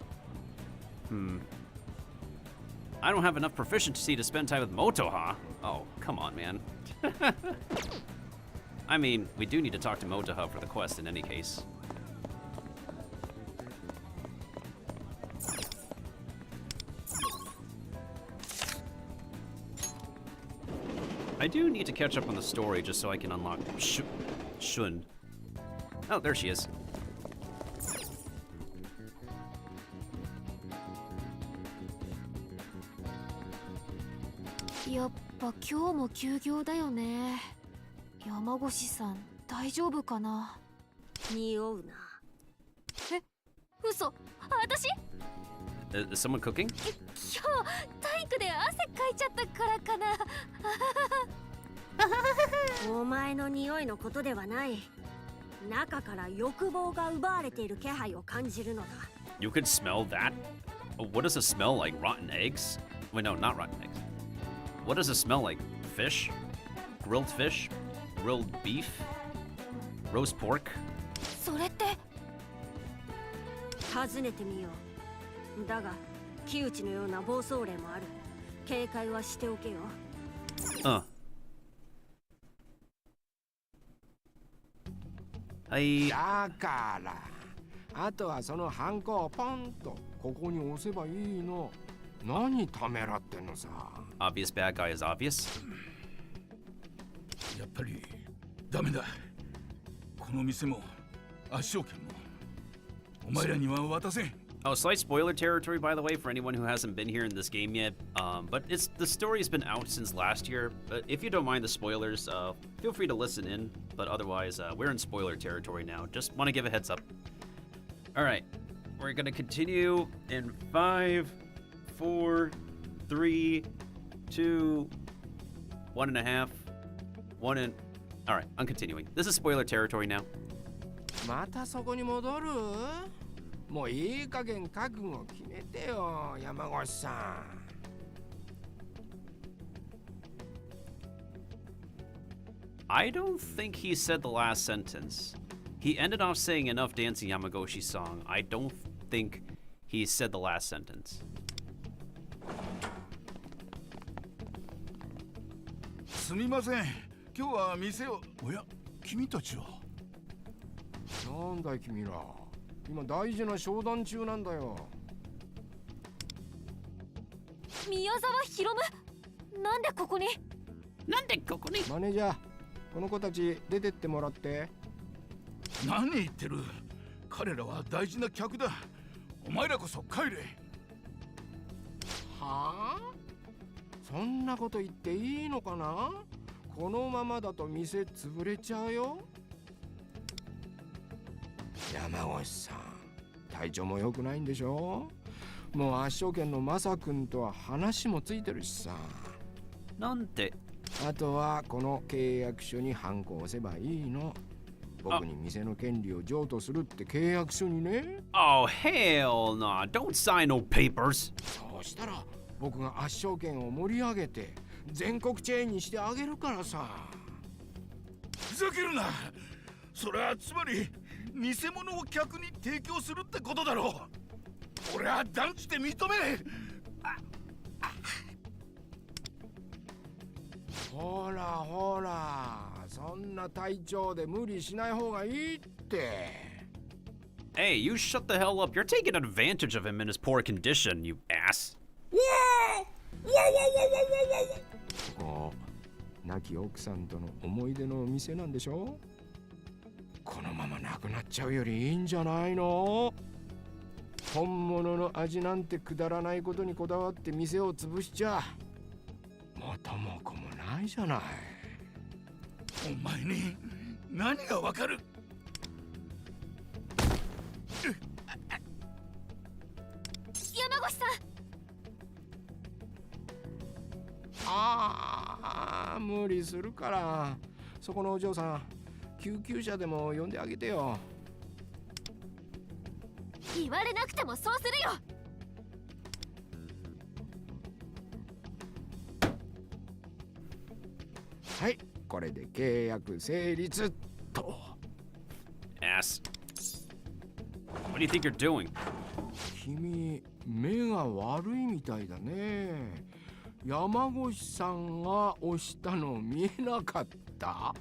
I don't have enough proficiency to spend time with Motoha. Oh, come on, man. I mean, we do need to talk to Motoha for the quest in any case. I do need to catch up on the story just so I can unlock Shun. Oh, there she is.やっぱ今日も休業だよね。山越さん、大丈夫かな？匂うな。え、嘘？私？Is someone cooking? 今日体育で汗かいちゃったからかな。お前の匂いのことではない。中から欲望が奪われている気配を感じるのだ。You could smell that? Oh, what does it smell like? Rotten eggs? Wait, no, not rotten eggs. What does it smell like? Fish? Grilled fish? Grilled beef? Roast pork? それって尋ねてみよう。だが、木内のような暴走例もある。警戒はしておけよ。はい。だから、あとはそのハンコをポンとここに押せばいいの。何ためらってんのさ。Obvious bad guy is obvious. やっぱりダメだ。この店も圧勝券もお前らには渡せん。Oh, slight spoiler territory, by the way, for anyone who hasn't been here in this game yet. But the story's been out since last year. But if you don't mind the spoilers, feel free to listen in. But otherwise, we're in spoiler territory now. Just want to give a heads up. All right, we're gonna continue in 5, 4, 3, 2, 1.5, 1 and. All right, I'm continuing. This is spoiler territory now. またそこに戻る？もういい加減覚悟決めてよ、山越さん。I don't think he said the last sentence. He ended off saying enough dancing Yamagoshi song. I don't think he said the last sentence. すみません。今日は店を。おや、君たちは。なんだい君ら。今大事な商談中なんだよ。宮沢ひろむ、なんでここに？なんでここに？マネージャー、この子たち出てってもらって。何言ってる？彼らは大事な客だ。お前らこそ帰れ。はあ？そんなこと言っていいのかな？このままだと店潰れちゃうよ。山越さん、体調も良くないんでしょ？もう圧勝券のマサ君とは話もついてるしさ。なんで？あとはこの契約書にハンコを押せばいいの。僕に店の権利を譲渡するって契約書にね。Oh, hell no. Don't sign no papers. そうしたら僕が圧勝券を盛り上げて全国チェーンにしてあげるからさ。ふざけるな。それはつまり偽物を客に提供するってことだろう。俺は断じて認めねえ。ほらほら、そんな体調で無理しない方がいいって。 Hey, you shut the hell up. You're taking advantage of him in his poor condition, you ass. ここ亡き奥さんとの思い出のお店なんでしょ。このままなくなっちゃうよりいいんじゃないの。本物の味なんてくだらないことにこだわって店を潰しちゃ元も子もないじゃない。お前に何がわかる。山越さん。無理するから。そこのお嬢さん、救急車でも呼んであげてよ。言われなくてもそうするよ。はい、これで契約成立と。Ass. What do you think you're doing? 君、目が悪いみたいだね。山越さんが押したの見えなかった？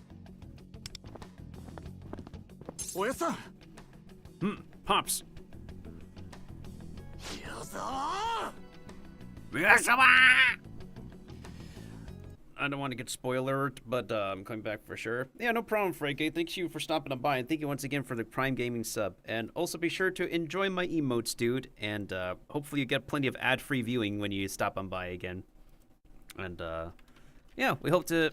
おやさん。Pops. 矢沢。 I don't want to get spoiler, but I'm coming back for sure. Yeah, no problem, Frankie. Thank you for stopping by, and thank you once again for the Prime Gaming sub. And also be sure to enjoy my emotes, dude. And hopefully you get plenty of ad-free viewing when you stop on by again. And yeah, we hope to.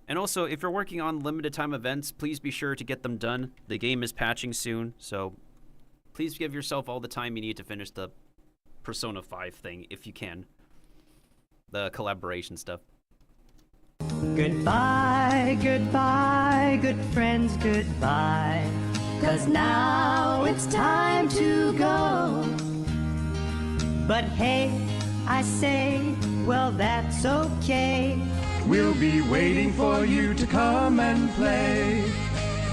And also, if you're working on limited time events, please be sure to get them done. The game is patching soon, so please give yourself all the time you need to finish the Persona 5 thing if you can. The collaboration stuff. Goodbye, goodbye, good friends, goodbye. 'Cause now it's time to go. But hey, I say, well, that's okay. We'll be waiting for you to come and play.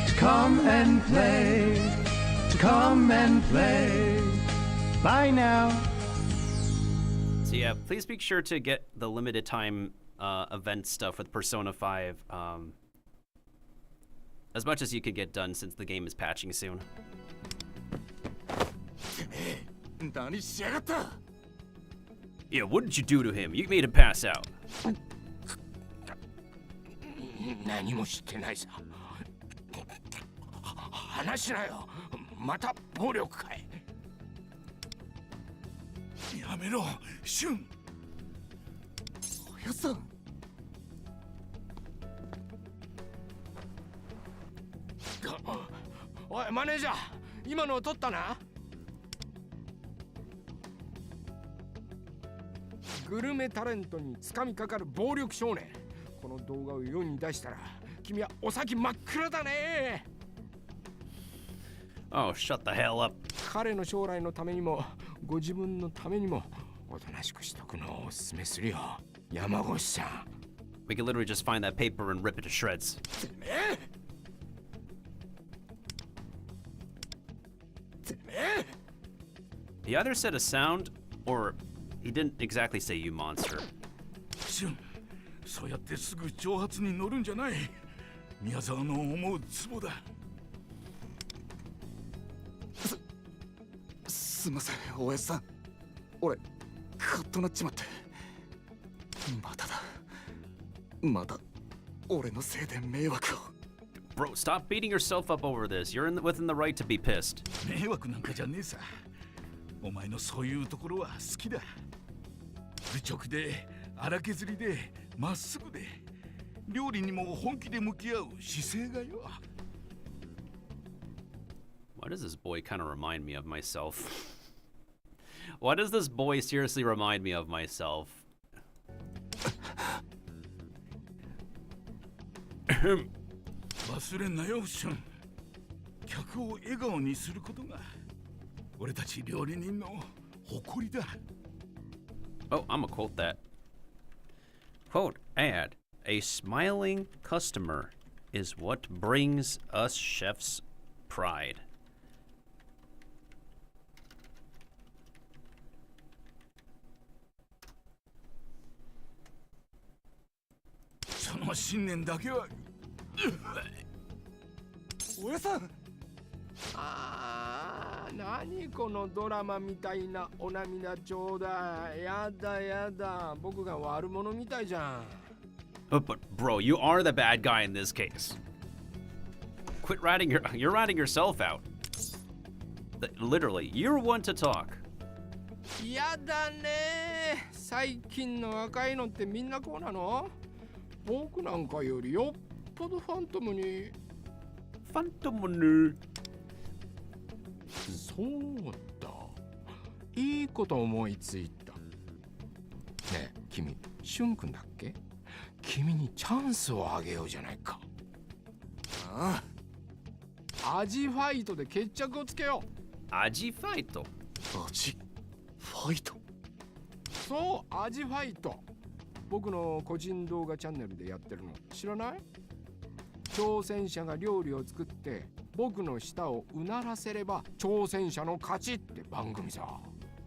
To come and play. To come and play. Bye now. So yeah, please be sure to get the limited time event stuff with Persona 5 as much as you can get done since the game is patching soon. Yeah, what did you do to him? You made him pass out. 何も知ってないさ。話しなよ。また暴力かい。やめろ、シュン。おやさん。おい、マネージャー、今のを撮ったな。グルメタレントにつかみかかる暴力少年。この動画を世に出したら、君はお先真っ暗だね。Oh, shut the hell up. 彼の将来のためにも、ご自分のためにも、おとなしくしとくのをお勧めするよ、山越さん。We could literally just find that paper and rip it to shreds. He either said a sound, or he didn't exactly say you monster. シュン、そうやってすぐ挑発に乗るんじゃない。宮沢の思うツボだ。すいません、おやさん。俺、カッとなっちまって。まただ。また、俺のせいで迷惑を。Bro, stop beating yourself up over this. You're within the right to be pissed. 迷惑なんかじゃねえさ。お前のそういうところは好きだ。愚直で、荒削りで、まっすぐで、料理にも本気で向き合う姿勢がよ。Why does this boy kind of remind me of myself? Why does this boy seriously remind me of myself? 忘れんなよ、シュン。客を笑顔にすることが俺たち料理人の誇りだ。Oh, I'm gonna quote that. Quote, add, a smiling customer is what brings us chefs pride. そのま信念だけは。親さん。あー、何このドラマみたいなお涙ちょうだい。やだやだ、僕が悪者みたいじゃん。But bro, you are the bad guy in this case. Quit you're ratting yourself out. Literally, you're one to talk. やだね。最近の若いのってみんなこうなの？僕なんかよりよっぽどファントムに。ファントムに。そうだ。いいこと思いついた。ねえ、君、シュン君だっけ？君にチャンスをあげようじゃないか。ああ。アジファイトで決着をつけよう。アジファイト？アジファイト？そう、アジファイト。僕の個人動画チャンネルでやってるの知らない？挑戦者が料理を作って僕の舌をうならせれば挑戦者の勝ちって番組さ。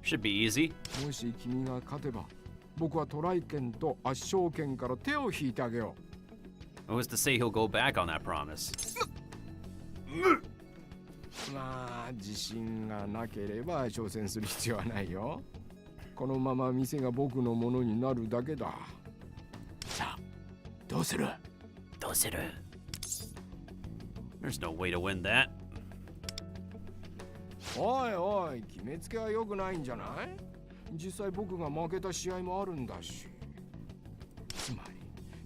Should be easy. もし君が勝てば僕はトライ権と圧勝権から手を引いてあげよう。Who's to say he'll go back on that promise? まあ自信がなければ挑戦する必要はないよ。このまま店が僕のものになるだけだ。さあ、どうする？どうする？ There's no way to win that. おいおい、決めつけは良くないんじゃない？実際僕が負けた試合もあるんだし。つまり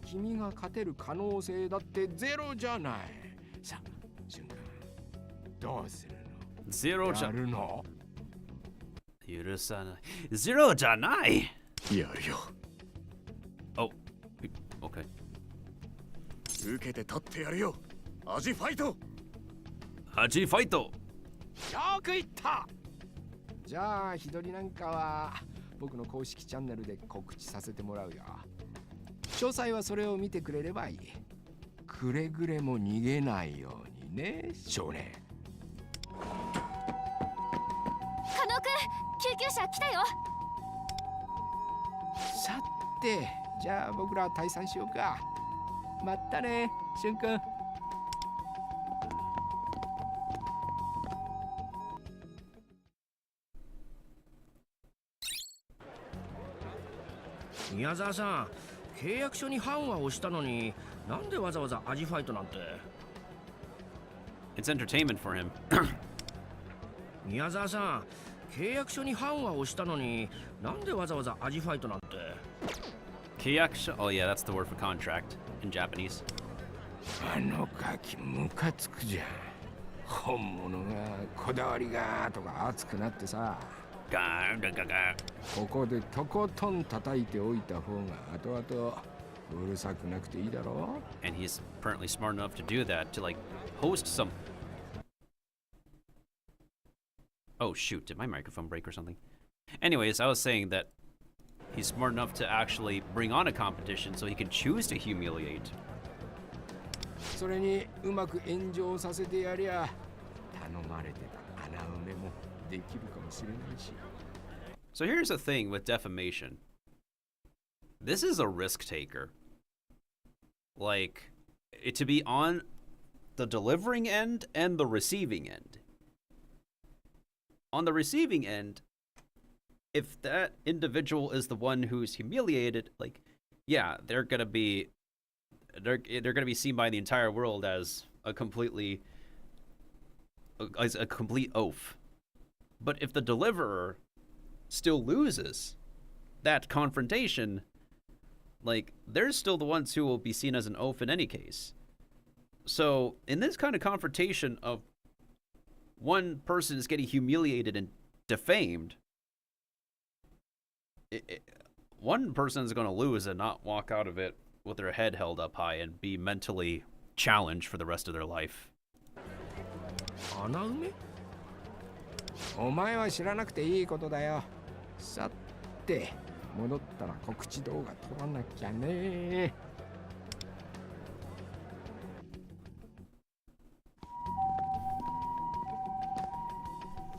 君が勝てる可能性だってゼロじゃない。さあ、瞬間どうするの？ゼロじゃやるの？許さない。ゼロじゃない。やるよ。Oh, okay. 受けて立ってやるよ。アジファイト。アジファイト。よく言った。じゃあ日取りなんかは僕の公式チャンネルで告知させてもらうよ。詳細はそれを見てくれればいい。くれぐれも逃げないようにね、少年。加納くん、救急車来たよ。さて、じゃあ僕ら退散しようか。まったね、しゅんくん。宮沢さん、契約書に判は押したのになんでわざわざアジファイトなんて。 It's entertainment for him. 宮沢さん、契約書に判は押したのになんでわざわざアジファイトなんて。契約書? Oh yeah, that's the word for contract in Japanese. あのガキムカつくじゃん。本物がこだわりがとか熱くなってさ。ここでとことん叩いておいた方が後々うるさくなくていいだろう。 And he's apparently smart enough to do that, to like host some. Oh shoot, did my microphone break or something? Anyways, I was saying that he's smart enough to actually bring on a competition so he can choose to humiliate. それにうまく炎上させてやりゃ頼まれてた穴埋めもできるかもしれないし。 So here's the thing with defamation. This is a risk taker. Like, to be on the delivering end and the receiving end. On the receiving end, if that individual is the one who's humiliated, like, yeah, they're gonna be seen by the entire world as a complete oaf. But if the deliverer still loses that confrontation, like, they're still the ones who will be seen as an oaf in any case. So in this kind of confrontation of one person is getting humiliated and defamed, one person is going to lose and not walk out of it with their head held up high and be mentally challenged for the rest of their life. 穴埋め？お前は知らなくていいことだよ。さて、戻ったら告知動画撮らなきゃね。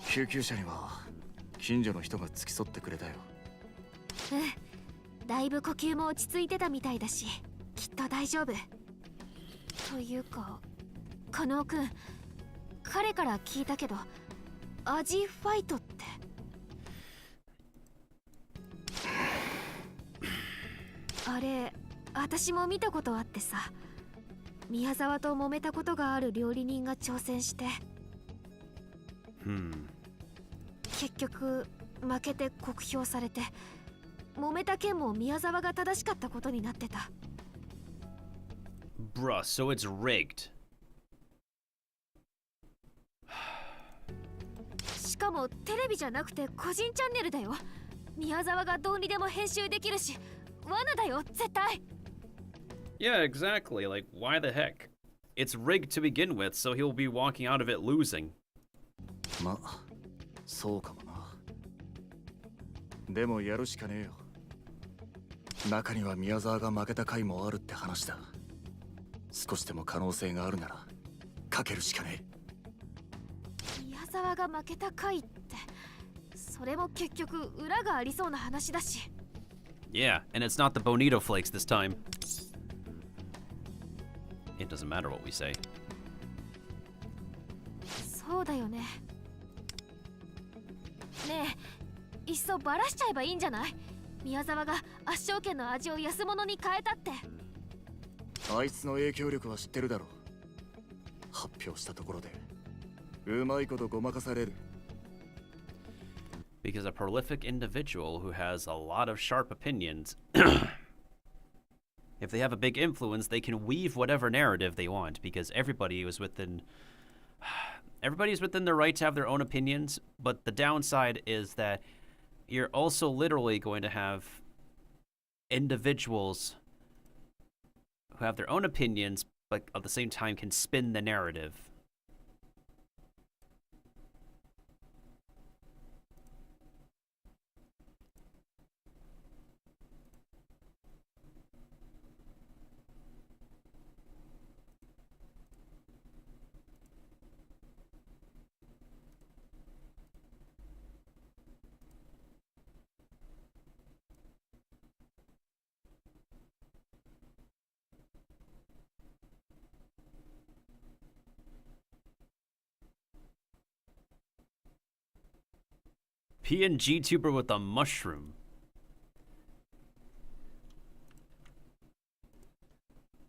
救急車には近所の人が付き添ってくれたよ。うん、だいぶ呼吸も落ち着いてたみたいだし。きっと大丈夫。というか、加納くん、彼から聞いたけど、アジファイトって。あれ、私も見たことあってさ、宮沢と揉めたことがある料理人が挑戦して、結局負けて酷評されて、揉めた件も宮沢が正しかったことになってた。Bruh, so it's rigged. しかもテレビじゃなくて個人チャンネルだよ。宮沢がどうにでも編集できるし、罠だよ絶対。Yeah, exactly. Like, why the heck? It's rigged to begin with, so he'll be walking out of it losing. まあ、そうかもな。でもやるしかねえよ。中には宮沢が負けた回もあるって話だ。少しでも可能性があるならかけるしかねえ。宮沢が負けた回って、それも結局裏がありそうな話だし。Yeah, and it's not the bonito flakes this time. It doesn't matter what we say. そうだよね。ねえ、いっそバラしちゃえばいいんじゃない？宮沢が圧勝券の味を安物に変えたって。あいつの影響力は知ってるだろう。発表したところでうまいことごまかされる。Because a prolific individual who has a lot of sharp opinions, if they have a big influence, they can weave whatever narrative they want, because everybody is within their right to have their own opinions, but the downside is that you're also literally going to have individuals who have their own opinions, but at the same time can spin the narrative. PNG tuber with a mushroom.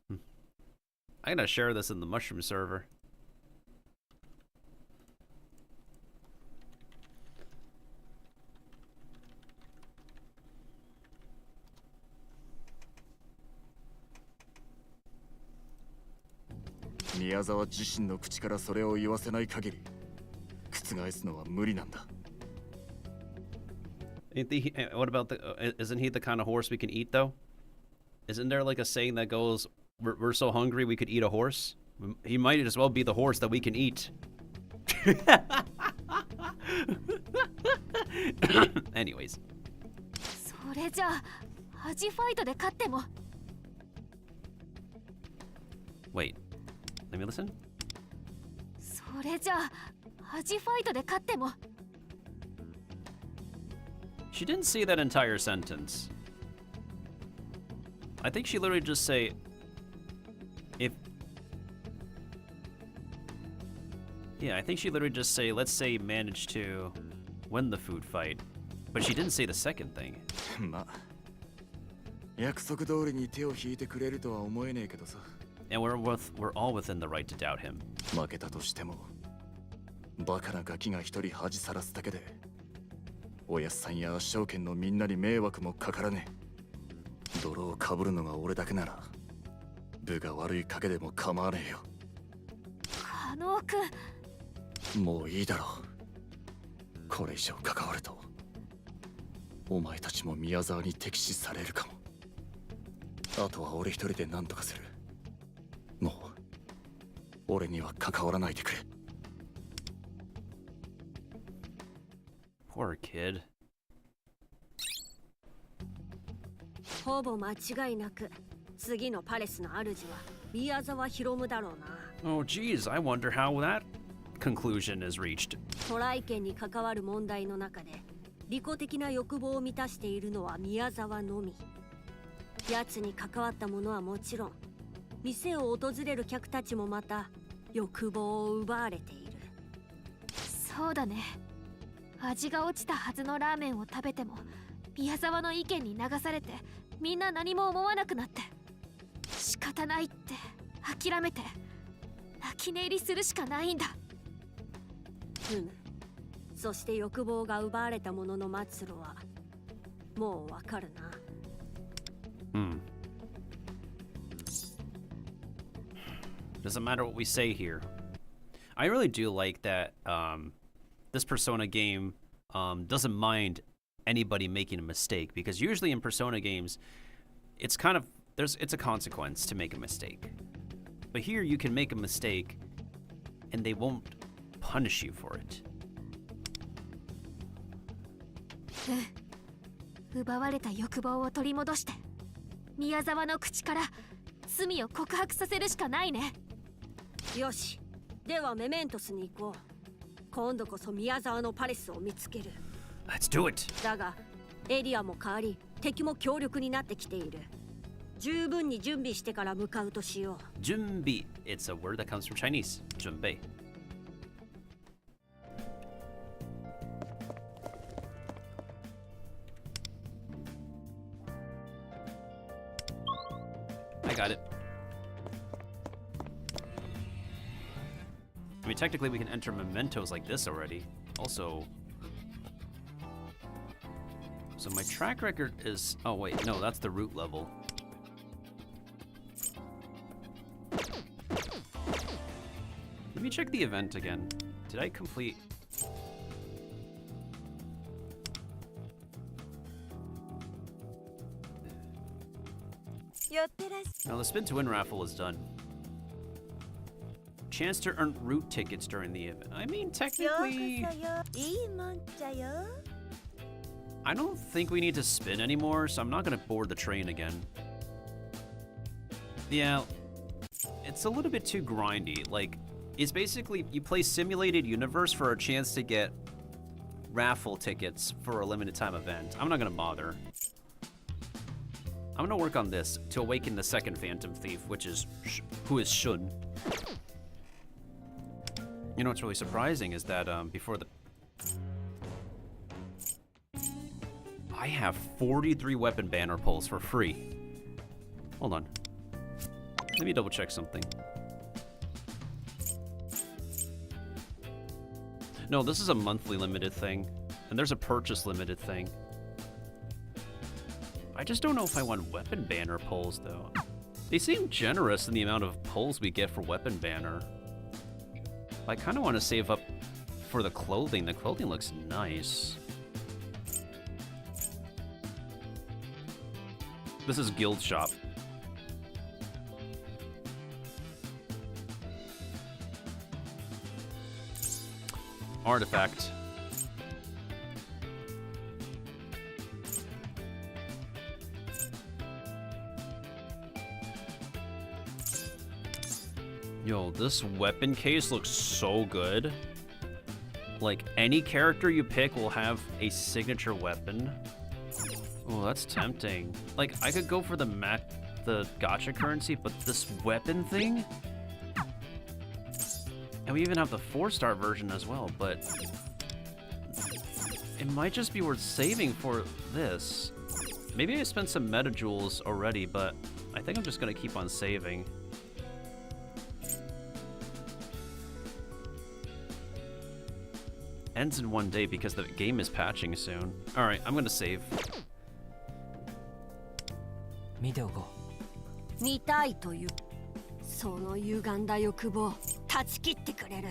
I'm gonna share this in the mushroom server. Miyazawa 自身の口からそれを言わせない限り、覆すのは無理なんだ。What about isn't he the kind of horse we can eat, though? Isn't there like a saying that goes, we're so hungry we could eat a horse? He might as well be the horse that we can eat. Anyways. それじゃあ、アジファイトで勝っても。Wait, let me listen. それじゃあ、アジファイトで勝っても。She didn't say that entire sentence. I think she literally just say, I think she literally just say, let's say manage to win the food fight. But she didn't say the second thing. まあ、約束通りに手を引いてくれるとは思えねえけどさ。And we're all within the right to doubt him. 負けたとしても、バカなガキが一人恥さらすだけで、おやっさんや圧勝券のみんなに迷惑もかからねえ。泥をかぶるのが俺だけなら、部が悪い賭けでも構わねえよ。加納くん。もういいだろう。これ以上関わると、お前たちも宮沢に敵視されるかも。あとは俺一人で何とかする。もう俺には関わらないでくれ。Poor kid. ほぼ間違いなく次のパレスの主は宮沢博夢だろうな。Oh geez, I wonder how that conclusion is reached. トライ権に関わる問題の中で利己的な欲望を満たしているのは宮沢のみ。奴に関わった者はもちろん、店を訪れる客たちもまた欲望を奪われている。そうだね。味が落ちたはずのラーメンを食べても宮沢の意見に流されてみんな何も思わなくなって、仕方ないって諦めて泣き寝入りするしかないんだ。そして欲望が奪われた者の末路はもうわかるな。Doesn't matter what we say here. I really do like that this Persona game doesn't mind anybody making a mistake, because usually in Persona games, it's kind of it's a consequence to make a mistake. But here you can make a mistake and they won't punish you for it. 奪われた欲望を取り戻して宮沢の口から罪を告白させるしかないね。よし、ではメメントスに行こう。今度こそ宮沢のパレスを見つける。 Let's do it. だがエリアも変わり敵も強力になってきている。十分に準備してから向かうとしよう。準備. It's a word that comes from Chinese. 準備. I got it. I mean, technically we can enter mementos like this already. Also, so my track record is, oh wait, no, that's the root level. Let me check the event again. Did I complete? Now the spin to win raffle is done. Chance to earn route tickets during the event. I mean, technically, I don't think we need to spin anymore, so I'm not gonna board the train again. Yeah, it's a little bit too grindy. Like, it's basically you play Simulated Universe for a chance to get raffle tickets for a limited time event. I'm not gonna bother. I'm gonna work on this to awaken the second Phantom Thief, which is who is Shun. You know what's really surprising is that before the I have 43 weapon banner pulls for free. Hold on. Let me double check something. No, this is a monthly limited thing, and there's a purchase limited thing. I just don't know if I want weapon banner pulls, though. They seem generous in the amount of pulls we get for weapon banner. I kind of want to save up for the clothing. The clothing looks nice. This is Guild Shop. Artifact. Yo, this weapon case looks so good. Like, any character you pick will have a signature weapon. Oh, that's tempting. Like, I could go for the gacha currency, but this weapon thing? And we even have the 4-star version as well, but it might just be worth saving for this. Maybe I spent some meta jewels already, but I think I'm just gonna keep on saving. Ends in one day because the game is patching soon. Alright, I'm gonna save. 見ておこう。見たいというその歪んだ欲望断ち切ってくれる。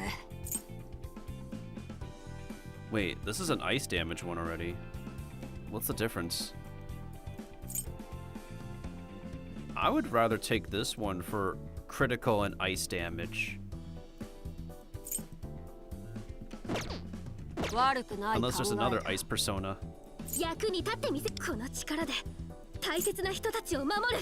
Wait, this is an ice damage one already. What's the difference? I would rather take this one for critical and ice damage. Unless there's another ice persona. 役に立ってみせ。この力で大切な人たちを守る。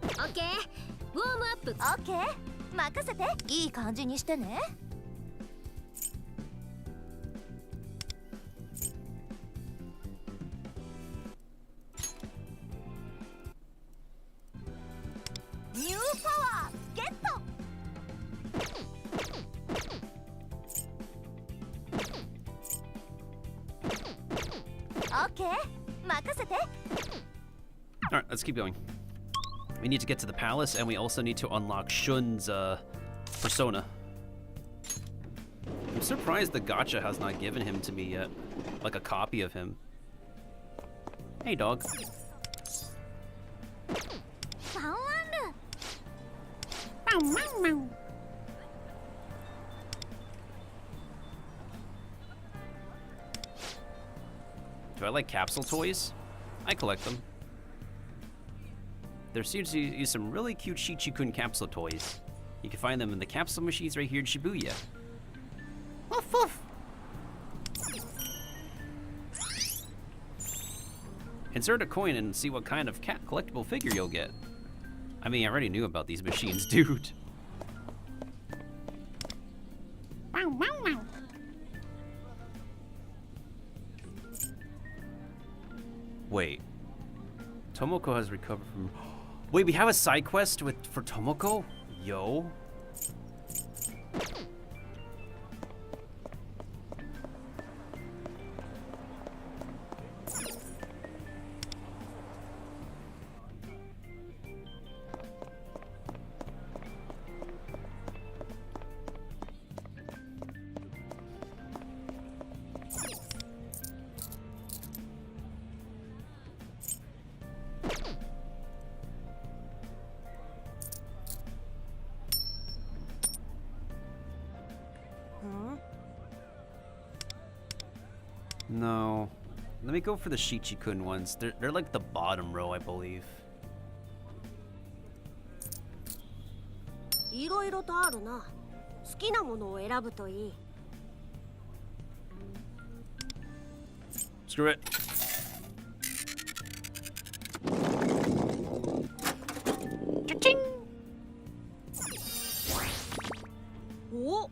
オッケー。ウォームアップ。オッケー。任せて。いい感じにしてね。ニューパワーゲット。オッケー。任せて。Alright, let's keep going. We need to get to the palace, and we also need to unlock Shun's persona. I'm surprised the gacha has not given him to me yet. Like a copy of him. Hey, dog. Do I like capsule toys? I collect them. There seems to be some really cute Shichi-kun capsule toys. You can find them in the capsule machines right here in Shibuya. Woof woof! Insert a coin and see what kind of cat collectible figure you'll get. I mean, I already knew about these machines, dude. Wait. Tomoko has recovered from... Wait, we have a side quest for Tomoko? Yo. No. Let me go for the Shichi-kun ones. They're like the bottom row, I believe. いろいろとあるな。好きなものを選ぶといい。Screw it. Cha-ching! お、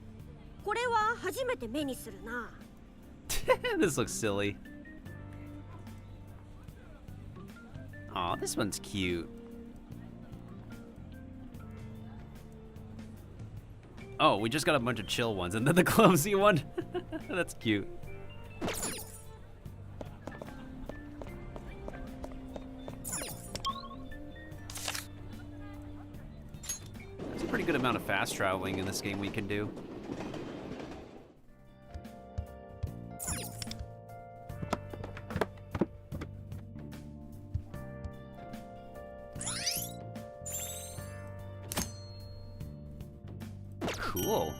これは初めて目にするな。This looks silly. Aw, this one's cute. Oh, we just got a bunch of chill ones, and then the clumsy one. That's cute. There's a pretty good amount of fast traveling in this game we can do. Cool.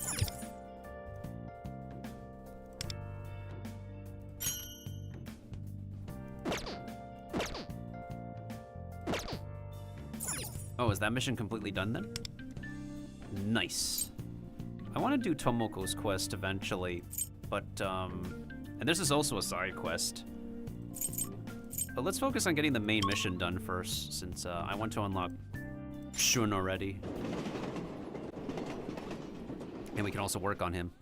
Oh, is that mission completely done then? Nice. I want to do Tomoko's quest eventually, but and this is also a side quest. But let's focus on getting the main mission done first, since I want to unlock Shun already. And we can also work on him.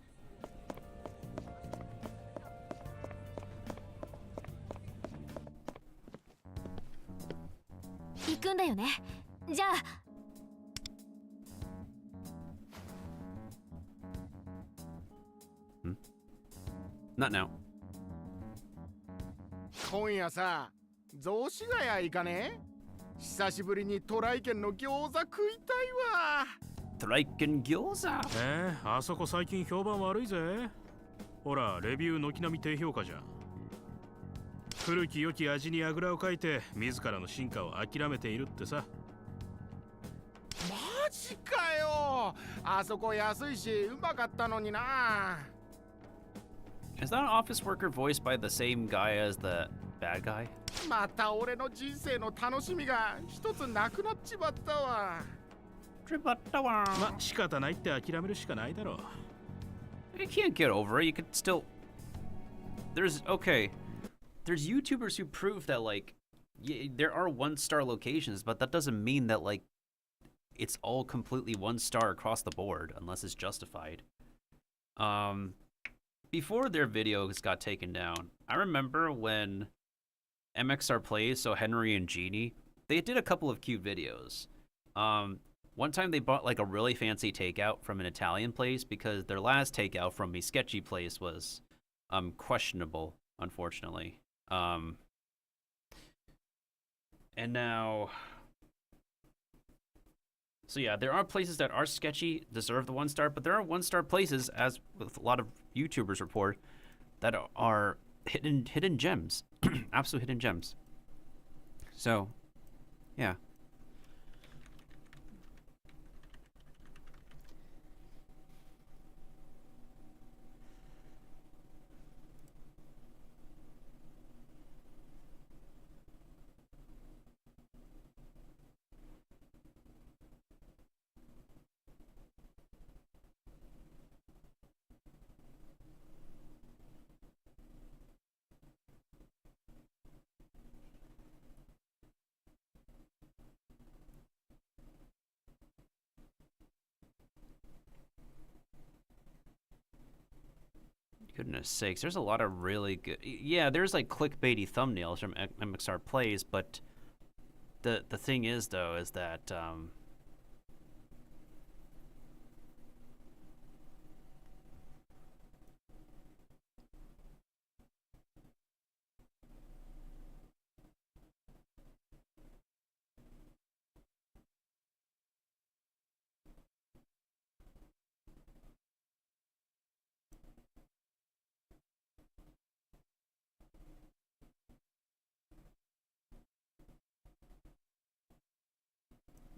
行くんだよね。じゃあ。Not now. 今夜さ、雑司ヶ谷行かね？久しぶりにトライ県の餃子食いたいわ。トライ県餃子？あそこ最近評判悪いぜ。ほら、レビュー軒並み低評価じゃん。古き良き味にあぐらをかいて自らの進化を諦めているってさ。マジかよ。あそこ安いしうまかったのにな。Is that an office worker voiced by the same guy as the bad guy? また俺の人生の楽しみが一つなくなっちまったわ。ま、仕方ないって諦めるしかないだろう。You can't get over it. You could still. There's okay. There's YouTubers who prove that like, yeah, there are 1-star locations, but that doesn't mean that like it's all completely 1 star across the board, unless it's justified. Before their videos got taken down, I remember when MXR Plays, so Henry and Jeannie, they did a couple of cute videos. One time they bought like a really fancy takeout from an Italian place because their last takeout from a sketchy place was questionable, unfortunately. And now, so yeah, there are places that are sketchy, deserve the 1 star, but there are 1 star places, as with a lot of YouTubers report, that are hidden gems, absolute hidden gems. So, yeah. Goodness sakes, there's a lot of really good... Yeah, there's like clickbaity thumbnails from MXR Plays, but the thing is, though, is that...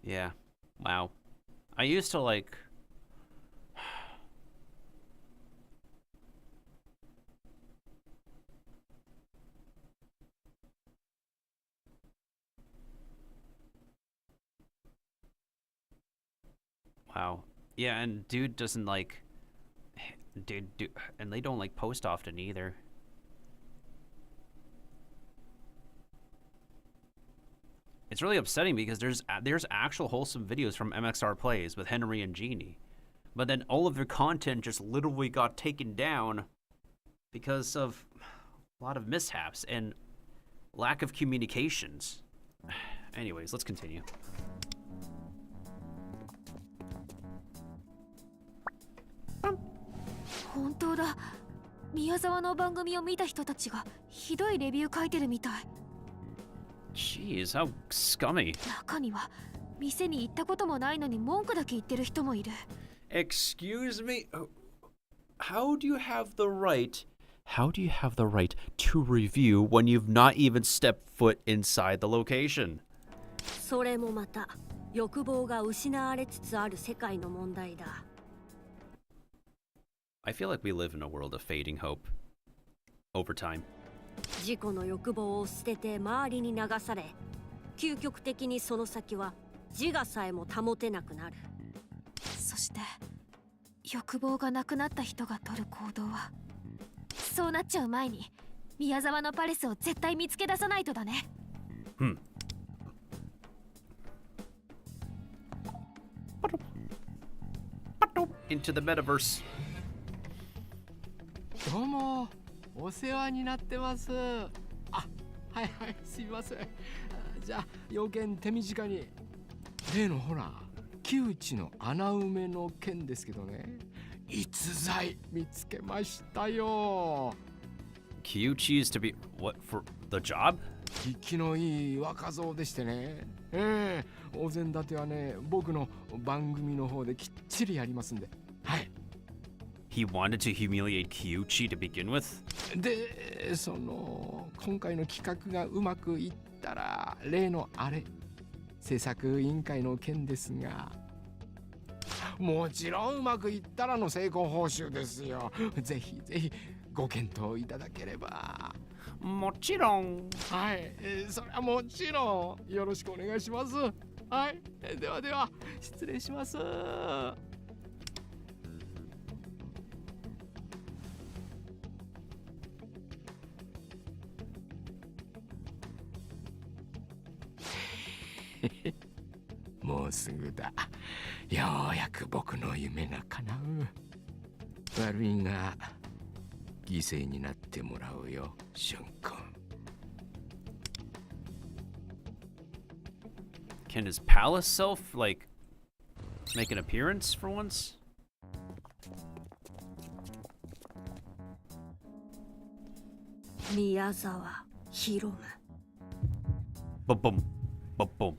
Yeah. Wow. I used to like... Wow. Yeah, and dude doesn't like... Dude, and they don't like post often either. It's really upsetting because there's actual wholesome videos from MXR Plays with Henry and Jeannie, but then all of their content just literally got taken down because of a lot of mishaps and lack of communications. Anyways, let's continue. Hontou. 宮沢の番組を見た人たちがひどいレビュー書いてるみたい。 Jeez, how scummy. 中には店に行ったこともないのに文句だけ言ってる人もいる。 Excuse me? How do you have the right to review when you've not even stepped foot inside the location? それもまた欲望が失われつつある世界の問題だ。 I feel like we live in a world of fading hope over time. 自己の欲望を捨てて周りに流され、究極的にその先は自我さえも保てなくなる。そして欲望がなくなった人が取る行動は、そうなっちゃう前に宮沢のパレスを絶対見つけ出さないとだね。Into the metaverse. どうもお世話になってます。あ、はいはい、すいません。じゃあ要件手短に。例のほら木内の穴埋めの件ですけどね、逸材見つけましたよ。Kyuchi's to be what for the job? 生きのいい若造でしてね。お膳立てはね、僕の番組の方できっちりやりますんで。はい。He wanted to humiliate Kyuchi to begin with? で、その今回の企画がうまくいったら例のあれ、制作委員会の件ですが、もちろんうまくいったらの成功報酬ですよ。ぜひぜひご検討いただければ。もちろん。はい、それはもちろんよろしくお願いします。はい、ではでは失礼します。もうすぐだ。ようやく僕の夢が叶う。悪いが犠牲になってもらうよ、シュン君。Can his palace self, like, make an appearance for once? Miyazawa Hiromu. Ba-boom. Ba-boom.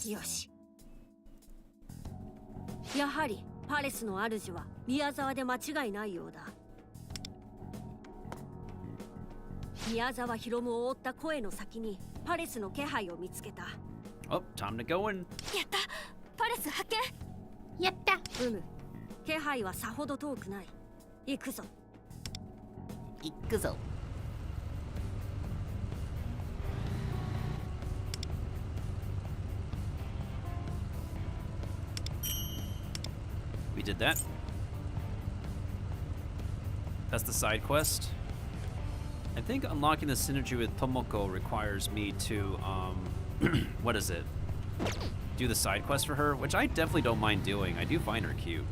よし。やはりパレスの主は宮沢で間違いないようだ。宮沢ヒロムを追った声の先にパレスの気配を見つけた。Oh, time to go in. やった、パレス発見。やった。気配はさほど遠くない。行くぞ。行くぞ。We did that. That's the side quest. I think unlocking the synergy with Tomoko requires me to, what is it? Do the side quest for her, which I definitely don't mind doing. I do find her cute.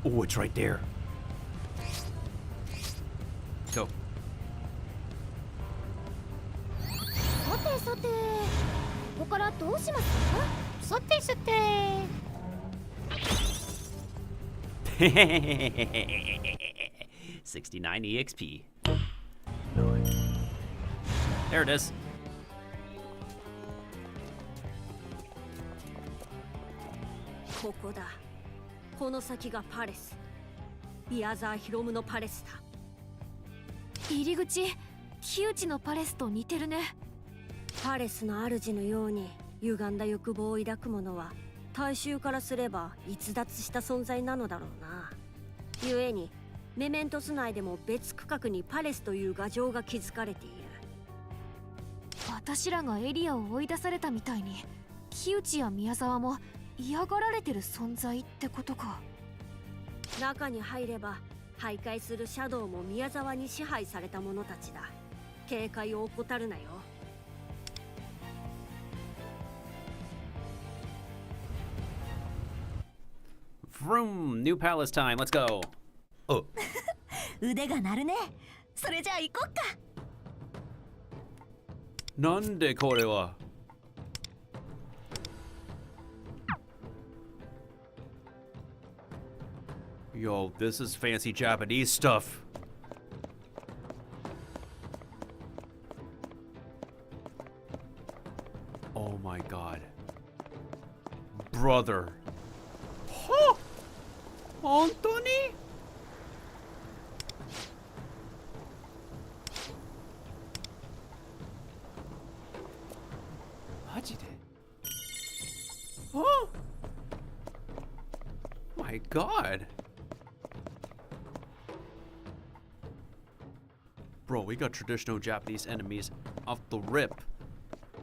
Oh, it's right there. Go. さてさて、ここからどうします？さてさて。69 EXP. There it is. ここだ。この先がパレス。宮沢ヒロムのパレスだ。入り口、木内のパレスと似てるね。パレスの主のように歪んだ欲望を抱く者は大衆からすれば逸脱した存在なのだろうな。故にメメントス内でも別区画にパレスという牙城が築かれている。私らがエリアを追い出されたみたいに木内や宮沢も嫌がられてる存在ってことか。中に入れば徘徊するシャドウも宮沢に支配された者たちだ。警戒を怠るなよ。Vroom! New palace time. Let's go. Oh. 腕が鳴るね。それじゃあ行こっか。なんでこれは? Yo, this is fancy Japanese stuff. Oh my god. Brother. Huh? 本当に? Oh my god. Bro, we got traditional Japanese enemies off the rip.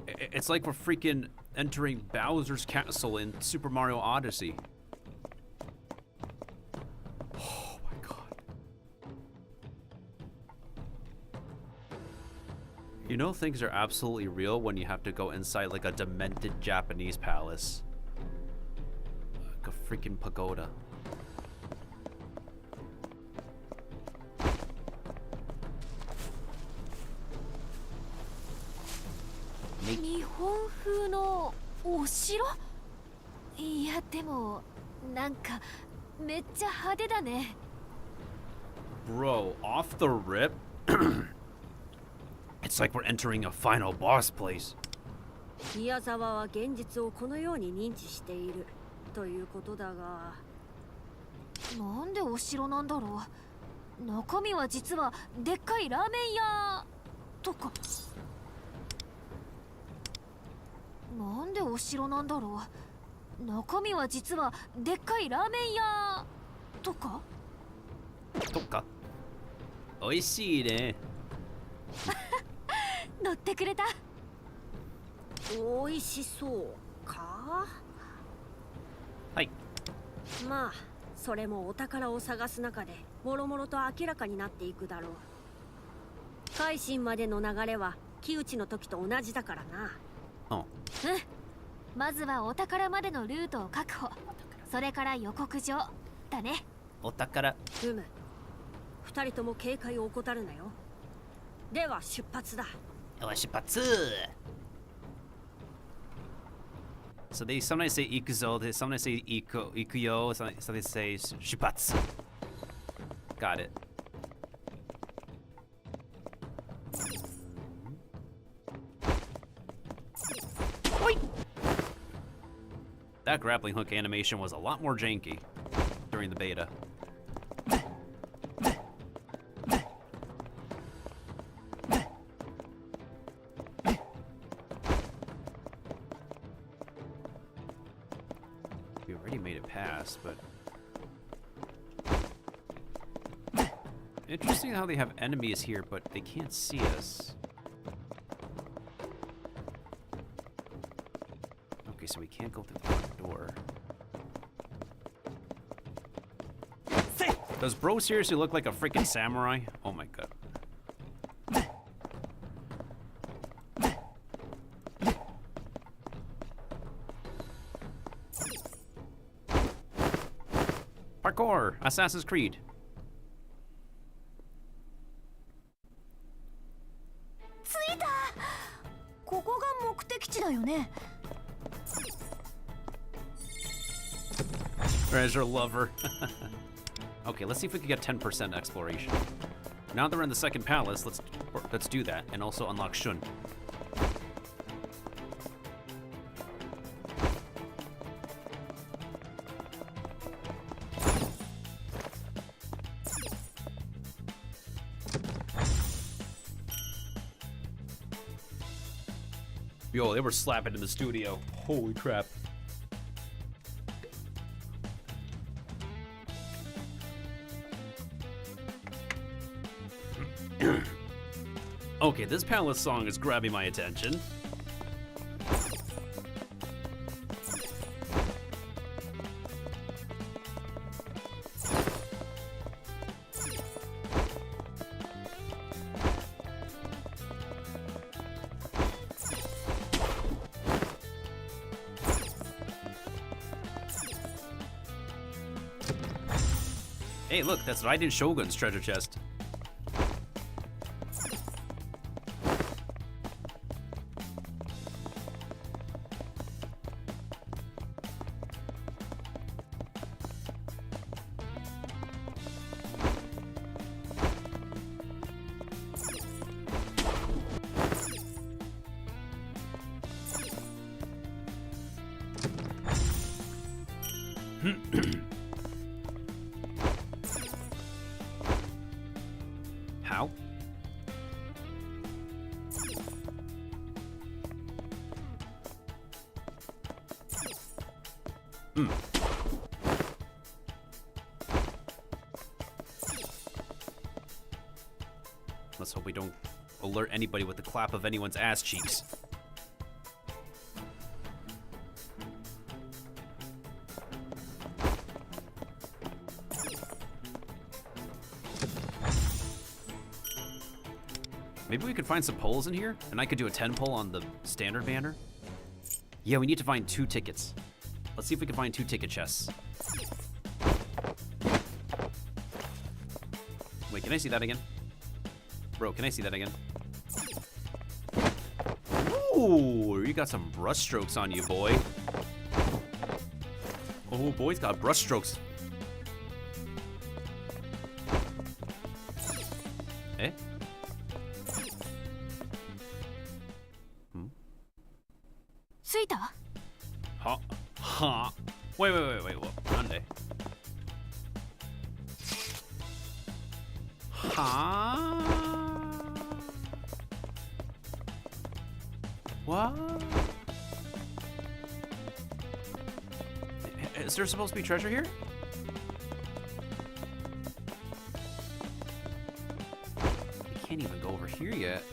It's like we're freaking entering Bowser's castle in Super Mario Odyssey. Oh my god. You know things are absolutely real when you have to go inside like a demented Japanese palace. Like a freaking pagoda. Bro, off the rip? It's like we're entering a final boss place. 宮沢は現実をこのように認知しているということだが、なんでお城なんだろう。中身は実はでっかいラーメン屋とか。なんでお城なんだろう。中身は実はでっかいラーメン屋とか。とか。美味しいね。乗ってくれた。美味しそうか。はい。まあそれもお宝を探す中でもろもろと明らかになっていくだろう。改心までの流れは木内の時と同じだからな。まずはお宝までのルートを確保、それから予告状だね。お宝。二人とも警戒を怠るなよ。では出発だ。出発。So they sometimes say ikuzo, they sometimes say ikuyo, so they say shipatsu. Got it. That grappling hook animation was a lot more janky during the beta. We already made it past, but... Interesting how they have enemies here, but they can't see us. Okay, so we can't go through the front door. Does bro seriously look like a freaking samurai? Oh my god. Parkour! Assassin's Creed. 着いた。ここが目的地だよね。Treasure lover. Okay, let's see if we can get 10% exploration. Now that we're in the second palace, let's do that and also unlock Shun. Yo, they were slapping in the studio. Holy crap. Okay, this palace song is grabbing my attention. Hey, look, that's Raiden Shogun's treasure chest. How? Let's hope we don't alert anybody with the clap of anyone's ass cheeks. Maybe we could find some polls in here, and I could do a 10 poll on the standard banner. Yeah, we need to find 2 tickets. Let's see if we can find 2 ticket chests. Wait, can I see that again? Bro, can I see that again? Ooh, you got some brush strokes on you, boy. Oh, boy's got brush strokes. Eh? Huh? Wait, what? Monday. Huh? What? Is there supposed to be treasure here? I can't even go over here yet.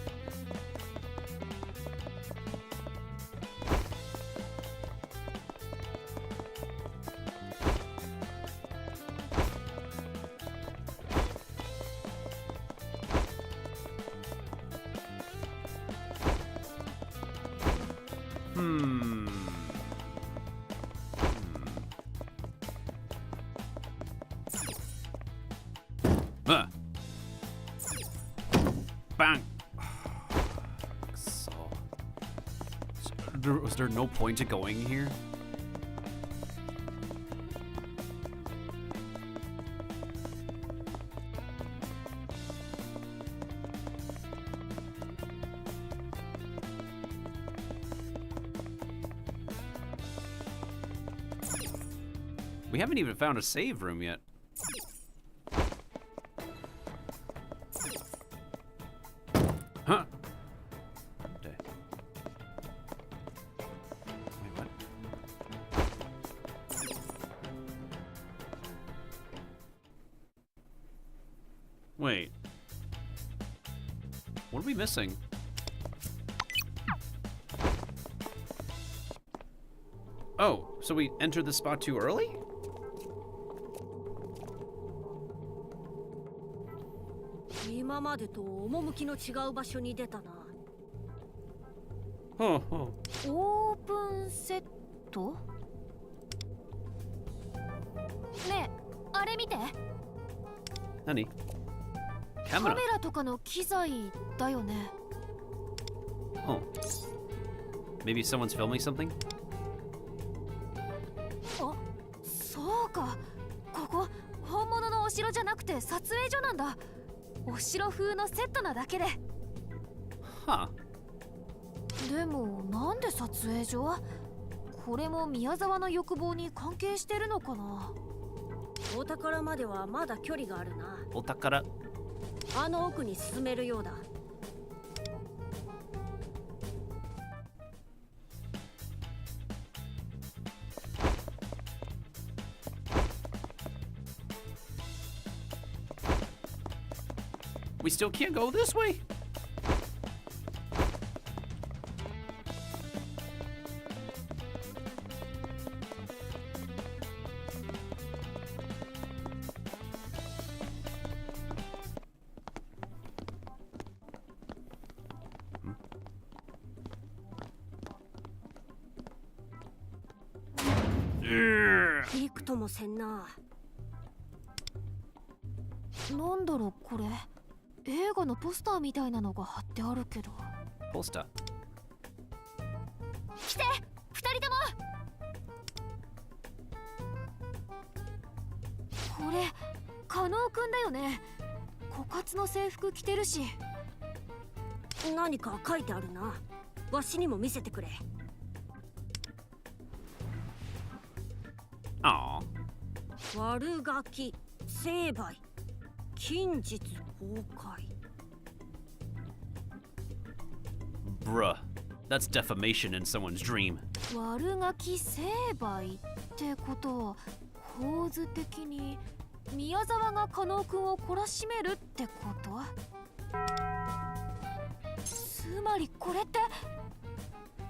Bang. So, was there no point to going here? We haven't even found a save room yet. Huh? Okay. Wait, what? Wait. What are we missing? Oh, so we entered the spot too early? Oh, oh. オープンセット？ねえ、あれ見て。何？カメラとかの機材だよね。Oh. Maybe someone's filming something? あ、そうか。ここ本物のお城じゃなくて撮影所なんだ。お城風のセットなだけで。はあ。でもなんで撮影所？これも宮沢の欲望に関係してるのかな。お宝まではまだ距離があるな。お宝。あの奥に進めるようだ。We still can't go this way? Hmm. びくともせんな。なんだろうこれ。映画のポスターみたいなのが貼ってあるけど。ポスター。来て、二人とも。これ加納くんだよね。枯渇の制服着てるし。何か書いてあるな。わしにも見せてくれ。ああ。悪ガキ、成敗、近日公開。Bruh, that's defamation in someone's dream. 悪ガキ成敗ってことは構図的に宮沢が加納くんを懲らしめるってこと？つまりこれって。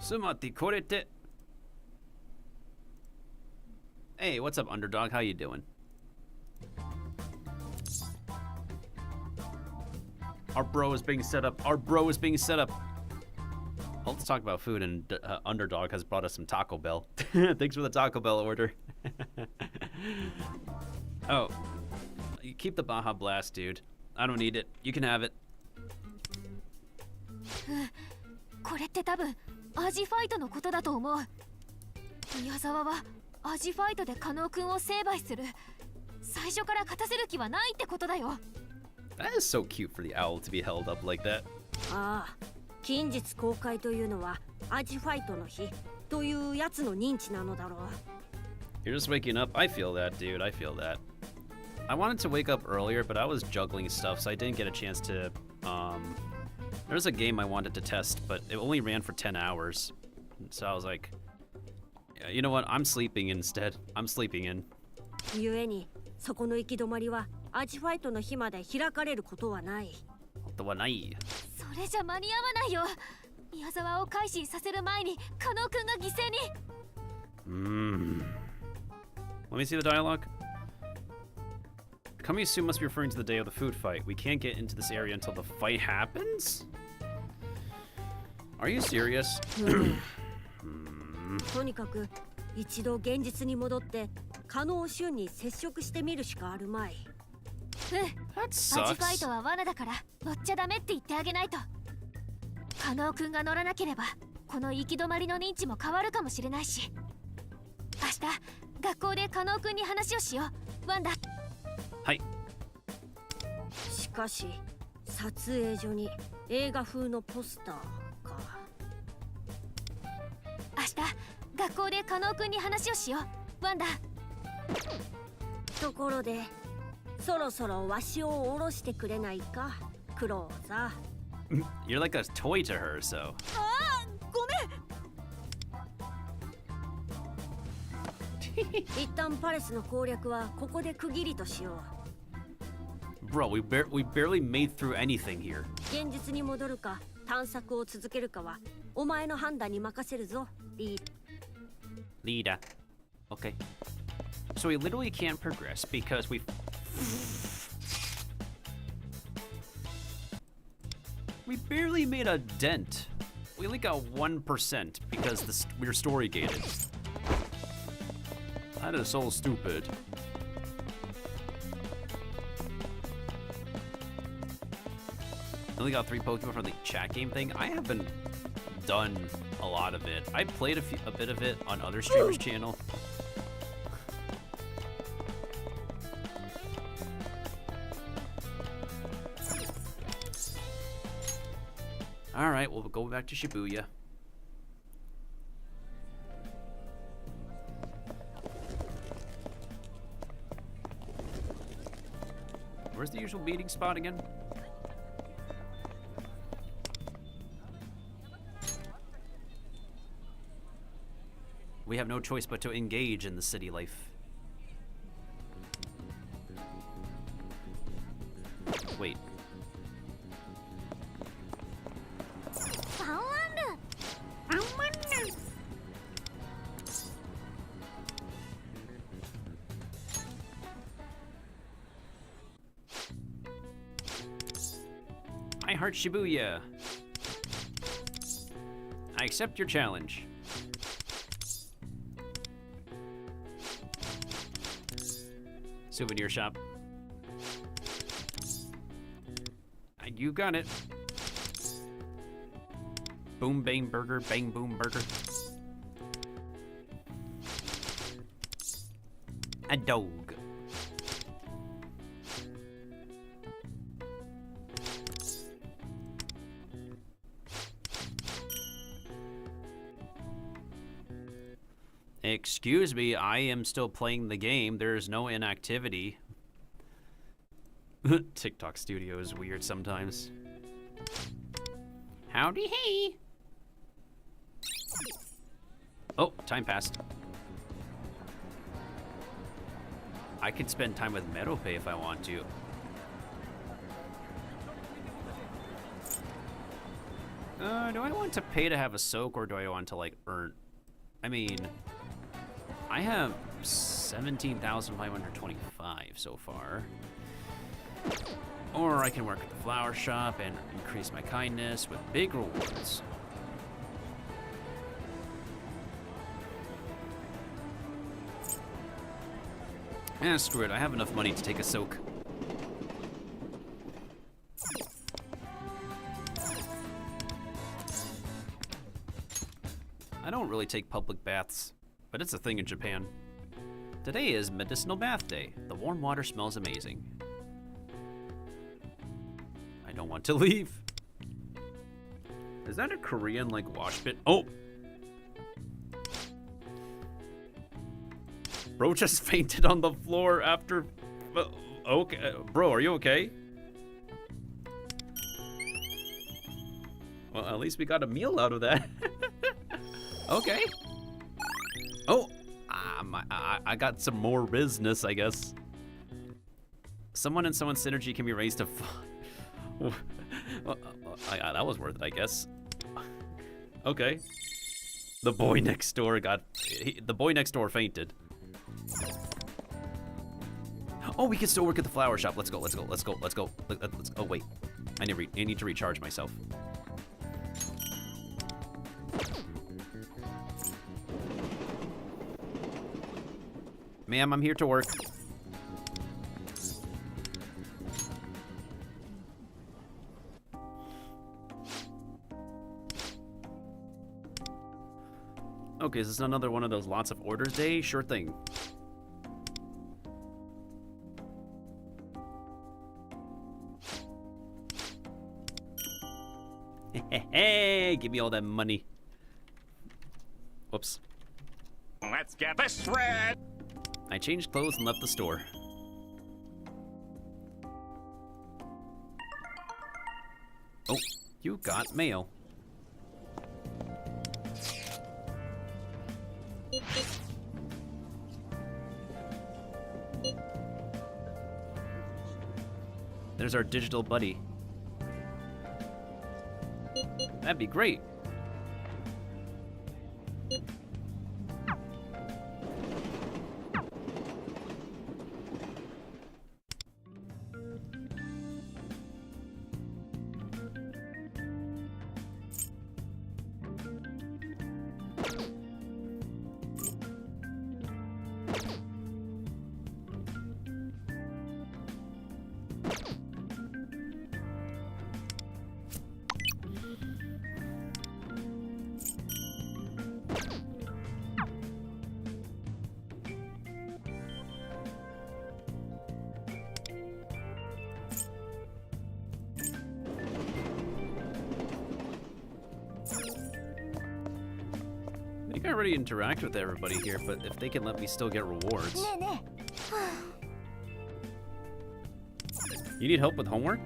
つまりこれって。Hey, what's up, underdog? How you doing? Our bro is being set up. Our bro is being set up. Well, let's talk about food, and Underdog has brought us some Taco Bell. Thanks for the Taco Bell order. Oh, you keep the Baja Blast, dude. I don't need it. You can have it. これって多分アジファイトのことだと思う。宮沢はアジファイトで加納くんを成敗する。最初から勝たせる気はないってことだよ。That is so cute for the owl to be held up like that. ああ、近日公開というのはアジファイトの日というやつの認知なのだろう。You're just waking up. I feel that, dude. I feel that. I wanted to wake up earlier, but I was juggling stuff, so I didn't get a chance to. There's a game I wanted to test, but it only ran for 10 hours. So I was like, you know what? I'm sleeping instead. I'm sleeping in. ゆえに、そこの行き止まりはアジファイトの日まで開かれることはない。ことはない。それじゃ間に合わないよ。宮沢を改心させる前に加納くんが犠牲に。Let me see the dialogue. Coming soon must be referring to the day of the food fight. We can't get into this area until the fight happens? Are you serious? とにかく一度現実に戻って加納俊に接触してみるしかあるまい。アジファイトは罠だから乗っちゃダメって言ってあげないと。加納くんが乗らなければこの行き止まりの認知も変わるかもしれないし、明日学校で加納くんに話をしよう。ワンダ。はい。しかし撮影所に映画風のポスターか。明日学校で加納くんに話をしよう。ワンダ。ところでそろそろわしを下ろしてくれないか、クローザー。You're like a toy to her, so. ごめん。一旦パレスの攻略はここで区切りとしよう。 Bro, we barely made through anything here. 現実に戻るか探索を続けるかはお前の判断に任せるぞ、Leader. Okay. So we literally can't progress because we barely made a dent. We only got 1% because we're story gated. That is so stupid. Only got 3 Pokemon from the chat game thing. I haven't done a lot of it. I played a bit of it on other streamers' channel. All right, we'll go back to Shibuya. Where's the usual meeting spot again? We have no choice but to engage in the city life. Wait. I heart Shibuya. I accept your challenge. Souvenir shop. You got it. Boom bang burger, bang boom burger. A dog. Excuse me, I am still playing the game. There is no inactivity. TikTok Studio is weird sometimes. Howdy, hey! Oh, time passed. I could spend time with Merope if I want to. Do I want to pay to have a soak, or do I want to, like, earn... I mean... I have 17,525 so far. Or I can work at the flower shop and increase my kindness with big rewards. Screw it, I have enough money to take a soak. I don't really take public baths, but it's a thing in Japan. Today is Medicinal Bath Day. The warm water smells amazing. I don't want to leave. Is that a Korean, like, wash pit? Oh! Bro just fainted on the floor after... okay. Bro, are you okay? Well, at least we got a meal out of that. Okay. Oh! I got some more business, I guess. Someone and someone's synergy can be raised to... that was worth it, I guess. Okay. The boy next door the boy next door fainted. Oh, we can still work at the flower shop. Let's go. Oh, wait. I need to recharge myself. Ma'am, I'm here to work. Okay, is this another one of those lots of orders day? Sure thing. Hey, give me all that money. Whoops. Let's get this shred. I changed clothes and left the store. Oh, you got mail. There's our digital buddy. That'd be great. I think I already interact with everybody here, but if they can let me still get rewards. You need help with homework?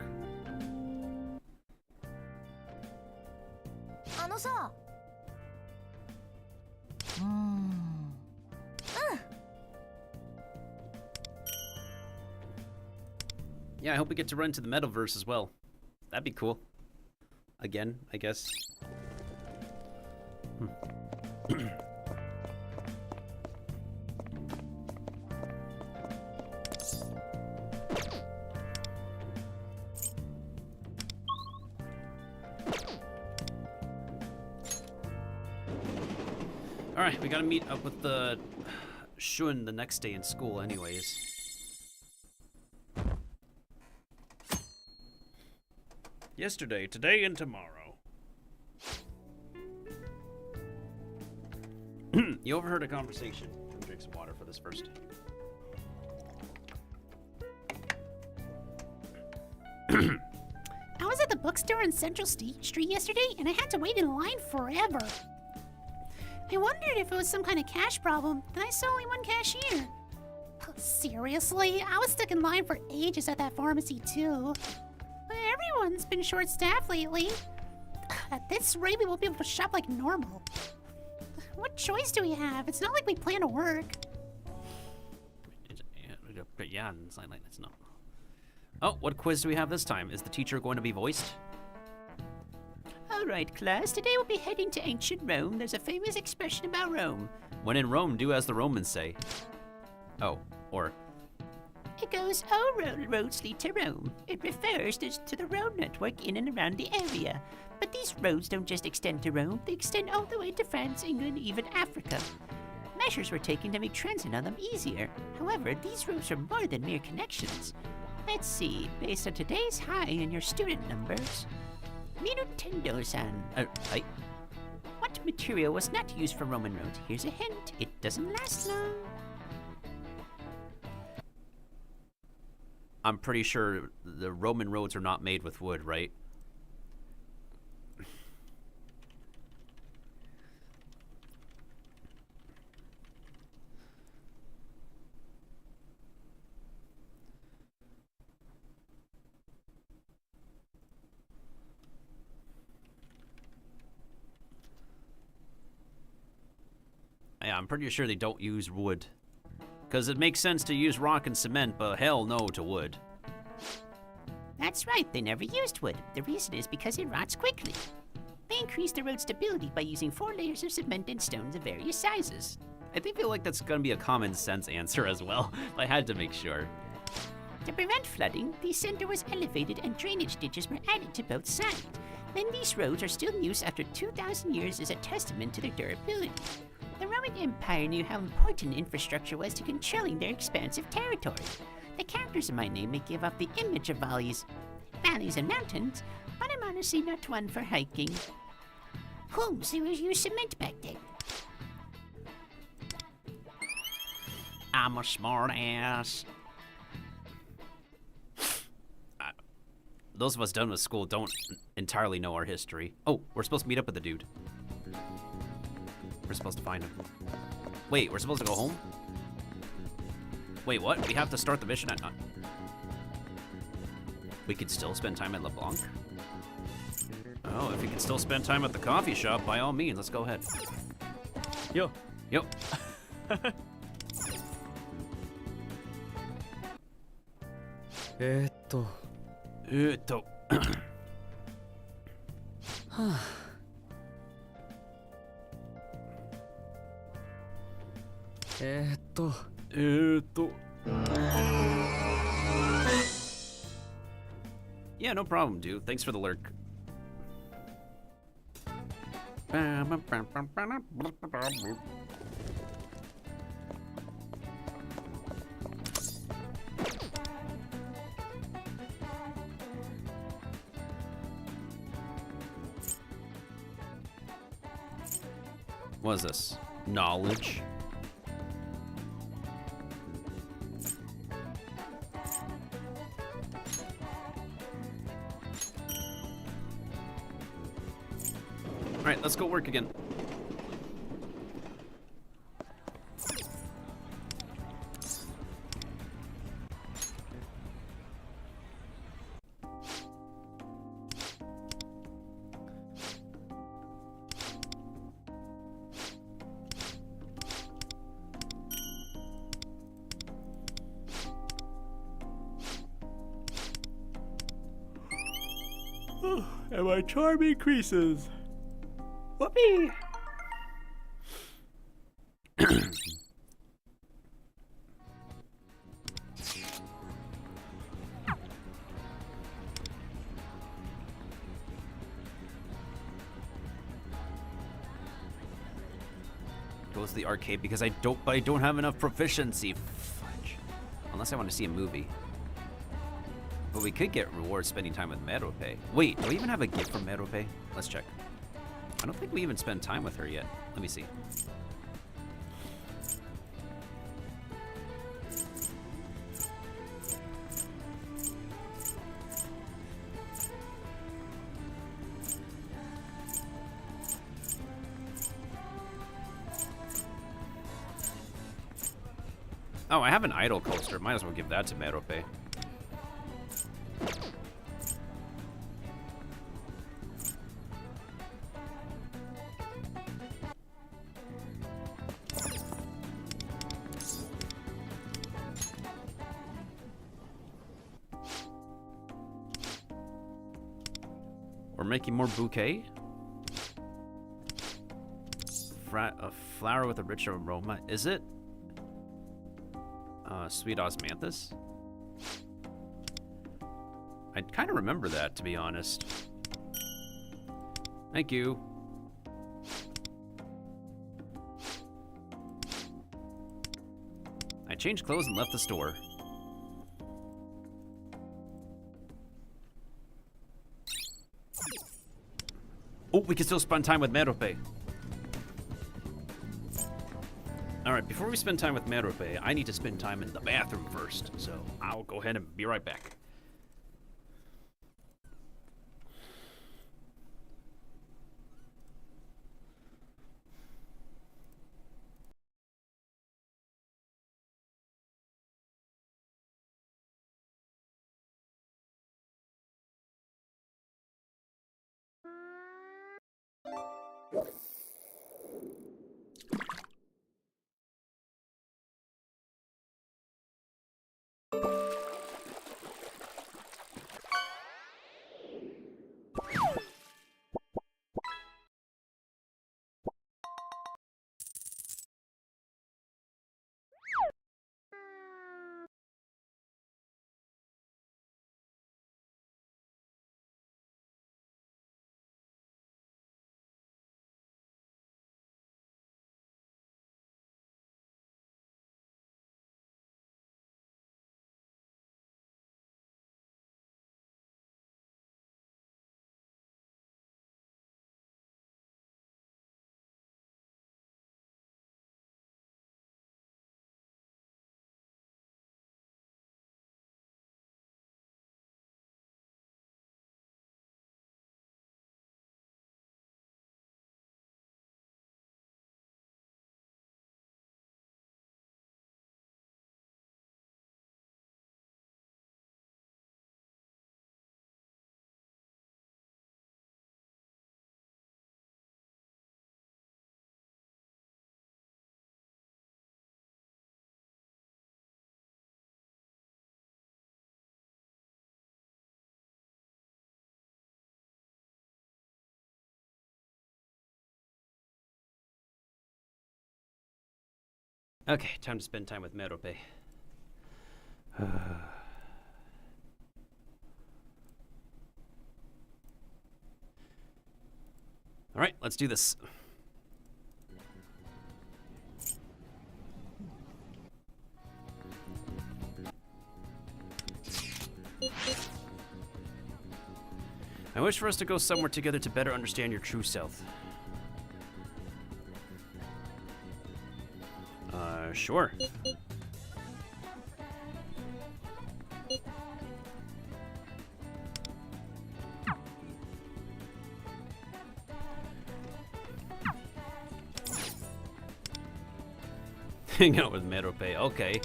Yeah, I hope we get to run to the metaverse as well. That'd be cool. Again, I guess. Alright, we gotta meet up with the Shun the next day in school anyways. Yesterday, today, and tomorrow. You overheard a conversation. Let me drink some water for this first. I was at the bookstore on Central Street yesterday, and I had to wait in line forever. I wondered if it was some kind of cash problem, then I saw only one cashier. Seriously? I was stuck in line for ages at that pharmacy, too. Everyone's been short-staffed lately. At this rate, we won't be able to shop like normal. What choice do we have? It's not like we plan to work. Yeah, it's not. Oh, what quiz do we have this time? Is the teacher going to be voiced? All right, class. Today we'll be heading to ancient Rome. There's a famous expression about Rome. When in Rome, do as the Romans say. Oh, or... It goes, all roads lead to Rome. It refers to the road network in and around the area. But these roads don't just extend to Rome, they extend all the way to France, England, even Africa. Measures were taken to make transit on them easier. However, these roads are more than mere connections. Let's see, based on today's high in your student numbers, Miltendo-san. What material was not used for Roman roads? Here's a hint, it doesn't last long. I'm pretty sure the Roman roads are not made with wood, right? Yeah, I'm pretty sure they don't use wood. Because it makes sense to use rock and cement, but hell no to wood. That's right, they never used wood. The reason is because it rots quickly. They increased the road stability by using 4 layers of cement and stones of various sizes. I feel like that's gonna be a common sense answer as well. I had to make sure. To prevent flooding, the center was elevated and drainage ditches were added to both sides. Then these roads are still in use after 2,000 years as a testament to their durability. The Roman Empire knew how important infrastructure was to controlling their expansive territory. The characters in my name may give off the image of valleys and mountains, but I'm honestly not one for hiking. Holmes, they would use cement back then. I'm a smart ass. Those of us done with school don't entirely know our history. Oh, we're supposed to meet up with the dude. We're supposed to find him. Wait, we're supposed to go home? Wait, what? We have to start the mission at 9. We could still spend time at LeBlanc? Oh, if we can still spend time at the coffee shop, by all means, let's go ahead. Yo. Yo. Yeah, no problem, dude. Thanks for the lurk. What is this? Knowledge? Alright, let's go work again. And my charm increases. Whoopee! Go to the arcade because I don't have enough proficiency. Fudge. Unless I want to see a movie. But we could get rewards spending time with Merope. Wait, do we even have a gift from Merope? Let's check. I don't think we even spent time with her yet. Let me see. Oh, I have an idol coaster. Might as well give that to Merope. We're making more bouquet. A flower with a rich aroma. Is it? Sweet osmanthus? I kind of remember that, to be honest. Thank you. I changed clothes and left the store. Oh, we can still spend time with Merope. Alright, before we spend time with Merope, I need to spend time in the bathroom first. So I'll go ahead and be right back. Okay, time to spend time with Merope. All right, let's do this. I wish for us to go somewhere together to better understand your true self. Sure. Hang out with Merope, okay.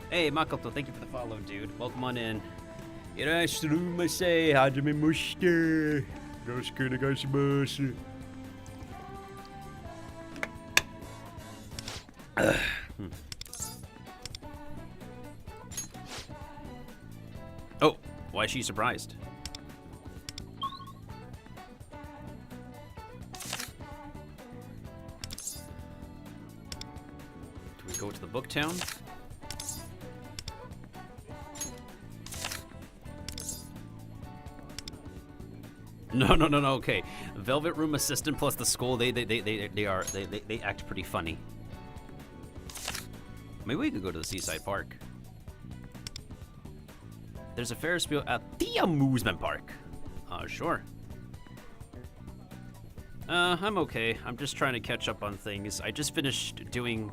Hey, Makoto, thank you for the follow, dude. Welcome on in. Irashimasu, hajimemashite. Yoroshiku onegaishimasu. Oh, why is she surprised? Do we go to the book town? No, okay. Velvet Room assistant plus the school, they act pretty funny. Maybe we could go to the Seaside Park. There's a Ferris wheel at the amusement park. Sure. I'm okay. I'm just trying to catch up on things. I just finished doing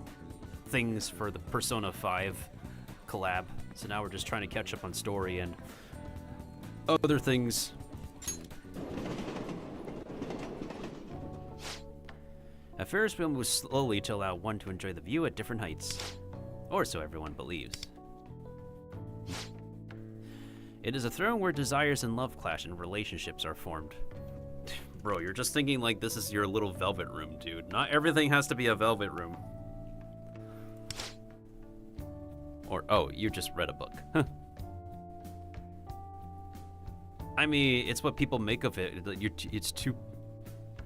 things for the Persona 5 collab. So now we're just trying to catch up on story and other things. A Ferris wheel moves slowly to allow one to enjoy the view at different heights. Or so everyone believes. It is a throne where desires and love clash and relationships are formed. Bro, you're just thinking like this is your little velvet room, dude. Not everything has to be a velvet room. Or, oh, you just read a book. I mean, it's what people make of it. It's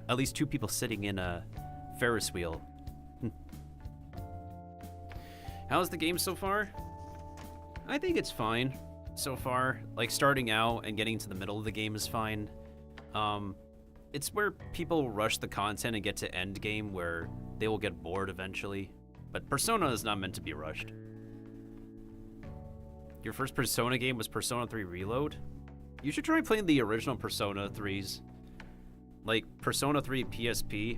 at least two people sitting in a Ferris wheel. How's the game so far? I think it's fine so far. Like, starting out and getting to the middle of the game is fine. It's where people rush the content and get to end game where they will get bored eventually. But Persona is not meant to be rushed. Your first Persona game was Persona 3 Reload? You should try playing the original Persona 3s. Like, Persona 3 PSP.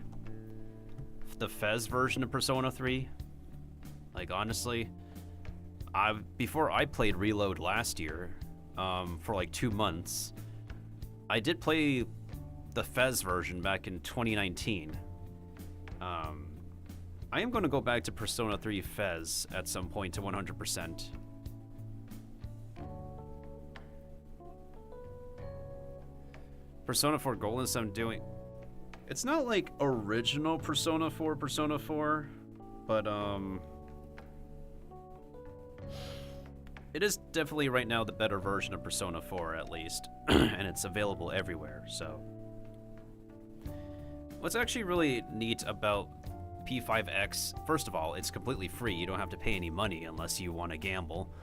The Fez version of Persona 3. Like, honestly, before I played Reload last year, for like 2 months, I did play the Fez version back in 2019. I am going to go back to Persona 3 Fez at some point to 100%. Persona 4 Golden Sun doing... It's not like original Persona 4, but it is definitely right now the better version of Persona 4 at least, and it's available everywhere, so. What's actually really neat about P5X, first of all, it's completely free. You don't have to pay any money unless you want to gamble.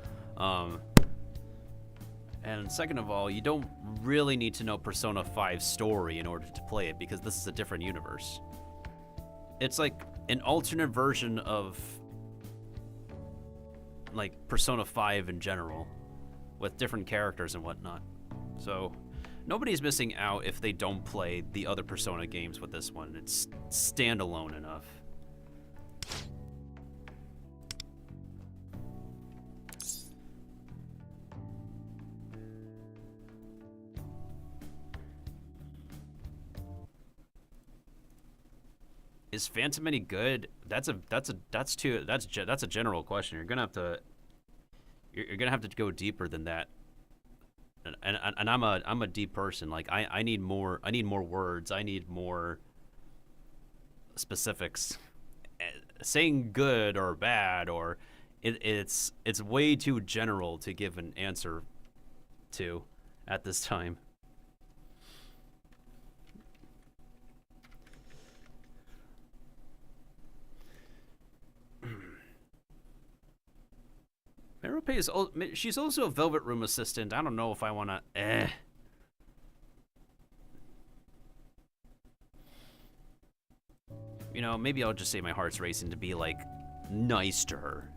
And second of all, you don't really need to know Persona 5's story in order to play it, because this is a different universe. It's like an alternate version of like Persona 5 in general, with different characters and whatnot. So nobody's missing out if they don't play the other Persona games with this one. It's standalone enough. Is Phantom any good? That's a general question. You're gonna have to go deeper than that. And I'm a deep person. Like I need more words. I need more specifics. Saying good or bad or it's way too general to give an answer to at this time. is she's also a Velvet Room assistant. I don't know if I want to. You know, maybe I'll just say my heart's racing to be like nice to her.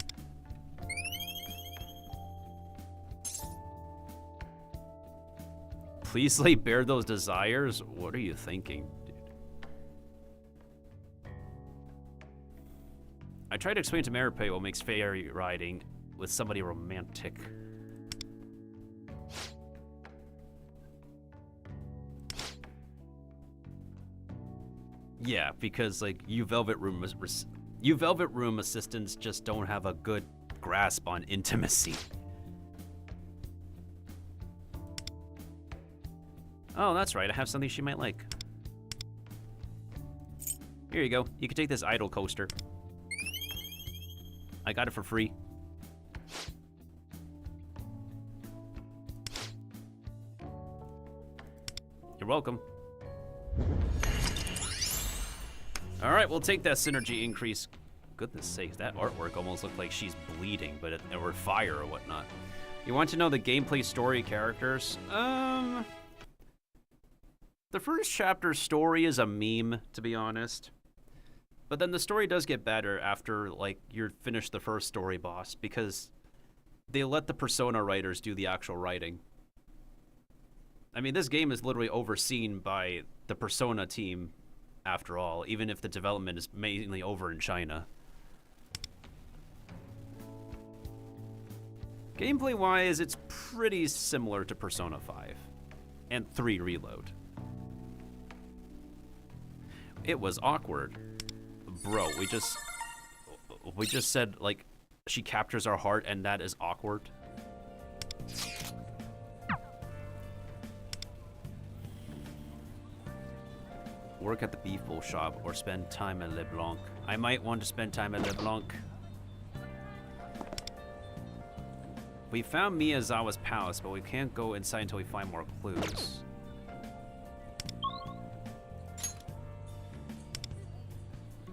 Please lay bare those desires. What are you thinking, dude? I tried to explain to Maripe what makes ferry riding with somebody romantic. Yeah, because like you Velvet Room assistants just don't have a good grasp on intimacy. Oh, that's right. I have something she might like. Here you go. You can take this idle coaster. I got it for free. You're welcome. All right, we'll take that synergy increase. Goodness sakes, that artwork almost looked like she's bleeding, but or fire or whatnot. You want to know the gameplay story characters? The first chapter story is a meme, to be honest. But then the story does get better after, like, you're finished the first story boss, because they let the Persona writers do the actual writing. I mean, this game is literally overseen by the Persona team, after all, even if the development is mainly over in China. Gameplay-wise, it's pretty similar to Persona 5 and 3 Reload. It was awkward. Bro, we just said, like, she captures our heart and that is awkward. Work at the beef bowl shop or spend time at LeBlanc. I might want to spend time at LeBlanc. We found Miyazawa's palace, but we can't go inside until we find more clues.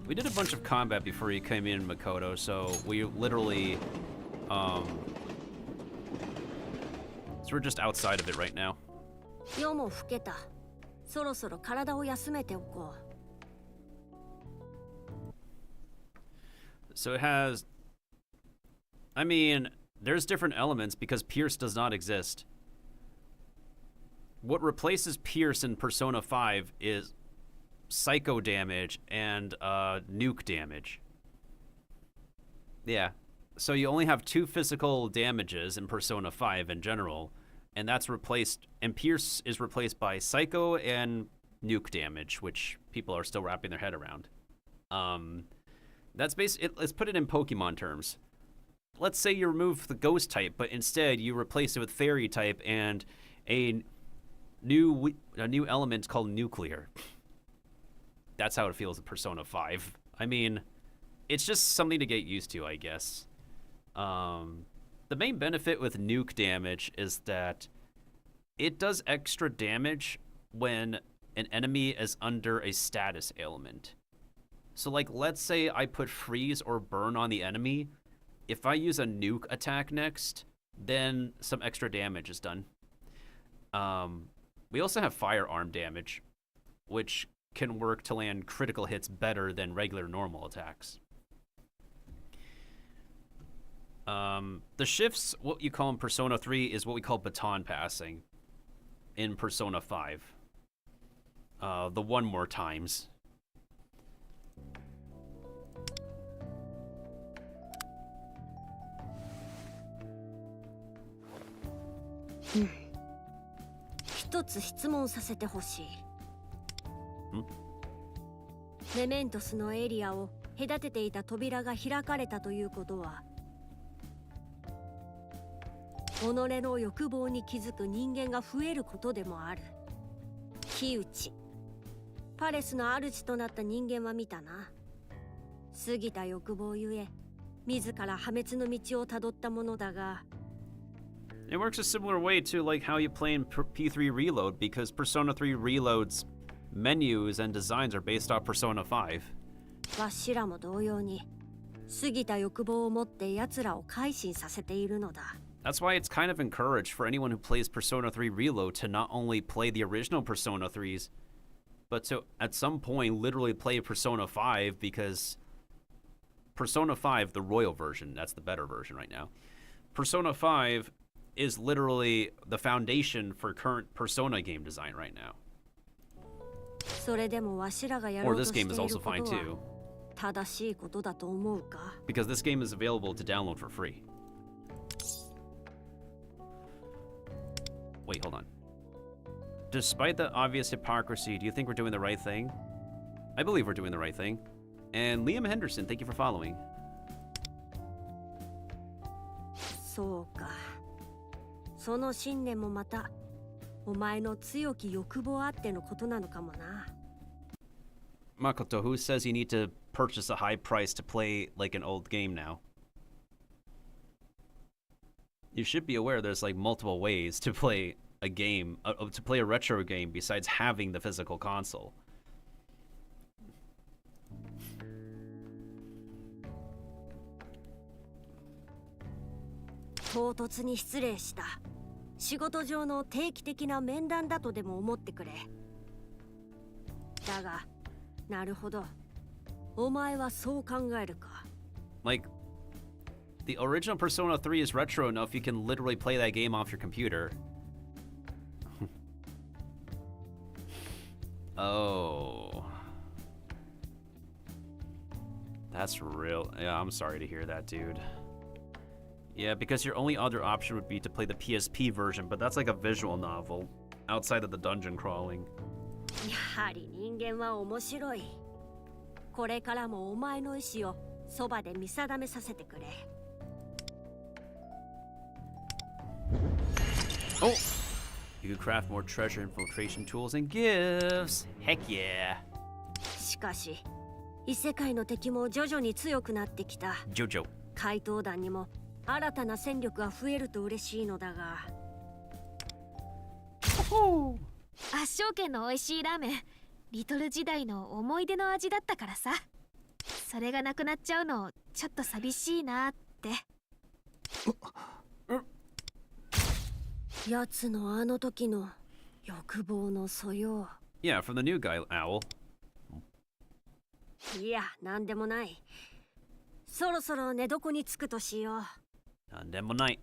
We did a bunch of combat before he came in Makoto, so we literally, so we're just outside of it right now. 夜も更けた。そろそろ体を休めておこう。 So it has, I mean, there's different elements because Pierce does not exist. What replaces Pierce in Persona 5 is psycho damage and nuke damage. Yeah, so you only have 2 physical damages in Persona 5 in general, and that's replaced, and Pierce is replaced by psycho and nuke damage, which people are still wrapping their head around. That's basically, let's put it in Pokemon terms. Let's say you remove the ghost type, but instead you replace it with fairy type and a new element called nuclear. That's how it feels in Persona 5. I mean, it's just something to get used to, I guess. The main benefit with nuke damage is that it does extra damage when an enemy is under a status ailment. So, like, let's say I put freeze or burn on the enemy. If I use a nuke attack next, then some extra damage is done. We also have firearm damage, which can work to land critical hits better than regular normal attacks. The shifts, what you call in Persona 3, is what we call baton passing in Persona 5. The one more times. Hmm. 一つ質問させてほしい。メメントスのエリアを隔てていた扉が開かれたということは、己の欲望に気づく人間が増えることでもある。木内、パレスの主となった人間は見たな。過ぎた欲望ゆえ、自ら破滅の道をたどったものだが。It works a similar way to like how you play in P3 Reload, because Persona 3 Reload's menus and designs are based off Persona 5. わしらも同様に過ぎた欲望を持って奴らを改心させているのだ。 That's why it's kind of encouraged for anyone who plays Persona 3 Reload to not only play the original Persona 3s, but to, at some point, literally play Persona 5, because Persona 5, the Royal version, that's the better version right now, Persona 5 is literally the foundation for current Persona game design right now. それでもわしらがやろ Or うと this して game い is る also こ fine とは too, 正しいことだと思うか？ because this game is available to download for free. Wait, hold on. Despite the obvious hypocrisy, do you think we're doing the right thing? I believe we're doing the right thing. And Liam Henderson, thank you for following. そうか。その信念もまたお前の強き欲望あってのことなのかもな。 Makoto, who says you need to purchase a high price to play like an old game now? You should be aware there's like multiple ways to play a game, to play a retro game besides having the physical console. 唐突に失礼した。仕事上の定期的な面談だとでも思ってくれ。だが、なるほど。お前はそう考えるか。 Like, the original Persona 3 is retro enough you can literally play that game off your computer. Oh. That's real. Yeah, I'm sorry to hear that, dude. Yeah, because your only other option would be to play the PSP version, but that's like a visual novel outside of the dungeon crawling. やはり人間は面白い。これからもお前の意志をそばで見定めさせてくれ。 Oh! You can craft more treasure infiltration tools and gifts. Heck yeah. しかし、異世界の敵も徐々に強くなってきた。 Jojo. 怪盗団にも新たな戦力が増えると嬉しいのだが。圧勝券の美味しいラーメン、リトル時代の思い出の味だったからさ。それがなくなっちゃうのちょっと寂しいなって。やつのあの時の欲望の素養。 Yeah, from the new guy, Owl. いや、なんでもない。そろそろ寝床につくとしよう。なんでもない.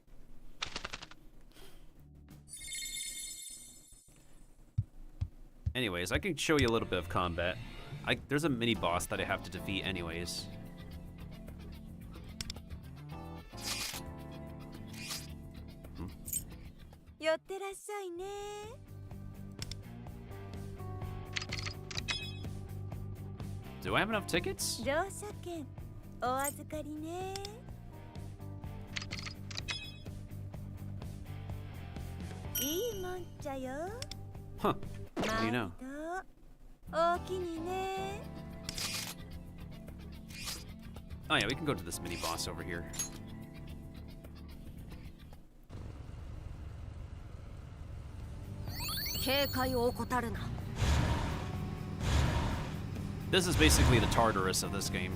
Anyways, I can show you a little bit of combat. There's a mini boss that I have to defeat anyways. Do I have enough tickets? 乗車券お預かりね。いいもんじゃよ。 Huh. How do you know? おおきにね。 Oh yeah, we can go to this mini boss over here. This is basically the Tartarus of this game.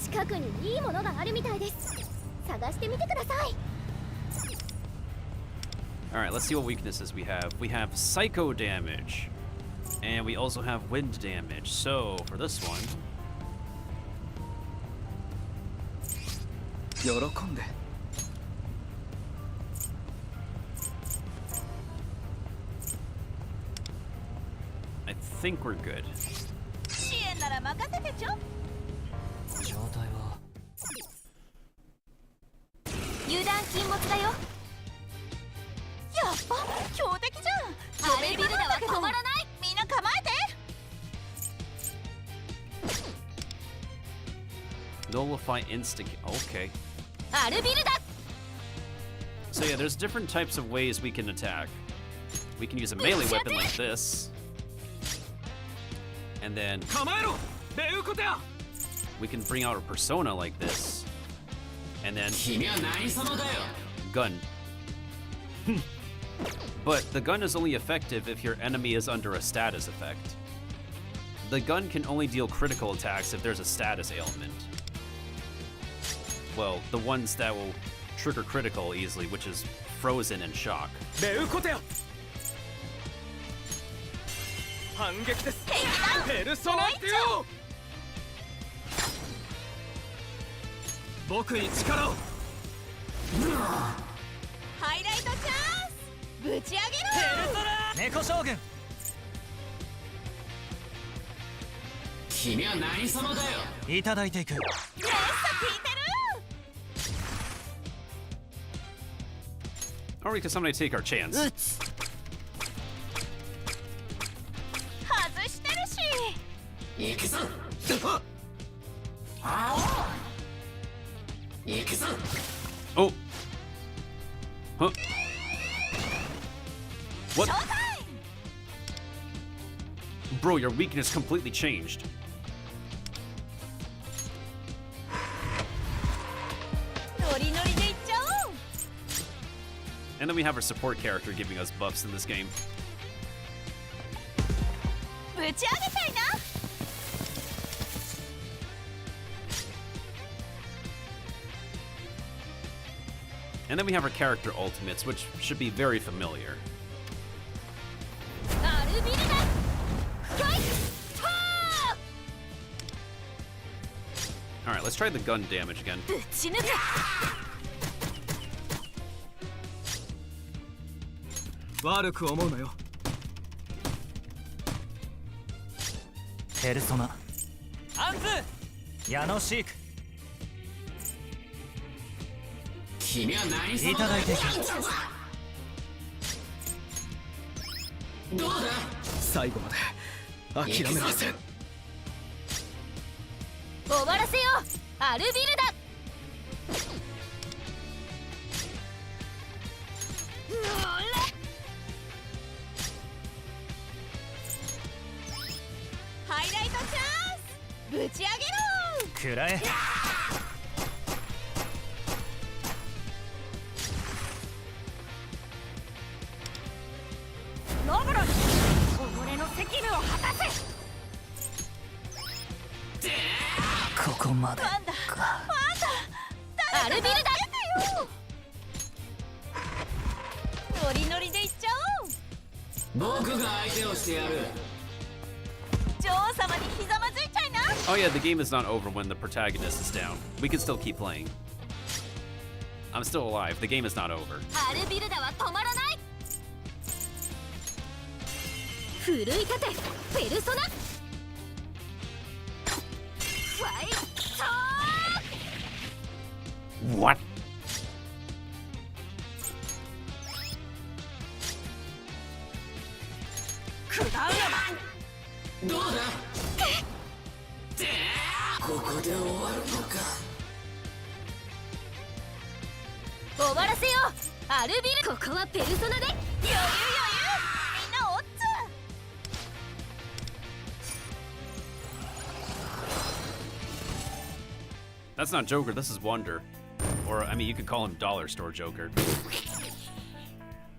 近くにいいものがあるみたいです。探してみてください。 Alright, let's see what weaknesses we have. We have psycho damage. And we also have wind damage. So, for this one... 喜んで。 I think we're good. 支援なら任せてちょ。状態は油断禁物だよ。やっぱ強敵じゃん。あれビルでは止まらない。みんな構えて。 Nullify instant... Okay. あるビルだ。 So yeah, there's different types of ways we can attack. We can use a melee weapon like this. And then... we can bring out a persona like this. And then... gun. But the gun is only effective if your enemy is under a status effect. The gun can only deal critical attacks if there's a status ailment. well, the ones that will trigger critical easily, which is Frozen and Shock. レウコテよ反撃ですペルソナデュオ僕に力をハイライトチャンスぶち上げろペルソナ猫将軍君は何様だよいただいていくレッサ聞いてるOr we could someday take our chance. 外してるし行くぞ行くぞ Oh! Huh? What? Bro, your weakness completely changed. And then we have our support character giving us buffs in this game. And then we have our character ultimates, which should be very familiar. Alright, let's try the gun damage again. 悪く思うなよペルソナアンズヤノシーク君は何様いただいていくどうだ最後まで諦めません終わらせようアルビルダハイライトチャンスぶち上げろくらえノブロに己の責務を果たせここまでワンダアルビルダノリノリでいっちゃおう僕が相手をしてやる女王様にひざまずいちゃいな Oh yeah, the game is not over when the protagonist is down. We can still keep playing. I'm still alive. The game is not over. アルビルダは止まらない奮い立てペルソナファイト What? クダウヤどうだここで終わるのか終わらせようアルビルここはペルソナで余裕みんなオッズ That's not Joker, this is Wonder. Or, I mean, you could call him Dollar Store Joker.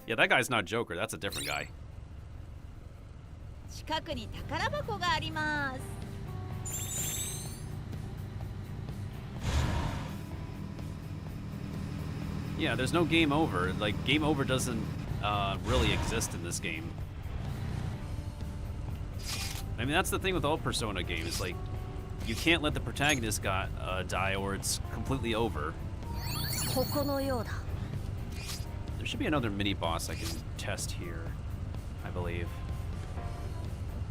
Yeah, that guy's not Joker, that's a different guy. 近くに宝箱があります Yeah, there's no game over. Like, game over doesn't really exist in this game. I mean, that's the thing with all Persona games. Like, you can't let the protagonist die or it's completely over. ここのようだ There should be another mini-boss I can test here, I believe.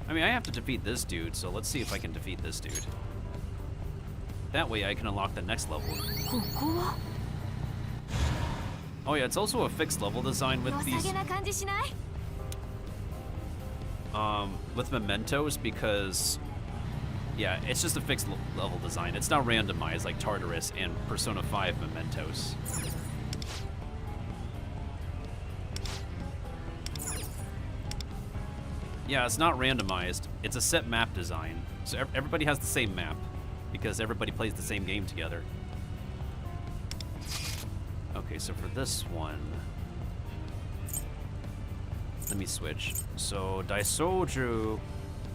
I mean, I have to defeat this dude, so let's see if I can defeat this dude. That way I can unlock the next level. ここは Oh yeah, it's also a fixed level design with 良 these さげな感じしない with mementos because yeah, it's just a fixed level design. It's not randomized like Tartarus and Persona 5 mementos. Yeah, it's not randomized. It's a set map design. So everybody has the same map because everybody plays the same game together. Okay, so for this one, let me switch. So Daisoju,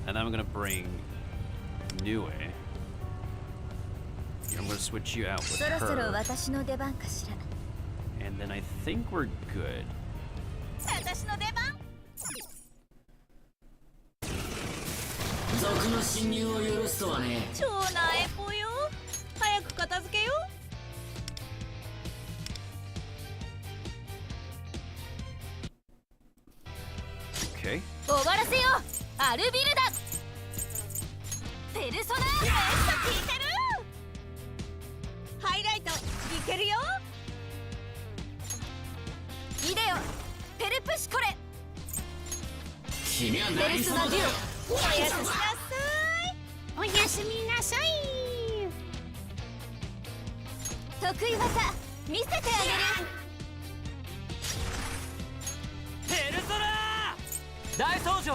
and then I'm gonna bring Nue. I'm gonna switch you out with そろそろ her. 私の出番かしら And then I think we're good. 私の出番賊の侵入を許すとはね。超なえぽよ早く片付けよ Okay. 終わらせようアルビルダペルソナめっちゃ効いてるハイライトいけるよイデオペルプシコレ君はペル何様だよ。おやすみなさいおやすみなさい。得意技見せてあげるペルソナ大僧正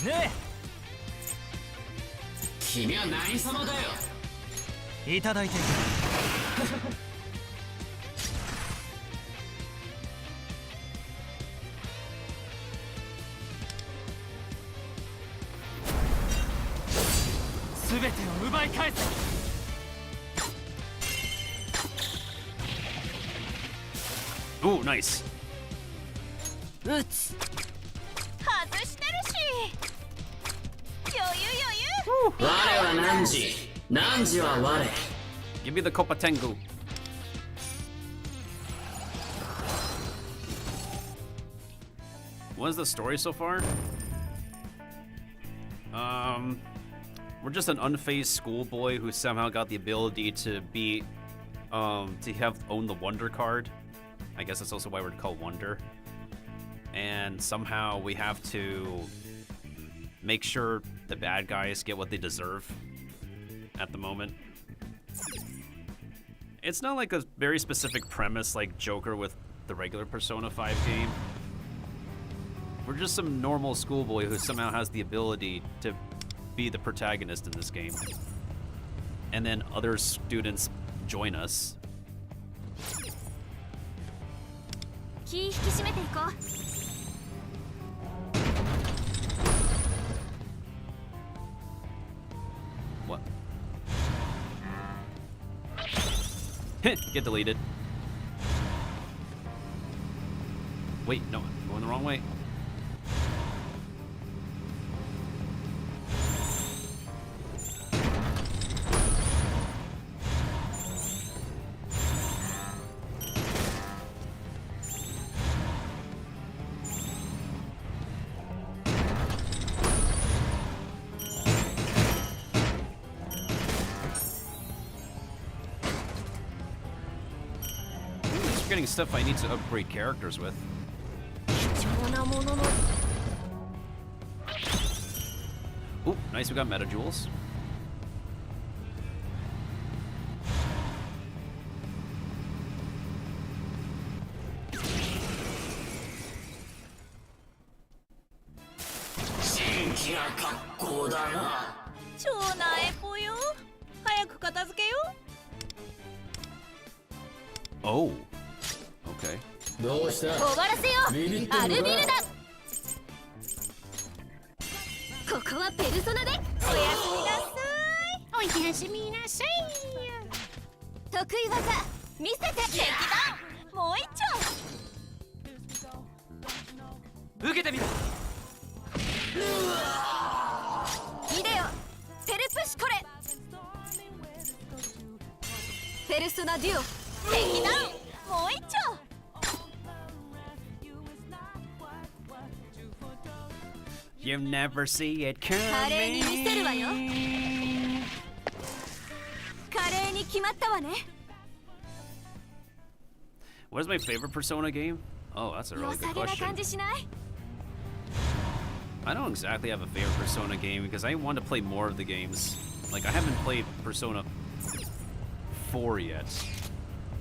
ね君は何様だよ。えいただいて全てを奪い返す Oh, nice. 打つ外してるし余裕我は汝、汝は我。 Give me the Copa Tengu. What is the story so far? We're just an unfazed schoolboy who somehow got the ability to be, to own the Wonder card. I guess that's also why we're called Wonder. And somehow we have to make sure the bad guys get what they deserve at the moment. It's not like a very specific premise like Joker with the regular Persona 5 game. We're just some normal schoolboy who somehow has the ability to be the protagonist in this game. And then other students join us. 気引き締めていこう What? Get deleted. Wait, no, I'm going the wrong way. Getting stuff I need to upgrade characters with. 貴重なものの Ooh, nice, we got meta jewels.超なえぽよ早く片付けよ Oh, okay. どうした終わらせようビビってんのかアルビルダここはペルソナでおやすみなさいおやすみなさい。得意技見せて劇団もう一丁受けてみろイデオペルプシコレペルソナデュオ劇団もう一丁 You never see it 華麗に見せるわよ coming. 華麗に決まったわね What is my favorite Persona game? Oh, that's a 良 really さ good げな question. 感じしない I don't exactly have a favorite Persona game because I want to play more of the games. Like, I haven't played Persona 4 yet.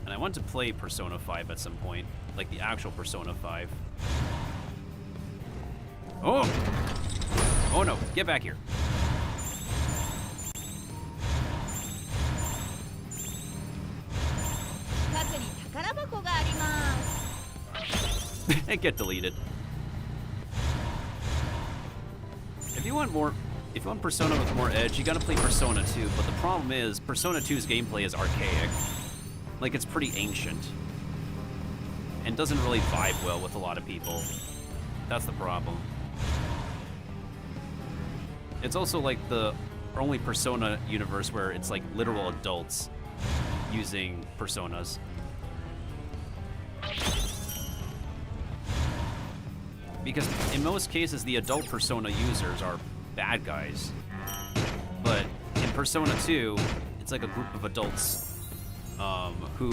And I want to play Persona 5 at some point. Like the actual Persona 5. Oh! Oh no, get back here. 近くに宝箱があります And get deleted. If you want more if you want Persona with more edge, you gotta play Persona 2, but the problem is, Persona 2's gameplay is archaic. Like, it's pretty ancient. And doesn't really vibe well with a lot of people. That's the problem. It's also like the only Persona universe where it's like literal adults using personas. Because in most cases, the adult Persona users are bad guys. But in Persona 2, it's like a group of adults who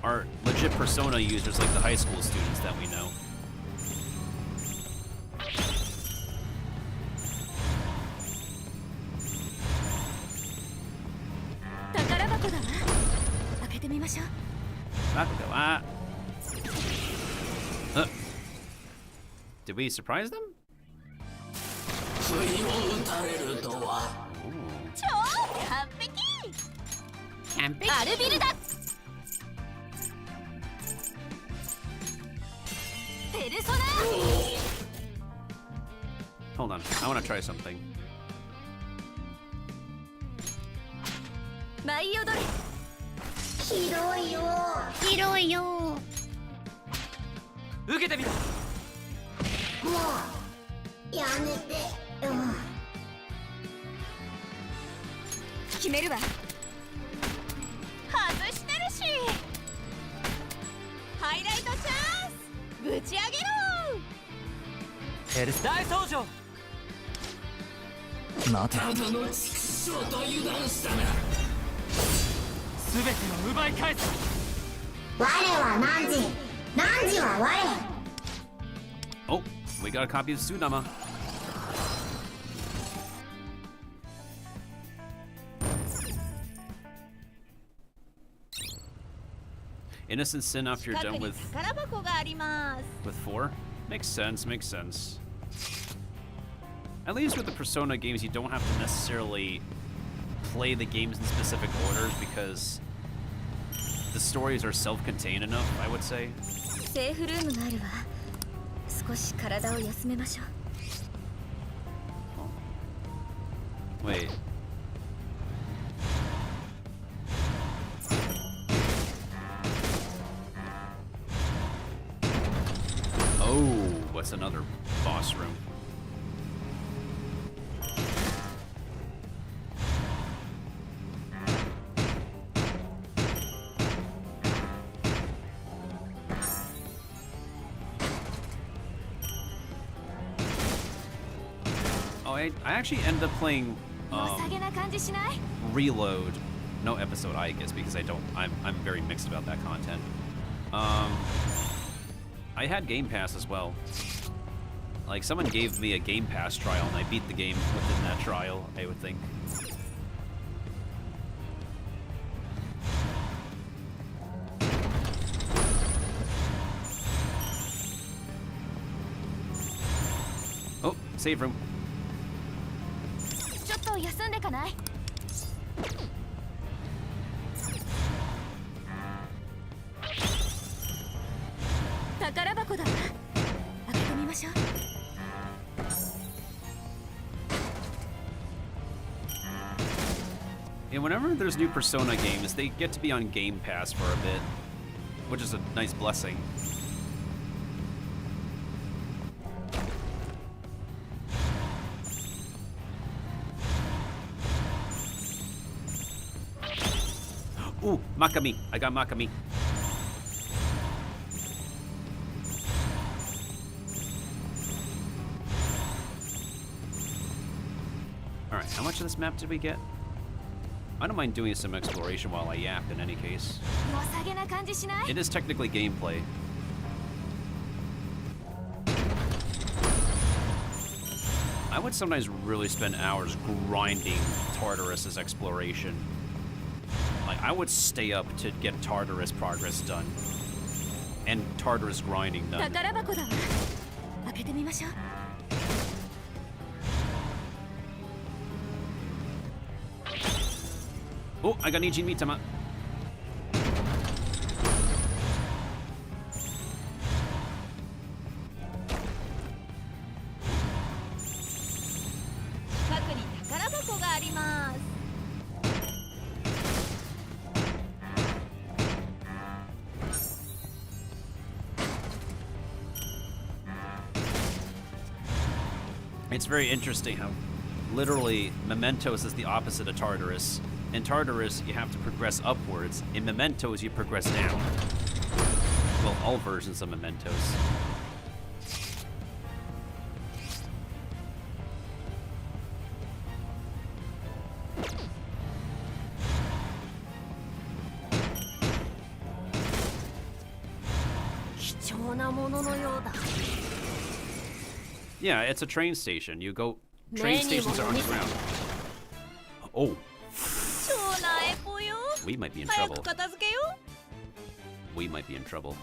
are legit Persona users, like the high school students that we know. Did we surprise them? Hold on, I want to try something. Oh, we got a copy of Tsunama. Innocent sin after you're done with 箱があります。 with 4? Makes sense, makes sense. At least with the Persona games, you don't have to necessarily play the games in specific orders because the stories are self-contained enough, I would say. セーフルームがあるわ。少し体を休めましょう。 Wait. Oh, what's another boss room? Oh, I actually ended up playing Reload. No episode I guess because I'm very mixed about that content. I had Game Pass as well. Like, someone gave me a Game Pass trial, and I beat the game within that trial, I would think. Oh, save room. ちょっと休んでかない？ 宝箱だわ。開けてみましょう。 Yeah, whenever there's new Persona games, they get to be on Game Pass for a bit, which is a nice blessing. Ooh, Makami. I got Makami. Alright, how much of this map did we get? I don't mind doing some exploration while I yap in any case. It is technically gameplay. I would sometimes really spend hours grinding Tartarus's exploration. Like, I would stay up to get Tartarus progress done. And Tartarus grinding done. Oh, I got Nijin Mitama. It's very interesting how literally Mementos is the opposite of Tartarus. In Tartarus, you have to progress upwards. In Mementos, you progress down. Well, all versions of Mementos. Yeah, it's a train station. You go. Train stations are underground. Oh. We might be in trouble. We might be in trouble.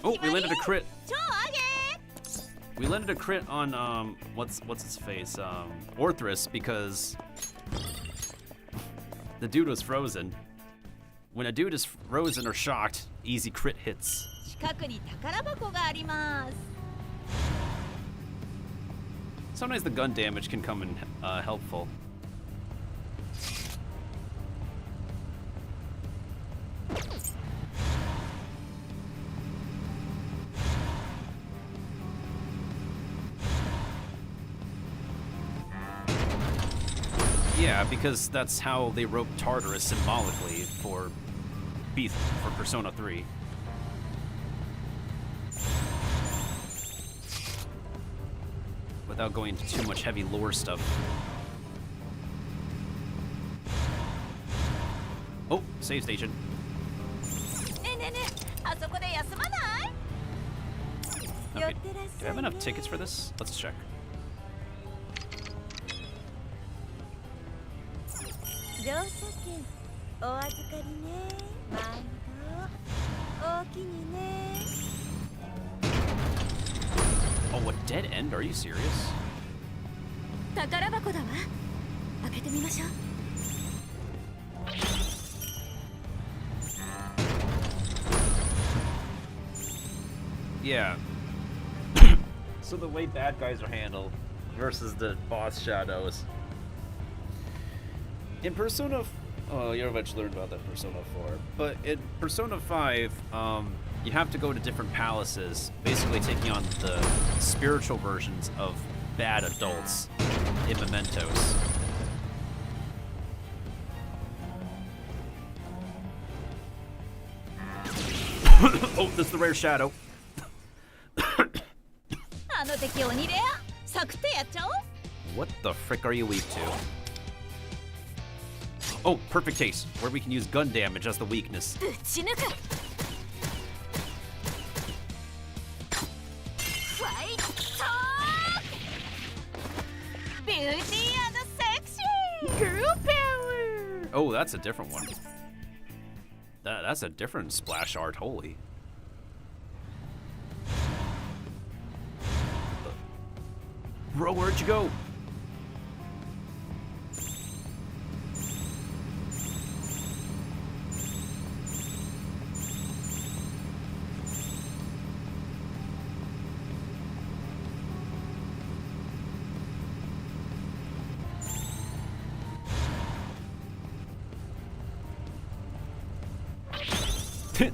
Oh, we landed a crit. We landed a crit on what's its face? Orthrus, because the dude was frozen. When a dude is frozen or shocked, easy crit hits. Sometimes the gun damage can come in helpful. Yeah, because that's how they wrote Tartarus symbolically for Persona 3. Without going into too much heavy lore stuff. Oh, save station. Okay. Do I have enough tickets for this? Let's check. Oh, a dead end? Are you serious? Yeah. So the way bad guys are handled versus the boss shadows. In Persona, you'll eventually learn about that in Persona 4. But in Persona 5, you have to go to different palaces, basically taking on the spiritual versions of bad adults in Mementos. Oh, that's the rare shadow. What the frick are you weak to? Oh, perfect case, where we can use gun damage as the weakness. Girl power! Oh, that's a different one. That's a different splash art, holy. Bro, where'd you go?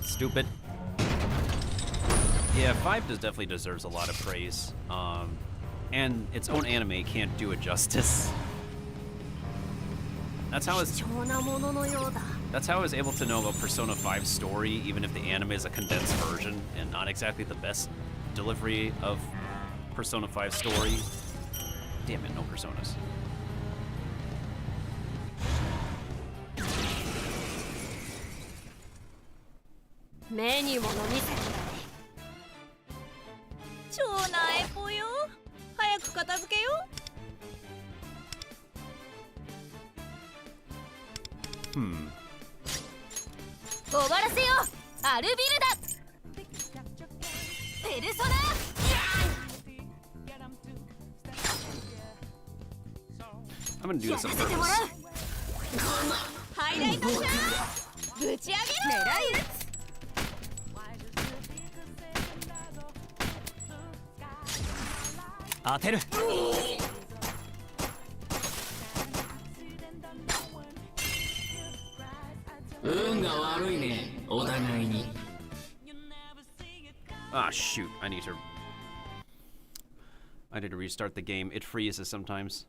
Stupid. Yeah, 5 definitely deserves a lot of praise. And its own anime can't do it justice. That's how I was able to know about Persona 5's story, even if the anime is a condensed version and not exactly the best delivery of Persona 5's story. Damn it, no Personas. I'm gonna do this on purpose. ハイライトシャーぶち上げろ狙い撃つ当てる運が悪いねお互いに Ah, shoot. I need to restart the game. It freezes sometimes.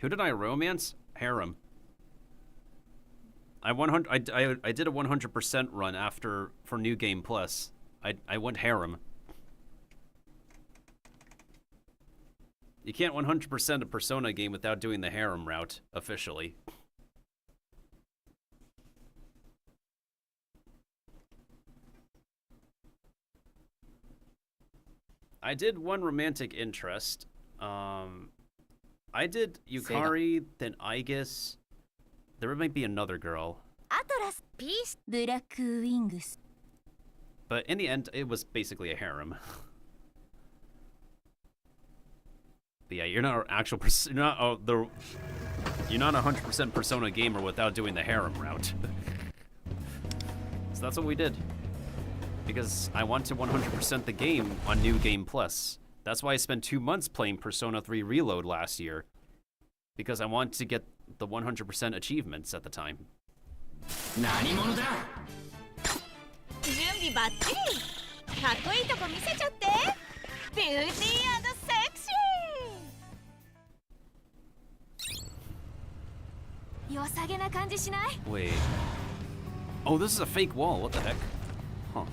Who did I romance? Harem. I did a 100% run for New Game Plus. I went harem. You can't 100% a Persona game without doing the harem route officially. I did one romantic interest. I did Yukari, then Aegis. There might be another girl. Atlas Peace Black Wings. But in the end, it was basically a harem. But yeah, you're not an actual you're not a 100% Persona gamer without doing the harem route. So that's what we did. Because I want to 100% the game on New Game Plus. That's why I spent 2 months playing Persona 3 Reload last year. Because I want to get the 100% achievements at the time. 何者だ準備バッチリかっこいいとこ見せちゃってビューティー&セクシー良さげな感じしない Wait. Oh, this is a fake wall. What the heck? Huh.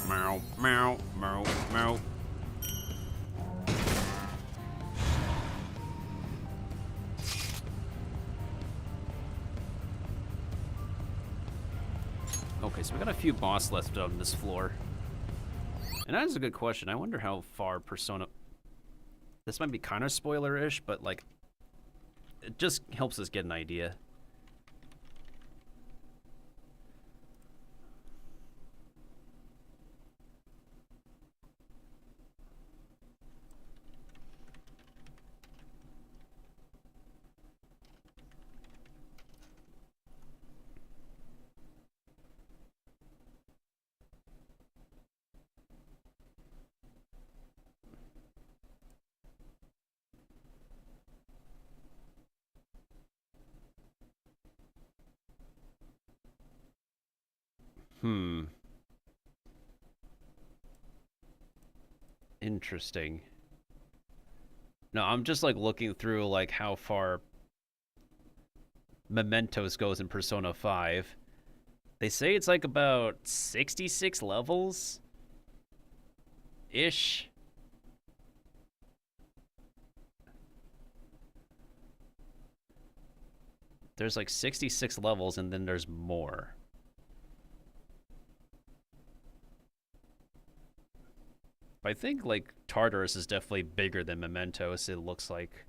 Meow, meow, meow, meow. Okay, so we got a few boss left on this floor. And that is a good question. I wonder how far Persona... This might be kind of spoiler-ish, but, like, it just helps us get an idea. Interesting. No, I'm just like looking through like how far Mementos goes in Persona 5. They say it's like about 66 levels ish. There's like 66 levels and then there's more. I think, like, Tartarus is definitely bigger than Mementos, it looks like.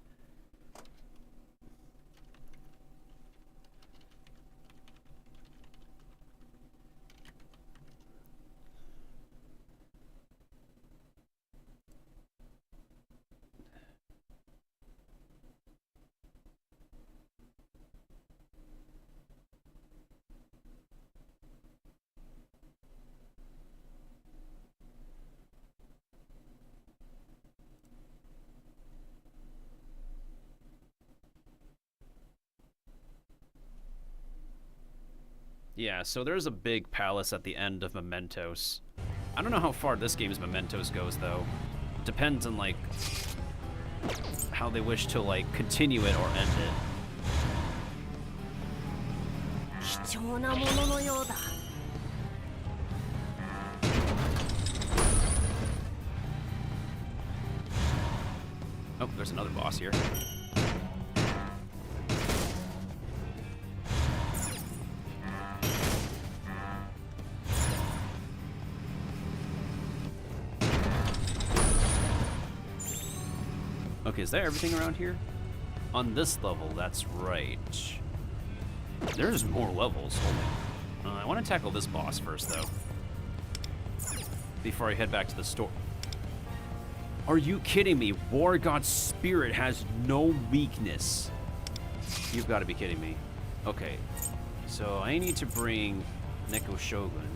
Yeah, so there's a big palace at the end of Mementos. I don't know how far this game's Mementos goes, though. It depends on, like, how they wish to, like, continue it or end it. 貴重なもののようだ Oh, there's another boss here. Okay, is that everything around here? On this level, that's right. There's more levels, holy. I want to tackle this boss first, though. Before I head back to the store. Are you kidding me? War God's Spirit has no weakness. You've got to be kidding me. Okay. So I need to bring Neko Shogun.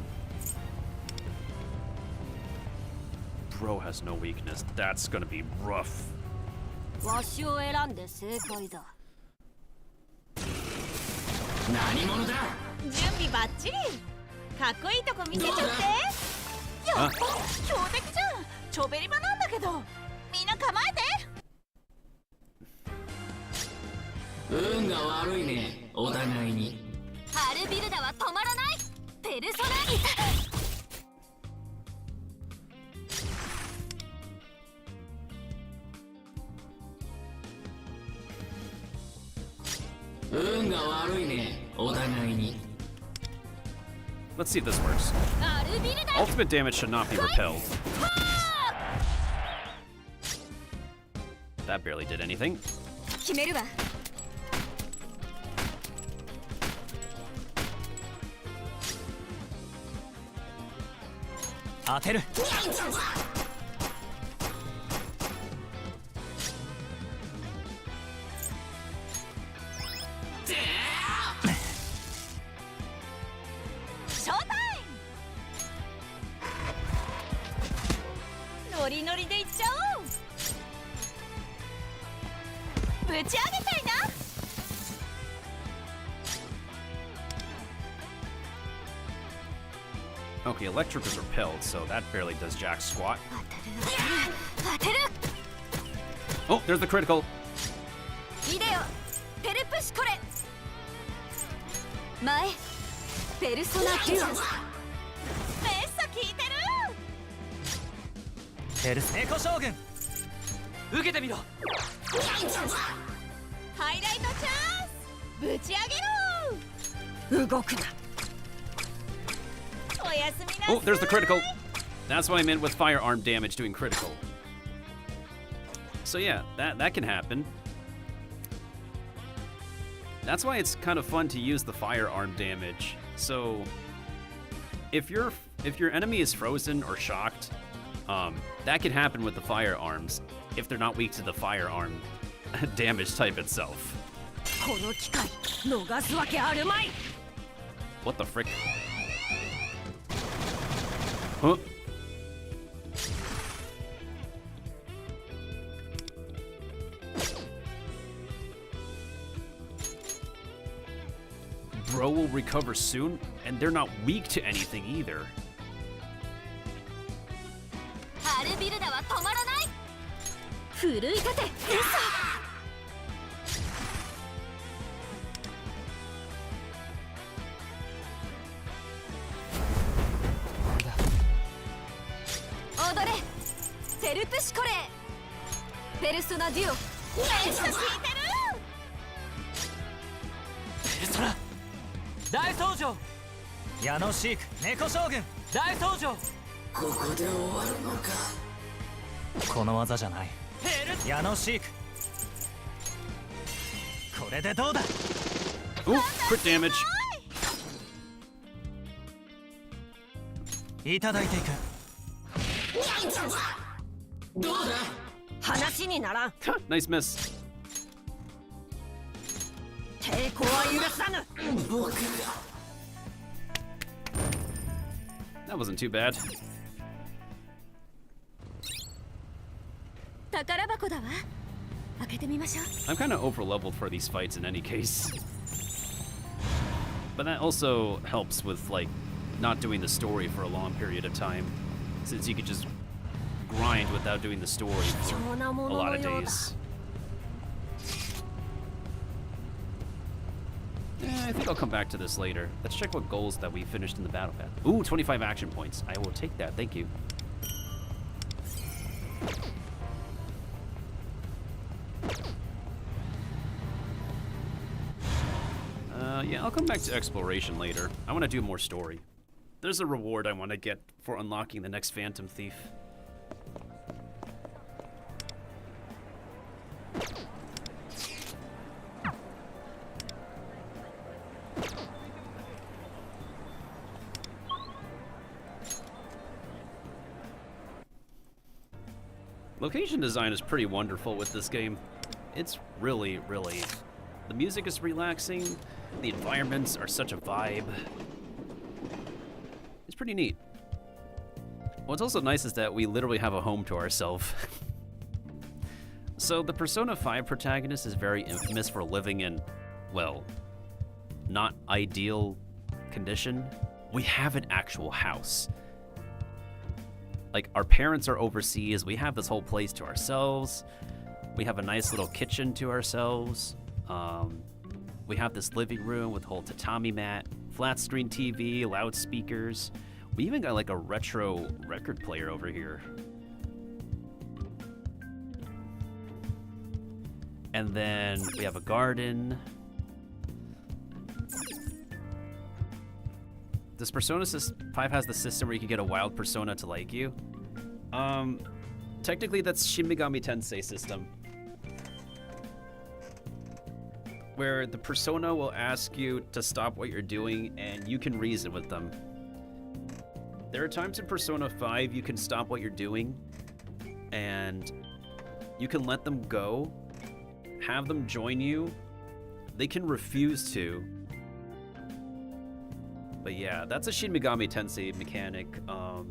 Bro has no weakness. That's gonna be rough. わしを選んで正解だ。何者だ。準備バッチリ。かっこいいとこ見せちゃって。やっぱ強敵じゃん。ちょべり場なんだけど。みんな構えて。運が悪いね、お互いに。ハルビルダは止まらない。ペルソナ。運が悪いね、お互いに。Let's see if this works. Ultimate damage should not be repelled. That barely did anything. 決めるわ。当てる。ショータイム。ノリノリでいっちゃおう。ぶち上げちゃいな。Okay, electric is repelled, so that barely does jack squat. Oh, there's the critical. イデオ、ペルプシコレ。前、ペルソナデュオ。めっさ効いてる。ペルセコ将軍。受けてみろ。ハイライトチャンス。ぶち上げろ。動くな。Oh, there's the critical. That's what I meant with firearm damage doing critical. So yeah, that can happen. That's why it's kind of fun to use the firearm damage. So if your enemy is frozen or shocked, that can happen with the firearms if they're not weak to the firearm damage type itself. この機会逃すわけあるまい。 What the frick? Huh? Bro will recover soon, and they're not weak to anything either. ハルビルダは止まらない。奮い立て。踊れ。ペルプシコレ。ペルソナデュオ。めっちゃ効いてる。ペルソナ大登場。矢野シーク猫将軍大登場。ここで終わるのか。この技じゃない。矢野シーク。これでどうだ。 Ooh, crit damage. いただいていく。どうだ。話にならん。 Nice miss. 抵抗は許さぬ。僕が。That wasn't too bad. 宝箱だわ。開けてみましょう。 I'm kind of over leveled for these fights in any case. But that also helps with like not doing the story for a long period of time, since you could just grind without doing the story for a lot of days. I think I'll come back to this later. Let's check what goals that we finished in the battle path. Ooh, 25 action points. I will take that. Thank you. Yeah, I'll come back to exploration later. I want to do more story. There's a reward I want to get for unlocking the next Phantom Thief. Location design is pretty wonderful with this game. It's really, really... The music is relaxing, the environments are such a vibe. It's pretty neat. What's also nice is that we literally have a home to ourselves. So the Persona 5 protagonist is very infamous for living in, well, not ideal condition. We have an actual house. Like, our parents are overseas, we have this whole place to ourselves. We have a nice little kitchen to ourselves. We have this living room with a whole tatami mat, flat screen TV, loudspeakers. We even got like a retro record player over here. And then we have a garden. This Persona 5 has the system where you can get a wild persona to like you. Technically that's Shin Megami Tensei system, where the persona will ask you to stop what you're doing and you can reason with them. There are times in Persona 5 you can stop what you're doing and you can let them go, have them join you. They can refuse to. But yeah, that's a Shin Megami Tensei mechanic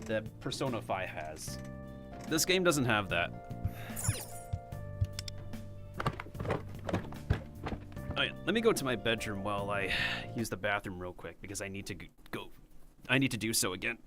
that Persona 5 has. This game doesn't have that. Oh yeah, let me go to my bedroom while I use the bathroom real quick because I need to go. I need to do so again.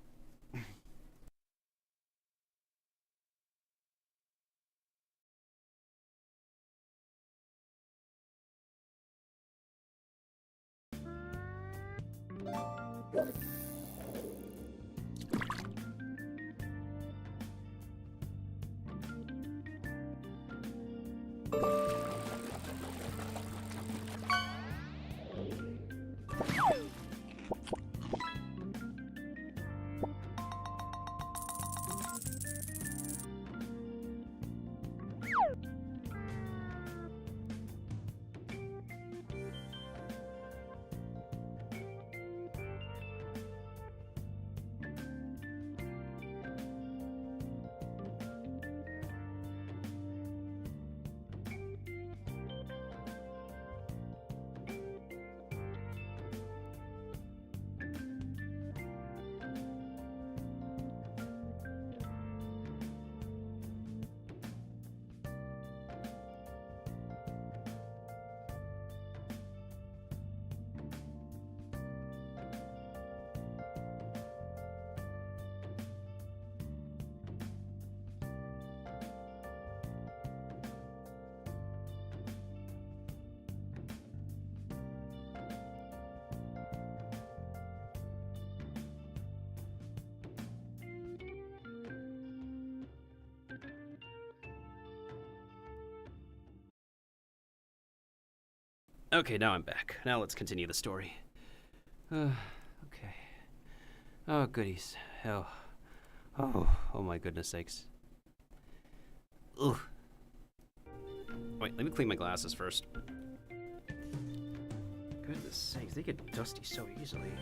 Okay, now I'm back. Now let's continue the story. Okay. Oh, goodies. Oh, my goodness sakes. Ugh. Wait, let me clean my glasses first. Goodness sakes, they get dusty so easily.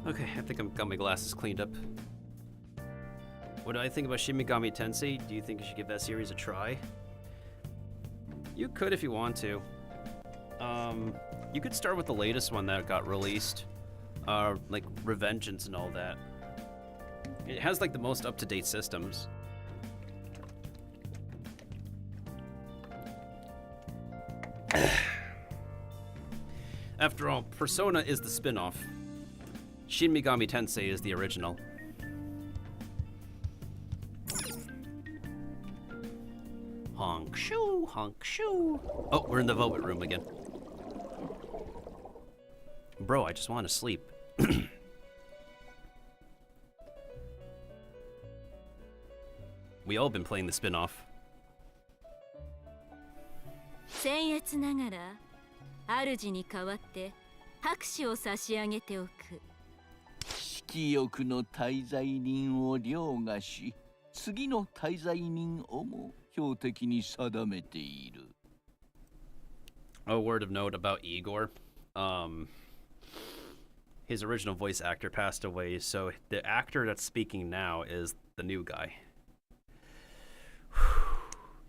Okay, I think I've got my glasses cleaned up. What do I think about Shin Megami Tensei? Do you think you should give that series a try? You could if you want to. You could start with the latest one that got released. Like Revengeance and all that. It has like the most up-to-date systems. After all, Persona is the spin-off. Shin Megami Tensei is the original. Honk shoo, honk shoo. Oh, we're in the Velvet Room again. Bro, I just want to sleep. We all been playing the spin-off. 僭越ながら主に代わって拍手を差し上げておく。色欲の滞在人を凌駕し、次の滞在人をも標的に定めている。A word of note about Igor. His original voice actor passed away, so the actor that's speaking now is the new guy.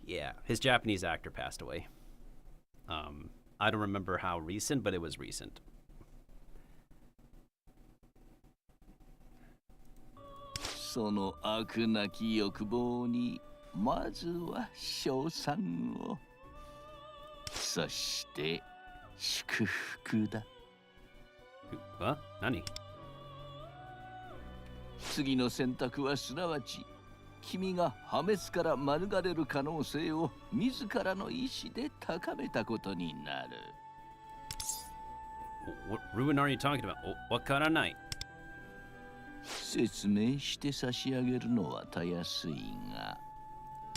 Yeah, his Japanese actor passed away. I don't remember how recent, but it was recent. その悪なき欲望にまずは称賛を、そして祝福だ。何？次の選択はすなわち君が破滅から免れる可能性を自らの意志で高めたことになる。What ruin are you talking about? What kind of night? 説明して差し上げるのはたやすいが、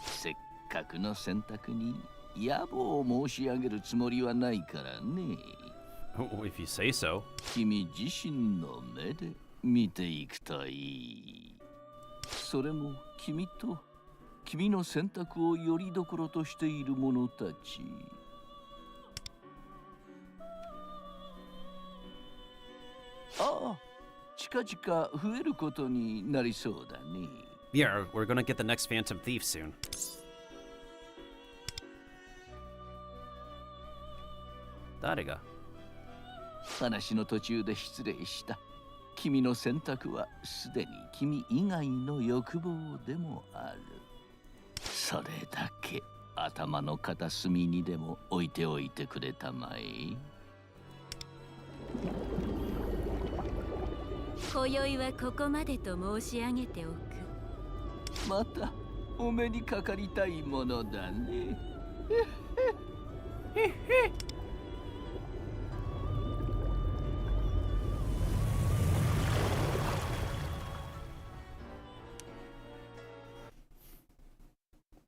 せっかくの選択に野望を申し上げるつもりはないからね。If you say so. 君自身の目で見ていくといい。それも君と君の選択をよりどころとしている者たち。ああ、近々増えることになりそうだね。Yeah, we're gonna get the next Phantom Thief soon. 誰が？話の途中で失礼した。君の選択はすでに君以外の欲望でもある。それだけ頭の片隅にでも置いておいてくれたまえ。今宵はここまでと申し上げておく。またお目にかかりたいものだね。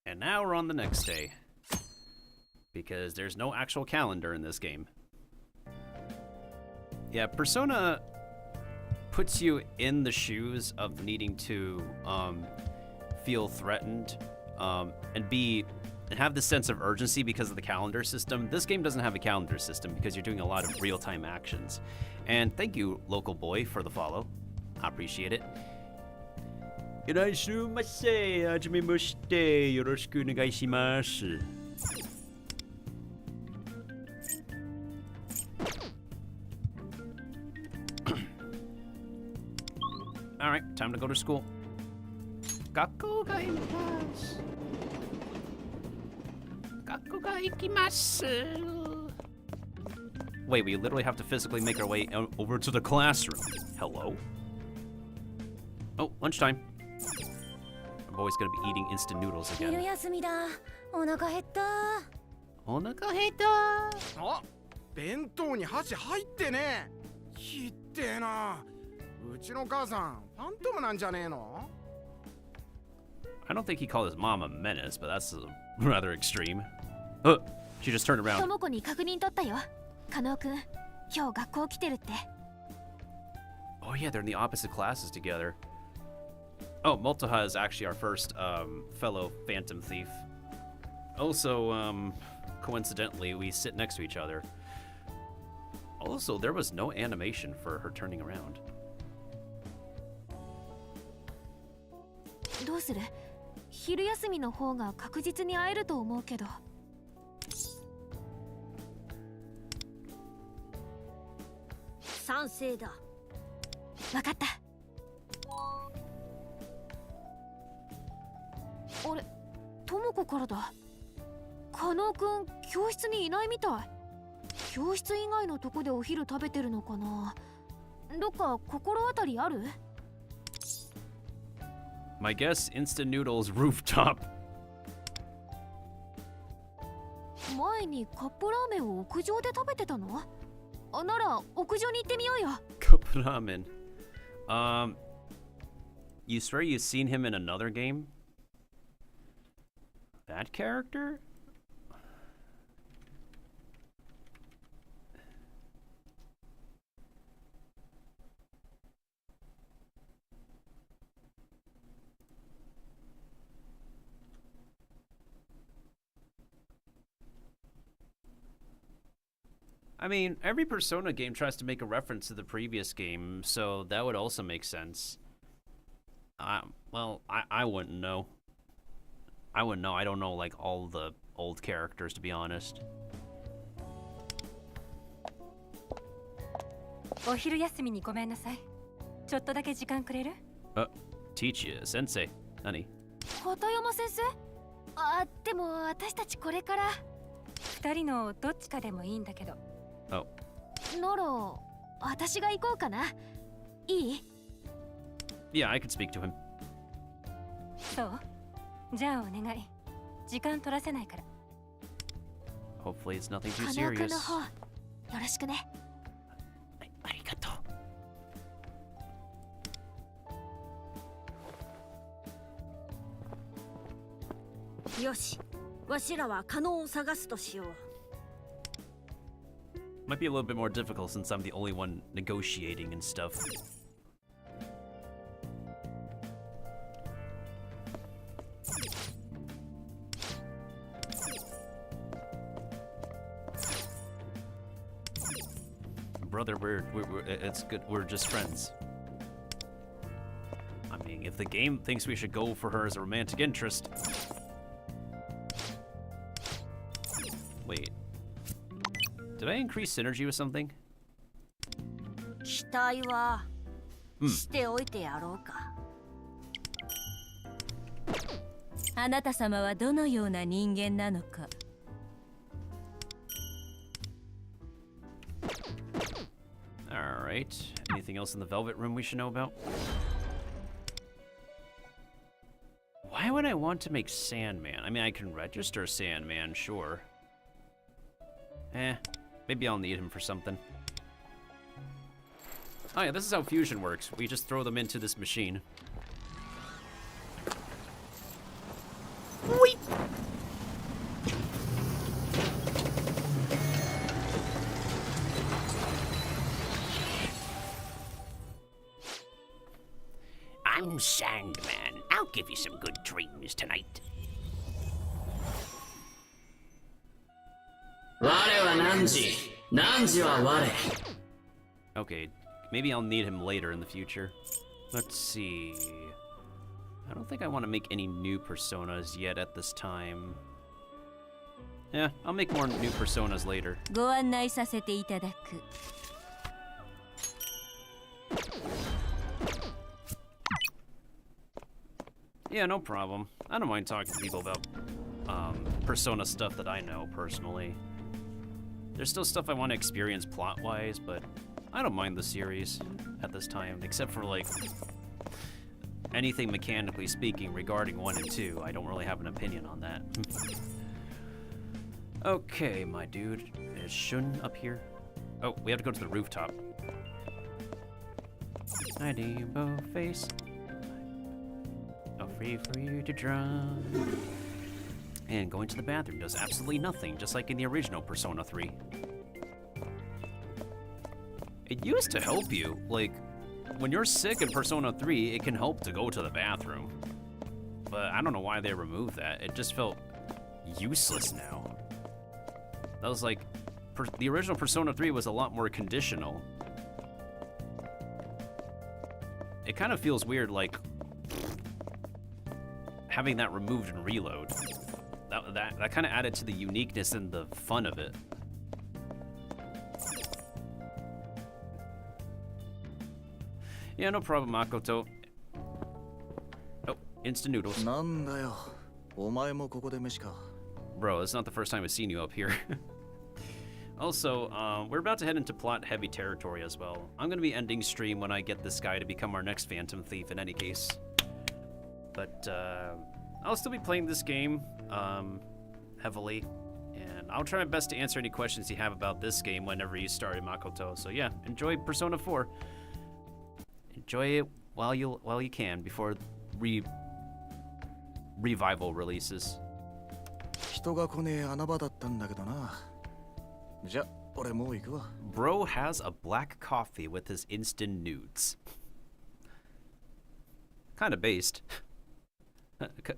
And now we're on the next day. Because there's no actual calendar in this game. Yeah, Persona puts you in the shoes of needing to feel threatened and have this sense of urgency because of the calendar system. This game doesn't have a calendar system because you're doing a lot of real-time actions. And thank you, local boy, for the follow. I appreciate it. いらっしゃいませ。はじめまして。よろしくお願いします。Alright, time to go to school. 学校が行きます。学校が行きます。Wait, we literally have to physically make our way over to the classroom. Hello? Oh, lunchtime. I'm always gonna be eating instant noodles again. 昼休みだ。お腹減った。お腹減った。あ、弁当に箸入ってね。ひってえな。うちの母さん、ファントムなんじゃねえの？ I don't think he called his mom a menace, but that's rather extreme. Oh, she just turned around. ともこに確認取ったよ。加納くん、今日学校来てるって。Oh yeah, they're in the opposite classes together. Oh, Multaha is actually our first fellow Phantom Thief. Also, coincidentally, we sit next to each other. Also, there was no animation for her turning around. どうする？昼休みの方が確実に会えると思うけど。賛成だ。わかった。あれ、ともこからだ。加納くん、教室にいないみたい。教室以外のとこでお昼食べてるのかな。どっか心当たりある？ My guess, instant noodles rooftop. 前にカップラーメンを屋上で食べてたの？あ、なら屋上に行ってみようよ。Cup ramen. You swear you've seen him in another game? That character? I mean, every Persona game tries to make a reference to the previous game, so that would also make sense. Well, I wouldn't know. I wouldn't know. I don't know, like, all the old characters, to be honest. お昼休みにごめんなさい。ちょっとだけ時間くれる？ Teach you, sensei. Honey. 片山先生？あ、でも私たちこれから。二人のどっちかでもいいんだけど。Oh. なら、私が行こうかな。いい？ Yeah, I could speak to him. そう？じゃあお願い。時間取らせないから。Hopefully it's nothing too カノ serious. 君の方、よろしくね。ありがとう。よし、わしらはカノを探すとしよう。 Might be a little bit more difficult since I'm the only one negotiating and stuff. Brother, it's good. We're just friends. I mean, if the game thinks we should go for her as a romantic interest. Wait. Did I increase synergy with something? 期待はしておいてやろうか。あなた様はどのような人間なのか。Alright. Anything else in the Velvet Room we should know about? Why would I want to make Sandman? I mean, I can register Sandman, sure. Maybe I'll need him for something. Oh yeah, this is how fusion works. We just throw them into this machine. Wait. I'm Sandman. I'll give you some good dreams tonight. 我は汝、汝は我。 Okay, maybe I'll need him later in the future. Let's see. I don't think I want to make any new personas yet at this time. Yeah, I'll make more new personas later. ご案内させていただく。Yeah, no problem. I don't mind talking to people about Persona stuff that I know personally. There's still stuff I want to experience plot-wise, but I don't mind the series at this time, except for like anything mechanically speaking regarding 1 and 2. I don't really have an opinion on that. Okay, my dude. Is Shun up here? Oh, we have to go to the rooftop. Hi, Rainbow Face. Free for you to drown. And going to the bathroom does absolutely nothing, just like in the original Persona 3. It used to help you. Like, when you're sick in Persona 3, it can help to go to the bathroom. But I don't know why they removed that. It just felt useless now. That was like, the original Persona 3 was a lot more conditional. It kind of feels weird, like, having that removed and reload. That kind of added to the uniqueness and the fun of it. Yeah, no problem, Makoto. Oh, instant noodles. Bro, it's not the first time I've seen you up here. Also, we're about to head into plot-heavy territory as well. I'm gonna be ending stream when I get this guy to become our next Phantom Thief in any case. But, I'll still be playing this game, heavily. And I'll try my best to answer any questions you have about this game whenever you start, Makoto. So yeah, enjoy Persona 4. Enjoy it while you can before revival releases. Bro has a black coffee with his instant nudes. Kinda based.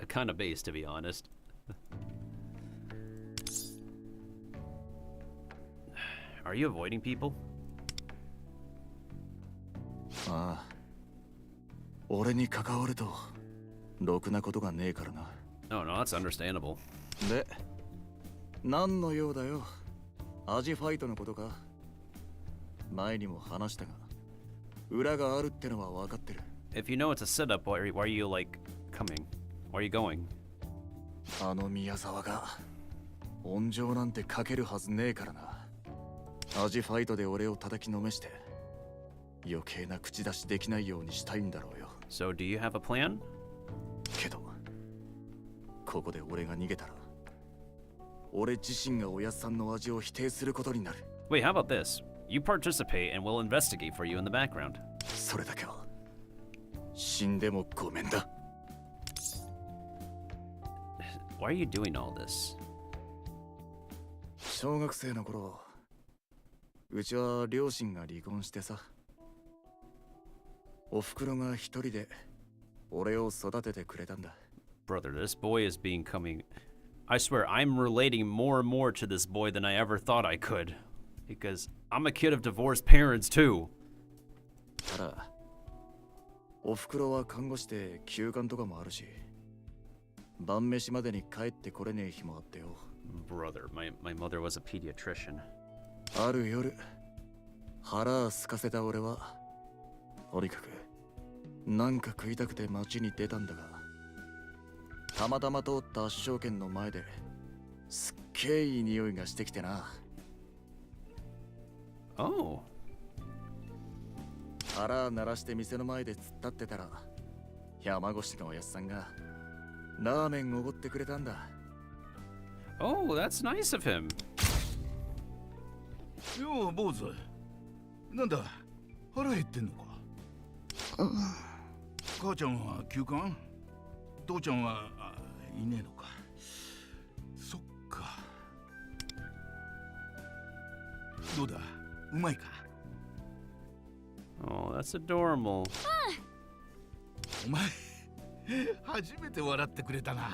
Kinda based, to be honest. Are you avoiding people? ああ、俺に関わるとろくなことがねえからな。 Oh no, that's understandable. で、何の用だよ。アジファイトのことか。前にも話したが、裏があるってのは分かってる。If you know it's a setup, why are you like coming? Why are you going? あの宮沢が温情なんてかけるはずねえからな。アジファイトで俺を叩きのめして余計な口出しできないようにしたいんだろうよ。 So do you have a plan? けどここで俺が逃げたら俺自身がおやっさんの味を否定することになる。 Wait, how about this? You participate and we'll investigate for you in the background. それだけは死んでもごめんだ。 Why are you doing all this? 小学生の頃、うちは両親が離婚してさ。おふくろが一人で俺を育ててくれたんだ。 Brother, this boy is becoming... I swear, I'm relating more and more to this boy than I ever thought I could. Because I'm a kid of divorced parents too. ただ、おふくろは看護師で休館とかもあるし、晩飯までに帰ってこれねえ日もあってよ。 Brother, my mother was a pediatrician. ある夜、腹すかせた俺は、とにかく、なんか食いたくて街に出たんだが、たまたま通った圧勝券の前ですっげえいい匂いがしてきてな。Oh. 腹鳴らして店の前で突っ立ってたら、山越しのおやっさんがラーメンおごってくれたんだ。Oh, that's nice of him. よう、坊主。なんだ、腹減ってんのか。母ちゃんは休館？父ちゃんはいねえのか。そっか。どうだ、うまいか。Oh, that's adorable. お前、初めて笑ってくれたな。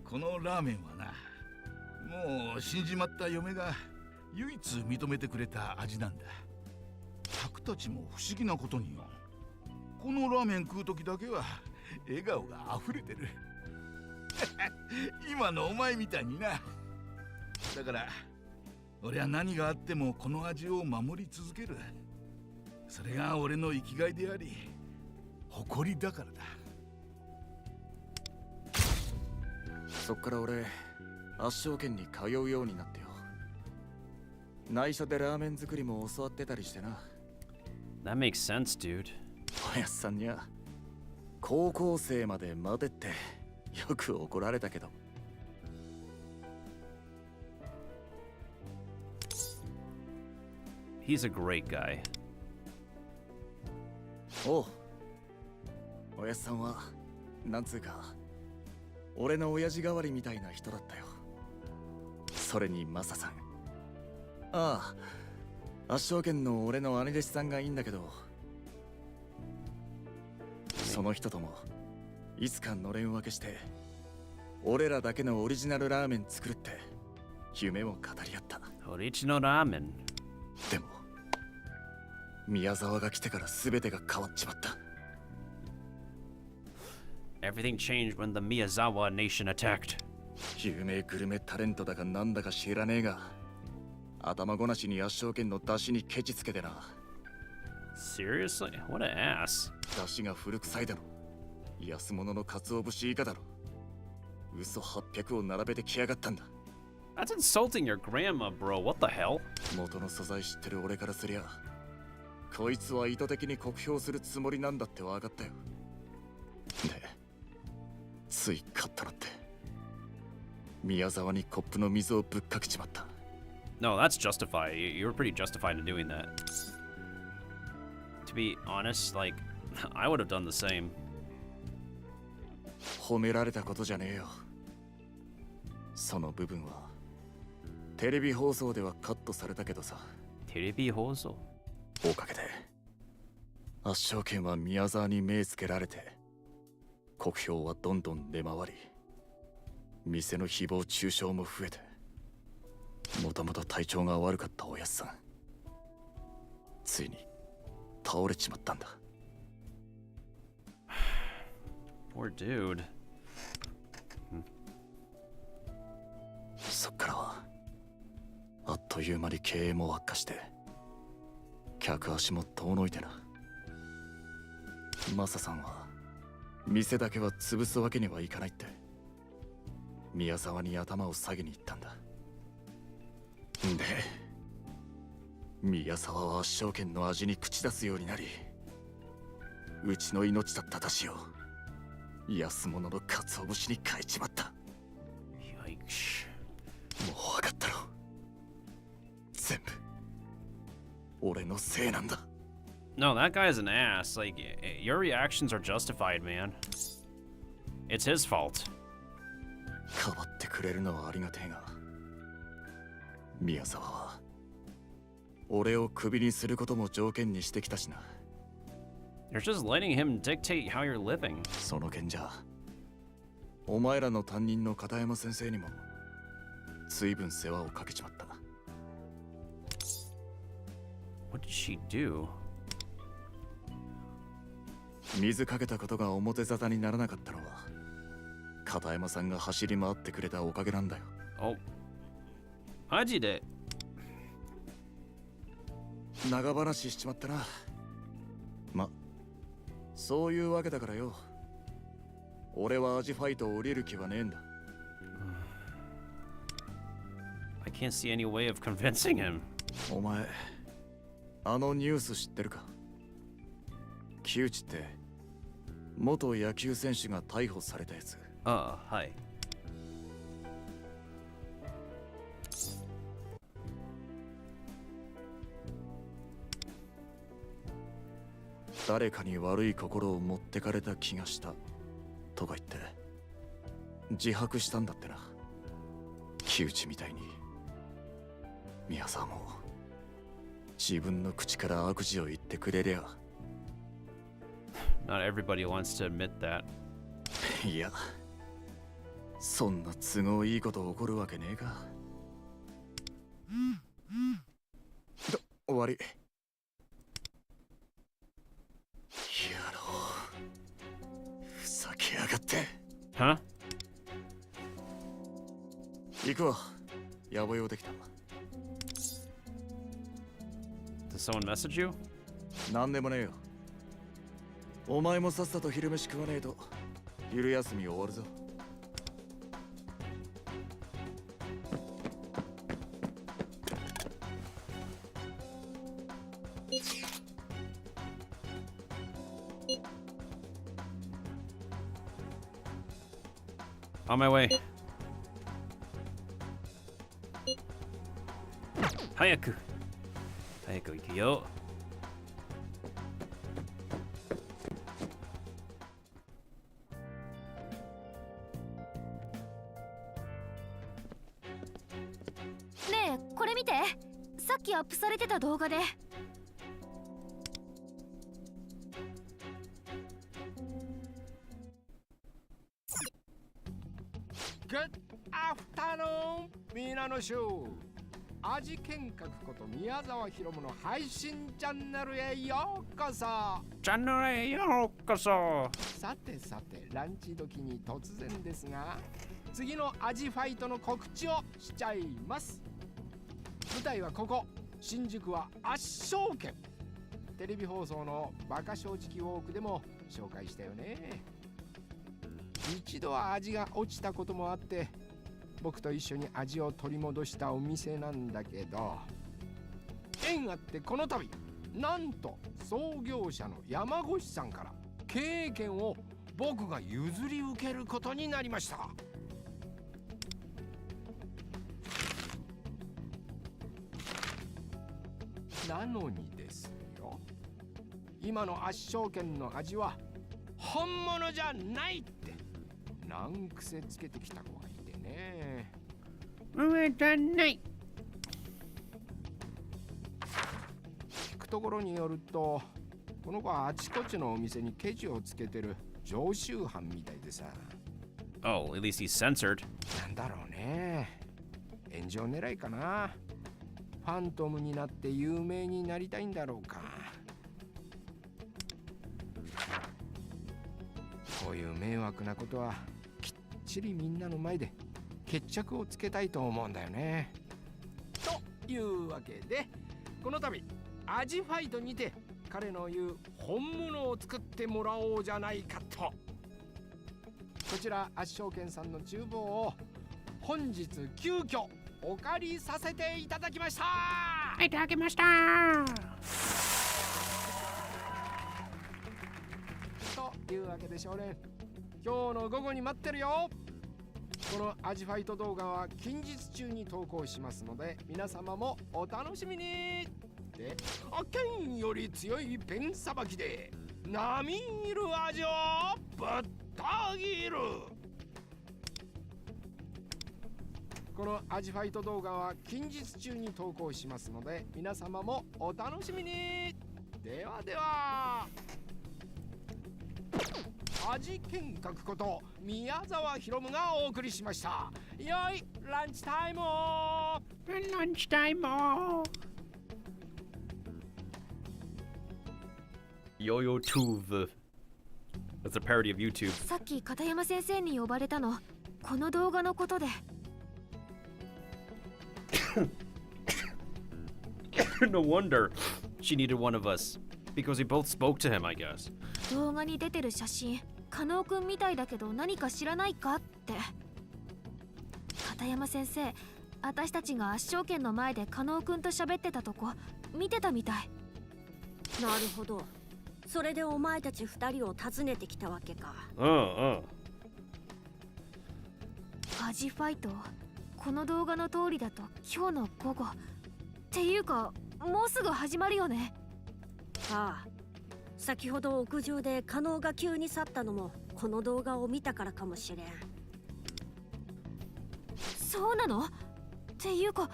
このラーメンはな、もう死んじまった嫁が唯一認めてくれた味なんだ。客たちも不思議なことによ、このラーメン食う時だけは笑顔が溢れてる。今のお前みたいにな。だから俺は何があってもこの味を守り続ける。それが俺の生きがいであり誇りだからだ。そっから俺、圧勝券に通うようになってよ。内緒でラーメン作りも教わってたりしてな。That makes sense, dude. おやっさんにゃ高校生まで待てってよく怒られたけど。He's a great guy. おう、おやっさんはなんつうか俺の親父代わりみたいな人だったよ。それにマサさん、ああ、圧勝券の俺の姉弟子さんがいいんだけど、その人ともいつかのれん分けして俺らだけのオリジナルラーメン作るって夢を語り合った。Original ramen. でも宮沢が来てから全てが変わっちまった。Everything changed when the Miyazawa nation attacked. 有名グルメタレントだかなんだか知らねえが、頭ごなしに圧勝券の出汁にケチつけてな。Seriously? What an ass. 出汁が古臭いだろ。安物の鰹節以下だろ。嘘800を並べてきやがったんだ。That's insulting your grandma, bro. What the hell? 元の素材知ってる俺からすりゃ、こいつは意図的に酷評するつもりなんだって分かったよ。で、ついカッとなって宮沢にコップの水をぶっかけちまった。No, that's justified. You were pretty justified in doing that. To be honest, like, I would have done the same. 褒められたことじゃねえよ。その部分はテレビ放送ではカットされたけどさ。テレビ放送？おかげで圧勝券は宮沢に目つけられて、酷評はどんどん出回り、店の誹謗中傷も増えて、もともと体調が悪かったおやっさん、ついに倒れちまったんだ。Poor dude. そっからはあっという間に経営も悪化して、客足も遠のいてな。マサさんは店だけは潰すわけにはいかないって宮沢に頭を下げに行ったんだ。で宮沢は証券の味に口出すようになり、うちの命だった出汁を安物の鰹節に変えちまった。もう分かったろ。全部俺のせいなんだ。No, that guy's an ass. Like, your reactions are justified, man. It's his fault. かばってくれるのはありがてえが、宮沢は俺をクビにすることも条件にしてきたしな。You're just letting him dictate how you're living. その件じゃお前らの担任の片山先生にも随分世話をかけちまった。 What did she do? 水かけたことが表沙汰にならなかったのは片山さんが走り回ってくれたおかげなんだよ。お、マジで長話しちまったな。ま、そういうわけだからよ。俺はアジファイトを降りる気はねえんだ。I can't see any way of convincing him. お前、あのニュース知ってるか？木内って元野球選手が逮捕されたやつ。ああ、はい。誰かに悪い心を持ってかれた気がしたとか言って自白したんだってな。木内みたいに宮沢も自分の口から悪事を言ってくれりゃ。 Not everybody wants to admit that. いや、そんな都合いいこと起こるわけねえか。終わり。野郎、ふざけやがって。は？行くわ。野暮用できた。Did someone message you? なんでもねえよ。お前もさっさと昼飯食わねえと昼休み終わるぞ。On my way. 早く行くよ。ねえ、これ見て。さっきアップされてた動画で。Good afternoon! 皆の衆、味見覚こと宮沢ひろむの配信チャンネルへようこそ。チャンネルへようこそ。さてさて、ランチ時に突然ですが、次のアジファイトの告知をしちゃいます。舞台はここ、新宿は圧勝券。テレビ放送のバカ正直ウォークでも紹介したよね。一度は味が落ちたこともあって、僕と一緒に味を取り戻したお店なんだけど、縁あってこの度なんと創業者の山越さんから経営権を僕が譲り受けることになりました。なのにですよ、今の圧勝券の味は本物じゃないって難癖つけてきた子がいてね。上じゃない。聞くところによると、この子はあちこちのお店にケチをつけてる常習犯みたいでさ。Oh, at least he's censored. なんだろうね。炎上狙いかな。ファントムになって有名になりたいんだろうか。こういう迷惑なことはきっちりみんなの前で決着をつけたいと思うんだよね。というわけで、この度アジファイトにて彼の言う本物を作ってもらおうじゃないかと。こちら圧勝券さんの厨房を本日急遽お借りさせていただきました。いただきました。というわけで少年、今日の午後に待ってるよ。このアジファイト動画は近日中に投稿しますので、皆様もお楽しみに。で、剣より強いペンさばきで並みいる味をぶった切る。このアジファイト動画は近日中に投稿しますので、皆様もお楽しみに。ではでは。味見覚こと宮沢ひろむがお送りしました。よいランチタイムを。ランチタイムを。Yo-Yo Tuve. That's a parody of YouTube. さっき片山先生に呼ばれたの、この動画のことで。No wonder she needed one of us. Because we both spoke to him, I guess. 動画に出てる写真、加納くんみたいだけど何か知らないかって。片山先生、私たちが圧勝券の前で加納くんと喋ってたとこ見てたみたい。なるほど。それでお前たち二人を訪ねてきたわけか。アジファイト、この動画の通りだと今日の午後っていうかもうすぐ始まるよね。ああ、先ほど屋上で加納が急に去ったのもこの動画を見たからかもしれん。そうなの？っていうか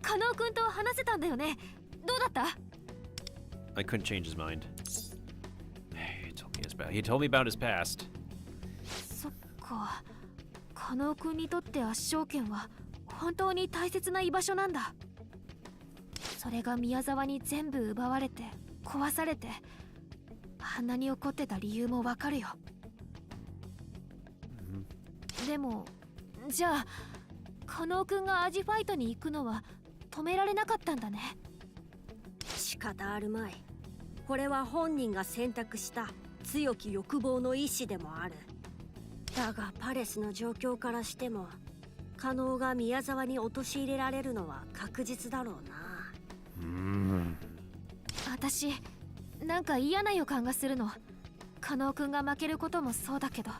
加納くんと話せたんだよね。どうだった？ I couldn't change his mind. He told me about his past. そっか。加納くんにとって圧勝券は本当に大切な居場所なんだ。それが宮沢に全部奪われて壊されて、あんなに怒ってた理由もわかるよ。でもじゃあ加納くんがアジファイトに行くのは止められなかったんだね。仕方あるまい。これは本人が選択した強き欲望の意志でもある。だがパレスの状況からしても加納が宮沢に陥れられるのは確実だろうな。私なんか嫌な予感がするの。加納くんが負けることもそうだけど。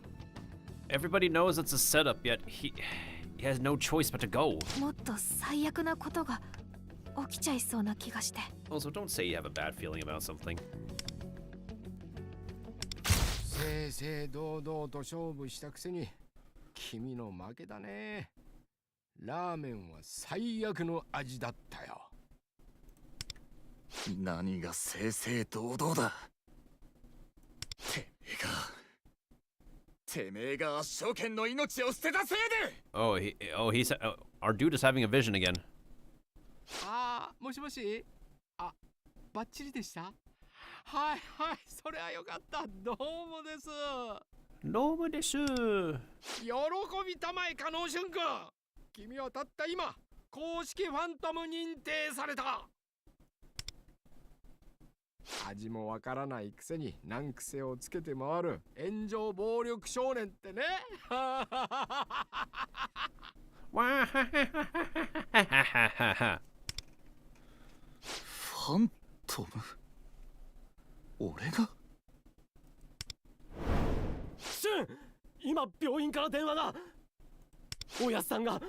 Everybody knows it's a setup, yet he has no choice but to go. もっと最悪なことが起きちゃいそうな気がして。 Also, don't say you have a bad feeling about something. 正々堂々と勝負したくせに君の負けだね。ラーメンは最悪の味だったよ。何が正々堂々だ。てめえが圧勝剣の命を捨てたせいで。Our dude is having a vision again. ああ、もしもし。あ、バッチリでした。はいはい、それはよかった。どうもです。どうもです。喜びたまえ加納俊君。君はたった今公式ファントム認定された。味もわからないくせに難癖をつけて回る炎上暴力少年ってね。ファントム？俺が？俊、今病院から電話が。おやっさんが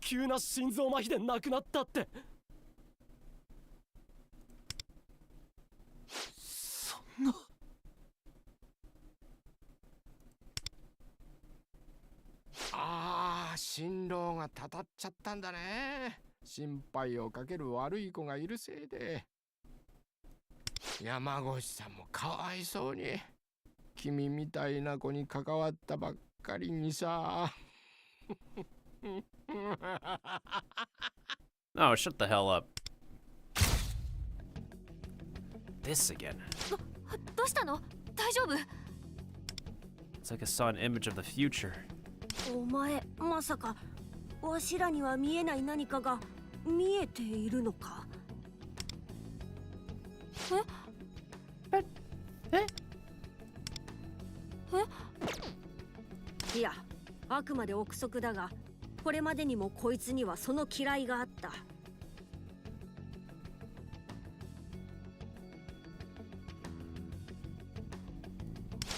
急な心臓麻痺で亡くなったって。そんな。ああ、心労がたたっちゃったんだね。心配をかける悪い子がいるせいで。山越さんもかわいそうに。君みたいな子に関わったばっかりにさ。Oh, shut the hell up. This again. どうしたの？大丈夫？ It's like I saw an image of the future. お前まさかわしらには見えない何かが見えているのか？いや、あくまで憶測だが、これまでにもこいつにはその嫌いがあった。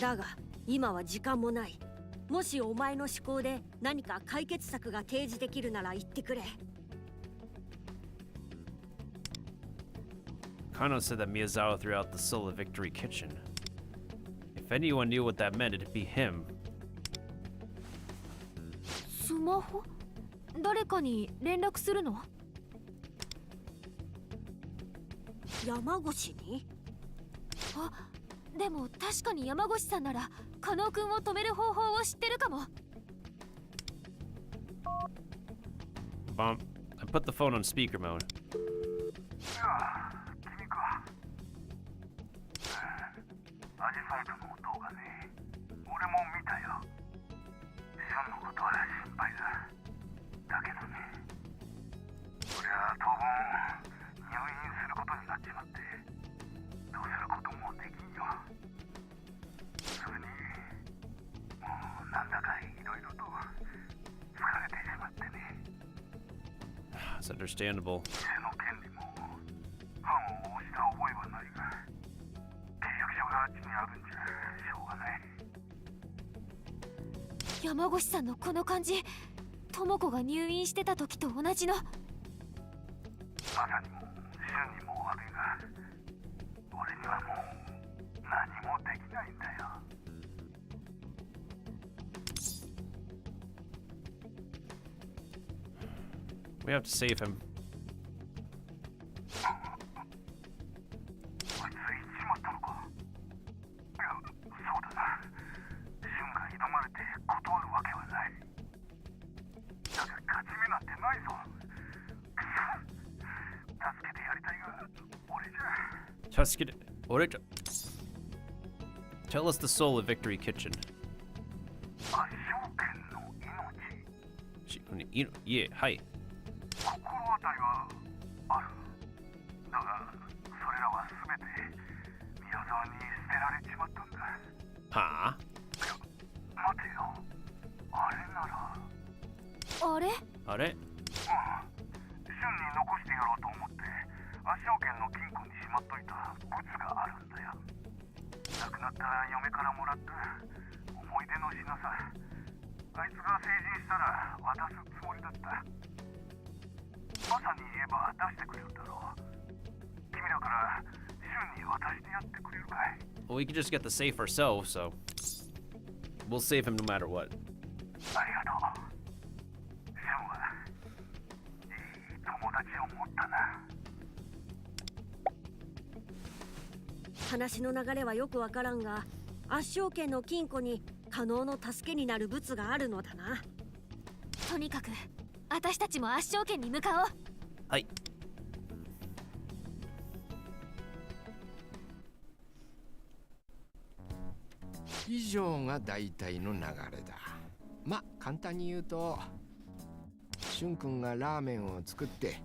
だが今は時間もない。もしお前の思考で何か解決策が提示できるなら言ってくれ。Kano said that Miyazawa threw out the soul of Victory Kitchen. If anyone knew what that meant, it'd be him. スマホ？誰かに連絡するの？山越に？あ、でも確かに山越さんなら加納くんを止める方法を知ってるかも。Bomb. I put the phone on speaker mode. アジファイトの動画ね、俺も見たよ。ションのことは心配だ。だけどね、俺は当分入院することになっちまって、どうすることもできんよ。それに、もうなんだかいろいろと疲れてしまってね。It's understandable. 店の権利も判を押した覚えはないが、契約書があっちにあるんじゃしょうがない。山越さんのこの感じ、智子が入院してた時と同じの。朝にも旬にも悪いが、俺にはもう何もできないんだよ。We have to save him. あいつ行っちまったのか。いや、そうだな。旬が挑まれて断るわけはない。だが勝ち目なんてないぞ。助けてやりたいが、俺じゃ。助けて、俺じゃ。Tell us the soul of Victory Kitchen. 圧勝権の命。いえ、はい。心当たりはある。だが、それらはすべて宮沢に捨てられちまったんだ。はあ？待てよ。あれなら。あれ？あれ？うん。旬に残してやろうと思って、圧勝権の金庫にしまっといた物があるんだよ。亡くなった嫁からもらった思い出の品さ。あいつが成人したら渡すつもりだった。マサに言えば出してくれるだろう。君らから旬に渡してやってくれるかい？ Well, we could just get the safe ourselves, so we'll save him no matter what. ありがとう。旬はいい友達を持ったな。話の流れはよくわからんが、圧勝権の金庫に加納の助けになる物があるのだな。とにかく私たちも圧勝権に向かおう。はい。以上が大体の流れだ。ま、簡単に言うと、しゅんくんがラーメンを作って、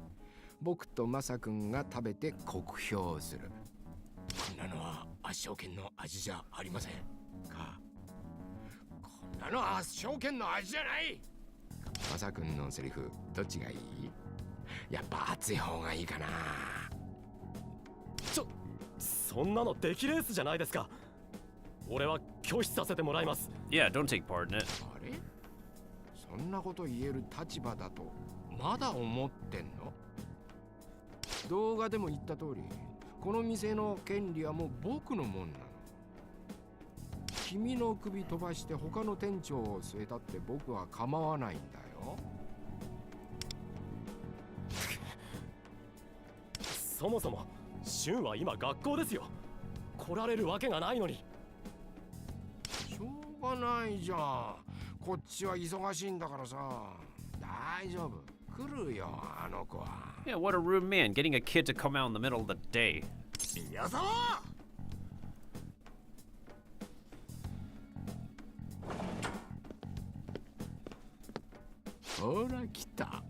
僕とまさくんが食べて酷評する。こんなのは圧勝権の味じゃありませんか。こんなのは圧勝権の味じゃない。まさくんのセリフどっちがいい？やっぱ熱い方がいいかな。そんなの出来レースじゃないですか。俺は拒否させてもらいます。Yeah, don't take part in it. あれ？そんなこと言える立場だとまだ思ってんの？動画でも言った通り、この店の権利はもう僕のもんなの。君の首飛ばして他の店長を据えたって僕は構わないんだよ。そもそも俊は今学校ですよ。来られるわけがないのに。しょうがないじゃん。こっちは忙しいんだからさ。大丈夫。来るよあの子は。 Yeah, what a rude man, getting a kid to come out in the middle of the day. 宮沢。ほら来た。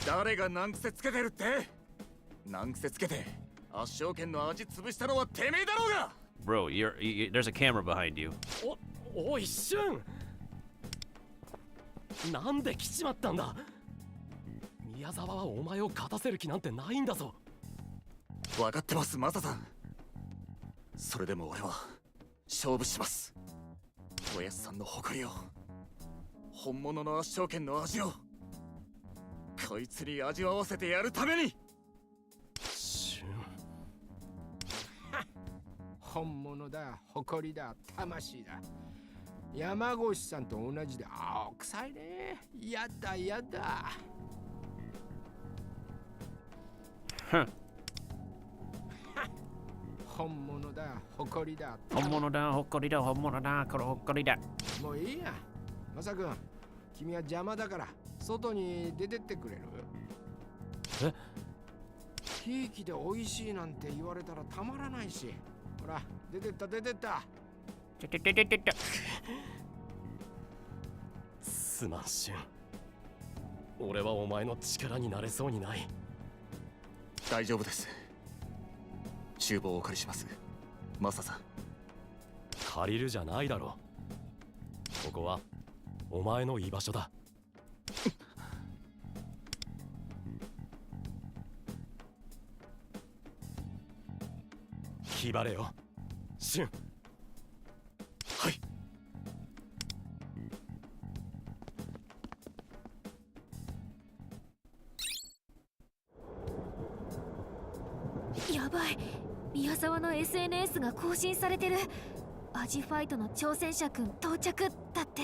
誰が難癖つけてるって？難癖つけて圧勝剣の味潰したのはてめえだろうが。 Bro, there's a camera behind you. おいシュン、なんで来ちまったんだ。宮沢はお前を勝たせる気なんてないんだぞ。分かってますマサさん。それでも俺は勝負します。おやすさんの誇りを、本物の圧勝剣の味をこいつに味わわせてやるために。シュン本物だ、誇りだ、魂だ。山越さんと同じで青臭いね。やだやだ。本物だ、誇りだ。本物だ、誇りだ、本物だ、これ誇りだ。もういいや。マサ君、君は邪魔だから外に出てってくれる？え？ケーキで美味しいなんて言われたらたまらないし。ほら、出てった出てった。すまんシュン。俺はお前の力になれそうにない。大丈夫です。厨房をお借りします。マサさん。借りるじゃないだろ。ここはお前の居場所だ。気張れよ、シュン。はい。やばい、宮沢の SNS が更新されてる。アジファイトの挑戦者くん到着だって。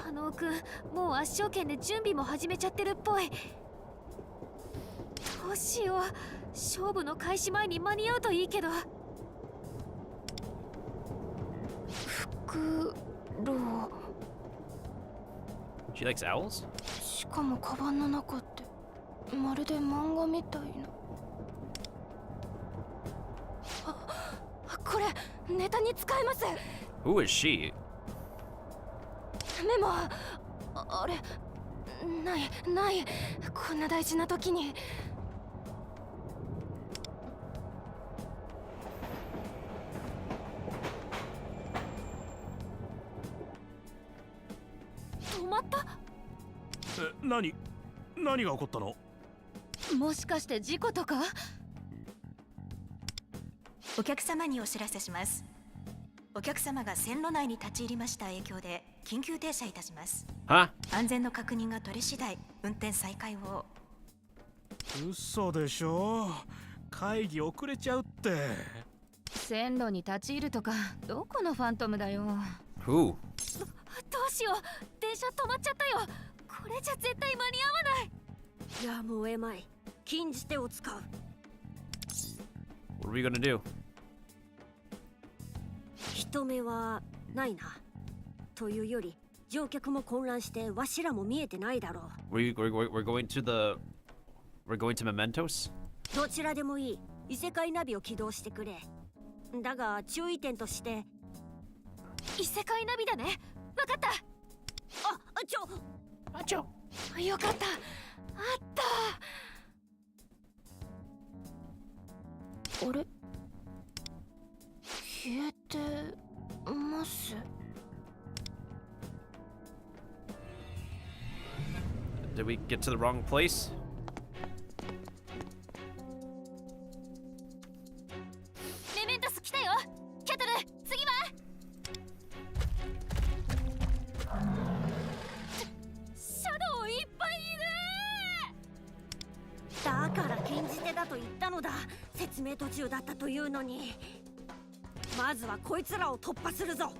加納くん、もう圧勝剣で準備も始めちゃってるっぽい。どうしよう、勝負の開始前に間に合うといいけど。フクロウ。 She likes owls? しかもカバンの中ってまるで漫画みたいな。これネタに使えます。 Who is she? メモあれないこんな大事な時に。止まった。何が起こったの？もしかして事故とか？お客様にお知らせします。お客様が線路内に立ち入りました影響で緊急停車いたします。は？安全の確認が取れ次第運転再開を。嘘でしょ。会議遅れちゃうって。線路に立ち入るとかどこのファントムだよ。 Who? どうしよう、電車止まっちゃったよ。これじゃ絶対間に合わない。やむを得まい。禁じ手を使う。 What are we gonna do? 人目はないな。というより乗客も混乱してわしらも見えてないだろう。We're going to Mementos? どちらでもいい。異世界ナビを起動してくれ。だが注意点として。異世界ナビだね。わかった。よかった。あった。あれ、消えてます。Did we get to the wrong place? メメントス来たよ。キャトル、次はシャドウいっぱいいる。だから禁じ手だと言ったのだ。説明途中だったというのに。まずはこいつらを突破するぞ。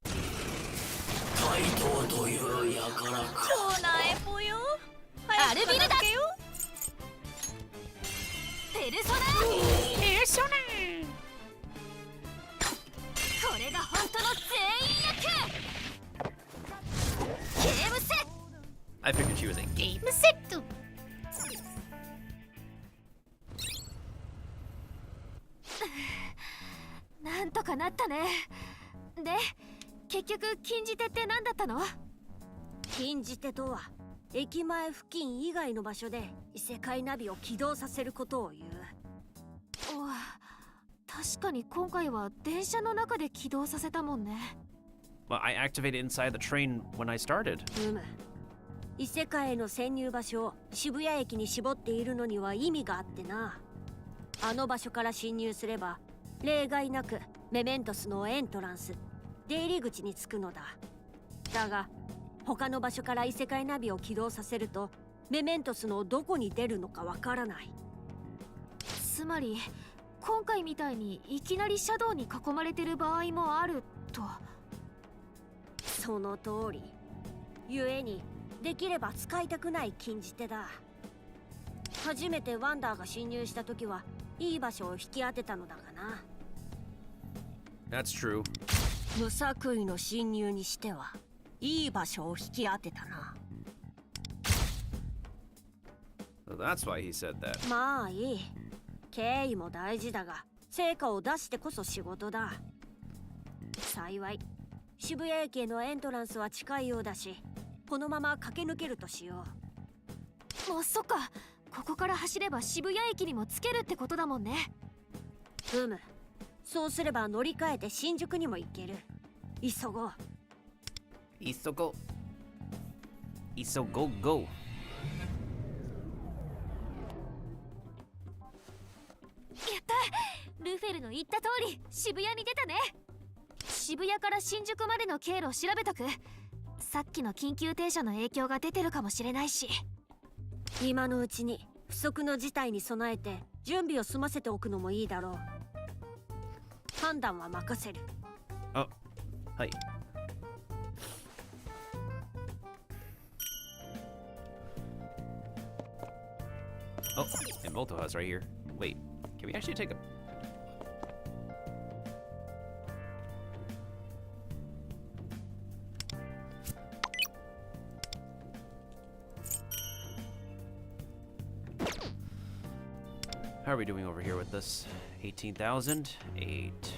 怪盗というやからか。超なエポよ。アルビルだ。ペルソナ。ペルソナ。れが本当の全員野球ゲームセット I figured she was a ゲームセット。なんとかなったね。で、結局禁じ手って何だったの？禁じ手とは駅前付近以外の場所で異世界ナビを起動させることを言う。確かに今回は電車の中で起動させたもんね。Well, I activated inside the train when I started. 異世界への潜入場所を渋谷駅に絞っているのには意味があってな。あの場所から侵入すれば例外なくメメントスのエントランス、出入り口に着くのだ。だが他の場所から異世界ナビを起動させるとメメントスのどこに出るのかわからない。つまり今回みたいにいきなりシャドウに囲まれてる場合もあると。その通り。故にできれば使いたくない禁じ手だ。初めてワンダーが侵入した時はいい場所を引き当てたのだがな。That's true. 無作為の侵入にしてはいい場所を引き当てたな。So that's why he said that. まあいい。敬意も大事だが成果を出してこそ仕事だ。幸い渋谷駅へのエントランスは近いようだし、このまま駆け抜けるとしよう。もうそっか、ここから走れば渋谷駅にも着けるってことだもんね。そうすれば乗り換えて新宿にも行ける。急ごう。急ごう。急ごご。やった！ルフェルの言った通り渋谷に出たね。渋谷から新宿までの経路を調べとく。さっきの緊急停車の影響が出てるかもしれないし。今のうちに不測の事態に備えて準備を済ませておくのもいいだろう。判断は任せる。あ、はい。Oh, and Molto House right here. Wait, can we actually take a... How are we doing over here with this? 18,000? 8.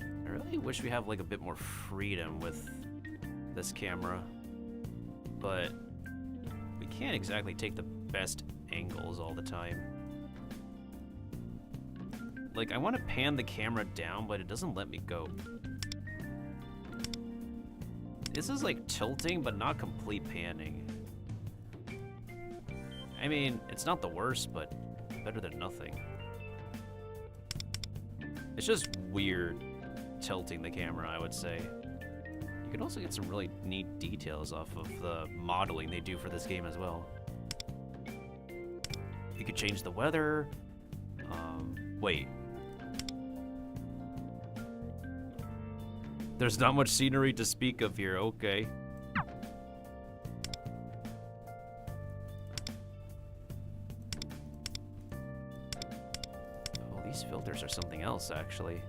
I really wish we have like a bit more freedom with this camera, but we can't exactly take the best angles all the time. Like, I want to pan the camera down, but it doesn't let me go. This is like tilting, but not complete panning. I mean, it's not the worst, but better than nothing. It's just weird tilting the camera, I would say. You can also get some really neat details off of the modeling they do for this game as well. You could change the weather. Wait. There's not much scenery to speak of here, okay. Oh, these filters are something else, actually.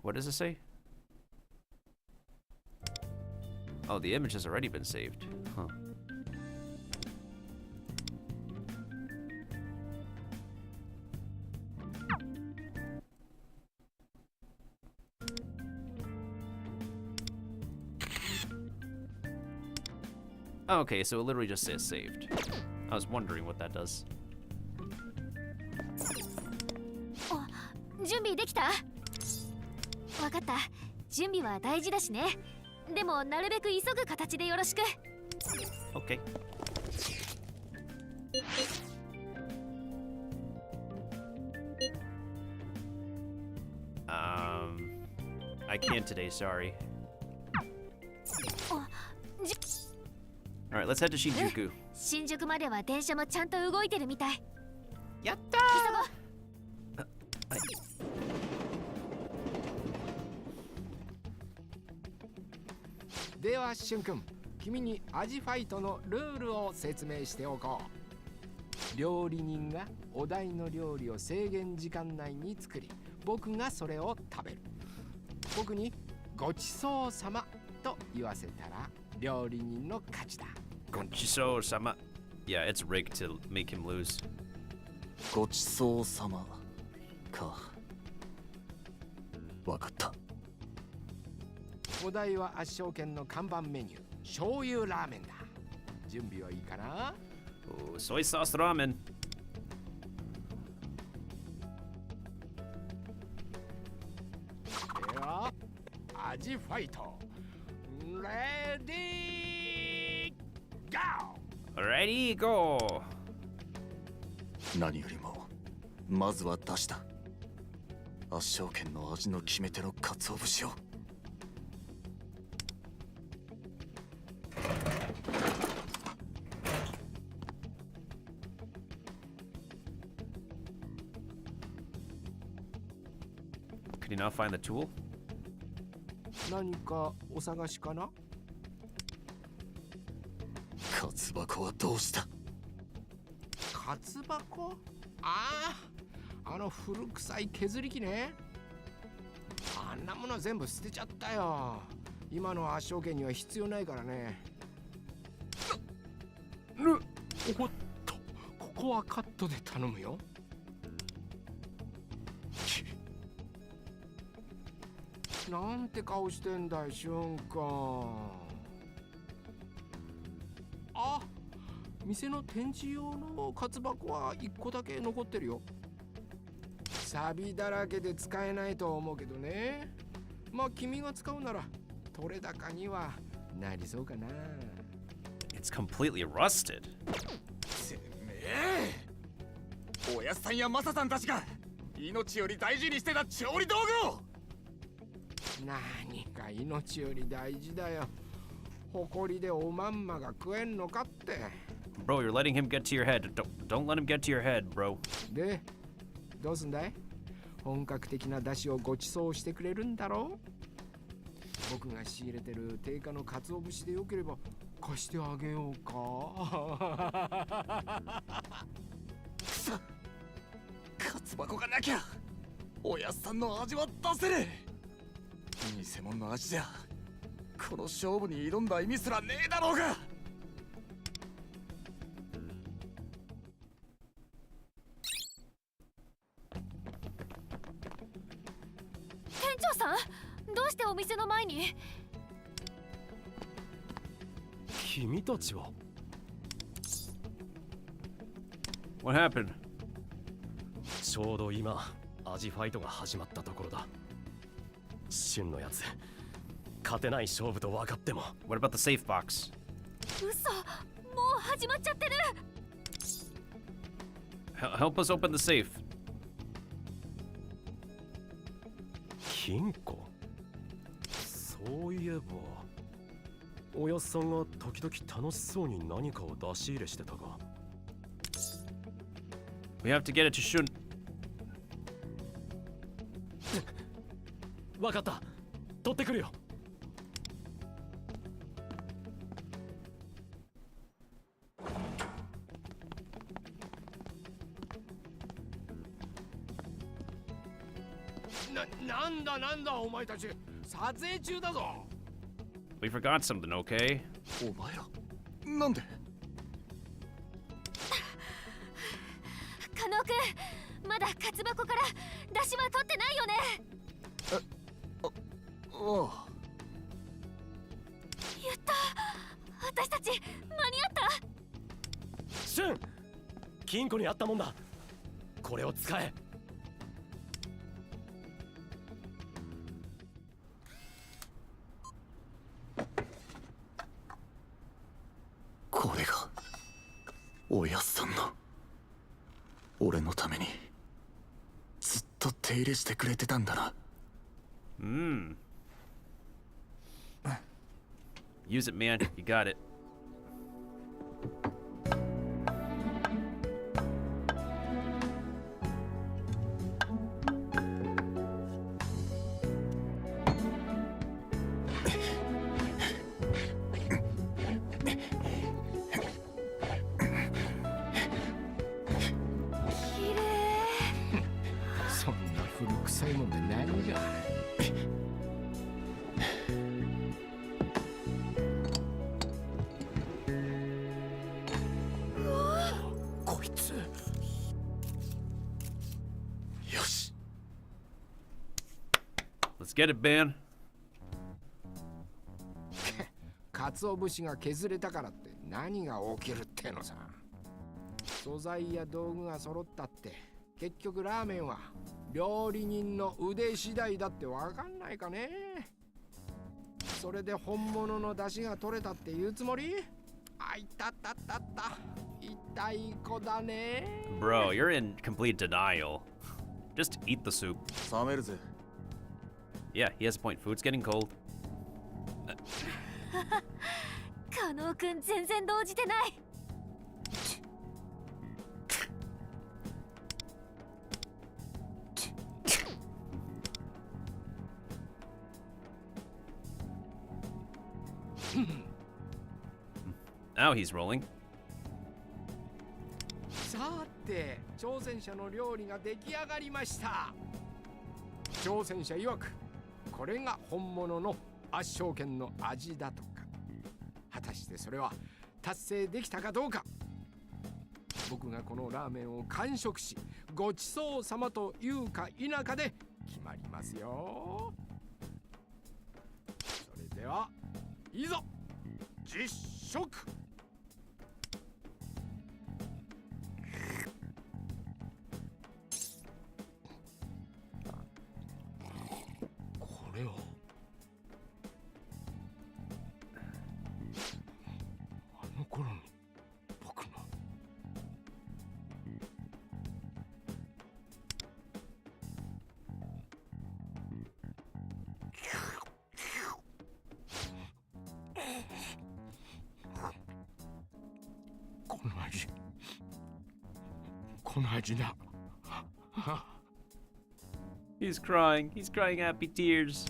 What does it say? Oh, the image has already been saved. Huh. Okay, so it literally just says saved. I was wondering what that does. 準備できた？わかった。準備は大事だしね。でもなるべく急ぐ形でよろしく。Okay. I can't today, sorry. Alright, let's head to Shinjuku. 新宿までは電車もちゃんと動いてるみたい。やったー！はい。 あではしゅんくん、君にアジファイトのルールを説明しておこう。料理人がお題の料理を制限時間内に作り、僕がそれを食べる。僕にごちそうさまと言わせたら料理人の勝ちだ。ごちそうさま。Yeah, it's rigged to make him lose. ごちそうさまか。わかった。お題は圧勝券の看板メニュー、醤油ラーメンだ。準備はいいかな？ Oh, soy sauce ramen. では、アジファイト。レディーゴー。 Ready, go! 何よりもまずは出した圧勝券の味の決め手の鰹節を。Could you not find the tool? 何かお探しかな？カツ箱はどうした？カツ箱？あの古臭い削り器ね。あんなもの全部捨てちゃったよ。今の圧勝券には必要ないからね。おっと、ここはカットで頼むよ。なんて顔してんだい、瞬間。あ、店の展示用のカツ箱は1個だけ残ってるよ。錆だらけで使えないと思うけどね。まあ君が使うなら取れ高にはなりそうかな。 It's completely rusted. てめえ、おやっさんやマサさんたちが命より大事にしてた調理道具を。何か命より大事だよ。誇りでおまんまが食えんのかって。 Bro, you're letting him get to your head. Don't let him get to your head, bro. で、どうすんだい？本格的な出汁をご馳走してくれるんだろう？僕が仕入れてる定価の鰹節でよければ貸してあげようか。くそ、カツ箱がなきゃおやっさんの味は出せねえ。偽物の味じゃこの勝負に挑んだ意味すらねえだろうが。店長さん、どうしてお店の前に？君たちは。 What happened? ちょうど今アジファイトが始まったところだ。旬のやつ、勝てない勝負と分かっても。 What about the safe box? 嘘、もう始まっちゃってる。Help us open the safe. 金庫？そういえばおやっさんが時々楽しそうに何かを出し入れしてたが。 We have to get it to Shun. 分かった、取ってくるよ。なんだお前たち、撮影中だぞ。 We forgot something, okay? お前らなんで？加納くん、まだカツ箱から出汁は取ってないよね。ああ。やった、私たち間に合った。シュン、金庫にあったもんだ。これを使え。これがおやっさんの。俺のためにずっと手入れしてくれてたんだな。Use it, man. You got it. Get it, Ben? 鰹節が削れたからって何が起きるってのさ。素材や道具が揃ったって結局ラーメンは料理人の腕次第だってわかんないかね。それで本物の出汁が取れたって言うつもり？あ、いたたたた。痛い子だね。 Bro, you're in complete denial. Just eat the soup. 冷めるぜ。 Yeah, he has a point. Food's getting cold. 加納くん全然動じてない。Now he's rolling. さて、挑戦者の料理が出来上がりました。挑戦者曰く、これが本物の圧勝剣の味だとか。果たしてそれは達成できたかどうか。僕がこのラーメンを完食し、ごちそうさまというか否かで決まりますよ。それでは、いざ実食。これをあの頃の僕のこの味だ。He's crying. He's crying happy tears.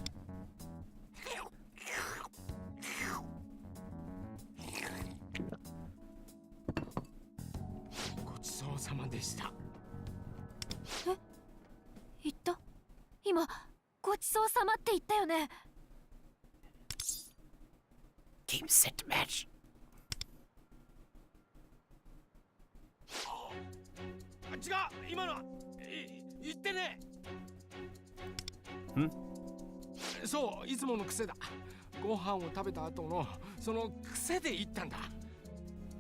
ごちそうさまでした。え、言った？今ごちそうさまって言ったよね。Team set match. 違う、今のは言ってね。そう、いつもの癖だ。ご飯を食べた後のその癖で言ったんだ。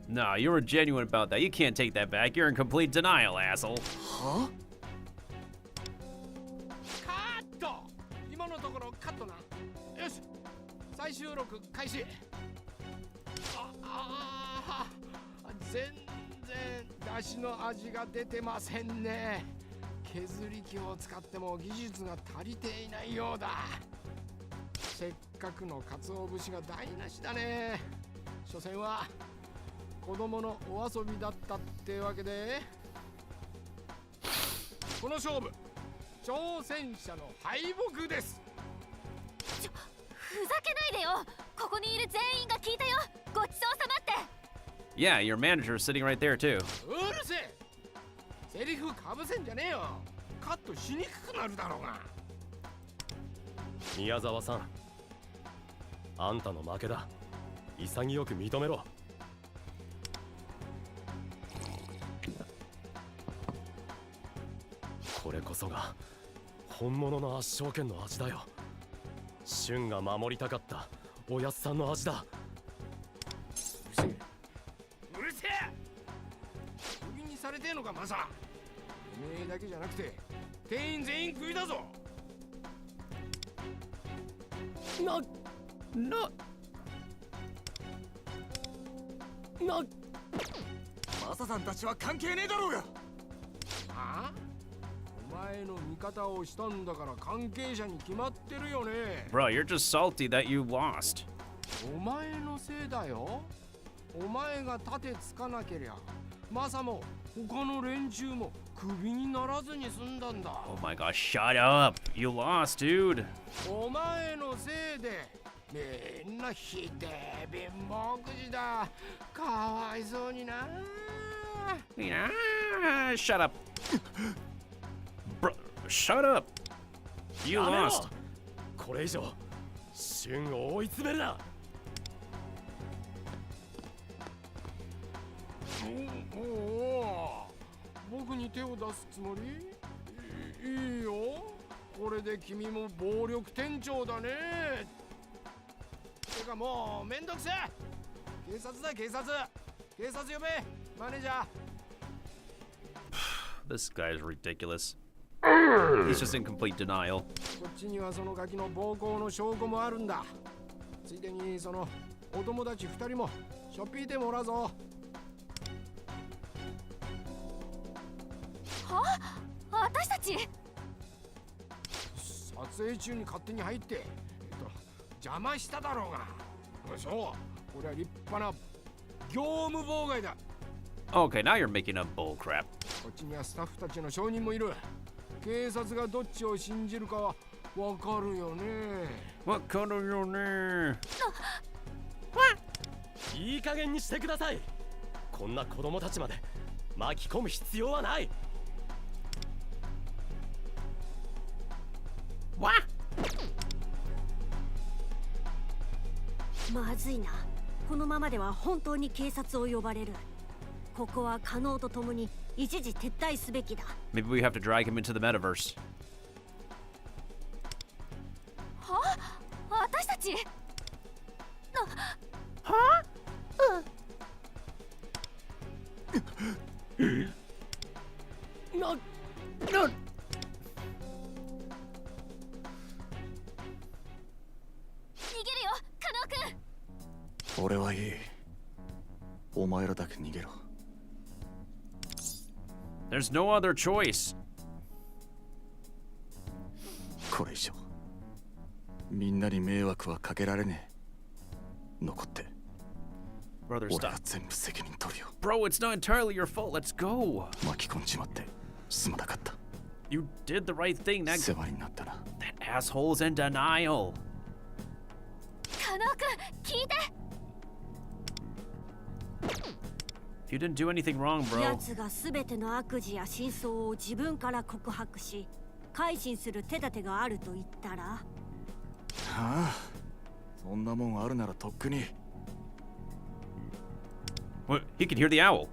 Nah, you were genuine about that. You can't take that back. You're in complete denial, asshole. は？カット！今のところカットな。よし、再収録開始。全然出汁の味が出てませんね。削り器を使っても技術が足りていないようだ。せっかくの鰹節が台無しだね。所詮は子供のお遊びだったってわけで、この勝負挑戦者の敗北です。ふざけないでよ。ここにいる全員が聞いたよ。ごちそうさまって。Yeah, your manager is sitting right there too. うるせえ。セリフかぶせんじゃねえよ。カットしにくくなるだろうが。宮沢さん、あんたの負けだ。潔く認めろ。これこそが本物の圧勝剣の味だよ。俊が守りたかったおやっさんの味だ。うるせえ。クビにされてえのかマサ。おめえだけじゃなくて店員全員クビだぞ。マサさんたちは関係ねえだろうが。はあ？お前の味方をしたんだから関係者に決まってるよね。 Bro, you're just salty that you lost. お前のせいだよ。お前が盾つかなけりゃマサも他の連中もクビにならずに済んだんだ。 Oh my gosh, shut up. You lost, dude. お前のせいでみんなひでえ貧乏くじだ。かわいそうにな。Shut up. Bro, shut up. You lost. これ以上俊を追い詰めるな。おお、僕に手を出すつもり？いいよ。これで君も暴力店長だね。てかもうめんどくせえ。警察だ警察。警察呼べマネージャー。This guy is ridiculous. He's just in complete denial. こっちにはそのガキの暴行の証拠もあるんだ。ついでにそのお友達2人もしょっぴいてもらうぞ。は？私たち？撮影中に勝手に入って、邪魔しただろうが。そう、これは立派な業務妨害だ。Okay, now you're making up bull crap. こっちにはスタッフたちの証人もいる。警察がどっちを信じるかはわかるよね。わかるよね。いい加減にしてください。こんな子供たちまで巻き込む必要はない。わまずいな。このままでは本当に警察を呼ばれる。ここは可能とともに一時撤退すべきだ。 Maybe we have to drag him into the metaverse. は？私たち？は？俺はいい。お前らだけ逃げろ。There's no other choice. これ以上みんなに迷惑はかけられねえ。残って Brother, 俺が stop. 全部責任取るよ。 Bro, it's not entirely your fault. Let's go. 巻き込んじまってすまなかった。 You did the right thing. That 世話になったな。 asshole's in denial. カノ君、聞いて。You didn't do anything wrong, bro. 奴が全ての悪事や真相を自分から告白し、改心する手立てがあると言ったら？はあ、そんなもんあるならとっくに。What? He can hear the owl.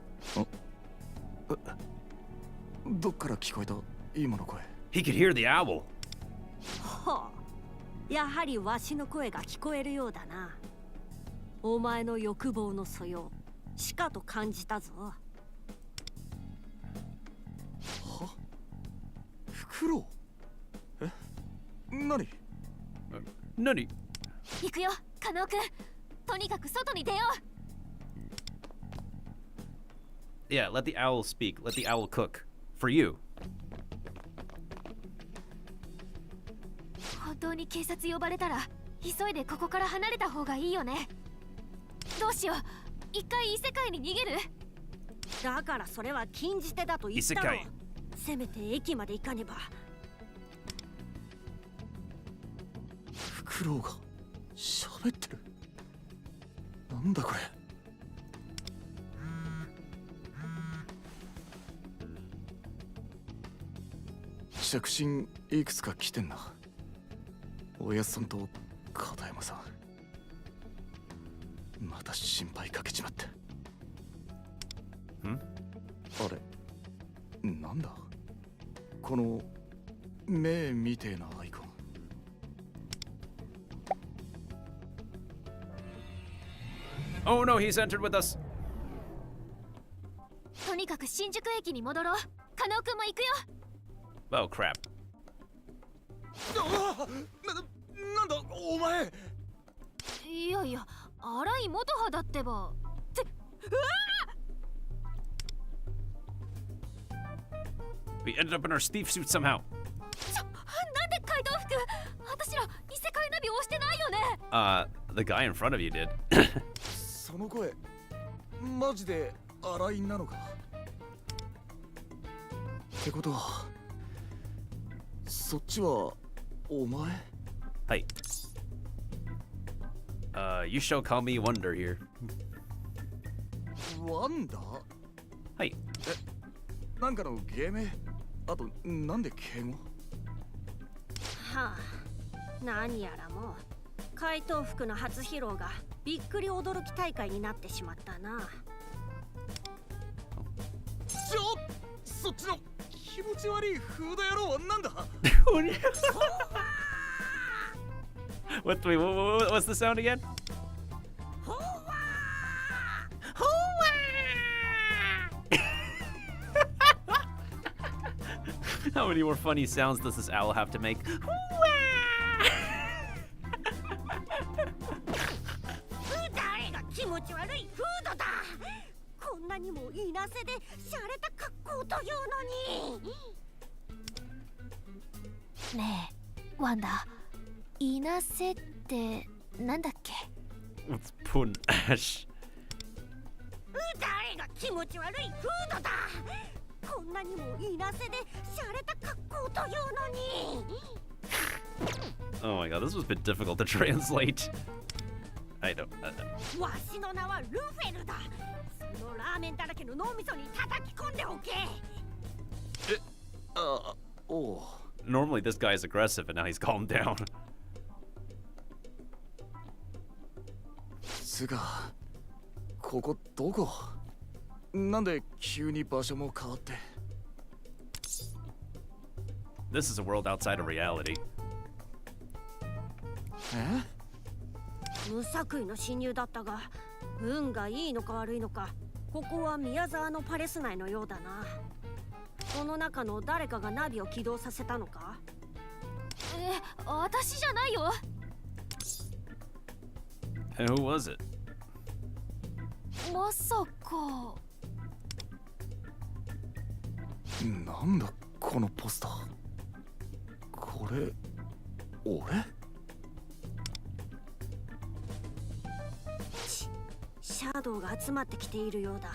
どっから聞こえた今の声。 He could hear the owl. はあ、やはりわしの声が聞こえるようだな。お前の欲望の素養、しかと感じたぞ。は？フクロウ？え？何？何？行くよ、カノ君。とにかく外に出よう。Yeah, let the owl speak. Let the owl cook. For you. 本当に警察呼ばれたら、急いでここから離れた方がいいよね。どうしよう。一回異世界に逃げる？だからそれは禁じ手だと言ったろ。せめて駅まで行かねば。フクロウが喋ってる。なんだこれ。着信いくつか来てんな。おやっさんと片山さん。また心配かけちまった。ん？あれなんだこの目みてえなアイコン。Oh no, he's entered with us. とにかく新宿駅に戻ろう。カノ君も行くよ。Oh crap. なんだお前。いやいや、荒井元葉だってば。って、うわWe ended up in our Steve suits somehow. なんで怪盗服？私ら異世界ナビ押してないよね。The guy in front of you did. その声マジで荒井なのか。ってことはそっちはお前？はい。You shall call me Wonder here. ワンダー？はい。なんかの芸名？あとなんで敬語？はあ、何やらもう怪盗服の初披露がびっくり驚き大会になってしまったな。そっちの気持ち悪いフード野郎はなんだ。Wait, what's the sound again? How many more funny sounds does this owl have to make? 誰が気持ち悪いフードだ。こんなにもいなせで洒落た格好というのに。ねえワンダ、いなせってなんだっけ？ What's pun ash? 誰が気持ち悪いフードだ。こんなにもいなせで洒落た格好というのに。Oh my god, this was a bit difficult to translate. I don't. わしの名はルフェルだ。そのラーメンだらけの脳みそに叩き込んでおけ。Normally this guy is aggressive and now he's calmed down. つが、ここどこ？なんで急に場所も変わって。This is a world outside of reality. 無作為の侵入だったが、運がいいのか悪いのか、ここは宮沢のパレス内のようだな。この中の誰かがナビを起動させたのか？私じゃないよ。And who was it? まさか。なんだこのポスター。これ俺？シャドウが集まってきているようだ。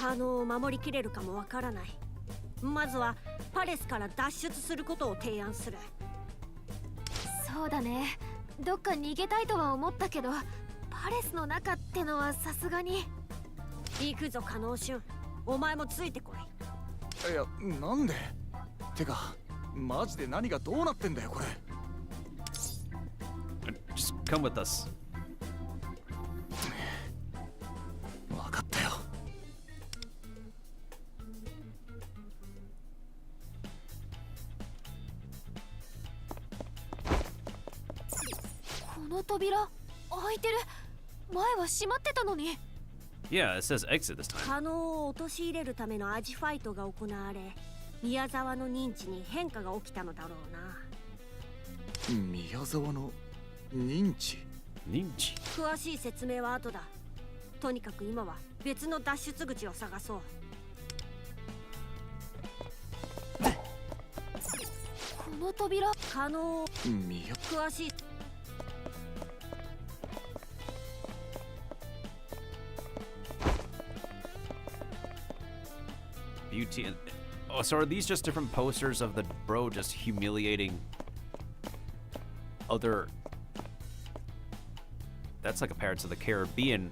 可能を守りきれるかもわからない。まずはパレスから脱出することを提案する。そうだね、どっか逃げたいとは思ったけど、パレスの中ってのはさすがに。行くぞ可能俊、お前もついてこい。いや、なんで？てか、マジで何がどうなってんだよこれ。Just come with us. わかったよ。この扉開いてる。前は閉まってたのに。Yeah, it says exit this time. 可能を陥れるためのアジファイトが行われ、宮沢の認知に変化が起きたのだろうな。宮沢の認知？詳しい説明は後だ。とにかく今は別の脱出口を探そう。この扉可能詳しい。Beauty and oh, so are these just different posters of the bro just humiliating other? That's like a Pirates of the Caribbean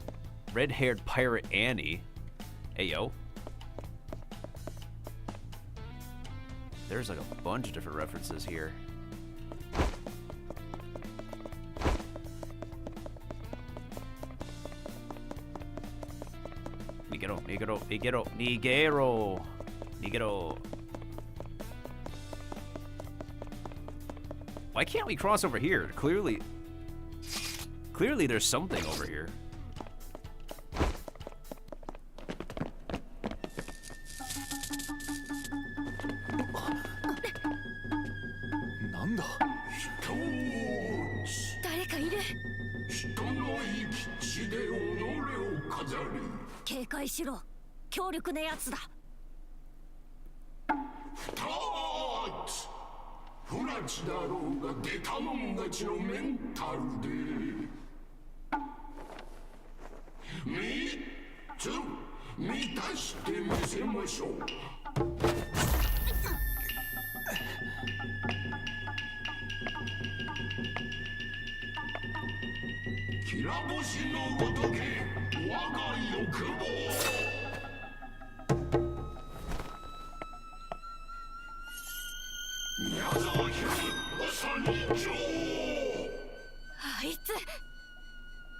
red-haired pirate Annie. Ayo. There's like a bunch of different references here. Nigero. Why can't we cross over here? Clearly there's something over here.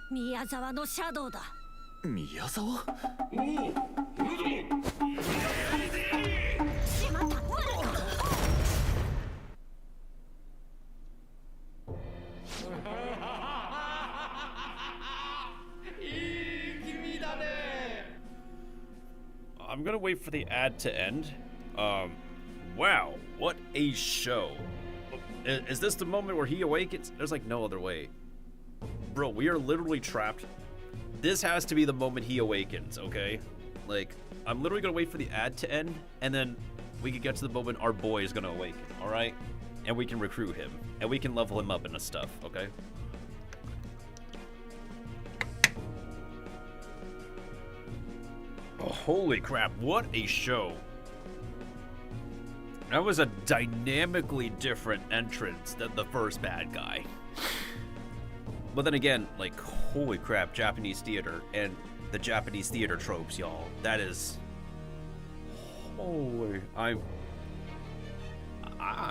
宮沢のシャドウだ。宮沢？おお、これだ。I'm gonna wait for the ad to end. Wow, what a show. Is this the moment where he awakens? There's like no other way. Bro, we are literally trapped. This has to be the moment he awakens, okay? Like, I'm literally gonna wait for the ad to end, and then we can get to the moment our boy is gonna awaken, alright? And we can recruit him, and we can level him up into stuff, okay? Oh, holy crap, what a show. That was a dynamically different entrance than the first bad guy. But then again, like, holy crap, Japanese theater and the Japanese theater tropes, y'all. That is... Holy... I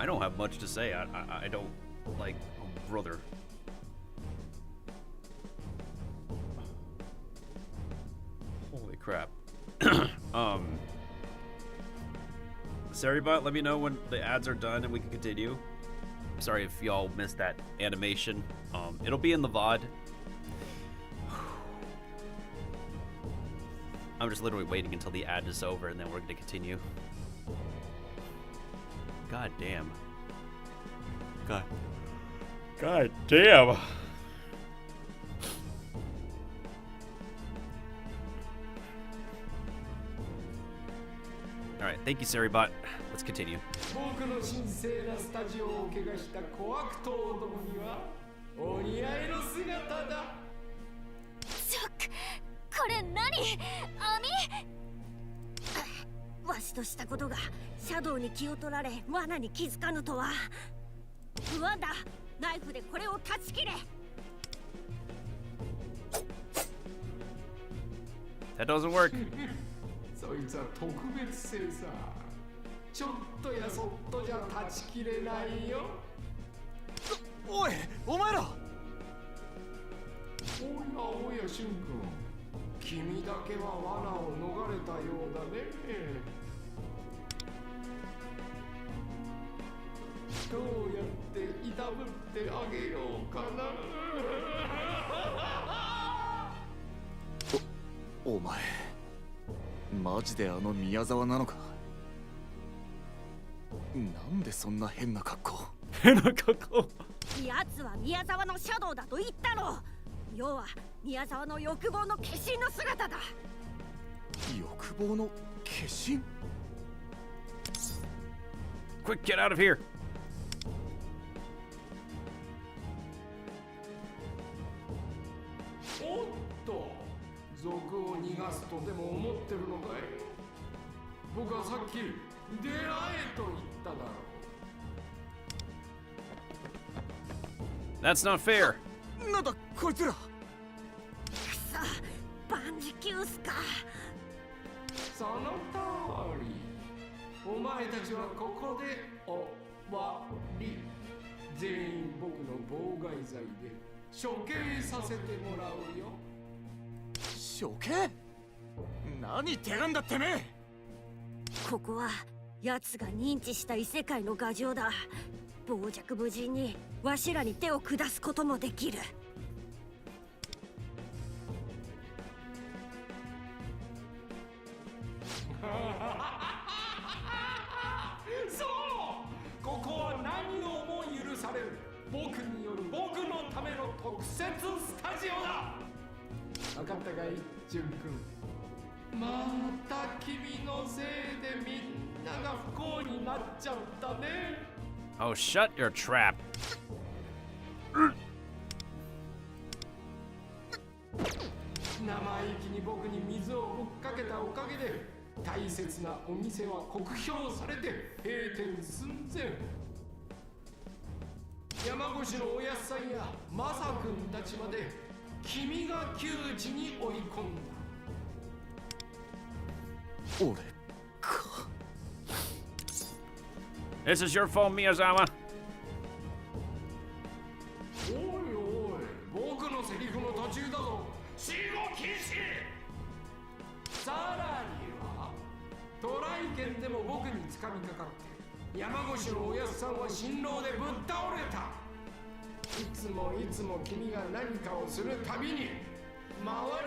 don't have much to say. I don't, like... Oh, brother. Holy crap. Saribot, let me know when the ads are done and we can continue. Sorry if y'all missed that animation. It'll be in the VOD. I'm just literally waiting until the ad is over and then we're gonna continue. God damn. God damn. Alright, thank you, Saribot. Let's continue. 僕の神聖なスタジオを怪我した小悪党どもにはお似合いの姿だ。これ何？網？わしとしたことがシャドウに気を取られ罠に気づかぬとは。不安だ。ナイフでこれを断ち切れ。That doesn't work. そいつは特別性さ。ちょっとやそっとじゃ断ち切れないよ。おい、お前ら。おやおや、シュン君。君だけは罠を逃れたようだね。どうやっていたぶってあげようかな。お前マジであの宮沢なのか。なんでそんな変な格好。変な格好。奴は宮沢のシャドウだと言ったろ。要は宮沢の欲望の化身の姿だ。欲望の化身？ Quick, get out of here. おっと、賊を逃がすとでも思ってるのかい。僕はさっき出会えと言っただろう。That's not fair. なんだこいつら。くそ、万事休すか。その通り。お前たちはここで終わり。全員僕の妨害罪で処刑させてもらうよ。処刑？何手がんだってめえ。ここは奴が認知した異世界の牙城だ。傍若無人にわしらに手を下すこともできる。そう、ここは何をも許される僕による僕のための特設スタジオだ。分かったかい、ジュン君。また君のせいでみんなが不幸になっちゃったね。Oh, shut your trap. 生意気に僕に水をぶっかけたおかげで大切なお店は酷評されて閉店寸前。山越しのおやっさんやマサ君たちまで君が窮地に追い込んだ。俺か。This is your fault, Miyazawa. おいおい、僕のセリフの途中だぞ。死後禁止。さらにはトライ剣でも僕に掴みかかって山越しのおやっさんは辛労でぶっ倒れた。いつもいつも君が何かをするたびに周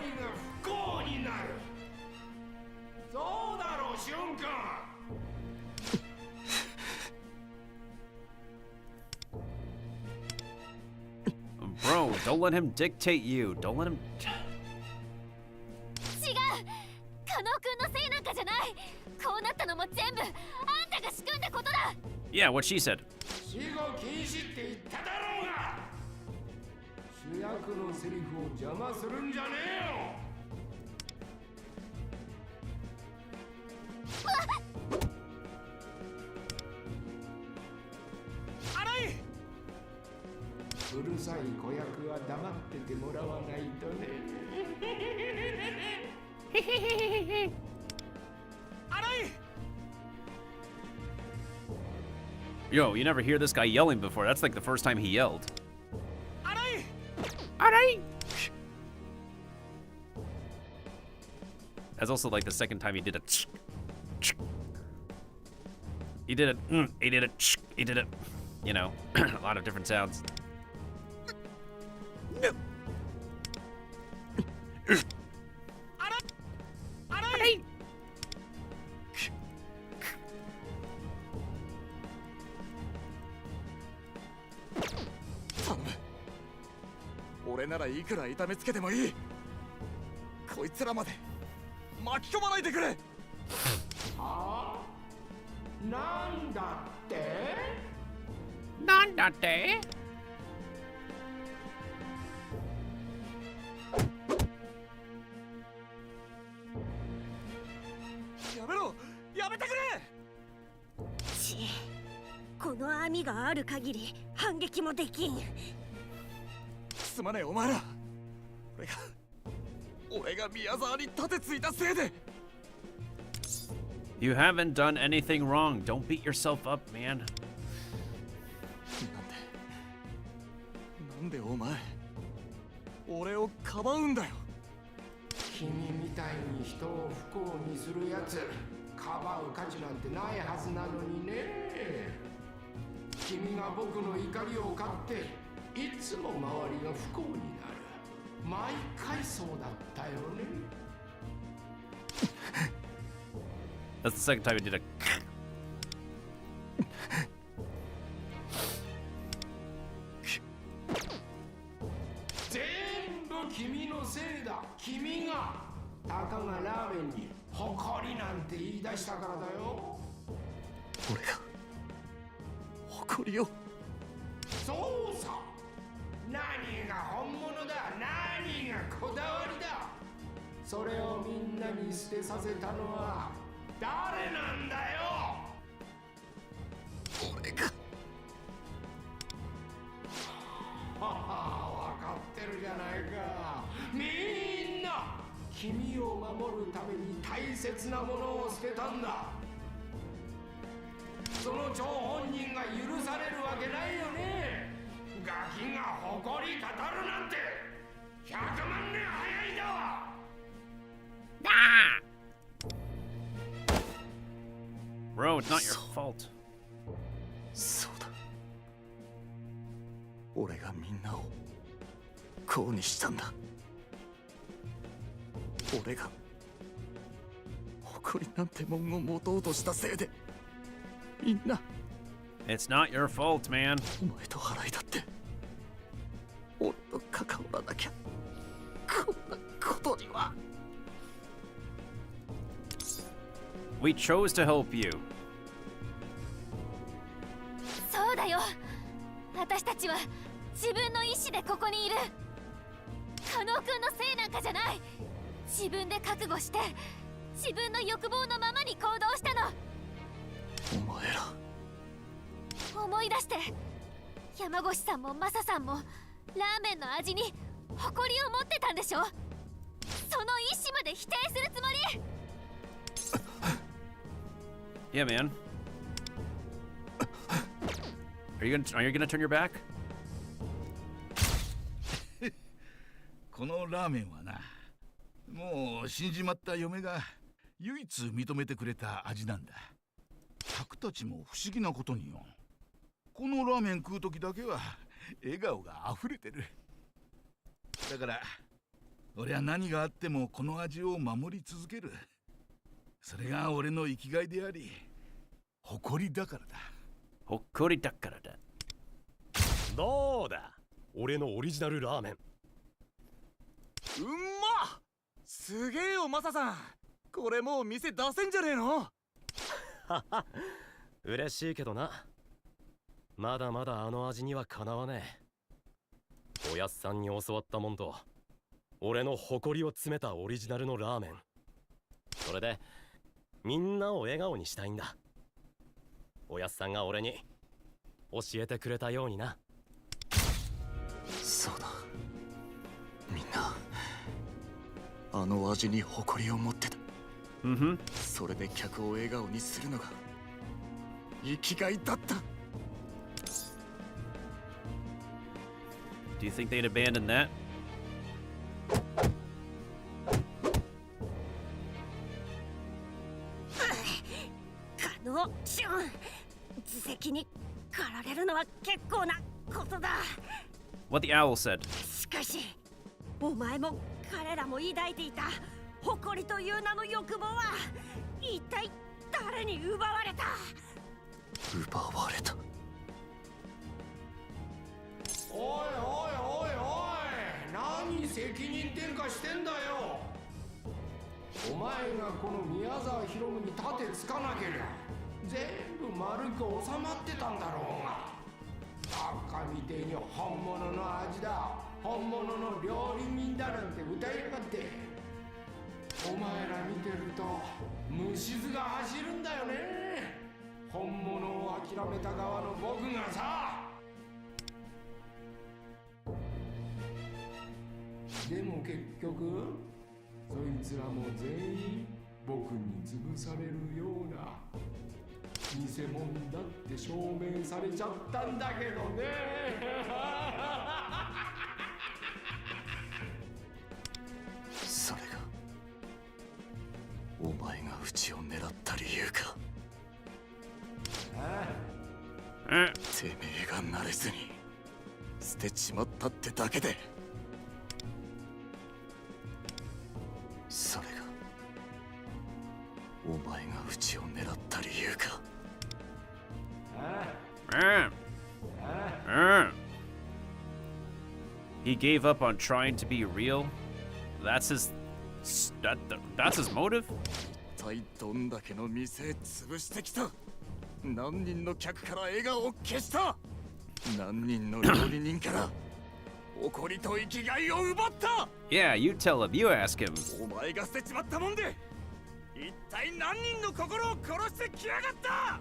りが不幸になる。そうだろう、シュン君。Bro, don't let him dictate you. Don't let him. 違う、加納くんのせいなんかじゃない。こうなったのも全部あんたが仕組んだことだ。 Yeah, what she said. 死後禁止って言っただろうが。主役のセリフを邪魔するんじゃねえよ。うるさい子役は黙っててもらわないとね。Yo, you never hear this guy yelling before. That's like the first time he yelled. That's also like the second time he did it. He did it. He did it. He did it. You know, a lot of different sounds.頼む。俺ならいくら痛めつけてもいい。こいつらまで巻き込まないでくれ。はあ？なんだって？なんだって？やめろ！やめてくれ！この網がある限り反撃もできん。すまねえお前ら。俺が宮沢に盾ついたせいで。You haven't done anything wrong. Don't beat yourself up, man. なんでお前俺をかばうんだよ。君みたいに人を不幸にするやつかばう価値なんてないはずなのにね。君が僕の怒りを買っていつも周りが不幸になる。毎回そうだったよね。That's the second time he did it. 全部君のせいだ。君がたかがラーメンに誇りなんて言い出したからだよ。俺が誇りを。そうさ。何が本物だ、何がこだわりだ。それをみんなに捨てさせたのは誰なんだよ。俺が。はは、分かってるじゃないか。みんな君を守るために大切なものを捨てたんだ。その張本人が許されるわけないよね。ガキが誇り語るなんて100万年早いだわ。Bro, it's not your fault. そうだ。俺がみんなをこうにしたんだ。俺が誇りなんてもんを持とうとしたせいでみんな。 It's not your fault, man. お前と払いだって俺と関わらなきゃこんなことには。We chose to help you. そうだよ。私たちは自分の意志でここにいる。加納くんのせいなんかじゃない。自分で覚悟して自分の欲望のままに行動したの。お前ら思い出して。山越さんもマサさんもラーメンの味に誇りを持ってたんでしょ。その意志まで否定するつもり。 Yeah, man. Are you gonna turn your back? このラーメンはな、もう死んじまった嫁が唯一認めてくれた味なんだ。客たちも不思議なことによ、このラーメン食う時だけは笑顔が溢れてる。だから俺は何があってもこの味を守り続ける。それが俺の生きがいであり誇りだからだ。誇りだからだ。どうだ、俺のオリジナルラーメン。うんまっ、すげえよマサさん。これもう店出せんじゃねえの。はは、嬉しいけどな。まだまだあの味にはかなわねえ。おやっさんに教わったもんと俺の誇りを詰めたオリジナルのラーメン。それでみんなを笑顔にしたいんだ。おやっさんが俺に教えてくれたようにな。そうだ、みんなあの味に誇りを持ってた。それで客を笑顔にするのが生きがいだった。 Do you think they'd abandon that? カノシュン、自責に駆られるのは結構なことだ。 What the owl said. しかしお前も彼らも抱いていた誇りという名の欲望は一体誰に奪われた。奪われた。おいおいおいおい、何責任転嫁してんだよ。お前がこの宮沢ひろむに盾つかなけりゃ全部丸く収まってたんだろうが。バカみてえに本物の味だ、本物の料理人だなんて歌いやがって。お前ら見てると虫唾が走るんだよね。本物を諦めた側の僕がさ。でも結局そいつらも全員僕に潰されるような偽物だって証明されちゃったんだけどね。それがお前がうちを狙った理由か。てめえが慣れずに捨てちまったってだけで。それがお前がうちを狙った理由か。He gave up on trying to be real. That's his motive? 一体どんだけの店潰してきた。何人の客から笑顔を消した。何人の料理人から誇りと生きがいを奪った。 Yeah, you tell him. You ask him. お前が捨てちまったもんで一体何人の心を殺してきやがった。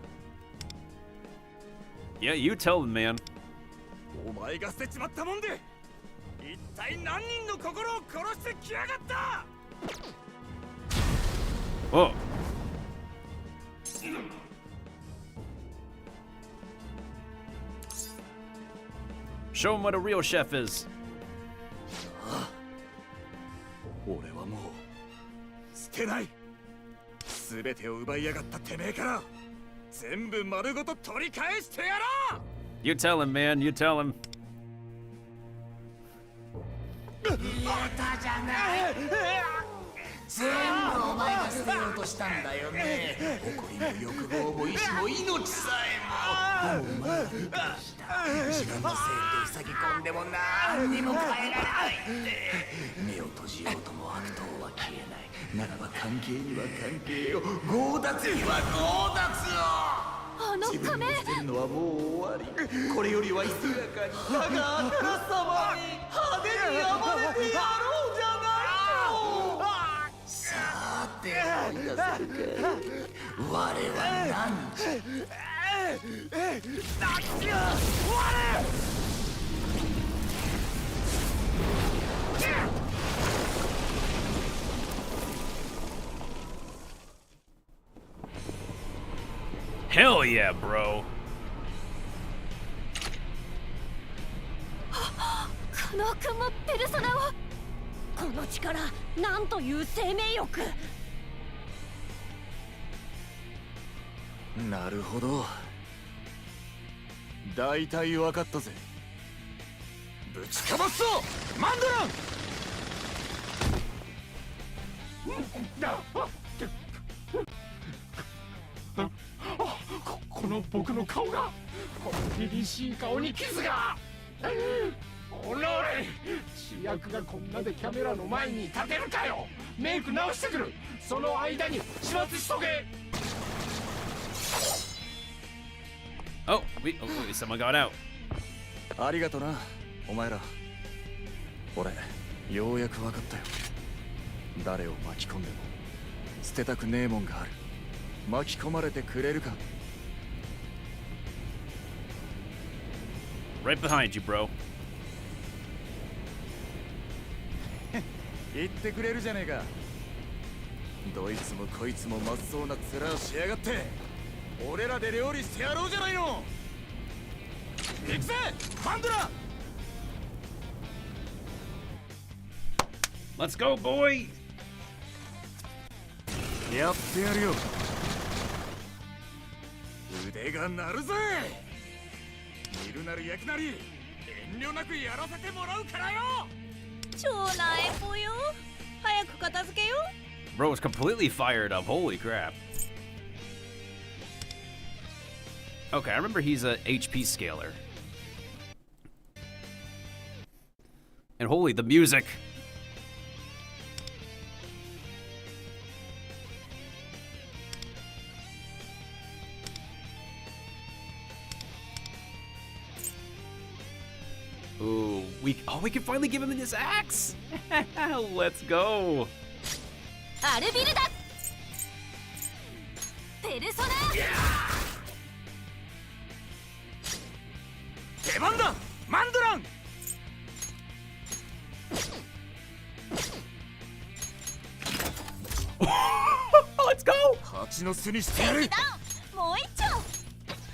Yeah, you tell him, man. お前が捨てちまったもんで一体何人の心を殺してきやがった。 Oh. Show him what a real chef is. 俺はもう捨てない。全てを奪いやがったてめえから全部丸ごと取り返してやろう。 You tell him, man. You tell him. 言えたじゃない。全部お前が捨てようとしたんだよね。誇りも欲望も意志も命さえも。でもお前は理解した。自分のせいで塞ぎ込んでも何にも変えられないって。目を閉じようとも悪党は消えない。ならば関係には関係を、強奪には強奪を。あの自分を捨てるのはもう終わり。これよりは速やかに我があからさまに派手に暴れてやろうじゃないか。さて追い出せるか。我は何時。何時や我。Hell yeah, bro. カノ君もペルソナを。この力、なんという生命力。なるほど。大体分かったぜ。ぶちかますぞマンドラン。の僕の顔が、この凛々しい顔に傷が。おのれ、主役がこんなでキャメラの前に立てるかよ。メイク直してくる。その間に始末しとけ。Oh, someone got out. ありがとな、お前ら。俺、ようやく分かったよ。誰を巻き込んでも捨てたくねえもんがある。巻き込まれてくれるか。 Right behind you, bro. 言ってくれるじゃねえか。どいつもこいつもまずそうな面をしやがって、俺らで料理してやろうじゃないの。行くぜバンドラ。 Let's go, boy. やってやるよ。腕が鳴るぜ。煮るなり焼くなり遠慮なくやらせてもらうからよ。超なえぽよ。早く片付けよ。 Bro is completely fired up. Holy crap. Okay, I remember he's a HP scaler. And holy, the music. Ooh, we can finally give him his axe. Let's go. アルビルだ。ペルソナ。出番だマンドラン。Let's go. 蜂の巣にしてやる。もう一丁。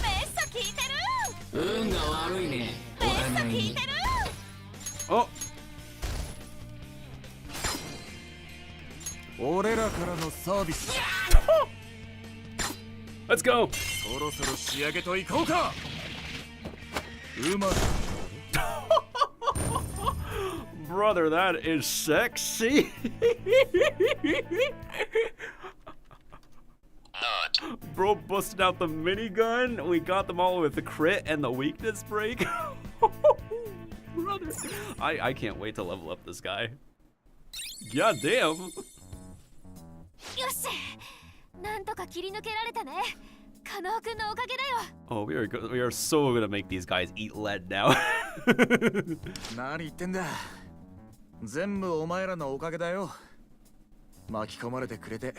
めっさ効いてる。運が悪いね。めっさ効いてる。Oh. 俺らからのサービス。 Let's go. そろそろ仕上げといこうか。うまく。Brother, that is sexy. Bro busted out the minigun. We got them all with the crit and the weakness break. Brother, I can't wait to level up this guy. God damn. よし、なんとか切り抜けられたね。カノウ君のおかげだよ。Oh, we are so gonna make these guys eat lead now. 何言ってんだ。全部お前らのおかげだよ。巻き込まれてくれて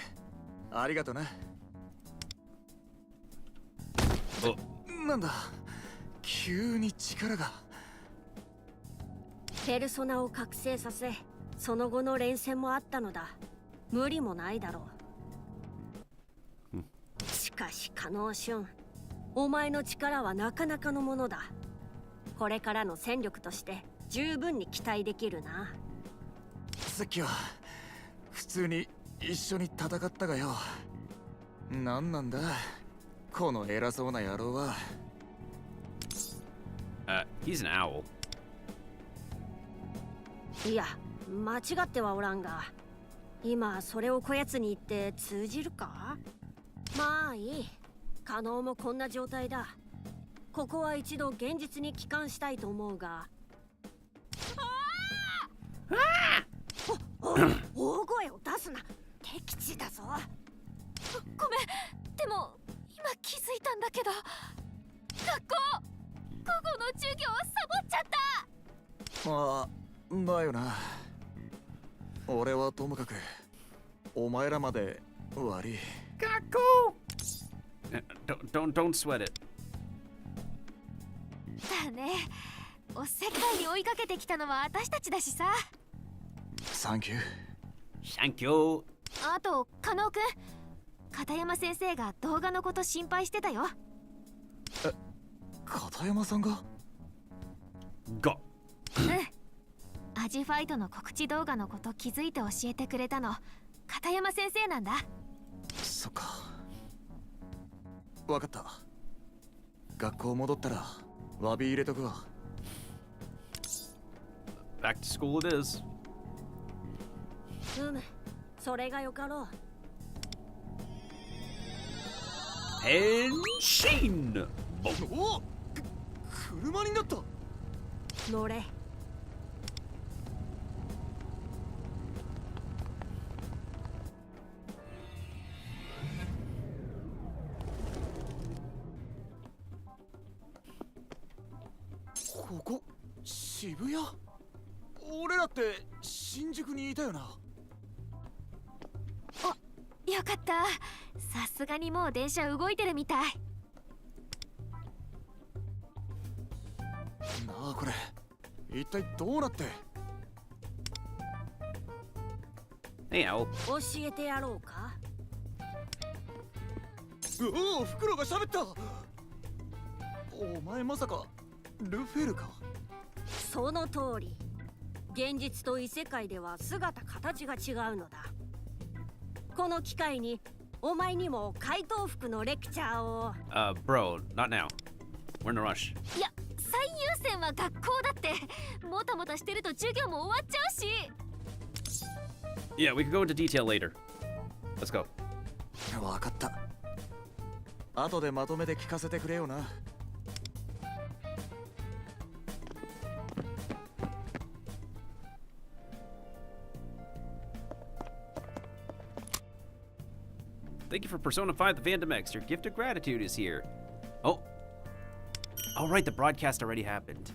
ありがとな。なんだ、急に力が。ペルソナを覚醒させ、その後の連戦もあったのだ。無理もないだろう。しかしカノウシュン、お前の力はなかなかのものだ。これからの戦力として十分に期待できるな。さっきは普通に一緒に戦ったがよ。なんなんだこの偉そうな野郎は。He's an owl. いや、間違ってはおらんが、今それをこやつに言って通じるか。まあいい。カノウもこんな状態だ。ここは一度現実に帰還したいと思うが。大声を出すな。敵地だぞ。ごめん。でも今気づいたんだけど、学校午後の授業サボっちゃった。ああ、だよな。俺はともかくお前らまで悪い。学校。Don't sweat it. だね。おせっかいに追いかけてきたのは私たちだしさ。サンキュー。サンキュー。あとカノウ君、片山先生が動画のこと心配してたよ。え、片山さんが？アジファイトの告知動画のこと気づいて教えてくれたの片山先生なんだ。そっか、わかった。学校戻ったら詫び入れとくわ。 Back to school it is. それがよかろう。変身。お、車になった。乗れ。ここ渋谷？俺らって新宿にいたよな。お、よかった。さすがにもう電車動いてるみたい。なあこれ一体どうなって。Hey, 教えてやろうか。おお、フクロウが喋った。お前まさかルフェルか。その通り。現実と異世界では姿形が違うのだ。この機会にお前にも怪盗服のレクチャーを。Bro, not now. We're in a rush. いや、最優先は学校だって。もたもたしてると授業も終わっちゃうし。Yeah, we can go into detail later. Let's go. わかった。後でまとめて聞かせてくれよな。Thank you for Persona 5 the Fandom X. Your gift of gratitude is here. Oh. All right, the broadcast already happened.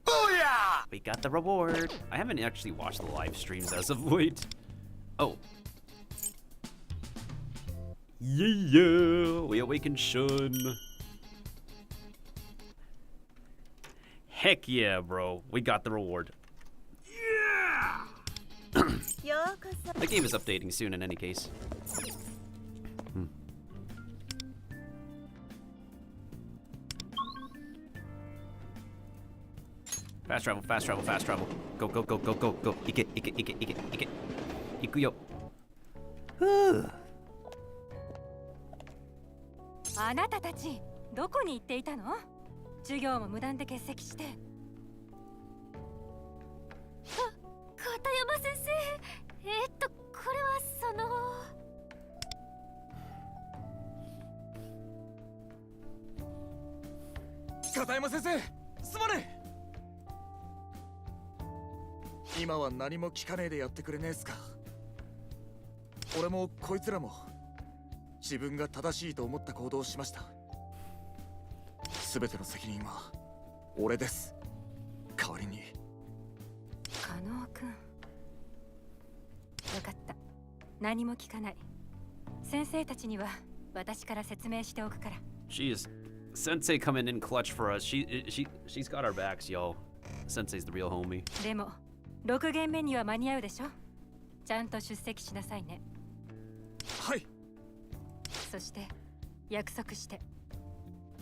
Oh yeah! We got the reward. I haven't actually watched the live streams as of late. Oh. Yeah, we awaken Shun. Heck yeah, bro. We got the reward. The game is updating soon in any case. Fast travel, fast travel, fast travel. Go, go, go, go, go, go. Ike, ike, ike, ike, ike. Ikuyo. あなたたちどこに行っていたの？授業も無断で欠席して。片山先生。これはその。片山先生、すまねえ。今は何も聞かねえでやってくれねえっすか。俺もこいつらも自分が正しいと思った行動をしました。全ての責任は俺です。代わりに。加納くん。分かった。何も聞かない。先生たちには私から説明しておくから。 She is Sensei coming in clutch for us. She's got our backs, yo. Sensei's the real homie. でも6限目には間に合うでしょ。ちゃんと出席しなさいね。はい。そして約束して、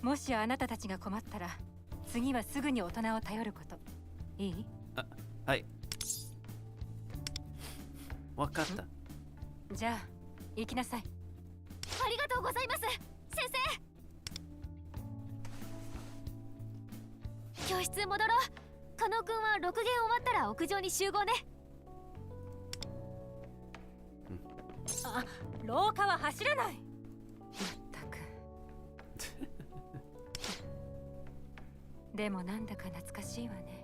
もしあなたたちが困ったら次はすぐに大人を頼ること。いい？はい。わかった。じゃあ行きなさい。ありがとうございます、先生。教室戻ろう。加納くんは6限終わったら屋上に集合ね。あ、廊下は走らない。まったく。でもなんだか懐かしいわね。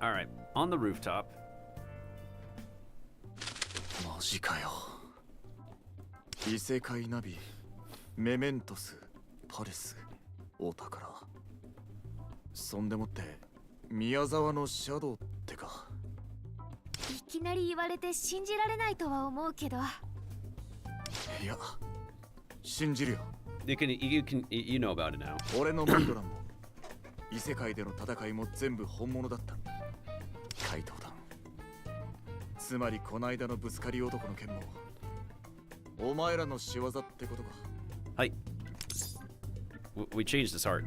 All right, on the rooftop. マジかよ。異世界ナビ、メメントス、パレス、お宝。そんでもって宮沢のシャドウってか。いきなり言われて信じられないとは思うけど。いや、信じるよ。You know about it now. 俺のマンドランも異世界での戦いも全部本物だった。怪盗団。つまりこないだのぶつかり男の件もお前らの仕業ってことか。はい。We changed his heart.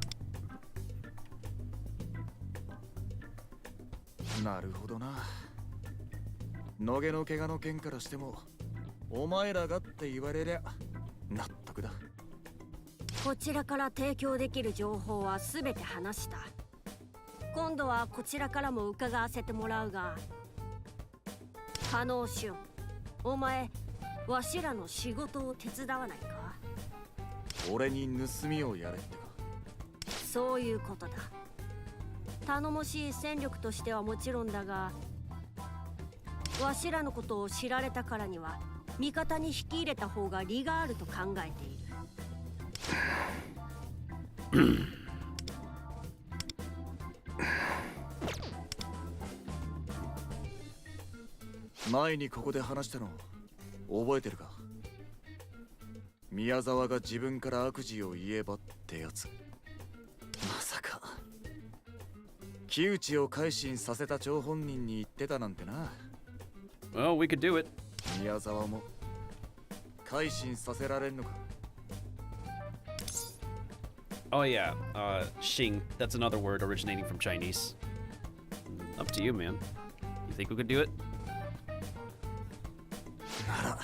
なるほどな。野毛の怪我の件からしてもお前らがって言われりゃ納得だ。こちらから提供できる情報はすべて話した。今度はこちらからも伺わせてもらうが、加納俊、お前わしらの仕事を手伝わないか？俺に盗みをやれってか？そういうことだ。頼もしい戦力としてはもちろんだが、わしらのことを知られたからには味方に引き入れた方が利があると考えている。前にここで話したの覚えてるか？宮沢が自分から悪事を言えばってやつ。まさか木内を改心させた張本人に言ってたなんてな。Well, we could do it. 宮沢も改心させられんのか？ Oh yeah, Xing. That's another word originating from Chinese. Up to you, man. You think we could do it? なら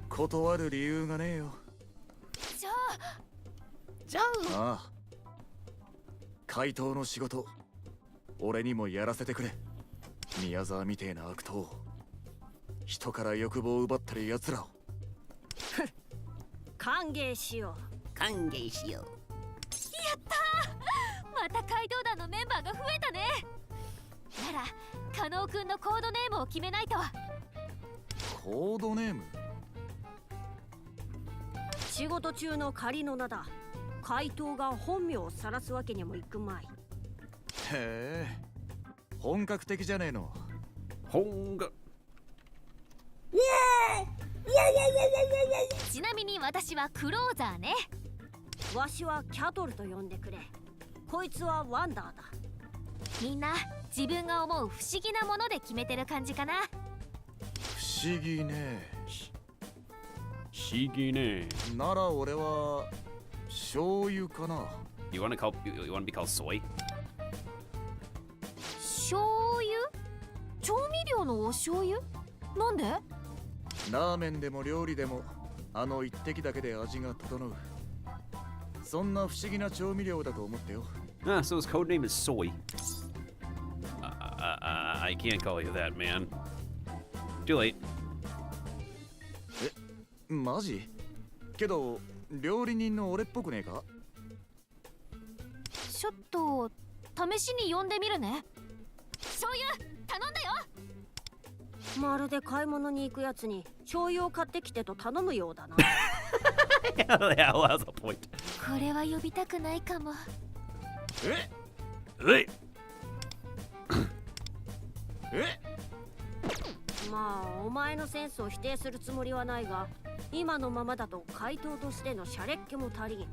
断る理由がねえよ。じゃあああ、怪盗の仕事俺にもやらせてくれ。宮沢みてえな悪党、人から欲望を奪ってる奴らを歓迎しよう。歓迎しよう。やったー、また怪盗団のメンバーが増えたね。なら加納くんのコードネームを決めないと。コードネーム？仕事中の仮の名だ。怪盗が本名を晒すわけにもいくまい。へえ、本格的じゃねえの。本格。ちなみに私はクローザーね。わしはキャトルと呼んでくれ。こいつはワンダーだ。みんな自分が思う不思議なもので決めてる感じかな。不思議ね。不思議ね。なら俺は醤油かな。You wanna be called soy? 醤油？調味料のお醤油？なんで？ラーメンでも料理でもあの一滴だけで味が整う。そんな不思議な調味料だと思ってよ。Ah, so his code name is soy. I can't call you that, man. Too late. え、マジ？けど料理人の俺っぽくねえか？ちょっと試しに呼んでみるね。醤油頼んだよ。まるで買い物に行くやつに醤油を買ってきてと頼むようだな。Yeah, well, that's the point. これは呼びたくないかも。え？まあお前のセンスを否定するつもりはないが、今のままだと怪盗としてのシャレっ気も足りん。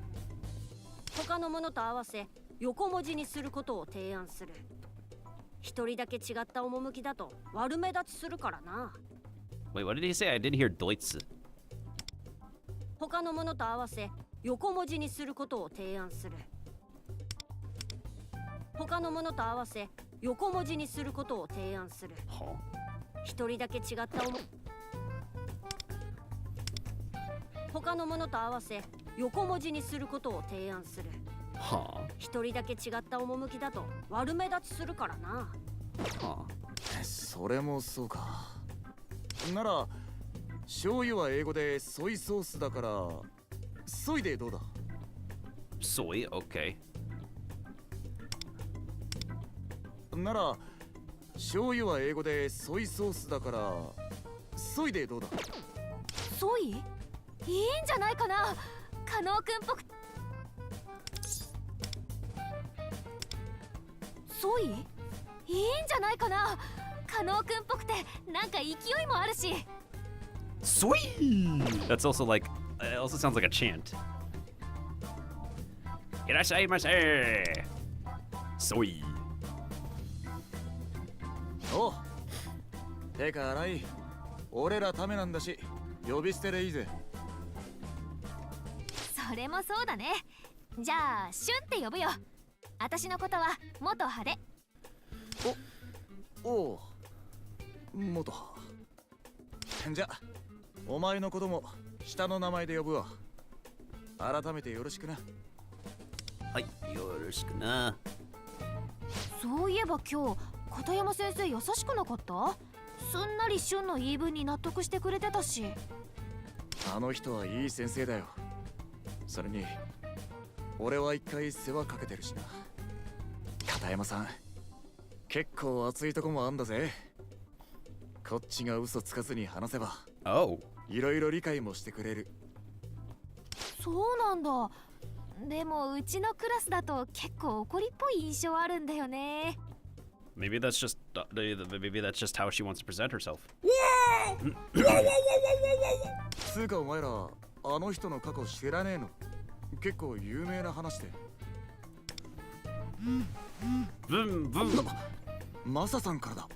他のものと合わせ横文字にすることを提案する。一人だけ違った趣だと悪目立ちするからな。 Wait, what did he say? I didn't hear Deutsch. 他のものと合わせ横文字にすることを提案する。他のものと合わせ横文字にすることを提案する。一人だけ違った他のものと合わせ横文字にすることを提案する。一人だけ違った趣だと悪目立ちするからな。それもそうか。なら醤油は英語でソイソースだからソイでどうだ？ Soy, okay. なら醤油は英語でソイソースだからソイでどうだ？ソイ？いいんじゃないかな。加納くんっぽく。ソイ？いいんじゃないかな。加納くんっぽくてなんか勢いもあるし。Soy! That's also like, it also sounds like a chant. Irashaimase! Soy! おう。てか荒井、俺らためなんだし呼び捨てでいいぜ。それもそうだね。じゃあシュンって呼ぶよ。私のことは元派で。おう、元派。じゃお前のことも下の名前で呼ぶわ。改めてよろしくな。はい、よろしくな。そういえば今日片山先生優しくなかった？すんなりシュンの言い分に納得してくれてたし。あの人はいい先生だよ。それに俺は一回世話かけてるしな。片山さん結構熱いとこもあんだぜ。こっちが嘘つかずに話せばいろいろ理解もしてくれる。そうなんだ。でもうちのクラスだと結構怒りっぽい印象あるんだよね。Maybe that's just how she wants to present herself. つうかお前らあの人の過去知らねえの？結構有名な話で。マサさんからだ。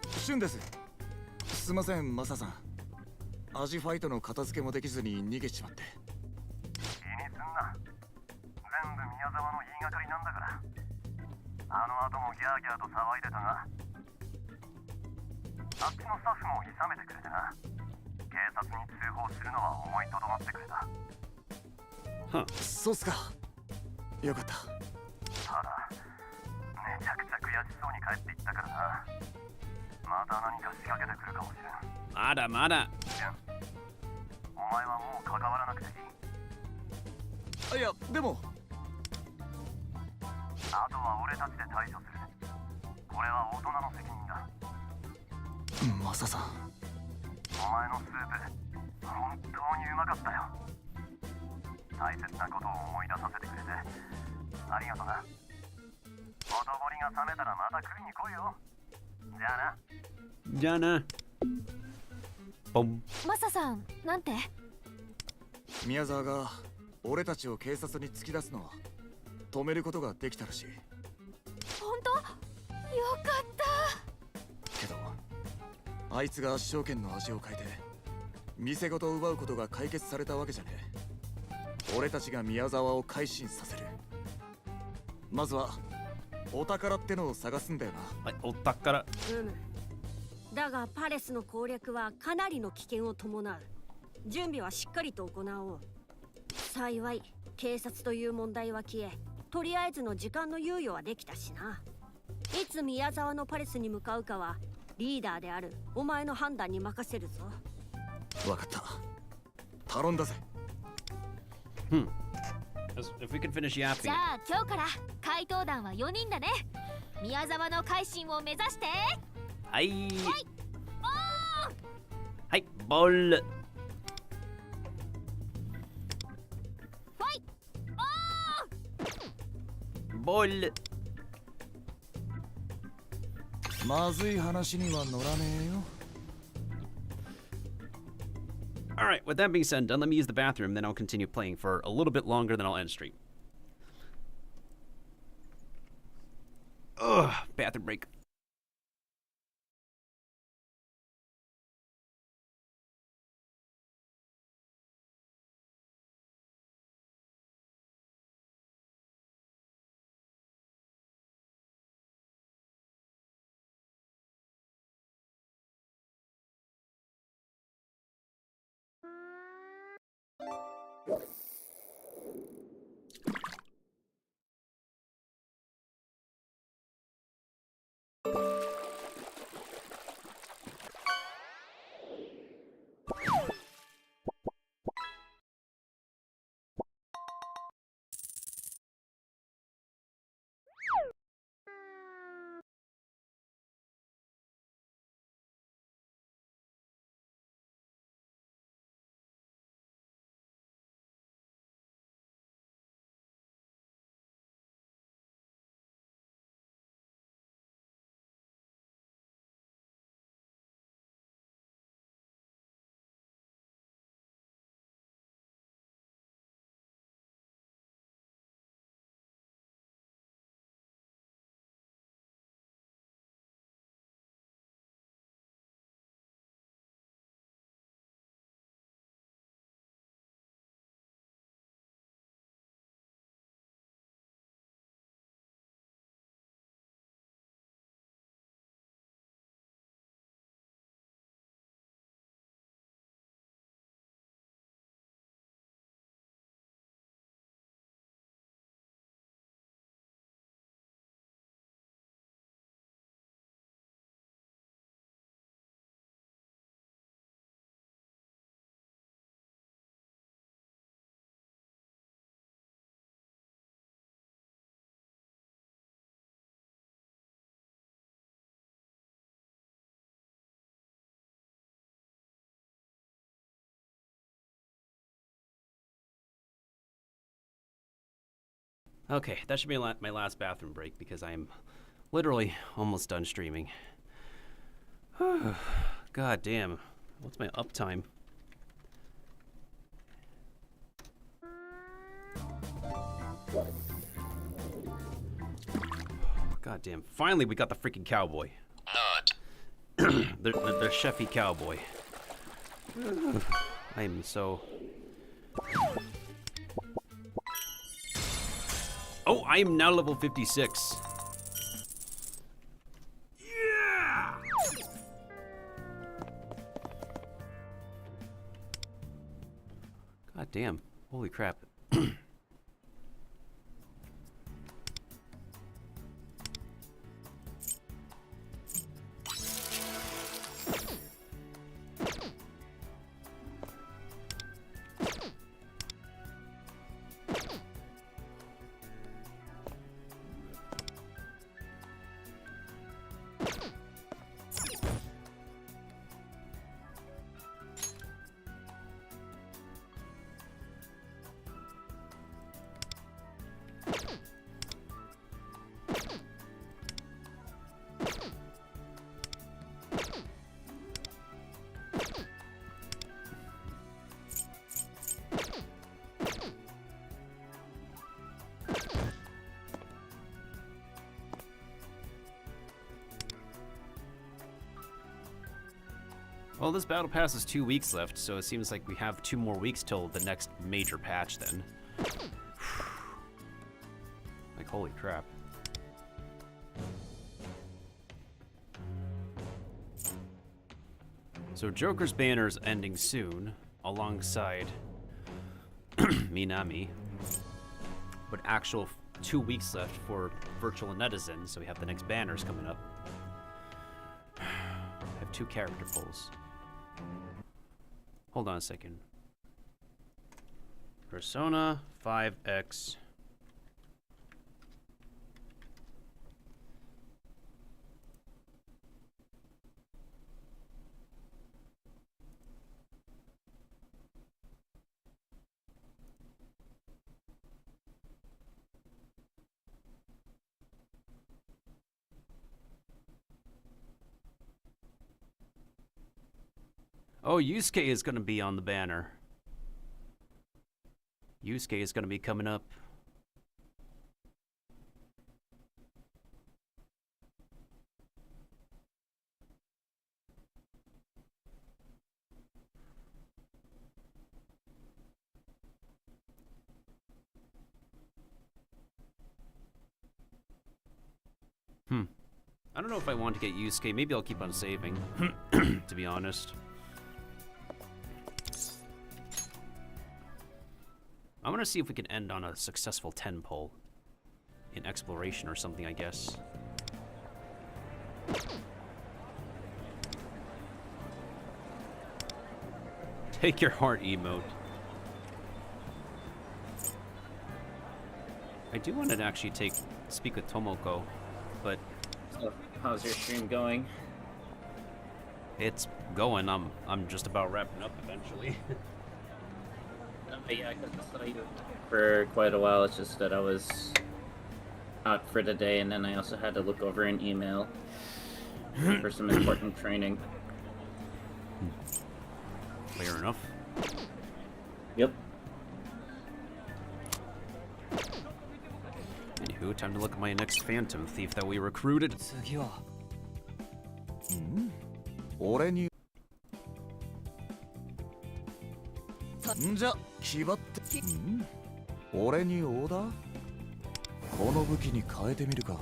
シュンです。すいませんマサさん。アジファイトの片付けもできずに逃げちまって。気にすんな。全部宮沢の言いがかりなんだから。あの後もギャーギャーと騒いでたが、あっちのスタッフも諌めてくれてな。警察に通報するのは思いとどまってくれた。そうっすか。よかった。ただ、めちゃくちゃ悔しそうに帰っていったからな。また何か仕掛けてくるかもしれん。まだまだ。お前はもう関わらなくていい。いや、でもあとは俺たちで対処する。これは大人の責任だ。マサさん、お前のスープ、本当にうまかったよ。大切なことを思い出させてくれてありがとな。ほとぼりが冷めたらまた食いに来いよ。じゃあな。じゃあな。ボン。マサさん、なんて？宮沢が俺たちを警察に突き出すのは止めることができたらしい。本当？よかったけどあいつが証券の味を変えて店ごと奪うことが解決されたわけじゃねえ。俺たちが宮沢を改心させる。まずはお宝ってのを探すんだよな。お宝。だがパレスの攻略はかなりの危険を伴う。準備はしっかりと行おう。幸い警察という問題は消え、とりあえずの時間の猶予はできたしな。いつ宮沢のパレスに向かうかはリーダーであるお前の判断に任せるぞ。わかった。頼んだぜ。If we could finish yapping. じゃあ今日から怪盗団は4人だね。宮沢の改心を目指して。はい。はい、ボール。ボール。まずい話には乗らねえよ。Alright, with that being said, done, let me use the bathroom, then I'll continue playing for a little bit longer, then I'll end stream. Ugh, bathroom break. Okay, that should be my last bathroom break because I am literally almost done streaming. God damn. What's my uptime? God damn. Finally, we got the freaking cowboy. the chefy cowboy. I am so... Oh, I am now level 56. Yeah! God damn. Holy crap. Well, this battle pass is 2 weeks left, so it seems like we have 2 more weeks till the next major patch then. Like, holy crap. So Joker's banner's ending soon, alongside Minami. But actual 2 weeks left for Virtual and Netizen, so we have the next banners coming up. I have 2 character polls. Hold on a second. Persona 5X. Oh, Yusuke is going to be on the banner. Yusuke is going to be coming up. I don't know if I want to get Yusuke. Maybe I'll keep on saving, to be honest. I want to see if we can end on a successful 10 pull in exploration or something, I guess. Take your heart emote. I do want to actually speak with Tomoko, but so, how's your stream going? It's going. I'm just about wrapping up eventually. But yeah, because I saw you for quite a while. It's just that I was out for the day, and then I also had to look over an email for some important training. Fair enough. Yep. Anywho, time to look at my next Phantom Thief that we recruited. Already. んじゃ気張って俺にオーダーこの武器に変えてみるか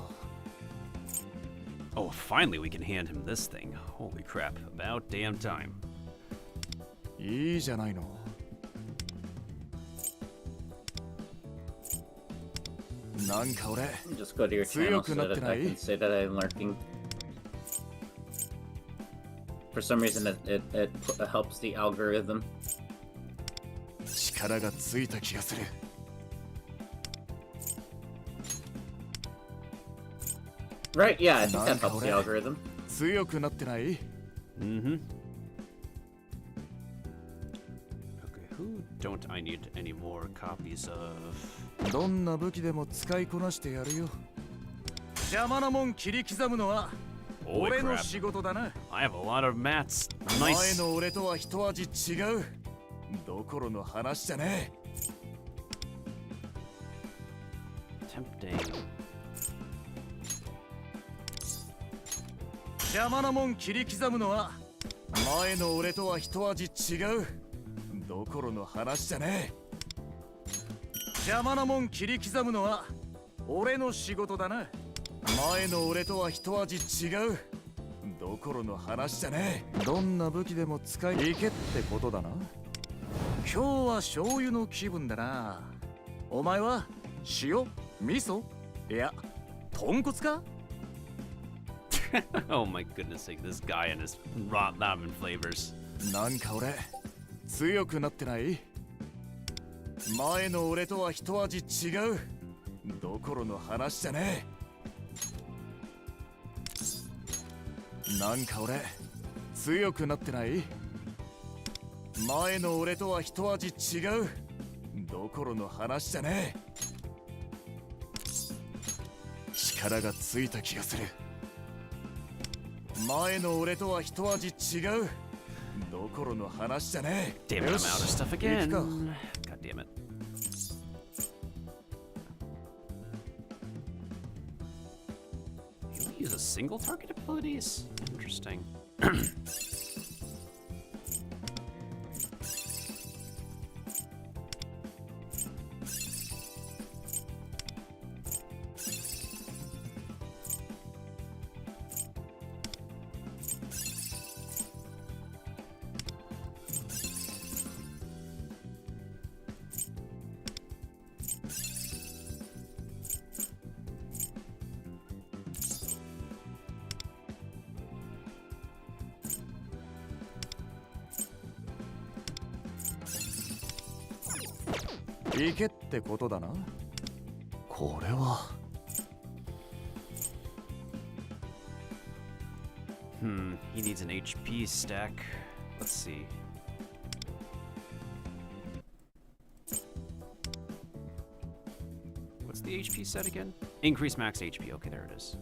Oh, finally we can hand him this thing. Holy crap, about damn time. いいじゃないのなんか俺 Just go to your channel so that I can say that I'm lurking. For some reason it helps the algorithm. 力がついた気がする Right, yeah, I think that helps the algorithm. 強くなってない Mm-hmm. Okay, who don't I need any more copies of? どんな武器でも使いこなしてやるよ。邪魔なもん切り刻むのは Holy 俺の crap. 仕事だな。 I have a lot of mats. 前 Nice. の俺とは一味違う。どころの話じゃねえ。 Tempting. 邪魔なもん切り刻むのは前の俺とは一味違う。どころの話じゃねえ。邪魔なもん切り刻むのは俺の仕事だな。前の俺とは一味違う。どころの話じゃねえ。どんな武器でも使いけってことだな。今日は醤油の気分だな。お前は塩、味噌、いや豚骨か。Oh my goodness sake, this guy and his raw ramen flavors. なんか俺強くなってない？前の俺とは一味違う。どころの話じゃねえ。なんか俺強くなってない？前の俺とは一味違う。どころの話じゃねえ。力がついた気がする。前の俺とは一味違う。どころの話じゃねえ。 Damn it, I'm out of stuff again. God damn it. You use a single target abilities? Interesting. ?行けってことだな。これは。He needs an HP stack. Let's see. What's the HP set again? Increase max HP. Okay, there it is.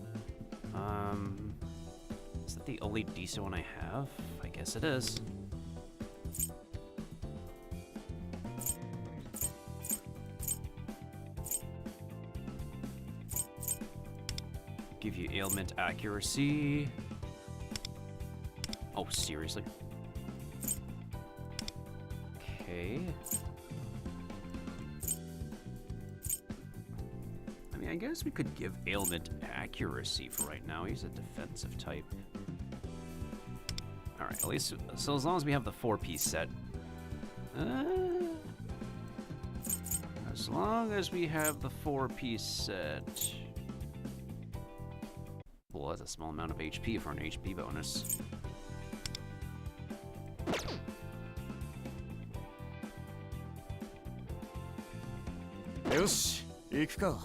Is that the only decent one I have? I guess it is. Give you ailment accuracy. Oh, seriously? Okay. I mean, I guess we could give ailment accuracy for right now. He's a defensive type. Alright, at least, so as long as we have the 4-piece set. As long as we have the 4-piece set. Well, that's a small amount of HP for an HP bonus. Yoshi, 行くか。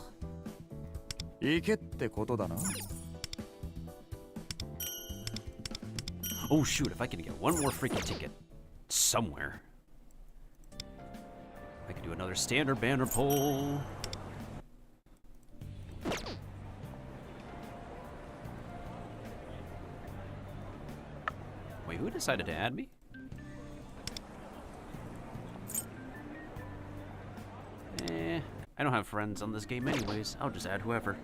行けってことだな。Oh shoot, if I can get one more freaking ticket somewhere. I could do another standard banner pull. Wait, who decided to add me? I don't have friends on this game anyways. I'll just add whoever.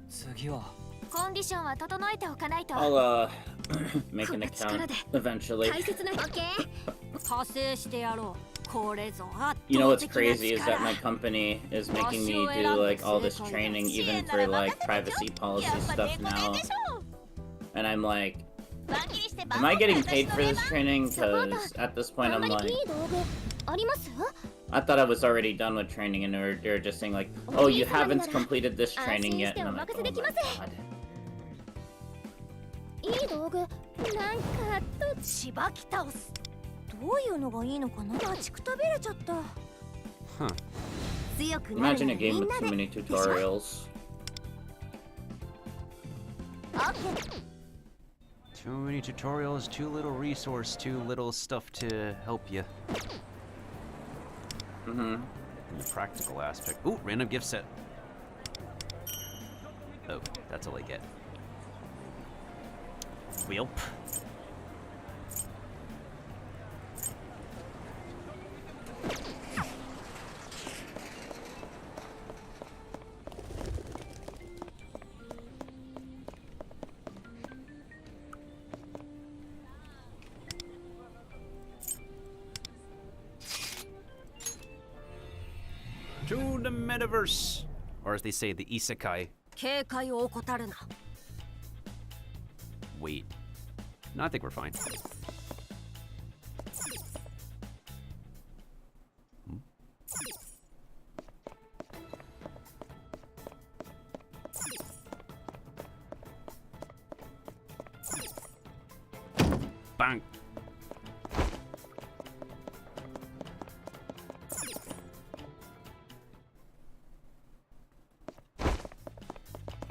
次はコンディションは整えておかないと。 I'll make an account eventually. 大切なオッケー。加勢してやろう。これぞ圧 You know 倒 what's 的な crazy is that 力。 my company is making me do like all this training even for like privacy policy stuff now. And I'm like, am I getting paid for this training? Because at this point I'm like, いい道具あります？ I thought I was already done with training and they're just saying like, oh, you haven't completed this training yet. And I'm like, oh my god. いい道具なんかとしばき倒す。どういうのがいいのかな。待ちくたびれちゃった。 Huh. 強くなる Imagine の a は game みん with な too で。 many tutorials. Too many tutorials, too little resource, too little stuff to help you. Mm-hmm. In the practical aspect. Ooh, random gift set. Oh, that's all I get. Whelp. To the metaverse, or as they say, the isekai. 警戒を怠るな。 Wait. No, I think we're fine. Bang.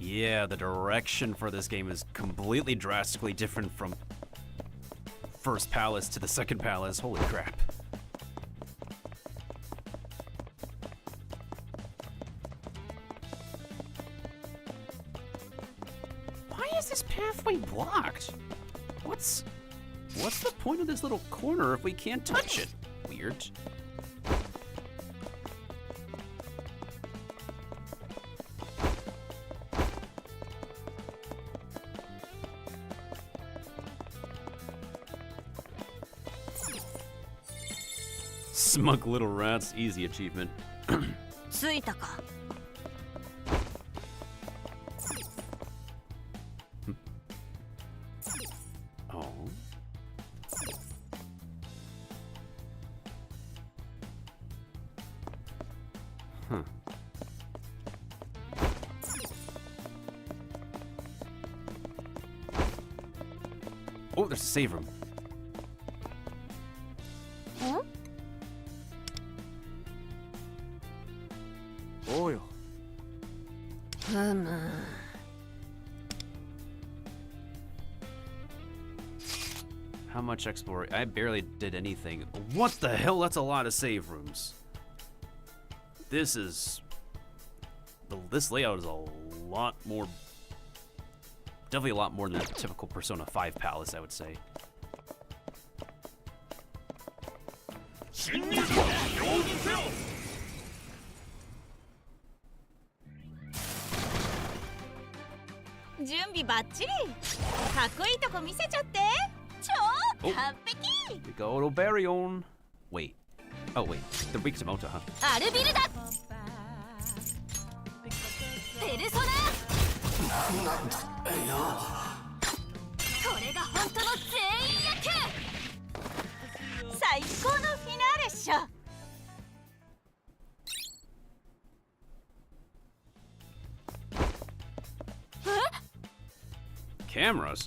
Yeah, the direction for this game is completely drastically different from first palace to the second palace. Holy crap. Why is this pathway blocked? What's the point of this little corner if we can't touch it? Weird. Smug little rats, easy achievement. ついたか。 Oh. Huh. Oh, there's a save room. Huh? おうよ。 How much exploration? I barely did anything. What the hell? That's a lot of save rooms. This layout is a lot more, definitely a lot more than a typical Persona 5 palace, I would say. We go to Baryon. Wait. Oh, wait. They're weak to Mota, huh? アルビルだ。ペルソナ。なんだよ。これが本当の全員役。最高のフィナーレっしょ。 Cameras?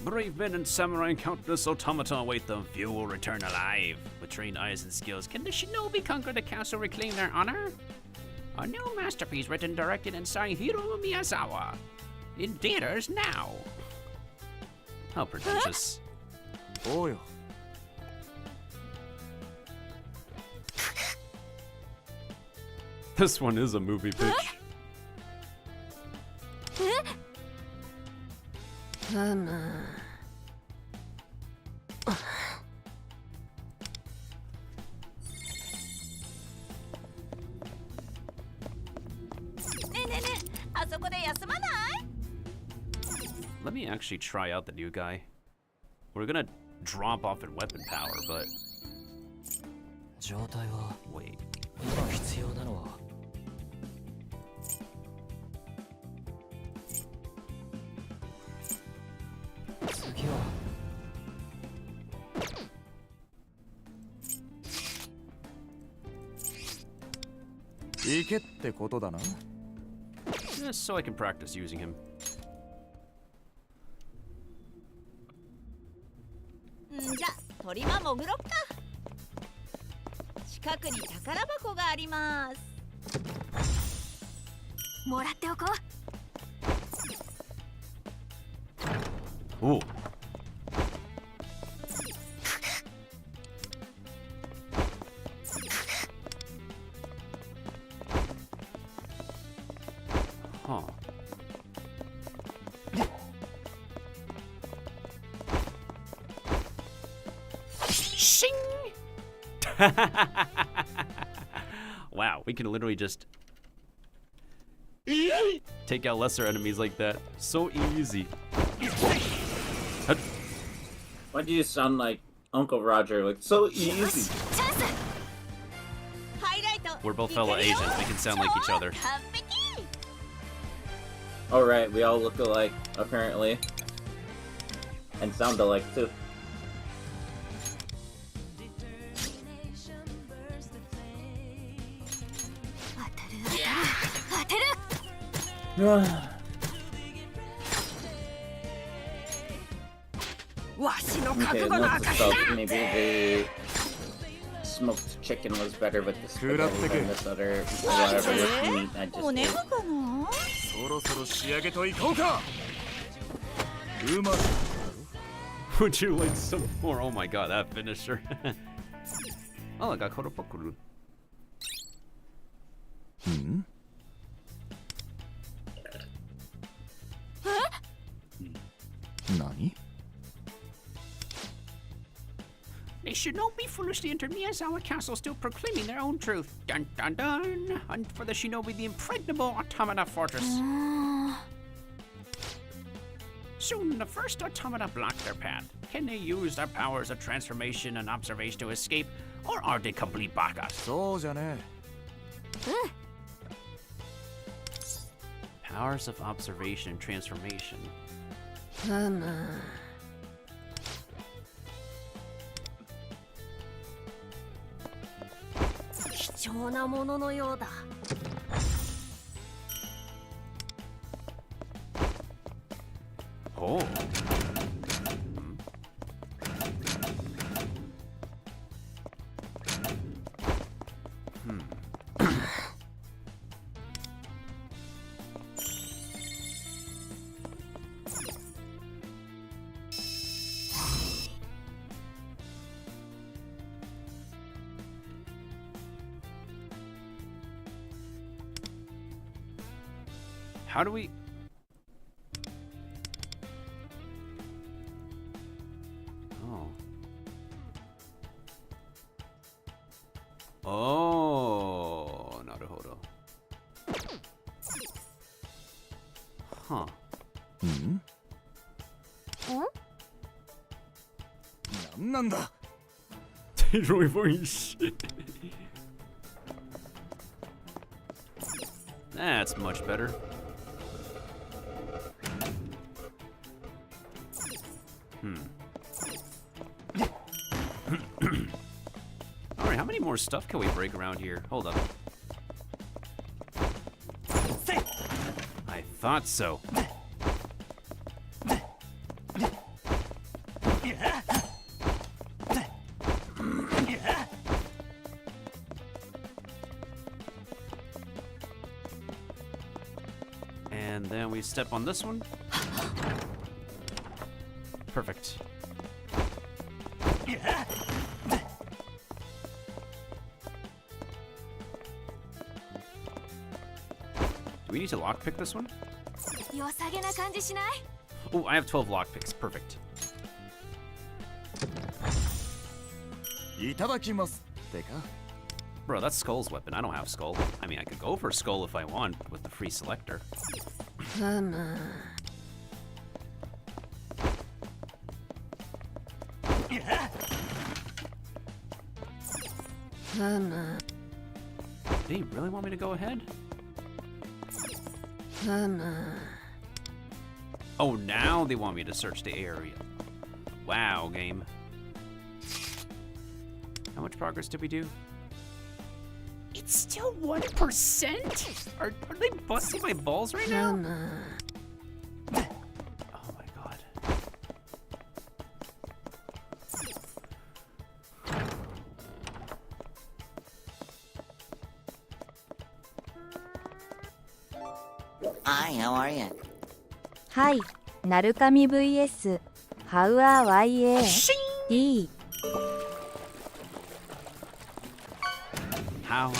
Brave men and samurai countless automata await them. Few will return alive. With trained eyes and skills, can the shinobi conquer the castle, reclaim their honor? A new masterpiece written, directed, and starring Hiro Miyazawa. In theaters now. How pretentious. Oh, yeah. This one is a movie pitch. Let me actually try out the new guy. We're gonna drop off in weapon power, but... Wait. Just so I can practice using him. んじゃ、堀間潜ろっか。近くに宝箱があります。もらっておこう。お。Huh. Shing! Wow, we can literally just take out lesser enemies like that. So easy. Why do you sound like Uncle Roger? Like, so easy. We're both fellow Asians. We can sound like each other. Alright, we all look alike, apparently. And sound alike, too. Okay, note to self, maybe the smoked chicken was better with the spaghetti than this other whatever with meat I just ate. そろそろ仕上げといこうか。うまく Would you like some more? Oh my god, that finisher. Oh, I got Koropokuru. 何 They should not be foolishly entered Miyazawa Castle, still proclaiming their own truth. Dun dun dun! Hunt for the shinobi, the impregnable automata fortress. Soon, the first automata block their path. Can they use their powers of transformation and observation to escape, or are they complete bakas? そうじゃね。 Powers of observation and transformation. 貴重なもののようだ。Oh. How do we... Oh, naruhodo. Huh. Hmm? なんなんだ。 Roy voice. That's much better. Alright, how many more stuff can we break around here? Hold up. I thought so. And then we step on this one. Perfect. Do we need to lockpick this one? 良さげな感じしない？ Oh, I have 12 lockpicks. Perfect. いただきますってか。 Bro, that's Skull's weapon. I don't have Skull. I mean, I could go for Skull if I want with the free selector. Do you really want me to go ahead? Oh, now they want me to search the area. Wow, game. How much progress did we do? It's still 1%? Are they busting my balls right now? Oh my god. Hi, how are you? はい、なるかみ VS How are YA How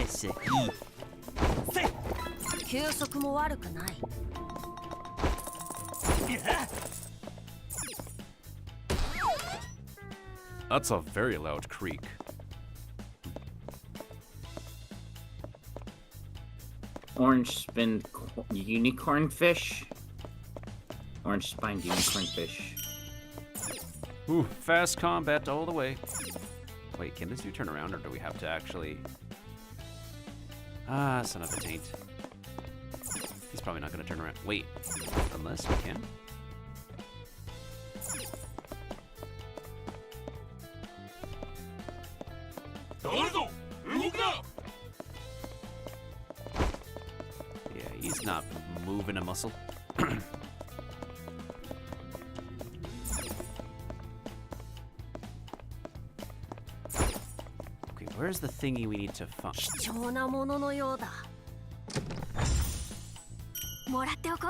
is it? 休息も悪くない。That's a very loud creak. Orange spined unicorn fish. Orange spined unicorn fish. Ooh, fast combat all the way. Wait, can this dude turn around or do we have to actually... Ah, son of a taint. He's probably not gonna turn around. Wait, unless we can? Yeah, he's not moving a muscle. Okay, where's the thingy we need to find? 貴重なもののようだ。もらっておこ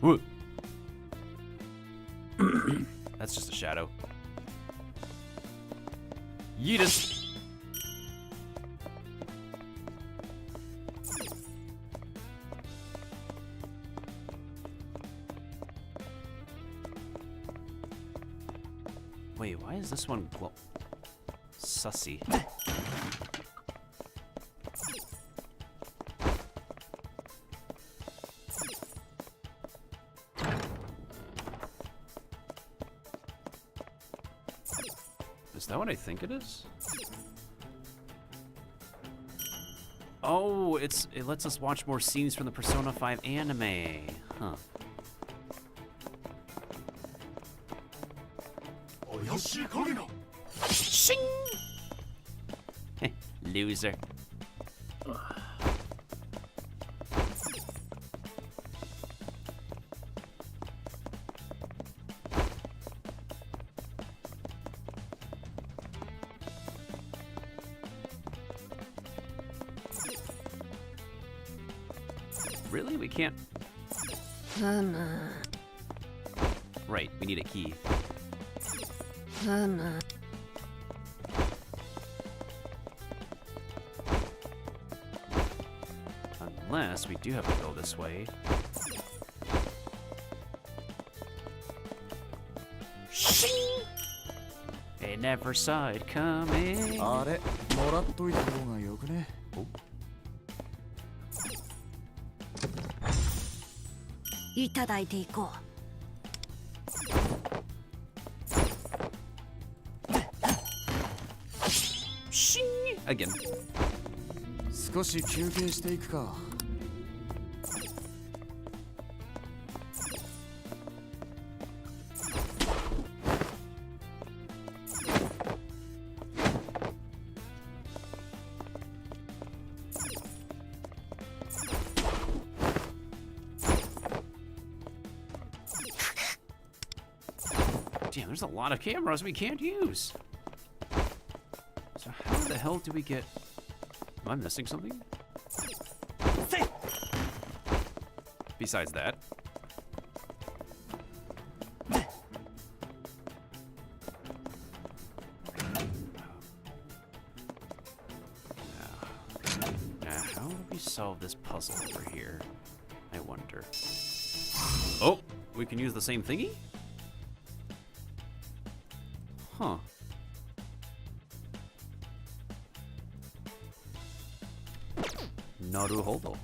う。Whoa. That's just a shadow. Yeetus. Wait, why is this one glow? Sussy. Is that what I think it is? Oh, it lets us watch more scenes from the Persona 5 anime. Huh. Shing! Loser. Really? We can't... Right, we need a key. Unless we do have to go this way. They never saw it coming. あれ、もらっといた方がよくね。いただいていこう。Again. 少し休憩していくか。Damn, there's a lot of cameras we can't use. So how the hell do we get... Am I missing something? Besides that. Now, how do we solve this puzzle over here? I wonder. Oh, we can use the same thingy? Huh. Naruhodo.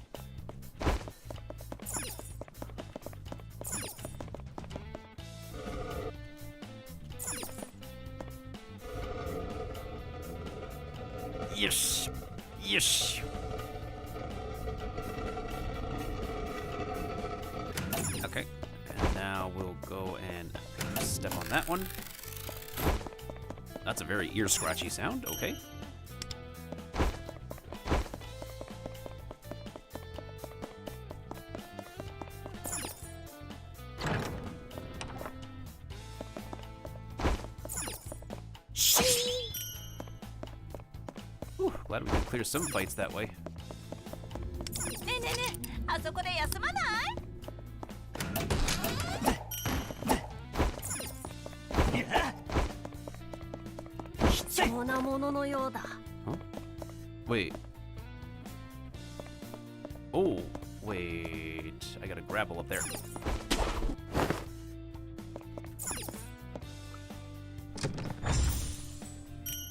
Yes. Yes. Okay. And now we'll go and step on that one. That's a very ear-scratchy sound. Okay. glad we could clear some fights that way. ねえねえねえ、あそこで休まない？貴重なもののようだ。Wait. Oh, wait. I gotta grapple up there.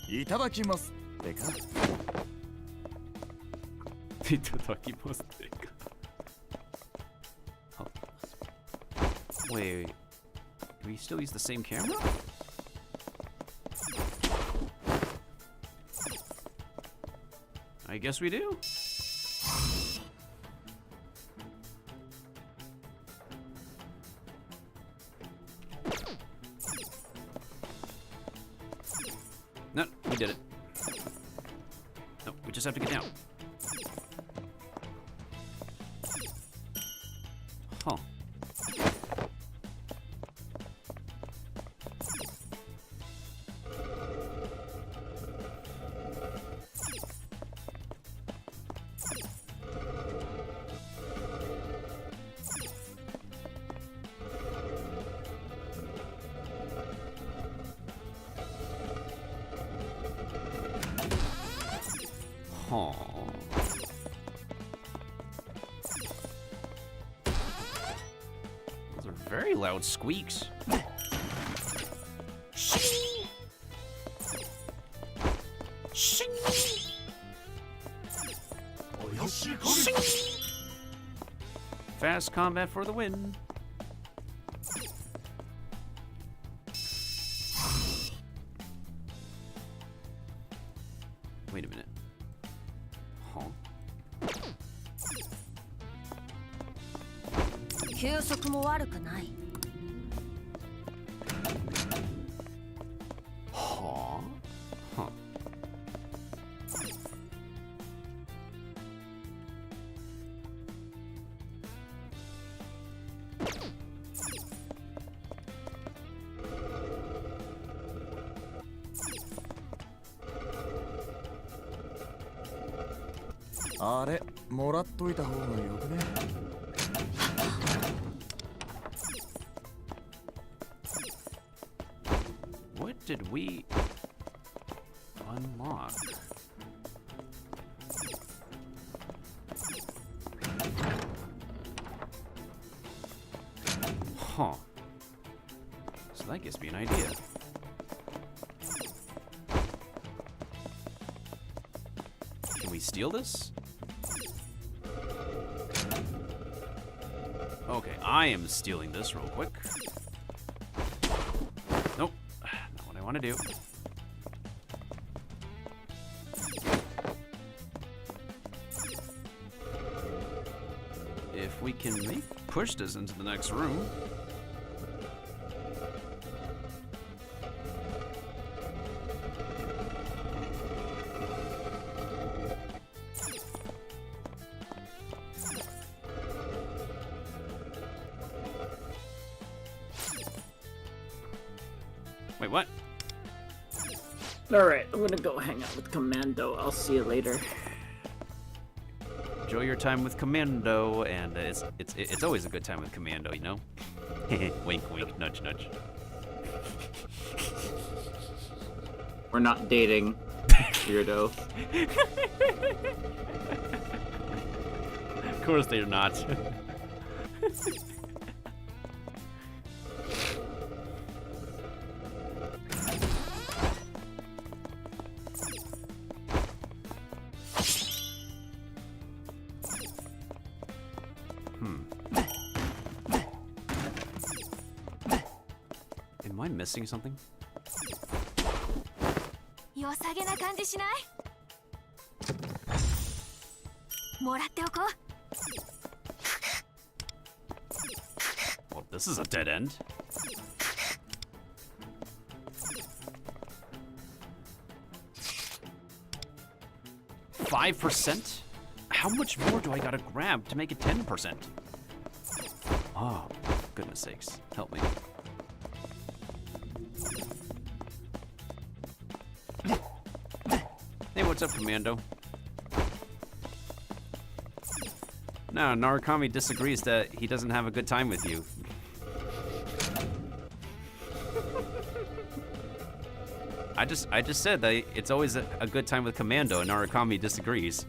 いただきますってか。いただきますってか。Wait. Do we still use the same camera? I guess we do. No, we did it. No, we just have to get down. Huh. Huh. Those are very loud squeaks. Fast combat for the win. Wait a minute. Huh? 休息も悪くない。Huh? Huh. What あれ、もらっといた方がよくね。What did we unlock? Huh. So that gives me an idea. Can we steal this? Okay, I am stealing this real quick. Nope, not what I want to do. If we can push this into the next room. Wait, what? Alright, I'm gonna go hang out with Commando. I'll see you later. Enjoy your time with Commando, and it's always a good time with Commando, you know? Wink, wink, nudge, nudge. We're not dating, weirdo. Of course they're not. Am I missing something? 良さげな感じしない？もらっておこう。Well, this is a dead end. $5%? How much more do I gotta grab to make it 10%? Oh, goodness sakes. Help me. Hey, what's up, Commando? No, Narukami disagrees that he doesn't have a good time with you. I just said that it's always a good time with Commando, and Narukami disagrees.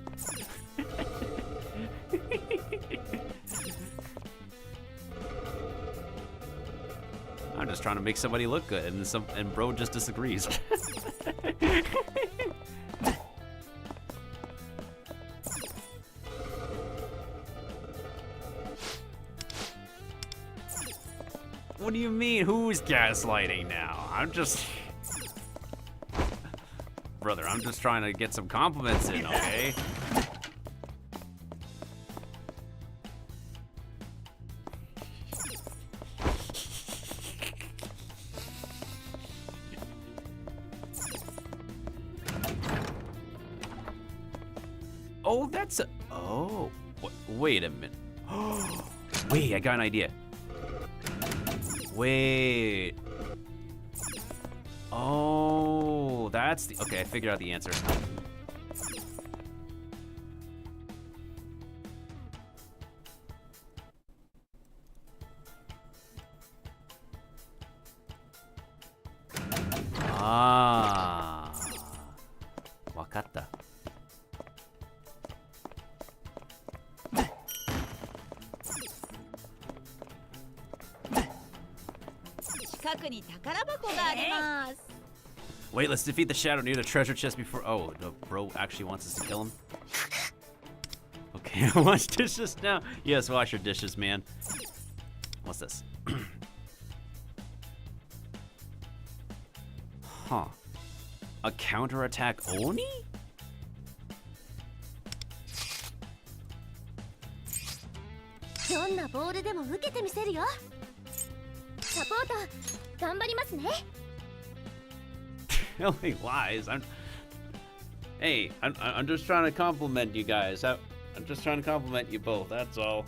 I'm just trying to make somebody look good, and bro just disagrees. What do you mean? Who's gaslighting now? I'm just... Brother, I'm just trying to get some compliments in, okay? Oh, that's a... Oh. Wait a minute. Wait, I got an idea. Wait. Oh, that's the... Okay, I figured out the answer. Ah. Wakatta. 近くに宝箱があります。 Wait, let's defeat the shadow near the treasure chest before... Oh, no, bro actually wants us to kill him? Okay, wash dishes now. Yes, wash your dishes, man. What's this? Huh. A counterattack Oni? Telling lies. Hey, I'm just trying to compliment you guys. I'm just trying to compliment you both. That's all.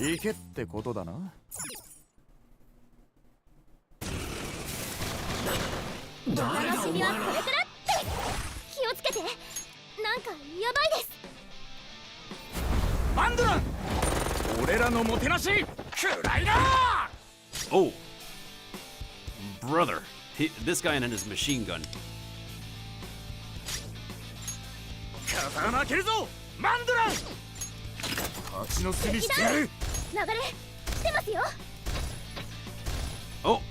行けってことだな。お楽しみはこれからって気をつけて。なんかやばいです。マンドラン、俺らのもてなしくらいだ。 Oh, brother, this guy and his machine gun. 刀開けるぞ、マンドラン。蜂の巣にしてやる。流れ来てますよ。 Oh.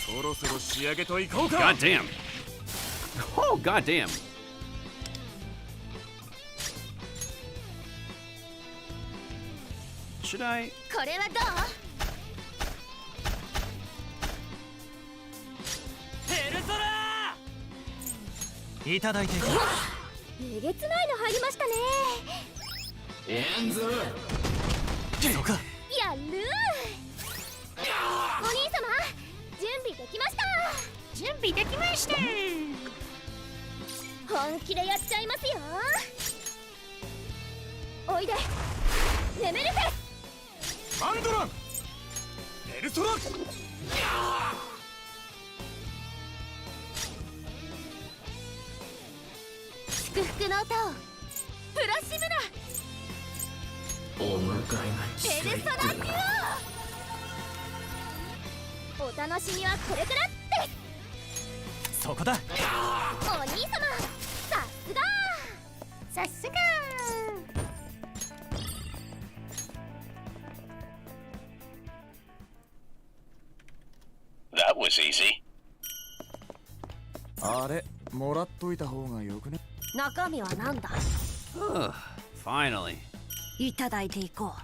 そろそろ仕上げといこうか。 God damn. Oh, god damn. Should I? これはどう？ペルソナー。いただいていこう。えげつないの入りましたね。エンズそうか。やるー。お兄様、準備できました。準備できました。本気でやっちゃいますよ。おいで、眠るフェス。マンドラン、ペルソナ。祝福の歌をプラシムナ。お迎えがペルソナデュオ。お楽しみはこれからって。そこだ。お兄様、さすが。さすが。 That was easy. あれ、もらっといた方がよくね。中身はなんだ。 Finally. いただいていこう。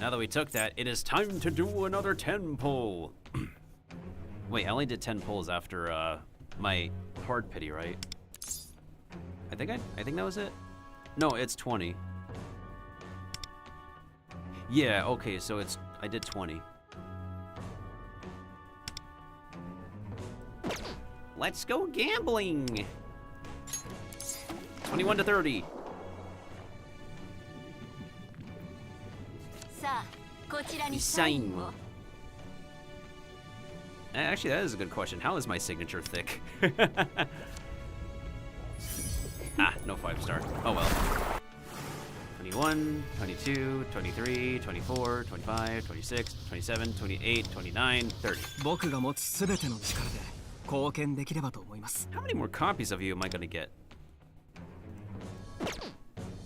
Now that we took that, it is time to do another 10 pull. Wait, I only did 10 pulls after my hard pity, right? I think that was it. No, it's 20. Yeah, okay, so I did 20. Let's go gambling. 21 to 30. さあ、こちらに Sign. Actually, that is a good question. How is my signature thick? Ah, no 5-star. Oh well. 21, 22, 23, 24, 25, 26, 27, 28, 29, 30. 僕が持つすべての力で貢献できればと思います。 How many more copies of you am I gonna get?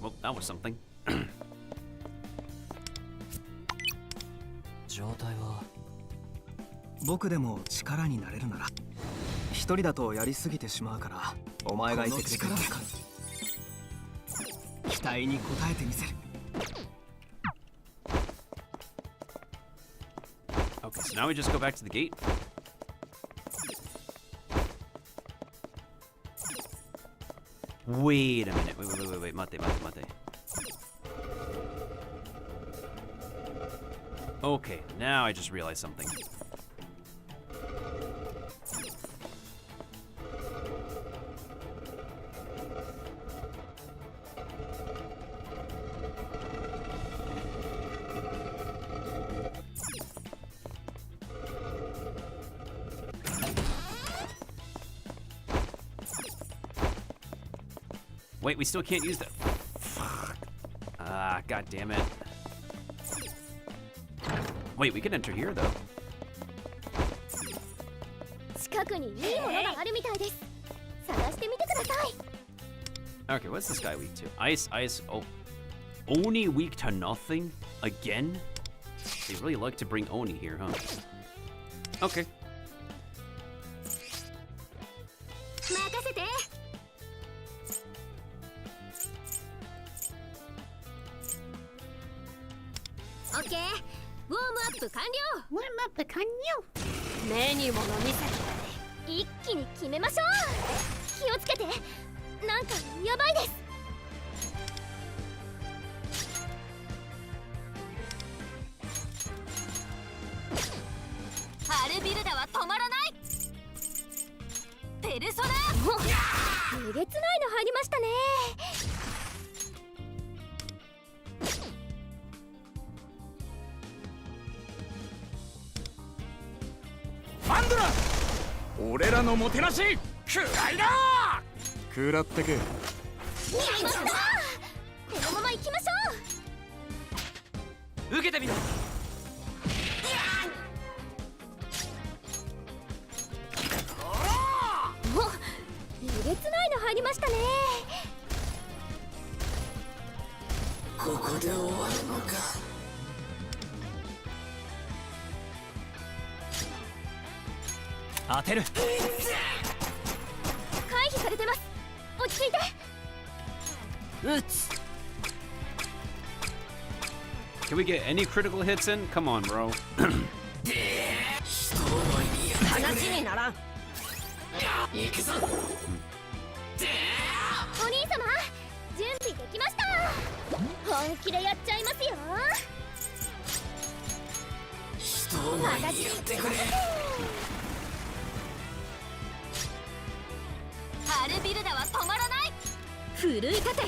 Well, that was something. 状態は僕でも力になれるなら一人だとやりすぎてしまうからお前がいてくれる期待に応えてみせる。 Okay, so now we just go back to the gate. Wait a minute. Wait. Mate. Okay, now I just realized something. Wait, we still can't use that. Fuck. Ah, god damn it. Wait, we can enter here though. 近くにいいものがあるみたいです。探してみてください。 Okay, what's this guy weak to? Ice. Oh, Oni weak to nothing again? They really like to bring Oni here, huh? Okay. 任せて。オッケー。ウォームアップ完了。ウォームアップ完了。メニューもの見せて一気に決めましょう。気をつけて。なんかやばいです。ハルビルダは止まらない。ペルソナえげつないの入りましたね。マンドラ俺らのもてなし食らいだ食らってけ。やりました。このまま行きましょう。受けてみろ。お、えげつないの入りましたね。ここで終わるのか。当てる。回避されてます。落ち着いて。撃つ。 Can we get any critical hits in? Come on, bro. 話にならん。行くぞ。お兄様、準備できました。本気でやっちゃいますよ。人を前にやってくれ。ハルビルダは止まらない。奮い立て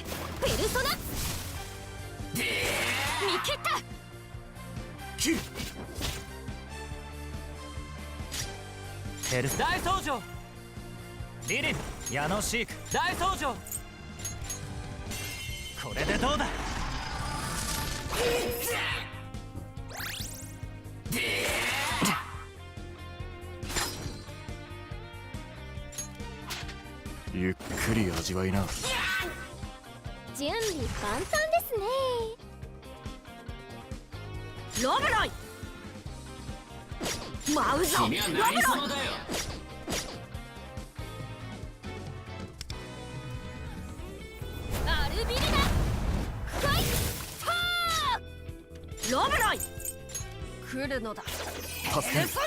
ペルソナ。見切った。ペルス大僧正。リリン矢野シーク大僧正。これでどうだ。ゆっくり味わいな。準備万端ですね。ロブロイ舞うぞ。君は何様だよ。アルビルダファイト。ロブロイ来るのだ。ペルソナ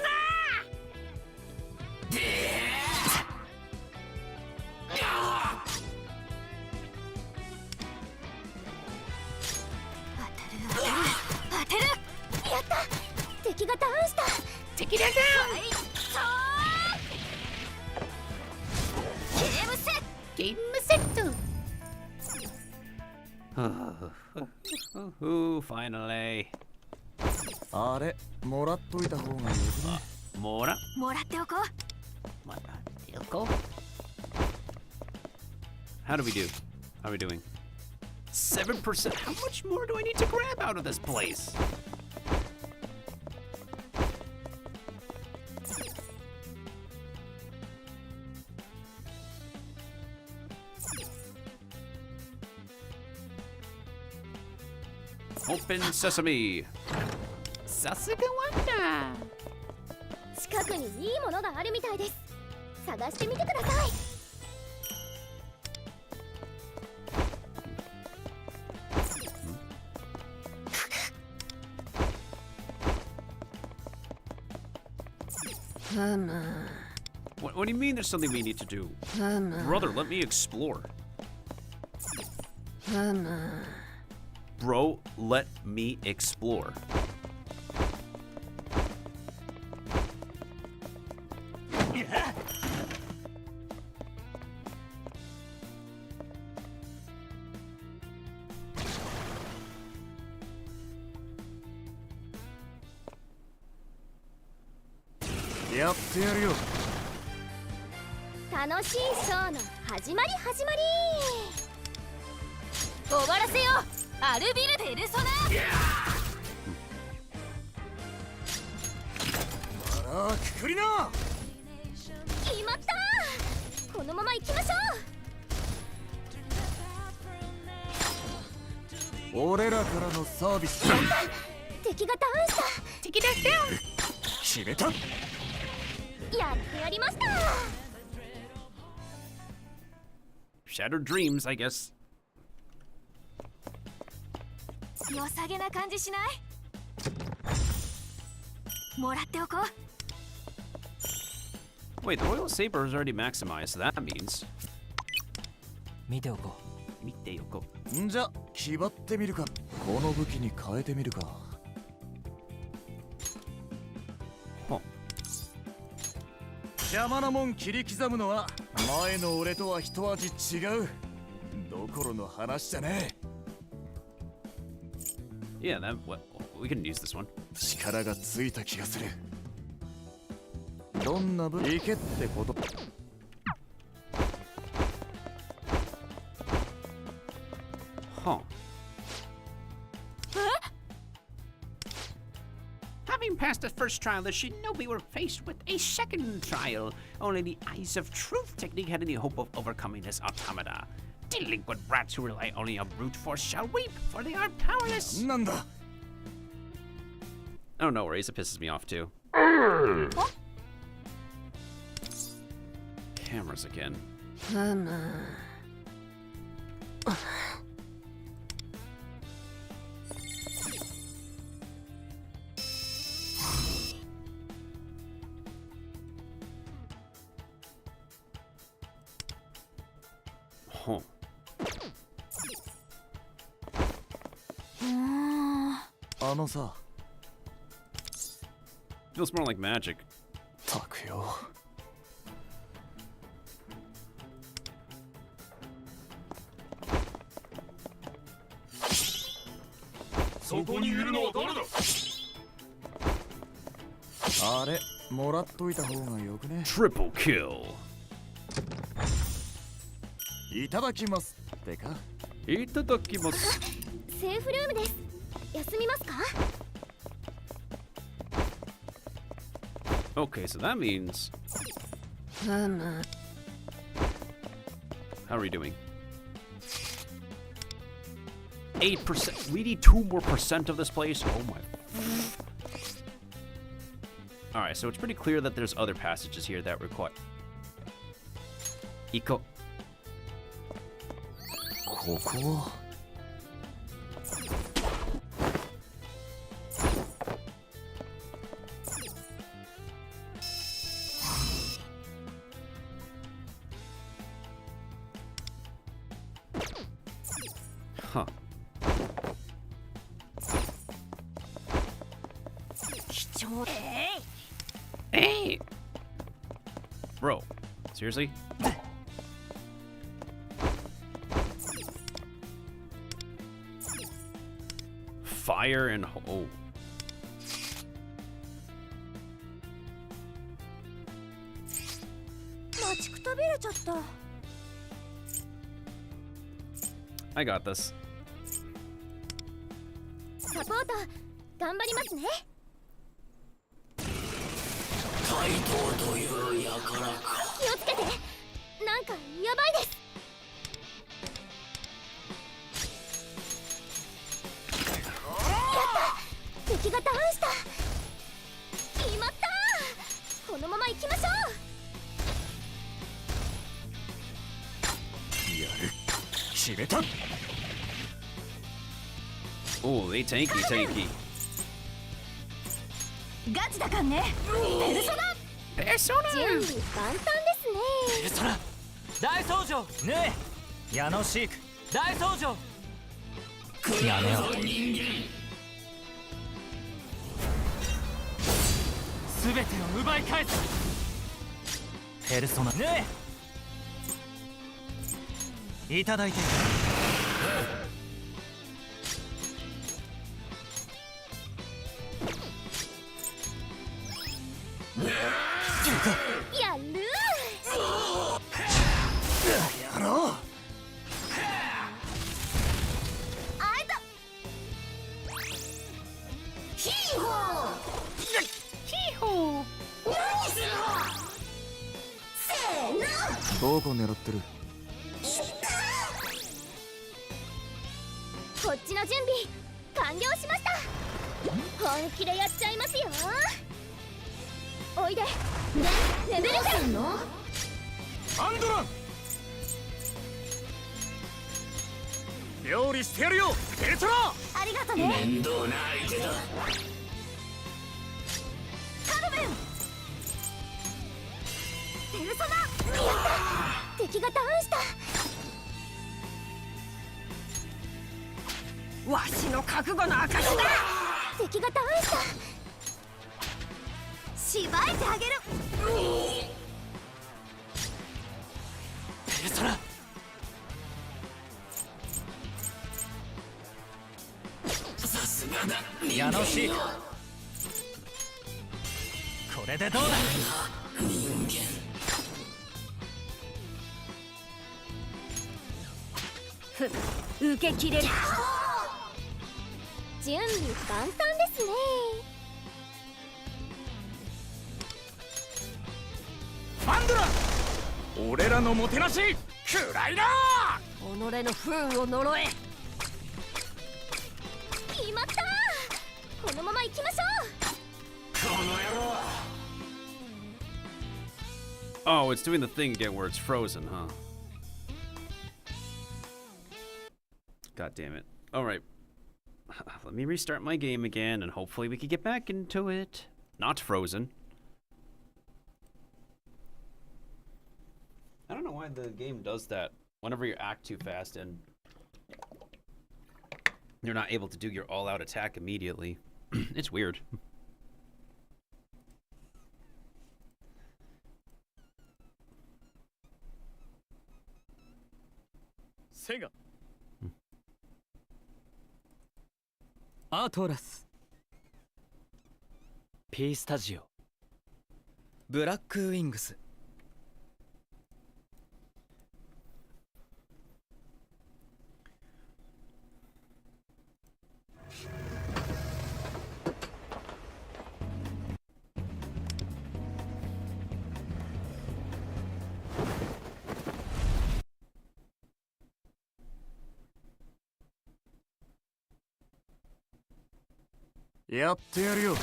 当てる。やった。敵がダウンした。敵だぞ。ゲームセット。 Ooh, finally. あれ、もらっといた方がよくね。もらっておこう。もらっておこう。How do we do? How are we doing? 7%. How much more do I need to grab out of this place? Open sesame. さすがワンダー。近くにいいものがあるみたいです。探してみてください。What do you mean there's something we need to do? Brother, let me explore. Bro, let me explore. Yeah, 楽しいショーの始まり終わらせようアルビル・ペルソナ。あら、くくりな。決まった。このまま行きましょう。俺らからのサービス。敵がダウンした。敵だダウン。決めた。やってやりました。Shattered dreams, I guess. 良さげな感じしない？もらっておこう。 Wait, the Royal Saber is already maximized, so that means. 見ておこう。見ておこう。んじゃ、気張ってみるか。この武器に変えてみるか。邪魔なもん切り刻むのは前の俺とは一味違う。どころの話じゃねえ。Yeah, that we can use this one. 力がついた気がする。どんな武器けってこと。Huh. Having passed the first trial, the shinobi were faced with a second trial. Only the Eyes of Truth technique had any hope of overcoming this automata. Delinquent brats who rely only on brute force shall weep, for they are powerless. Nanda. Oh, no worries. It pisses me off too. Cameras again. Huh. Feels more like magic. たくよ。そこにいるのは誰だ。あれ、もらっといた方がよくね。 Triple kill. いただきますってか。いただきます。セーフルームです。休みますか？ Okay, so that means. How are we doing? 8%. We need 2 more % of this place. Oh my. Alright, so it's pretty clear that there's other passages here that require. Iko. ここ。Huh. 貴重。Hey! Bro, seriously? fire and oh. 待ちくたびれちゃった。 I got this. サポート頑張りますね。怪盗というやからか。気をつけて。なんかやばいです。やった敵がダウンした。決まった。このまま行きましょう。やる。決めた。 Oh, they tanky. ガチだかんね。ペルソナ。ペソナ。準備万端ですね。ペルソナ大僧正ねえ矢野シーク大僧正やめよう。すべてを奪い返す。ペルソナねえいただいて。やるやろう。あいた。ヒーホーヒーホー。何するの。せーの。どこ狙ってる。こっちの準備完了しました。本気でやっちゃいますよ。おいで。レベル10のアンドラン料理してやるよペルトラ。ありがとね。面倒な相手だ。カルベンペルソナ。やった敵がダウンした。わしの覚悟の証だ。敵がダウンした。しばいてあげる。ペルソナさすがだ。矢野シークこれでどうだ。人間。ふ受け切れる。準備万端ですね。アンドラン俺らのもてなしくらいな。己の不運を呪え。決まった。このまま行きましょう。この野郎。 Oh, it's doing the thing again where it's frozen, huh? God damn it. Alright. Let me restart my game again and hopefully we can get back into it. Not frozen. I don't know why the game does that whenever you act too fast and you're not able to do your all-out attack immediately. It's weird. Sega. アトラス P スタジオブラックウィングスやってやるよ。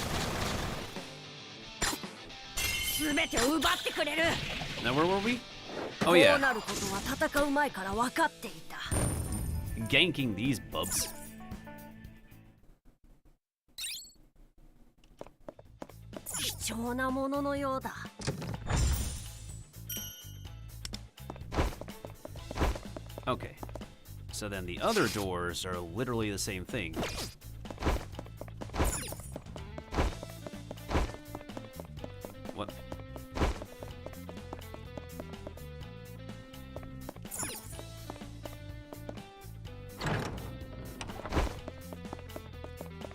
すべてを奪ってくれる。 Now where were we? こ Oh う yeah. なることは戦う前から分かっていた。 Ganking these bubs. 貴重なもののようだ。 Okay. So then the other doors are literally the same thing. What?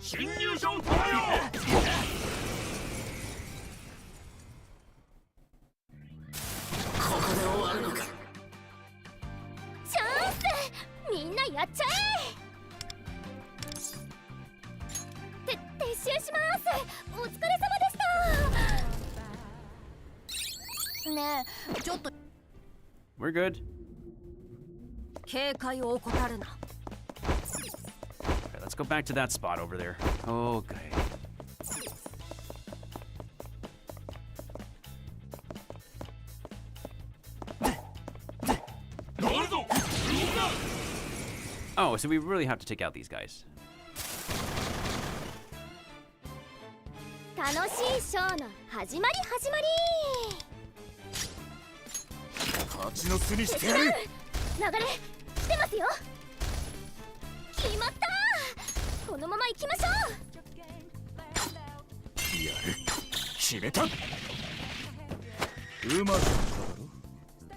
侵入者を止めよ。ここで終わるのか。チャンス、みんなやっちゃえ。撤収します。お疲れ様でした。ねえ、ちょっと We're good. 警戒を怠るな。 Okay, let's go back to that spot over there. Okay. Oh, so we really have to take out these guys. 楽しいショーの始まり始まり。蜂の巣にしてやる。流れ来てますよ。決まった。このまま行きましょう。やる。決めた。うまくいっただ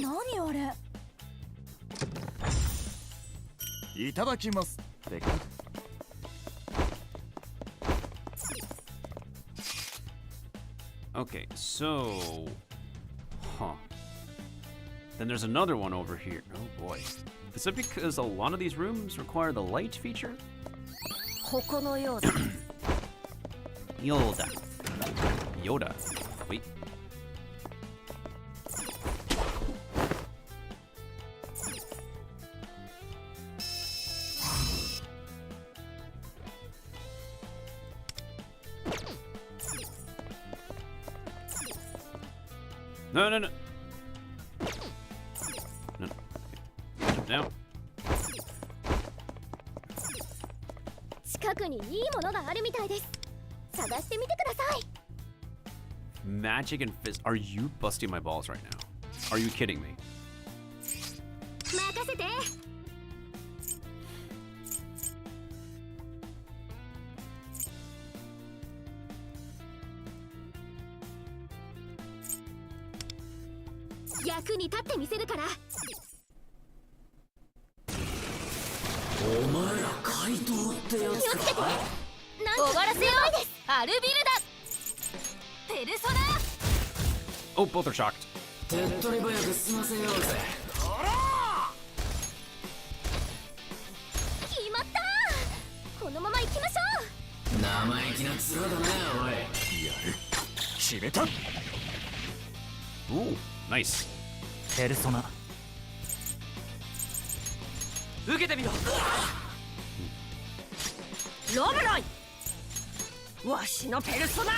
ろ。何あれ。いただきますってか。Okay, so... Huh. Then there's another one over here. Oh boy. Is it because a lot of these rooms require the light feature? ここのようだ。 Yoda. Yoda. Wait. No, no, no. No. Jump down. 近くにいいものがあるみたいです。探してみてください。 Magic and fist. Are you busting my balls right now? Are you kidding me? 任せて。役に立ってみせるから。お前ら怪盗ってやつか。気をつけて。なんか終わらせようです。アルビルダ。ペルソナ。 Oh, both are shocked. 手っ取り早く済ませようぜ。決まった。このまま行きましょう。生意気な面だね、おい。やる。決めた。 Ooh, nice. ペルソナ。受けてみろ。ロブロイ。わしのペルソナ。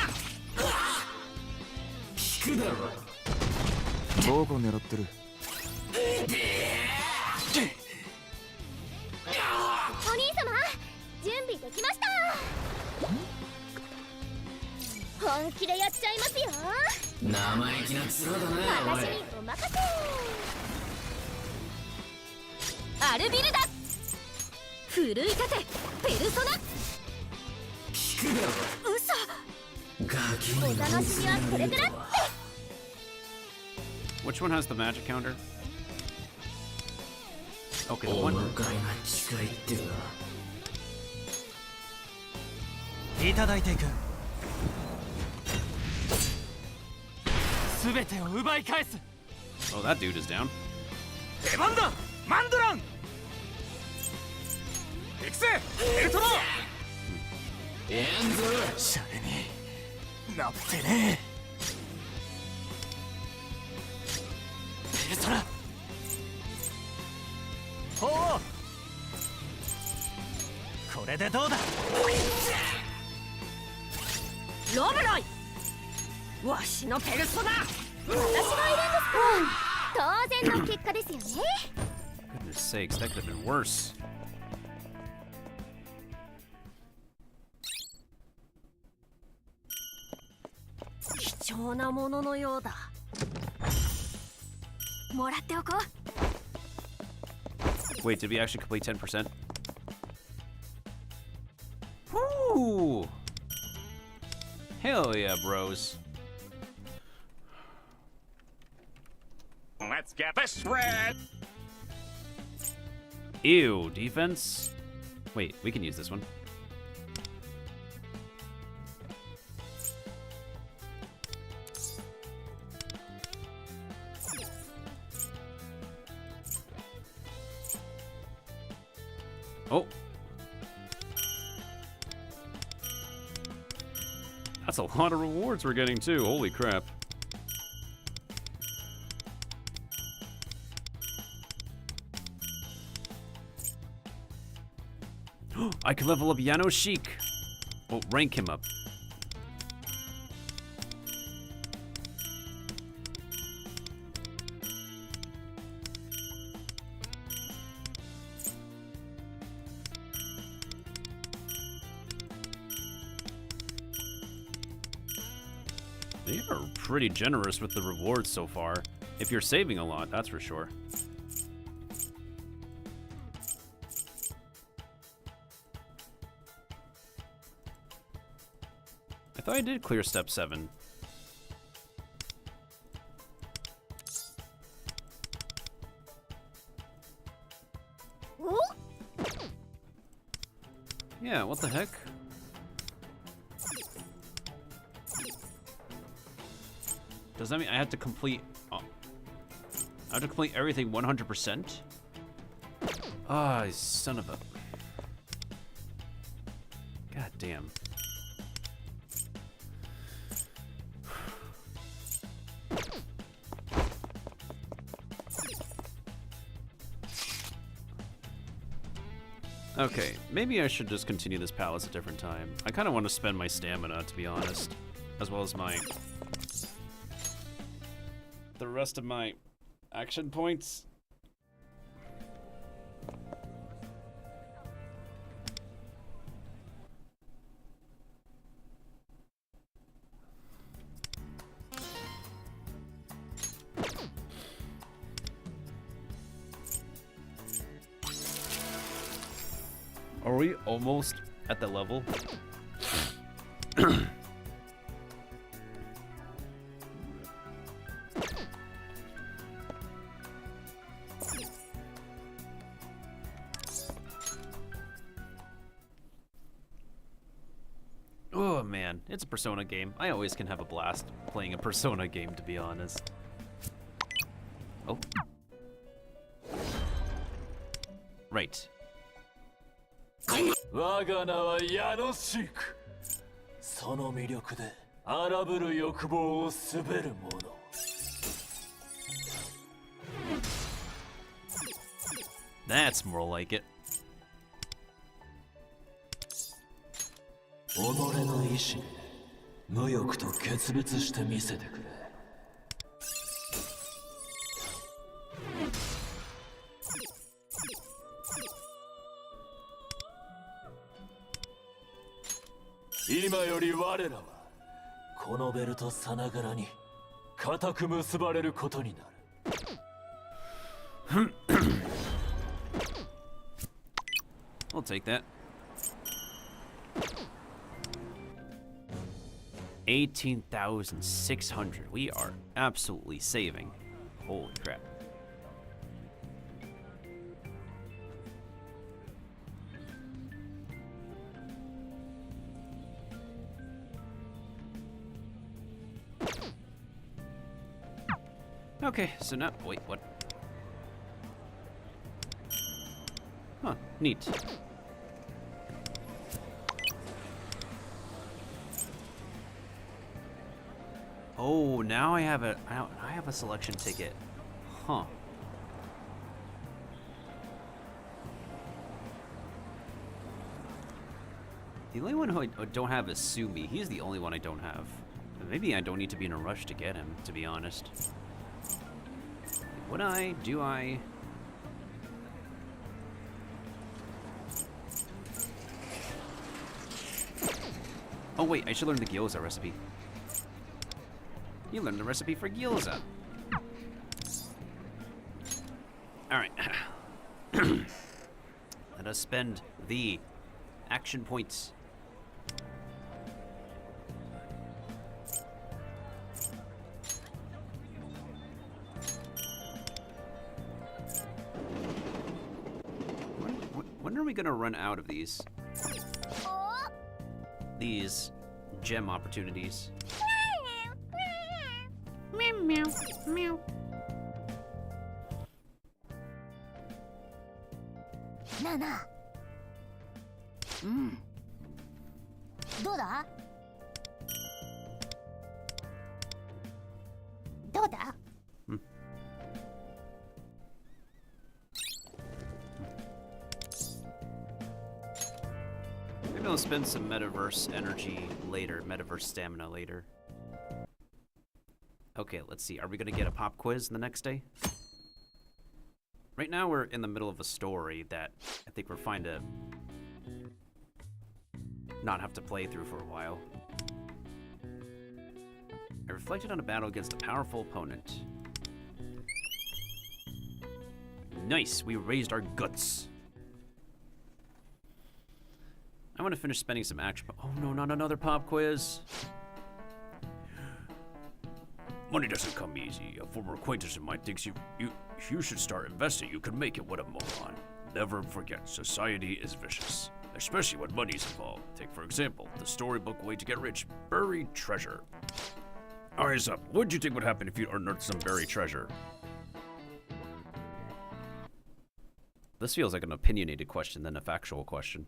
聞くだろ。どこ狙ってる。お兄様、準備できました。本気でやっちゃいますよ。生意気な面だね、おい。私にお任せ。アルビルダ。奮い立て、ペルソナ。聞くだろ。嘘。ガキお楽しみはこれからって。 Which one has the magic counter? Okay, the お one. 迎えが近いってな。いただいていく。すべてを奪い返す。 Oh, that dude is down. 出番だ、マンドラン。行くぜ、エルトロ。エンズ。シャレになってね。ペルソナ。ほう。これでどうだ。ロブロイ。わしのペルソナ。私がいるんですか。当然の結果ですよね。 Goodness sakes, that could have been worse. 貴重なもののようだ。もらっておこう。 Wait, did we actually complete 10%? Woo! Hell yeah, bros. Let's get this red. Ew, defense? Wait, we can use this one. Oh. That's a lot of rewards we're getting too. Holy crap. I can level up Yano Sheik. Oh, rank him up. They are pretty generous with the rewards so far. If you're saving a lot, that's for sure. I thought I did clear step 7. Yeah, what the heck? Does that mean I have to complete... Oh. I have to complete everything 100%? Ah, son of a... God damn. Okay, maybe I should just continue this palace a different time. I kind of want to spend my stamina, to be honest. As well as my... the rest of my action points. Are we almost at the level? Oh man, it's a Persona game. I always can have a blast playing a Persona game, to be honest. Oh. Right. 我が名はヤノシーク。その魅力で荒ぶる欲望を滑る者。That's more like it. 己の意志で無欲と決別してみせてくれ。今より我らはこのベルトさながらに固く結ばれることになる。I'll take that. 18,600. We are absolutely saving. Holy crap. Okay, so now, wait, what? Huh, neat. Oh, now I have a selection ticket. Huh. The only one who I don't have is Sumi. He's the only one I don't have. Maybe I don't need to be in a rush to get him, to be honest. Would I? Do I? Oh wait, I should learn the gyoza recipe. You learned the recipe for gyoza. Alright. Let us spend the action points. gonna run out of these gem opportunities. Meow, meow, meow. なあなあ。どうだ？どうだ？ Maybe I'll spend some metaverse energy later, metaverse stamina later. Okay, let's see. Are we gonna get a pop quiz the next day? Right now we're in the middle of a story that I think we're fine to not have to play through for a while. I reflected on a battle against a powerful opponent. Nice, we raised our guts. I want to finish spending some action. Oh no, not another pop quiz. Money doesn't come easy. A former acquaintance of mine thinks if you should start investing, you could make it. What a moron. Never forget, society is vicious, especially when money's involved. Take, for example, the storybook Way to Get Rich, Buried Treasure. Eyes up. What do you think would happen if you unearthed some buried treasure? This feels like an opinionated question than a factual question.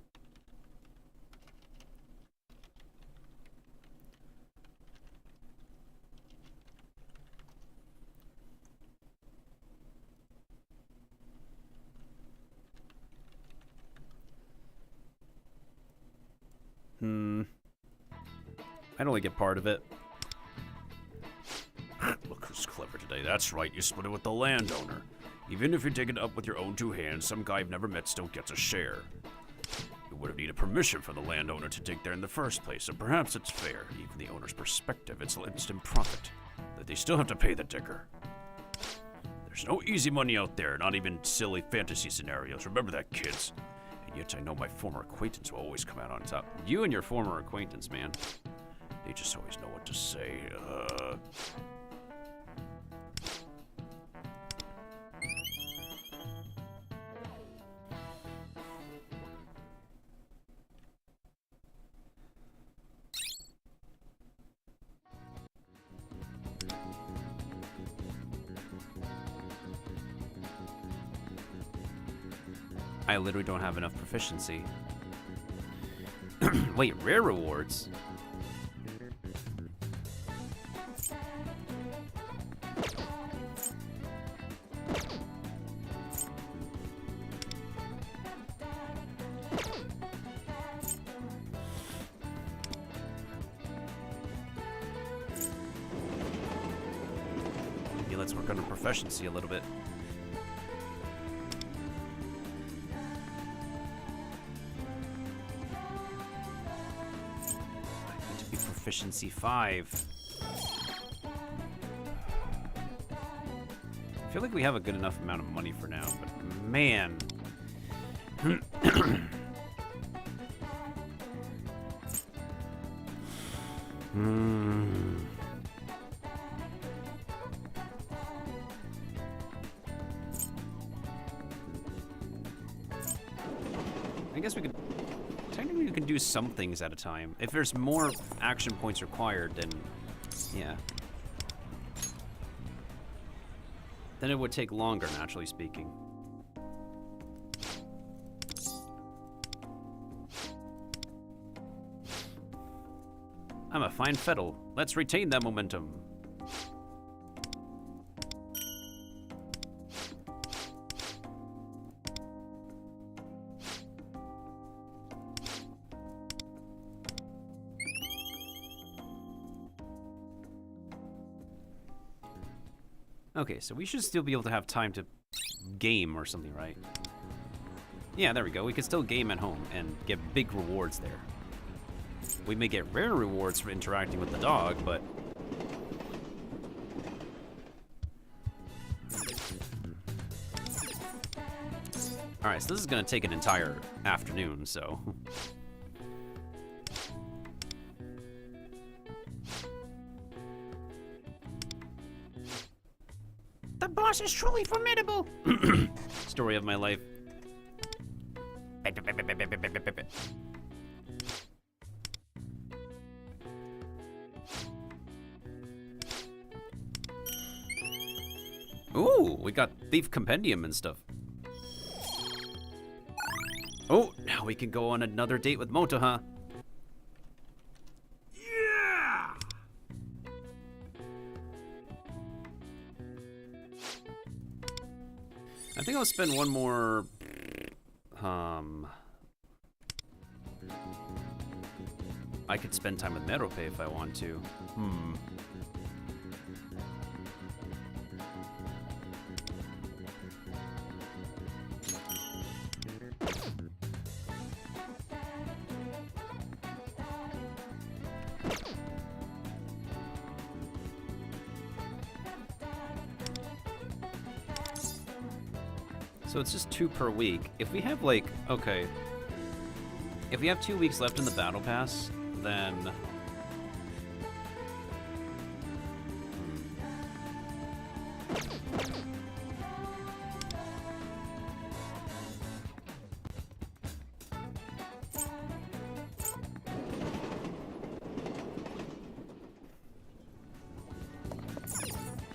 I'd only get part of it. Look who's clever today. That's right, you split it with the landowner. Even if you take it up with your own two hands, some guy you've never met still gets a share. You would have needed permission from the landowner to dig there in the first place, so perhaps it's fair. Even the owner's perspective, it's instant profit. That they still have to pay the digger. There's no easy money out there, not even silly fantasy scenarios. Remember that, kids. And yet I know my former acquaintance will always come out on top. You and your former acquaintance, man. They just always know what to say. I literally don't have enough proficiency. Wait, rare rewards? Maybe let's work on our proficiency a little bit. Proficiency 5. I feel like we have a good enough amount of money for now, but man. I guess we could technically we can do some things at a time. If there's more action points required, then yeah. Then it would take longer, naturally speaking. I'm a fine fiddle. Let's retain that momentum. Okay, so we should still be able to have time to game or something, right? Yeah, there we go. We can still game at home and get big rewards there. We may get rare rewards for interacting with the dog, but... Alright, so this is going to take an entire afternoon, so... The boss is truly formidable. Story of my life. Ooh, we got Thief Compendium and stuff. Oh, now we can go on another date with Moto, huh? Yeah! I think I'll spend one more... I could spend time with Merope if I want to. So it's just 2 per week. If we have like, okay. If we have 2 weeks left in the battle pass, then...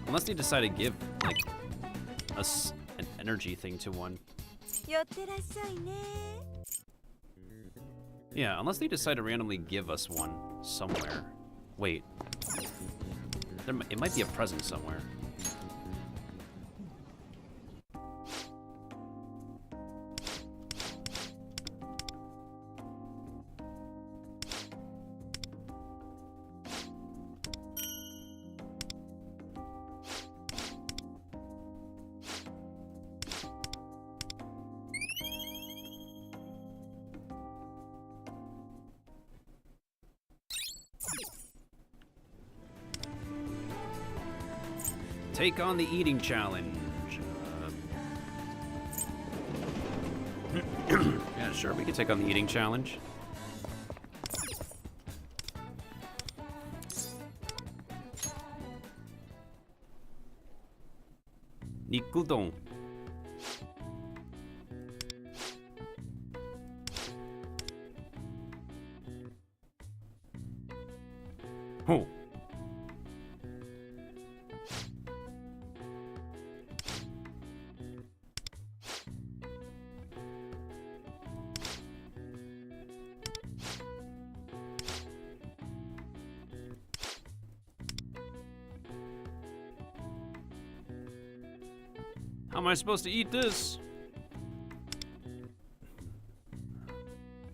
Unless they decide to give, like, us an energy thing to one. Yeah, unless they decide to randomly give us one somewhere. Wait. It might be a present somewhere. Take on the eating challenge. Yeah, sure, we can take on the eating challenge. Nikudon. Oh. How am I supposed to eat this?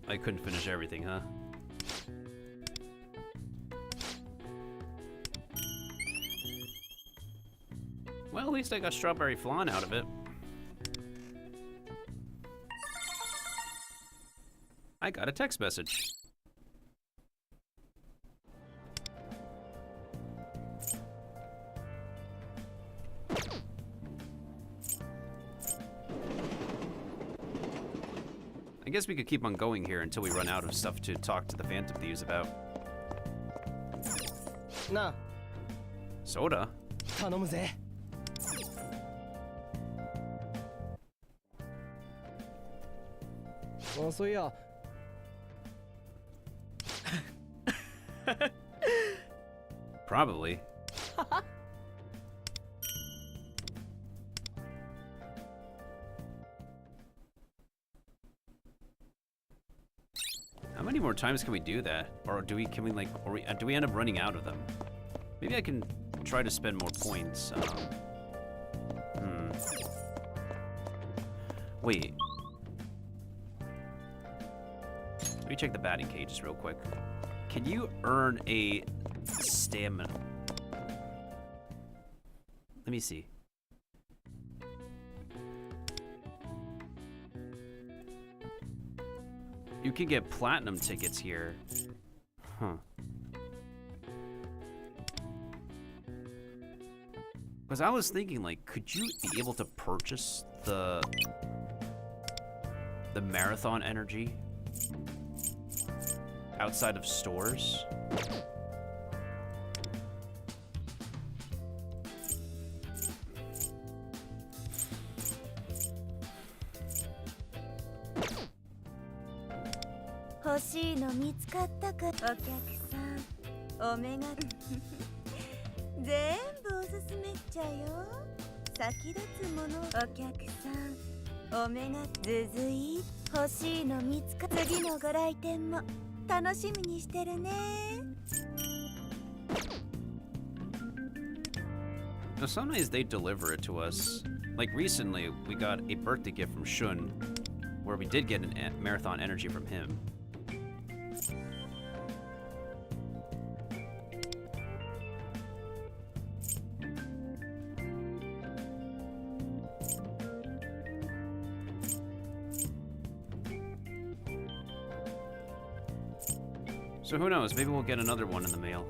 I couldn't finish everything, huh? Well, at least I got strawberry flan out of it. I got a text message. I guess we could keep on going here until we run out of stuff to talk to the Phantom Thieves about. Nah. Soda? 頼むぜ。そういや。Probably. How many more times can we do that? Or do we do we end up running out of them? Maybe I can try to spend more points. Wait. Let me check the batting cages real quick. Can you earn a stamina? Let me see. You can get platinum tickets here. Huh. Because I was thinking, like, could you be able to purchase the marathon energy outside of stores? しいの見つかったか。お客さん、お目が全部おすすめっちゃよ。先立つもの。お客さん、お目がずずい欲しいの見つか。次のご来店も楽しみにしてるね。Now, sometimes they deliver it to us. Like recently, we got a birthday gift from Shun, where we did get an marathon energy from him. So who knows? Maybe we'll get another one in the mail.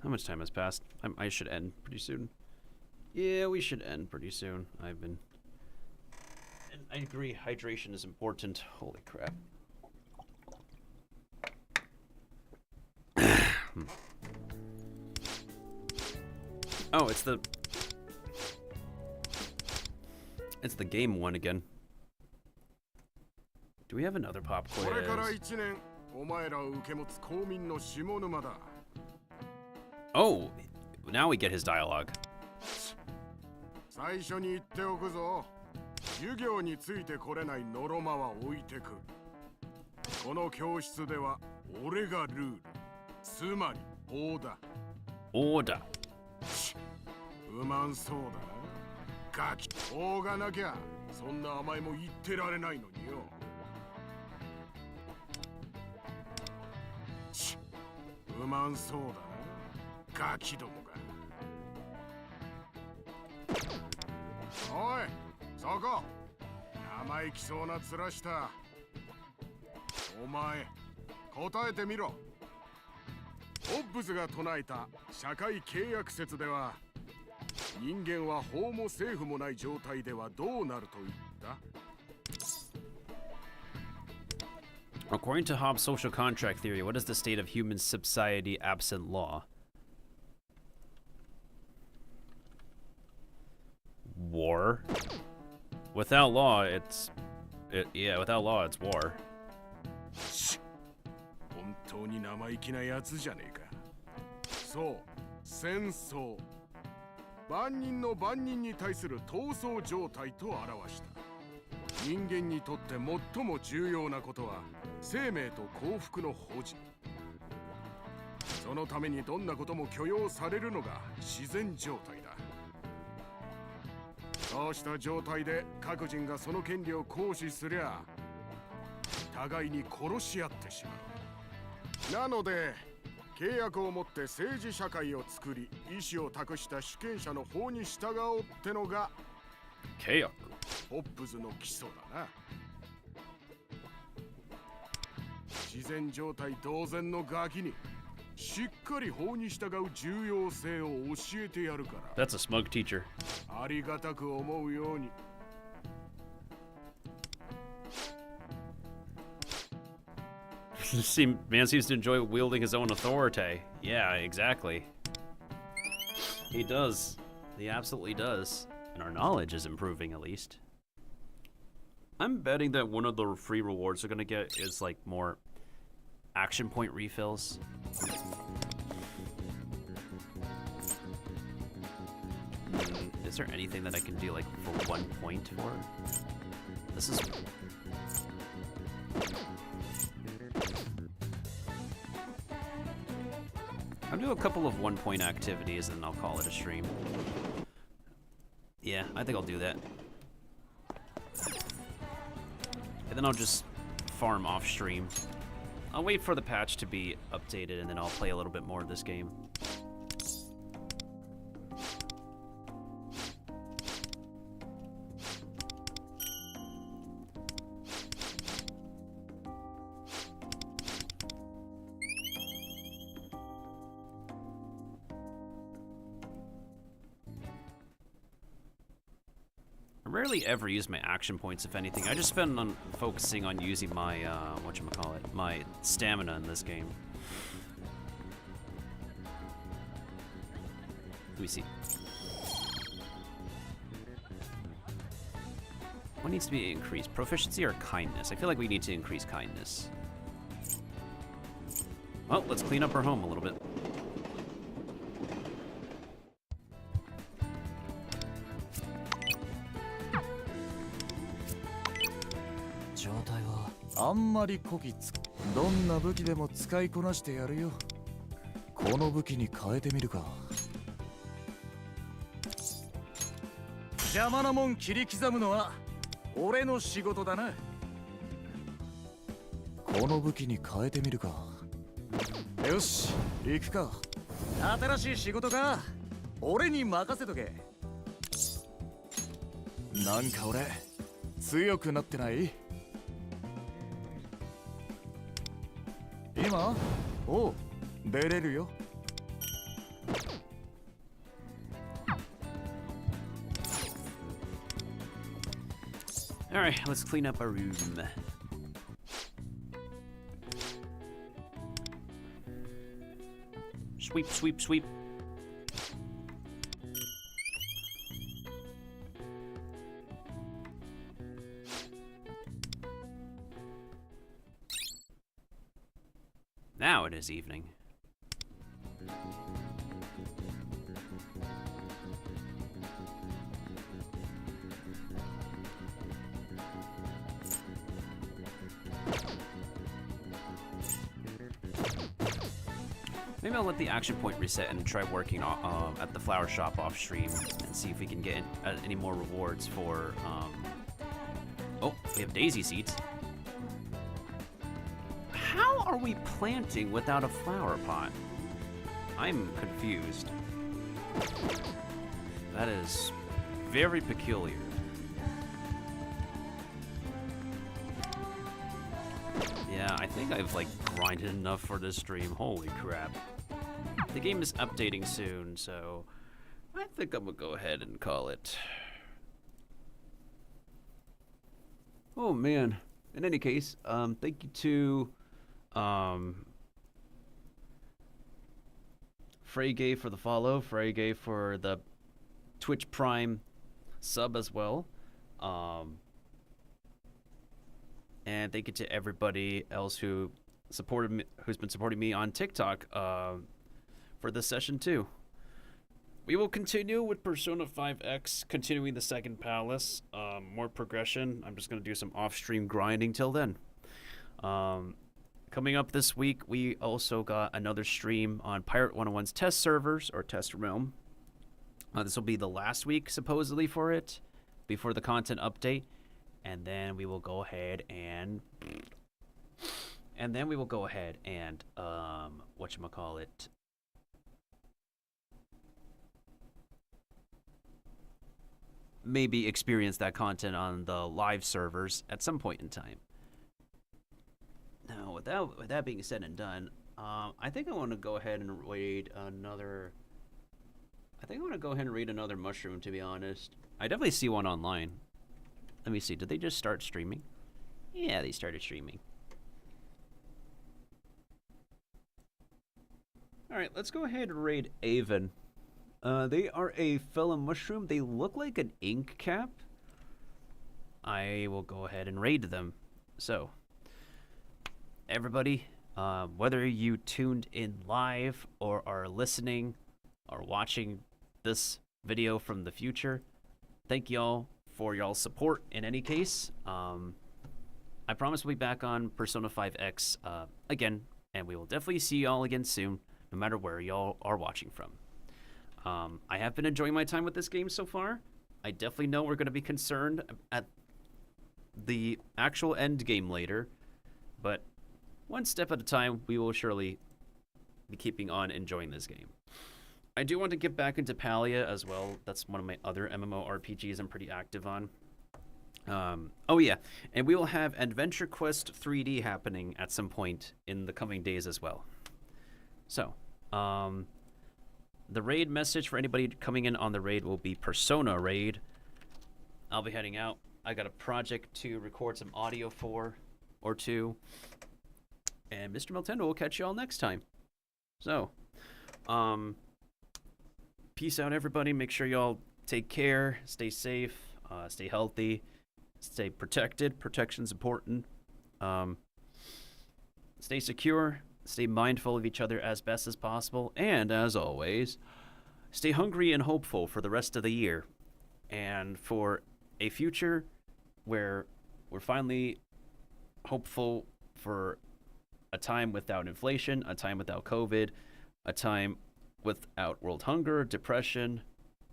How much time has passed? I should end pretty soon. Yeah, we should end pretty soon. And I agree, hydration is important. Holy crap. Oh, it's the game one again. Do we have another pop quiz? Oh, now we get his dialogue. 最初に言っておくぞ。授業についてこれないノロマは置いてく。この教室では俺がルール。つまりオーダー。オーダー。不満そうだな。ガキ。法がなきゃそんな甘えも言ってられないのによ。不満そうだな。ガキどもが。おい、そこ。生意気そうな面した。お前、答えてみろ。オッブズが唱えた社会契約説では、人間は法も政府もない状態ではどうなると言った？ According to Hobbes' social contract theory, what is the state of human society absent law? War. Without law, without law, it's war. 本当に生意気なやつじゃねえか。そう、戦争。万人の万人に対する闘争状態と表した。人間にとって最も重要なことは生命と幸福の保持。そのためにどんなことも許容されるのが自然状態だ。そうした状態で各人がその権利を行使すりゃ互いに殺し合ってしまう。なので契約をもって政治社会を作り意思を託した主権者の法に従おうってのが契約。ホップズの基礎だな。自然状態同然のガキにしっかり法に従う重要性を教えてやるから。 That's a smug teacher. ありがたく思うように。Man seems to enjoy wielding his own authority. Yeah, exactly. He does. He absolutely does. And our knowledge is improving at least. I'm betting that one of the free rewards we're gonna get is like more action point refills. Is there anything that I can do like for 1 point for? This is... I'll do a couple of 1 point activities and I'll call it a stream. Yeah, I think I'll do that. And then I'll just farm off stream. I'll wait for the patch to be updated and then I'll play a little bit more of this game. I rarely ever use my action points, if anything. I just spend on focusing on using my, whatchamacallit, my stamina in this game. Let me see. What needs to be increased? Proficiency or kindness? I feel like we need to increase kindness. Well, let's clean up our home a little bit.あんまりこきつどんな武器でも使いこなしてやるよ。この武器に変えてみるか。邪魔なもん切り刻むのは俺の仕事だな。この武器に変えてみるか。よし、行くか。新しい仕事か。俺に任せとけ。なんか俺強くなってない？今？おう、出れるよ。Alright, let's clean up our room. Sweep, sweep, sweep. Now it is evening. Maybe I'll let the action point reset and try working at the flower shop off stream and see if we can get any more rewards for. Oh, we have daisy seeds. How are we planting without a flower pot? I'm confused. That is very peculiar. Yeah, I think I've like grinded enough for this stream. Holy crap. The game is updating soon, so I think I'm gonna go ahead and call it. Oh man. In any case, thank you to Freygay for the follow, Freygay for the Twitch Prime sub as well. And thank you to everybody else who supported me, who's been supporting me on TikTok for this session too. We will continue with Persona 5X, continuing the second palace, more progression. I'm just gonna do some off-stream grinding till then. Coming up this week, we also got another stream on Pirate 101's test servers, or test realm. This will be the last week, supposedly, for it, before the content update. And then we will go ahead and... whatchamacallit... maybe experience that content on the live servers at some point in time. Now, with that being said and done, I think I want to go ahead and raid another... mushroom, to be honest. I definitely see one online. Let me see, did they just start streaming? Yeah, they started streaming. Alright, let's go ahead and raid Avon. They are a fellow mushroom. They look like an ink cap. I will go ahead and raid them. So, everybody, whether you tuned in live or are listening or watching this video from the future, thank y'all for y'all's support in any case. I promise we'll be back on Persona 5X again, and we will definitely see y'all again soon, no matter where y'all are watching from. I have been enjoying my time with this game so far. I definitely know we're going to be concerned at the actual end game later, but one step at a time, we will surely be keeping on enjoying this game. I do want to get back into Palia as well. That's one of my other MMORPGs I'm pretty active on. Oh yeah, and we will have Adventure Quest 3D happening at some point in the coming days as well. So, the raid message for anybody coming in on the raid will be Persona Raid. I'll be heading out. I got a project to record some audio for, or two. And Mr. Miltendo will catch you all next time. So, peace out, everybody. Make sure y'all take care, stay safe, stay healthy. Stay protected. Protection's important. Stay secure. Stay mindful of each other as best as possible. And as always, stay hungry and hopeful for the rest of the year. And for a future where we're finally hopeful for a time without inflation, a time without COVID, a time without world hunger, depression,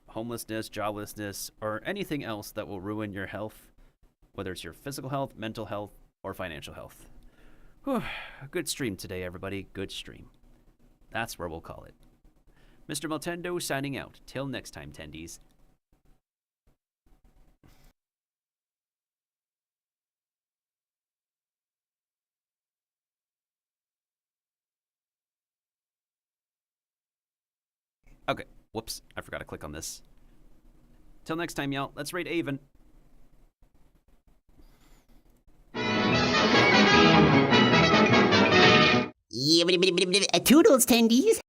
homelessness, joblessness, or anything else that will ruin your health, whether it's your physical health, mental health, or financial health. Whew. Good stream today, everybody. Good stream. That's where we'll call it. Mr. Miltendo signing out. Till next time, tendies. Okay, whoops, I forgot to click on this. Till next time, y'all, let's rate Avon. Toodles, tendies.